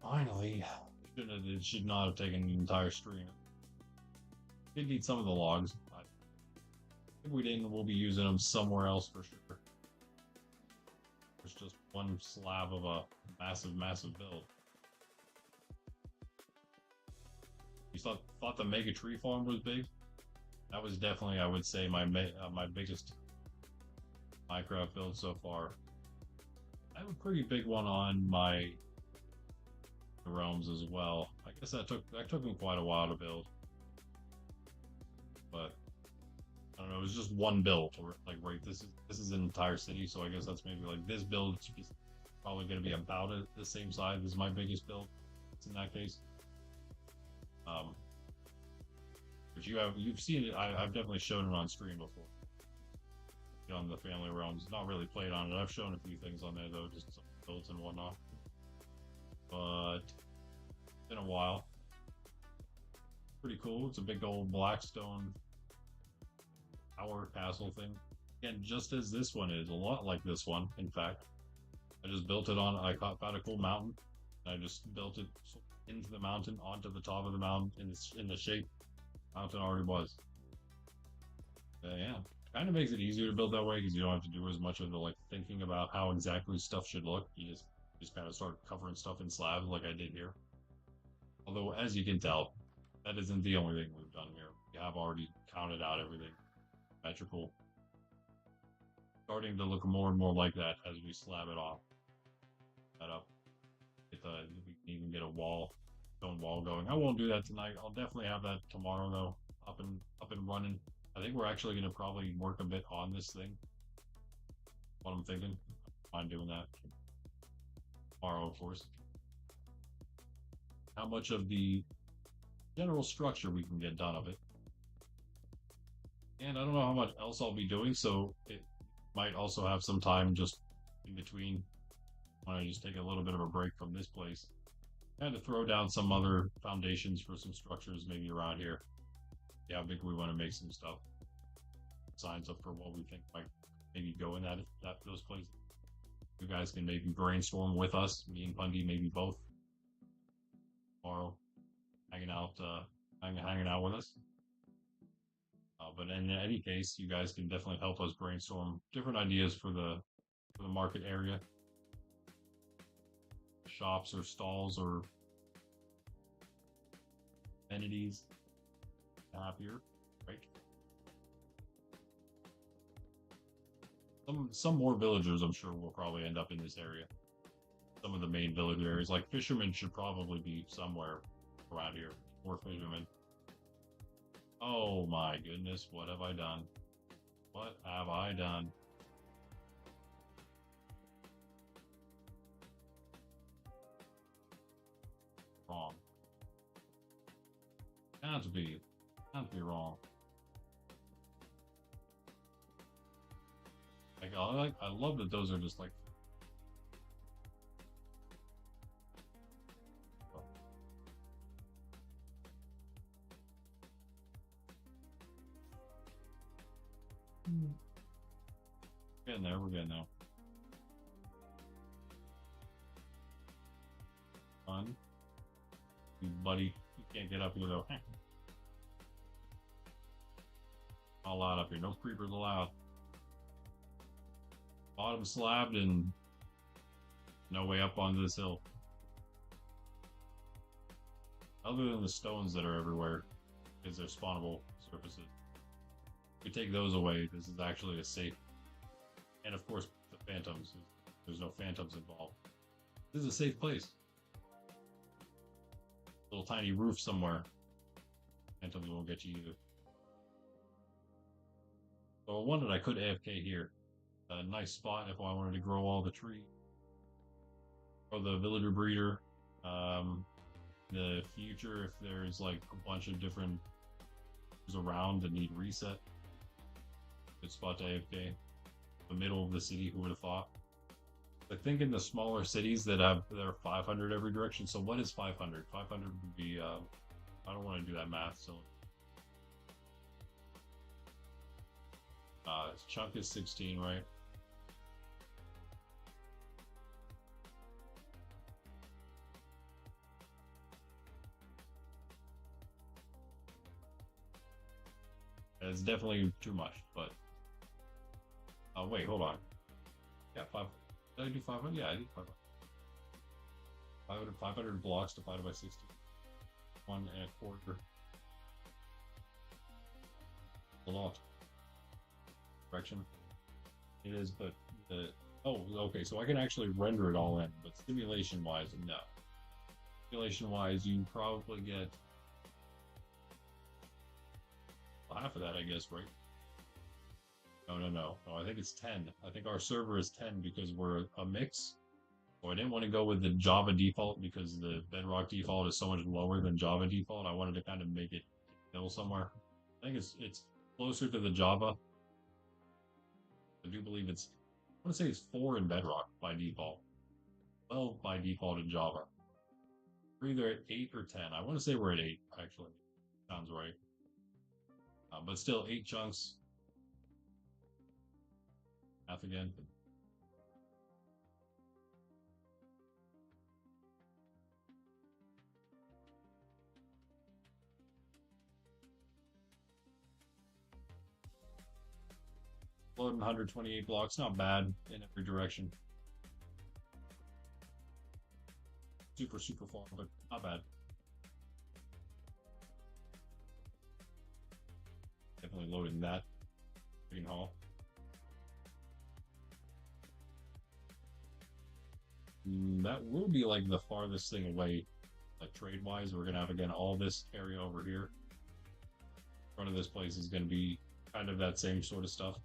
Finally, it should not have taken the entire stream. Did need some of the logs. But if we didn't, we'll be using them somewhere else for sure. There's just one slab of a massive, massive build. You thought the mega tree farm was big? That was definitely, I would say, my biggest Minecraft build so far. I have a pretty big one on my realms as well. I guess that took me quite a while to build, but I don't know. It was just one build, or like right. This is an entire city, so I guess that's maybe like this build is probably going to be about the same size as my biggest build. It's in that case. Um, but you've seen it. I've definitely shown it on stream before. On the family realms, not really played on it. I've shown a few things on there though, just some builds and whatnot. But it's been a while. Pretty cool. It's a big old blackstone tower castle thing. Again, just as this one is, a lot like this one, in fact. I just built it on, found a cool mountain. I just built it into the mountain, onto the top of the mountain, in the shape the mountain already was. Yeah, kind of makes it easier to build that way because you don't have to do as much of the like thinking about how exactly stuff should look. You just kind of start covering stuff in slabs like I did here. Although, as you can tell, that isn't the only thing we've done here. We have already counted out everything. Symmetrical. Starting to look more and more like that as we slab it off. That up. We can even get a stone wall going. I won't do that tonight. I'll definitely have that tomorrow though, up and running. I think we're actually going to probably work a bit on this thing. What I'm thinking. I'm doing that tomorrow, of course. How much of the general structure we can get done of it. And I don't know how much else I'll be doing, so it might also have some time just in between when I just take a little bit of a break from this place. And to throw down some other foundations for some structures maybe around here. Yeah, how big we want to make some stuff. Signs up for what we think might maybe go in those places. You guys can maybe brainstorm with us, me and Pundy, maybe both tomorrow, hanging out with us. But in any case, you guys can definitely help us brainstorm different ideas for the market area. shops or stalls or amenities to have here, right? Some more villagers, I'm sure, will probably end up in this area. Some of the main village areas, like fishermen, should probably be somewhere around here. More fishermen. Oh my goodness, what have I done? What have I done? Wrong. Can't be wrong. I love that those are just like. Getting there, we're getting there. Fun. You buddy, you can't get up here though. All out up here, no creepers allowed. Bottom slabbed and no way up onto this hill. Other than the stones that are everywhere, because they're spawnable surfaces. If we take those away, this is actually a safe. And of course, the phantoms. There's no phantoms involved. This is a safe place. Little tiny roof somewhere. Phantoms won't get you either. So I wanted I could AFK here. A nice spot if I wanted to grow all the trees. Or the villager breeder. The future, if there's like a bunch of different around that need reset. Good spot to AFK. The middle of the city, who would have thought? I think in the smaller cities that are 500 every direction. So what is 500? 500 would be, I don't want to do that math, so. Chunk is 16, right? It's definitely too much, but wait, hold on. Yeah, 5. Did I do 500? Yeah, I did 500. 500 blocks divided by 60. 1.25. A lot. Correction. It is, but oh, okay. So I can actually render it all in, but simulation-wise, no. Simulation-wise, you probably get half of that, I guess, right? No. I think it's 10. I think our server is 10 because we're a mix. So I didn't want to go with the Java default because the Bedrock default is so much lower than Java default. I wanted to kind of make it middle somewhere. I think it's closer to the Java. I do believe it's, I want to say it's 4 in Bedrock by default. 12 by default in Java. We're either at 8 or 10. I want to say we're at 8, actually. Sounds right. But still, 8 chunks. Math again. Loading 128 blocks, not bad in every direction. Super far, but not bad. Definitely loading that green hall. That will be like the farthest thing away, like trade-wise. We're gonna have again all this area over here. In front of this place is gonna be kind of that same sort of stuff.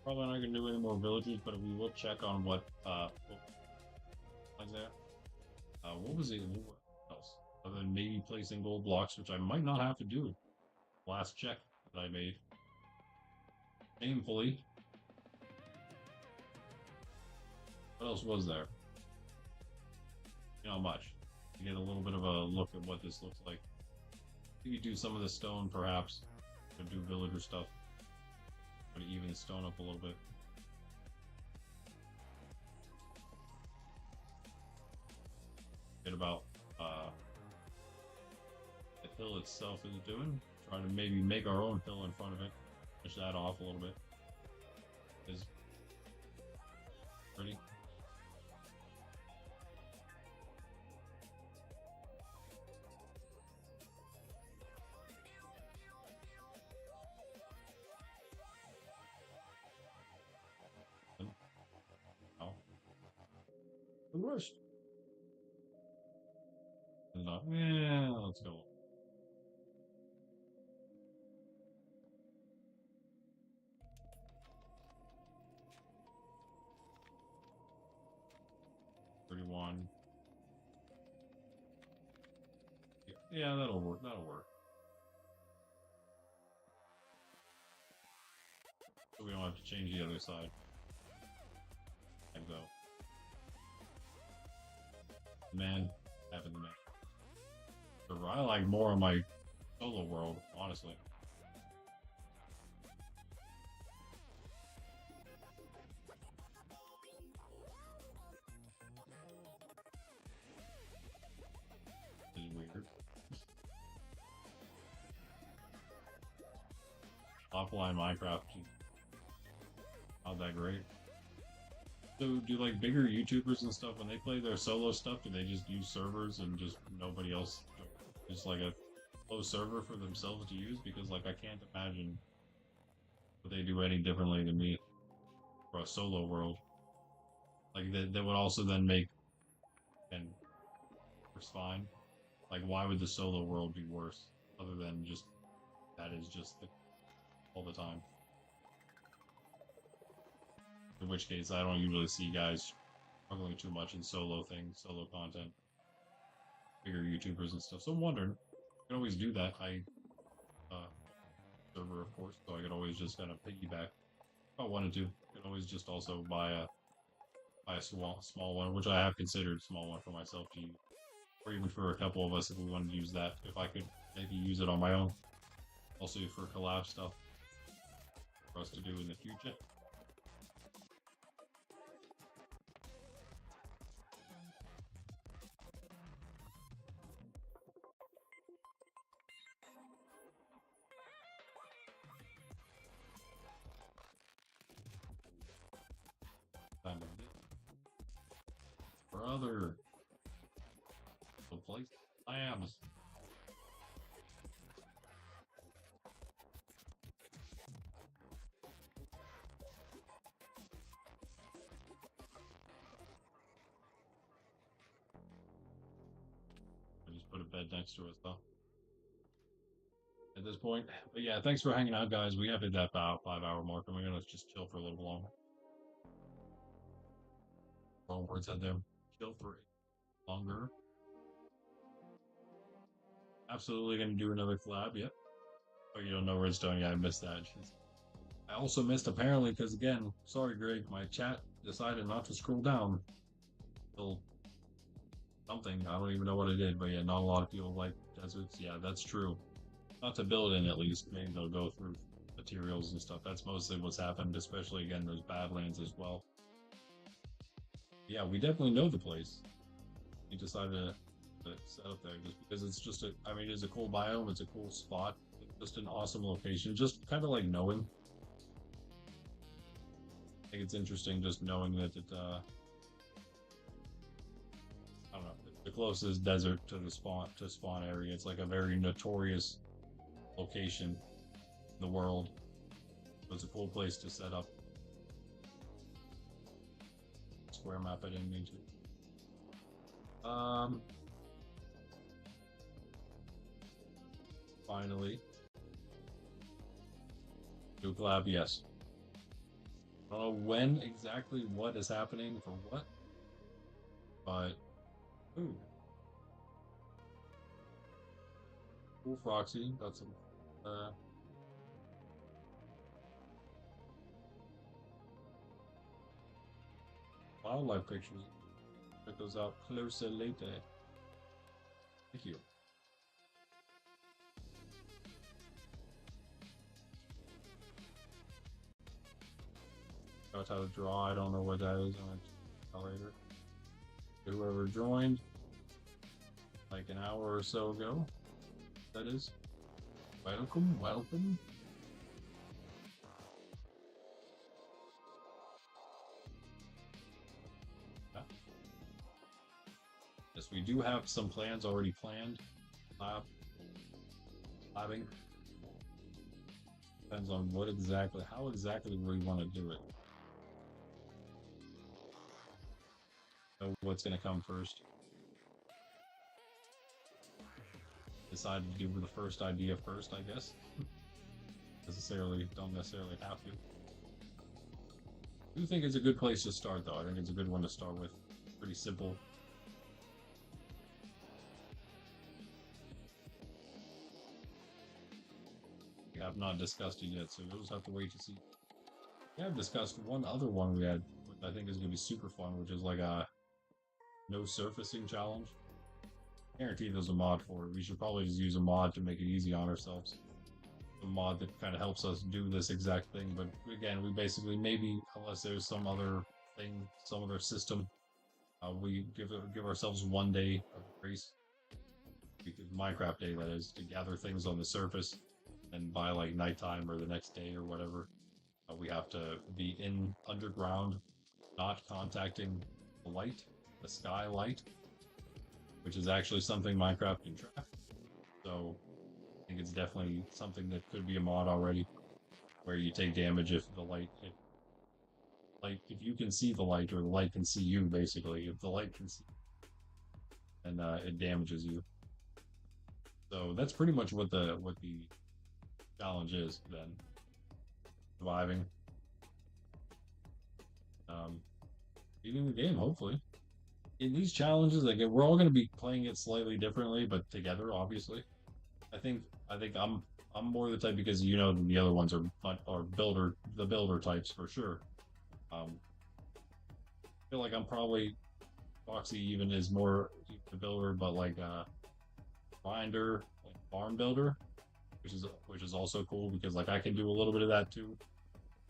Probably not gonna do any more villages, but we will check on what like that. What was it? What else? Other than maybe placing gold blocks, which I might not have to do. Last check that I made. Painfully. What else was there? Not much. To get a little bit of a look at what this looks like. You could do some of the stone, perhaps. Could do villager stuff. But even the stone up a little bit. Bit about the hill itself is doing. Try to maybe make our own hill in front of it. Push that off a little bit. Is pretty. Oh. The worst. Yeah, let's go. $31. Yeah, that'll work. That'll work. So we don't have to change the other side. And go. Man, having the man. I like more on my solo world, honestly. This is weird. Offline Minecraft, not that great. So, do like bigger YouTubers and stuff when they play their solo stuff? Do they just use servers and just nobody else? Just like a closed server for themselves to use? Because like I can't imagine what they do any differently than me for a solo world. Like that would also then make and worse fine. Like why would the solo world be worse other than just that is just the, all the time? In which case, I don't usually see guys struggling too much in solo things, solo content, bigger YouTubers and stuff. So I'm wondering, I can always do that. Server, of course, so I could always just kind of piggyback if I wanted to. I could always just also buy a small one, which I have considered small one for myself to use, or even for a couple of us if we wanted to use that. If I could maybe use it on my own, also for collab stuff for us to do in the future. Brother, the place lambs. I just put a bed next to us though. At this point, but yeah, thanks for hanging out, guys. We have hit that about 5 hour mark, and we're gonna just chill for a little longer. Wrong words out there. Chill for longer. Absolutely gonna do another collab. Yep. Oh, you don't know Redstone? Yeah, I missed that. I also missed apparently because again, sorry, Greg, my chat decided not to scroll down till something. I don't even know what I did, but yeah, not a lot of people like deserts. Yeah, that's true. Not to build in, at least. Maybe they'll go through materials and stuff. That's mostly what's happened, especially again those Badlands as well. Yeah, we definitely know the place. We decided to set up there just because it's just a. I mean, it's a cool biome. It's a cool spot. It's just an awesome location. Just kind of like knowing. I think it's interesting just knowing that it. I don't know. It's the closest desert to the spawn area. It's like a very notorious location in the world. So it's a cool place to set up. Square map I didn't mean to. Finally. New collab, yes. I don't know when exactly what is happening for what, but ooh, cool Foxy. Got some wildlife pictures. Check those out closer later. Thank you. About how to draw. I don't know what that is. I'll later. Whoever joined like an hour or so ago, that is. Welcome, welcome. Yeah. Yes, we do have some plans already planned. Lab, labbing. Depends on what exactly, how exactly we want to do it. So what's going to come first? Decide to do the first idea first, I guess. Don't necessarily have to. I do think it's a good place to start, though. I think it's a good one to start with. Pretty simple. We have not discussed it yet, so we'll just have to wait to see. We have discussed one other one we had, which I think is going to be super fun, which is like a no surfacing challenge. I guarantee there's a mod for it. We should probably just use a mod to make it easy on ourselves. A mod that kind of helps us do this exact thing, but again, we basically maybe, unless there's some other thing, some other system, we give ourselves 1 day of grace. Minecraft day, that is, to gather things on the surface, and by like nighttime or the next day or whatever, we have to be in underground, not contacting the light, the sky light, which is actually something Minecraft can track. So I think it's definitely something that could be a mod already, where you take damage if the light, if you can see the light or the light can see you, basically, if the light can see, and it damages you. So that's pretty much what the challenge is then. Surviving, beating the game, hopefully. In these challenges, like we're all going to be playing it slightly differently, but together, obviously. I think I'm more the type, because you know the other ones are builder types for sure. I feel like I'm probably Foxy even is more the builder, but like grinder, like farm builder, which is also cool because like I can do a little bit of that too.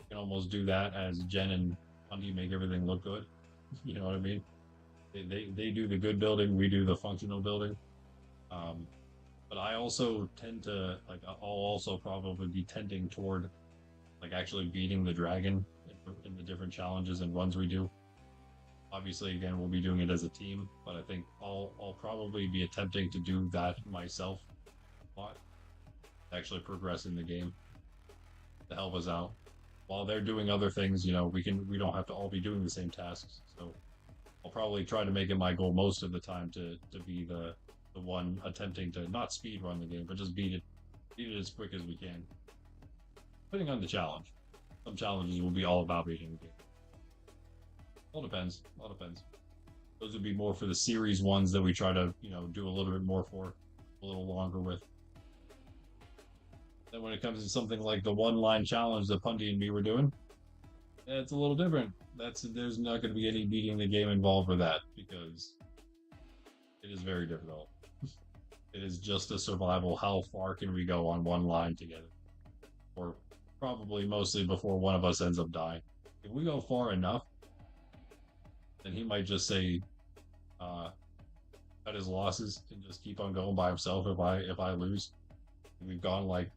I can almost do that as Jen and Bundy make everything look good. You know what I mean? They do the good building, we do the functional building. Um, but I also tend to like I'll also probably be tending toward like actually beating the dragon in the different challenges and runs we do. Obviously, again, we'll be doing it as a team, but I think I'll probably be attempting to do that myself a lot, actually progress in the game to help us out. While they're doing other things, we don't have to all be doing the same tasks. So I'll probably try to make it my goal most of the time to be the one attempting to not speed run the game, but just beat it as quick as we can. Depending on the challenge. Some challenges will be all about beating the game. All depends. All depends. Those would be more for the series ones that we try to, do a little bit more for, a little longer with. Then when it comes to something like the one line challenge that Pundy and me were doing, it's a little different. There's not going to be any beating the game involved with that because it is very difficult. It is just a survival. How far can we go on one line together? Or probably mostly before one of us ends up dying. If we go far enough, then he might just say, cut his losses and just keep on going by himself if I lose. We've gone like,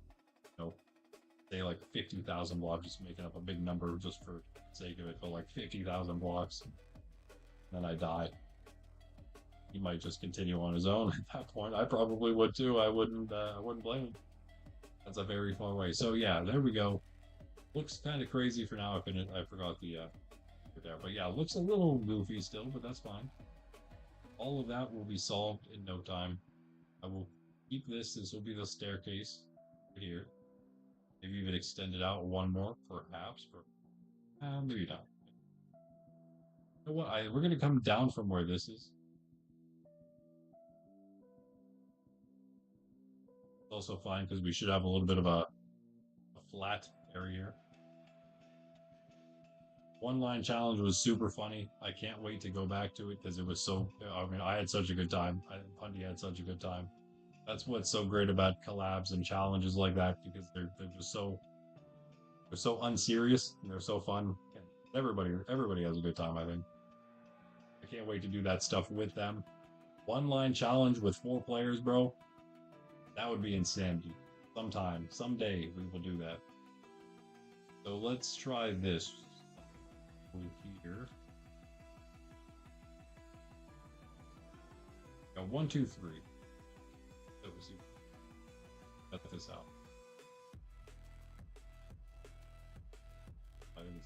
say like 50,000 blocks, just making up a big number just for sake of it, but like 50,000 blocks, then I die. He might just continue on his own at that point. I probably would too. I wouldn't blame him. That's a very far way. So yeah, there we go. Looks kind of crazy for now. I forgot the there, but yeah, looks a little goofy still, but that's fine. All of that will be solved in no time. I will keep this. This will be the staircase here. Maybe even extend it out one more, perhaps. Maybe not. You know what? We're gonna come down from where this is. It's also fine because we should have a little bit of a flat area. One line challenge was super funny. I can't wait to go back to it because it was so. I mean, I had such a good time. Pundy had such a good time. That's what's so great about collabs and challenges like that because they're just so unserious and they're so fun. And everybody has a good time. I think. I can't wait to do that stuff with them. One line challenge with 4 players, bro. That would be insanity. Sometime, someday, we will do that. So let's try this over here. Got 1, 2, 3. Let me see. Cut this out. I think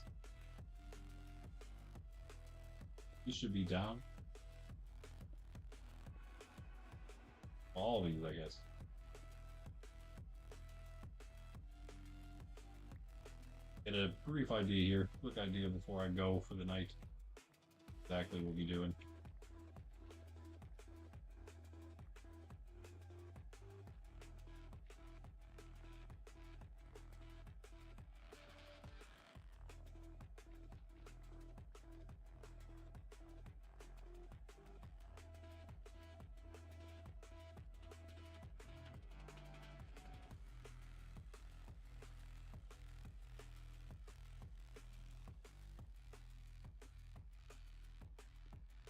these should be down. All of these, I guess. Get a brief idea here, quick idea before I go for the night. Exactly what we'll be doing.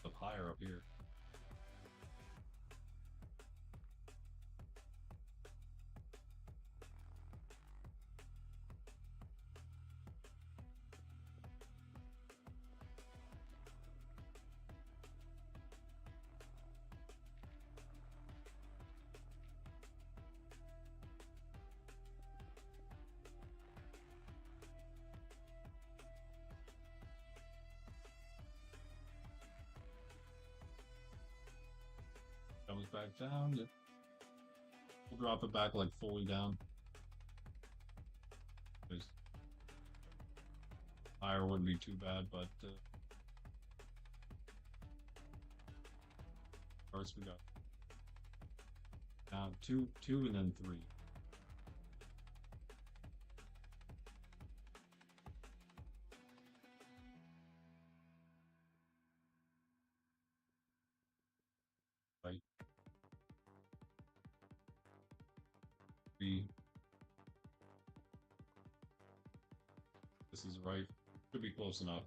Up higher up here. Comes back down. We'll drop it back like fully down. Higher wouldn't be too bad, but first we got down two, and then 3. Right. 3. This is right. Should be close enough.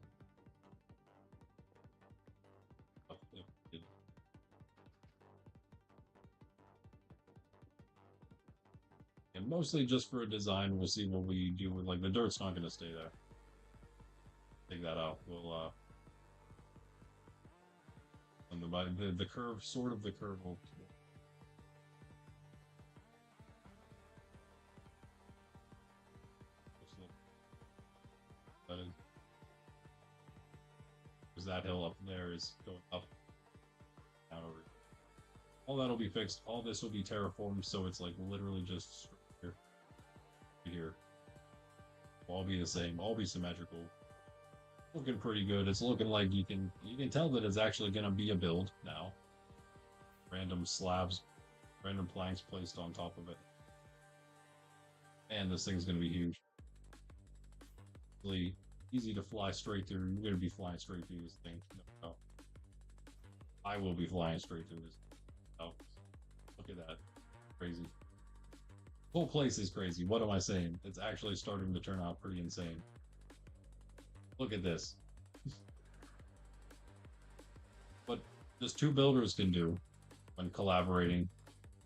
And mostly just for a design, we'll see what we do with, like, the dirt's not going to stay there. Take that out. We'll, and the curve, sort of the curve will. Because that hill up there is going up, down over. All that'll be fixed. All this will be terraformed, so it's like literally just here. All be the same. All be symmetrical. Looking pretty good. It's looking like you can tell that it's actually gonna be a build now. Random slabs, random planks placed on top of it. And this thing's gonna be huge. Really easy to fly straight through. You're gonna be flying straight through this thing. No. I will be flying straight through this. Oh, look at that. Crazy. The whole place is crazy. What am I saying? It's actually starting to turn out pretty insane. Look at this. What just 2 builders can do when collaborating,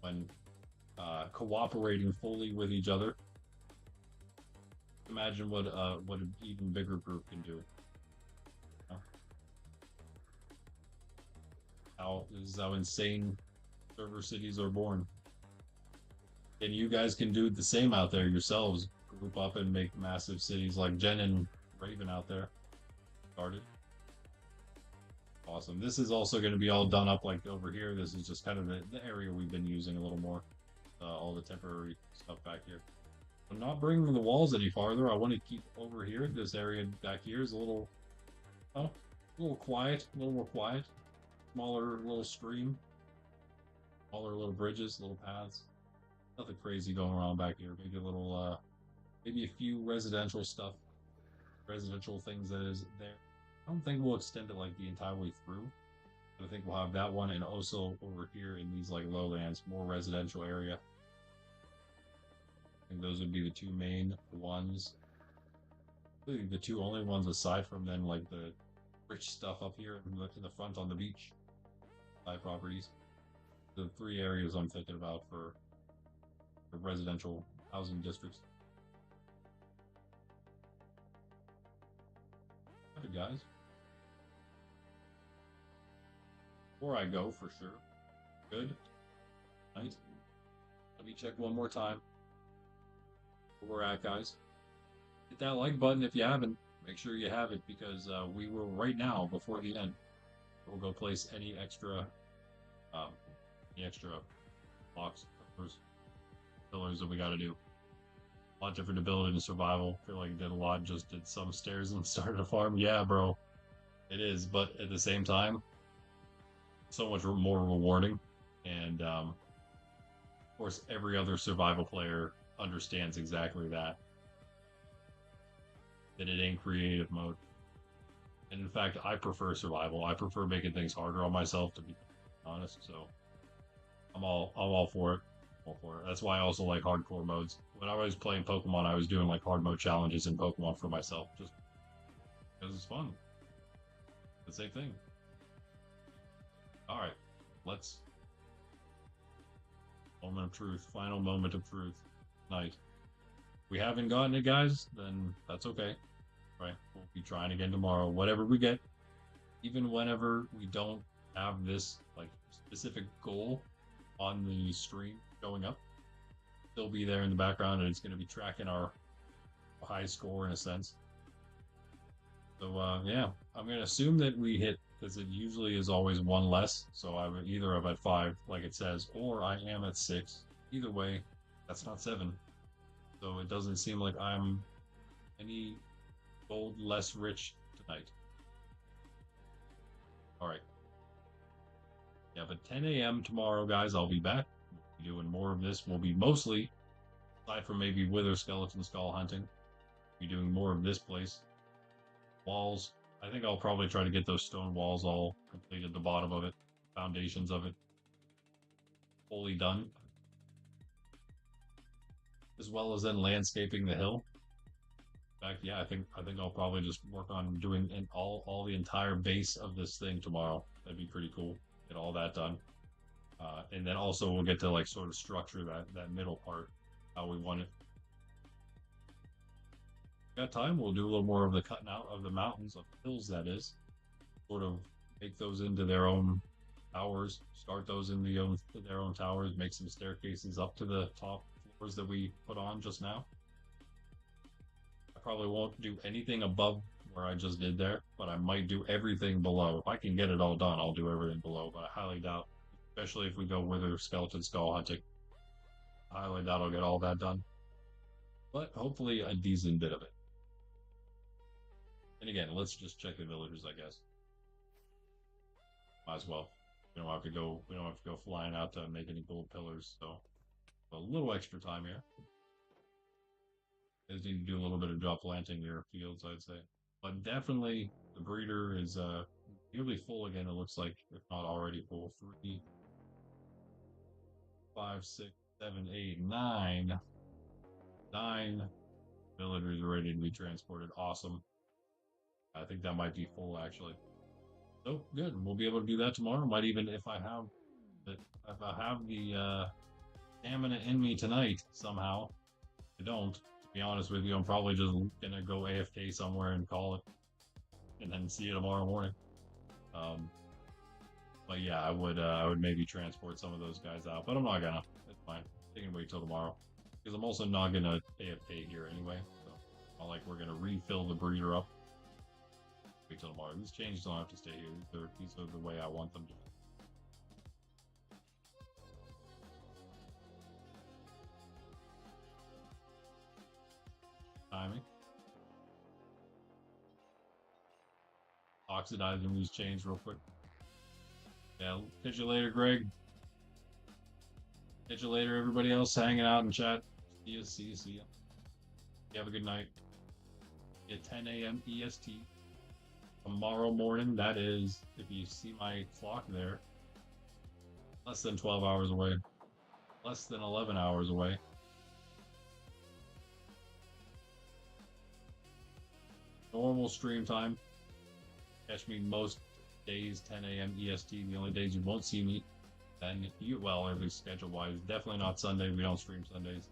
when cooperating fully with each other. Imagine what an even bigger group can do. This is how insane server cities are born. And you guys can do the same out there yourselves. Group up and make massive cities like Jen and Raven out there started. Awesome. This is also going to be all done up like over here. This is just kind of the area we've been using a little more. All the temporary stuff back here. I'm not bringing the walls any farther. I want to keep over here. This area back here is a little, oh, a little quiet, a little more quiet. Smaller little stream, smaller little bridges, little paths. Nothing crazy going around back here. Maybe a little, maybe a few residential stuff, residential things that is there. I don't think we'll extend it like the entire way through. I think we'll have that one and also over here in these like lowlands, more residential area. I think those would be the two main ones. Really the two only ones aside from then like the rich stuff up here in the front on the beach. Side properties. The three areas I'm thinking about for residential housing districts. Okay, guys. Before I go, for sure. Good. Night. Let me check one more time. Where we're at, guys. Hit that like button if you haven't. Make sure you have it because we will right now before the end. We'll go place any extra blocks, pillars that we got to do. A lot different ability in survival. Feel like I did a lot. Just did some stairs and started a farm. Yeah, bro, it is. But at the same time, so much more rewarding. And of course, every other survival player understands exactly that. That it ain't creative mode. And in fact, I prefer survival. I prefer making things harder on myself, to be honest. So I'm all for it. All for it. That's why I also like hardcore modes. When I was playing Pokemon, I was doing like hard mode challenges in Pokemon for myself, just because it's fun. The same thing. All right, let's. Moment of truth. Final moment of truth. Night. If we haven't gotten it, guys, then that's okay. Right? We'll be trying again tomorrow. Whatever we get, even whenever we don't have this like specific goal on the stream going up, still be there in the background, and it's going to be tracking our high score in a sense. So yeah, I'm going to assume that we hit because it usually is always one less. So I'm at 5, like it says, or I am at 6. Either way, that's not 7. So it doesn't seem like I'm any gold less rich tonight. All right. Yeah, but 10 a.m. tomorrow, guys, I'll be back. We'll be doing more of this. We'll be mostly, aside from maybe wither skeleton skull hunting, be doing more of this place. Walls. I think I'll probably try to get those stone walls all completed, the bottom of it, foundations of it, fully done. As well as then landscaping the hill. In fact, yeah, I think I'll probably just work on doing all the entire base of this thing tomorrow. That'd be pretty cool. Get all that done. And then also we'll get to like sort of structure that middle part, how we want it. Got time, we'll do a little more of the cutting out of the mountains, of the hills that is. Sort of make those into their own towers, start those in their own towers, make some staircases up to the top floors that we put on just now. I probably won't do anything above where I just did there, but I might do everything below. If I can get it all done, I'll do everything below, but I highly doubt, especially if we go wither skeleton skull hunting. I highly doubt I'll get all that done. But hopefully a decent bit of it. And again, let's just check the villagers, I guess. Might as well. We don't have to go flying out to make any gold pillars, so a little extra time here. You guys need to do a little bit of job planting your fields, I'd say. But definitely the breeder is nearly full again, it looks like, if not already full. 3, 5, 6, 7, 8, 9. 9 villagers are ready to be transported. Awesome. I think that might be full actually. So good. We'll be able to do that tomorrow. Might even if I have the stamina in me tonight somehow. I don't. To be honest with you, I'm probably just gonna go AFK somewhere and call it, and then see you tomorrow morning. But yeah, I would maybe transport some of those guys out, but I'm not gonna. It's fine. They can wait till tomorrow because I'm also not gonna AFK here anyway. So not like we're gonna refill the breeder up. Wait till tomorrow. These changes don't have to stay here. These are the way I want them to. oxidizing these chains real quick. Yeah, catch you later, Greg. Catch you later, everybody else hanging out in chat. See you, see you, see you. You have a good night. At 10 a.m. EST tomorrow morning. That is, if you see my clock there, less than 12 hours away, less than 11 hours away. Normal stream time. Catch me most days 10 a.m. EST. The only days you won't see me, then you, well, at least schedule wise, definitely not Sunday. We don't stream Sundays.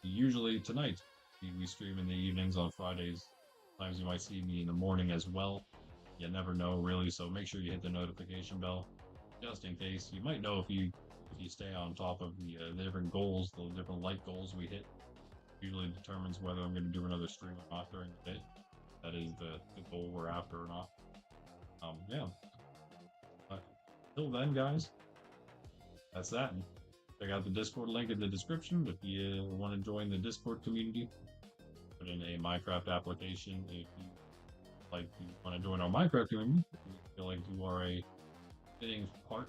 Usually tonight we stream in the evenings on Fridays. Sometimes you might see me in the morning as well. You never know really, so make sure you hit the notification bell just in case. You might know if you stay on top of the different goals, the different light goals we hit. Usually determines whether I'm going to do another stream or not during the day. That is the goal we're after or not. Yeah. But until then, guys, that's that. Check out the Discord link in the description if you want to join the Discord community. Put in a Minecraft application if you want to join our Minecraft community. If you feel like you are a fitting part,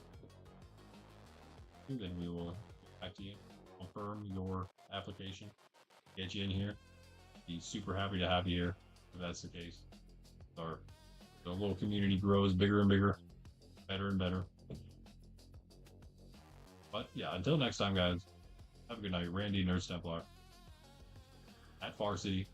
then we will get back to you, confirm your application, get you in here. Be super happy to have you here if that's the case. The little community grows bigger and bigger, better and better. But yeah, until next time, guys, have a good night. Randy, Nurse Templar, at Farcity.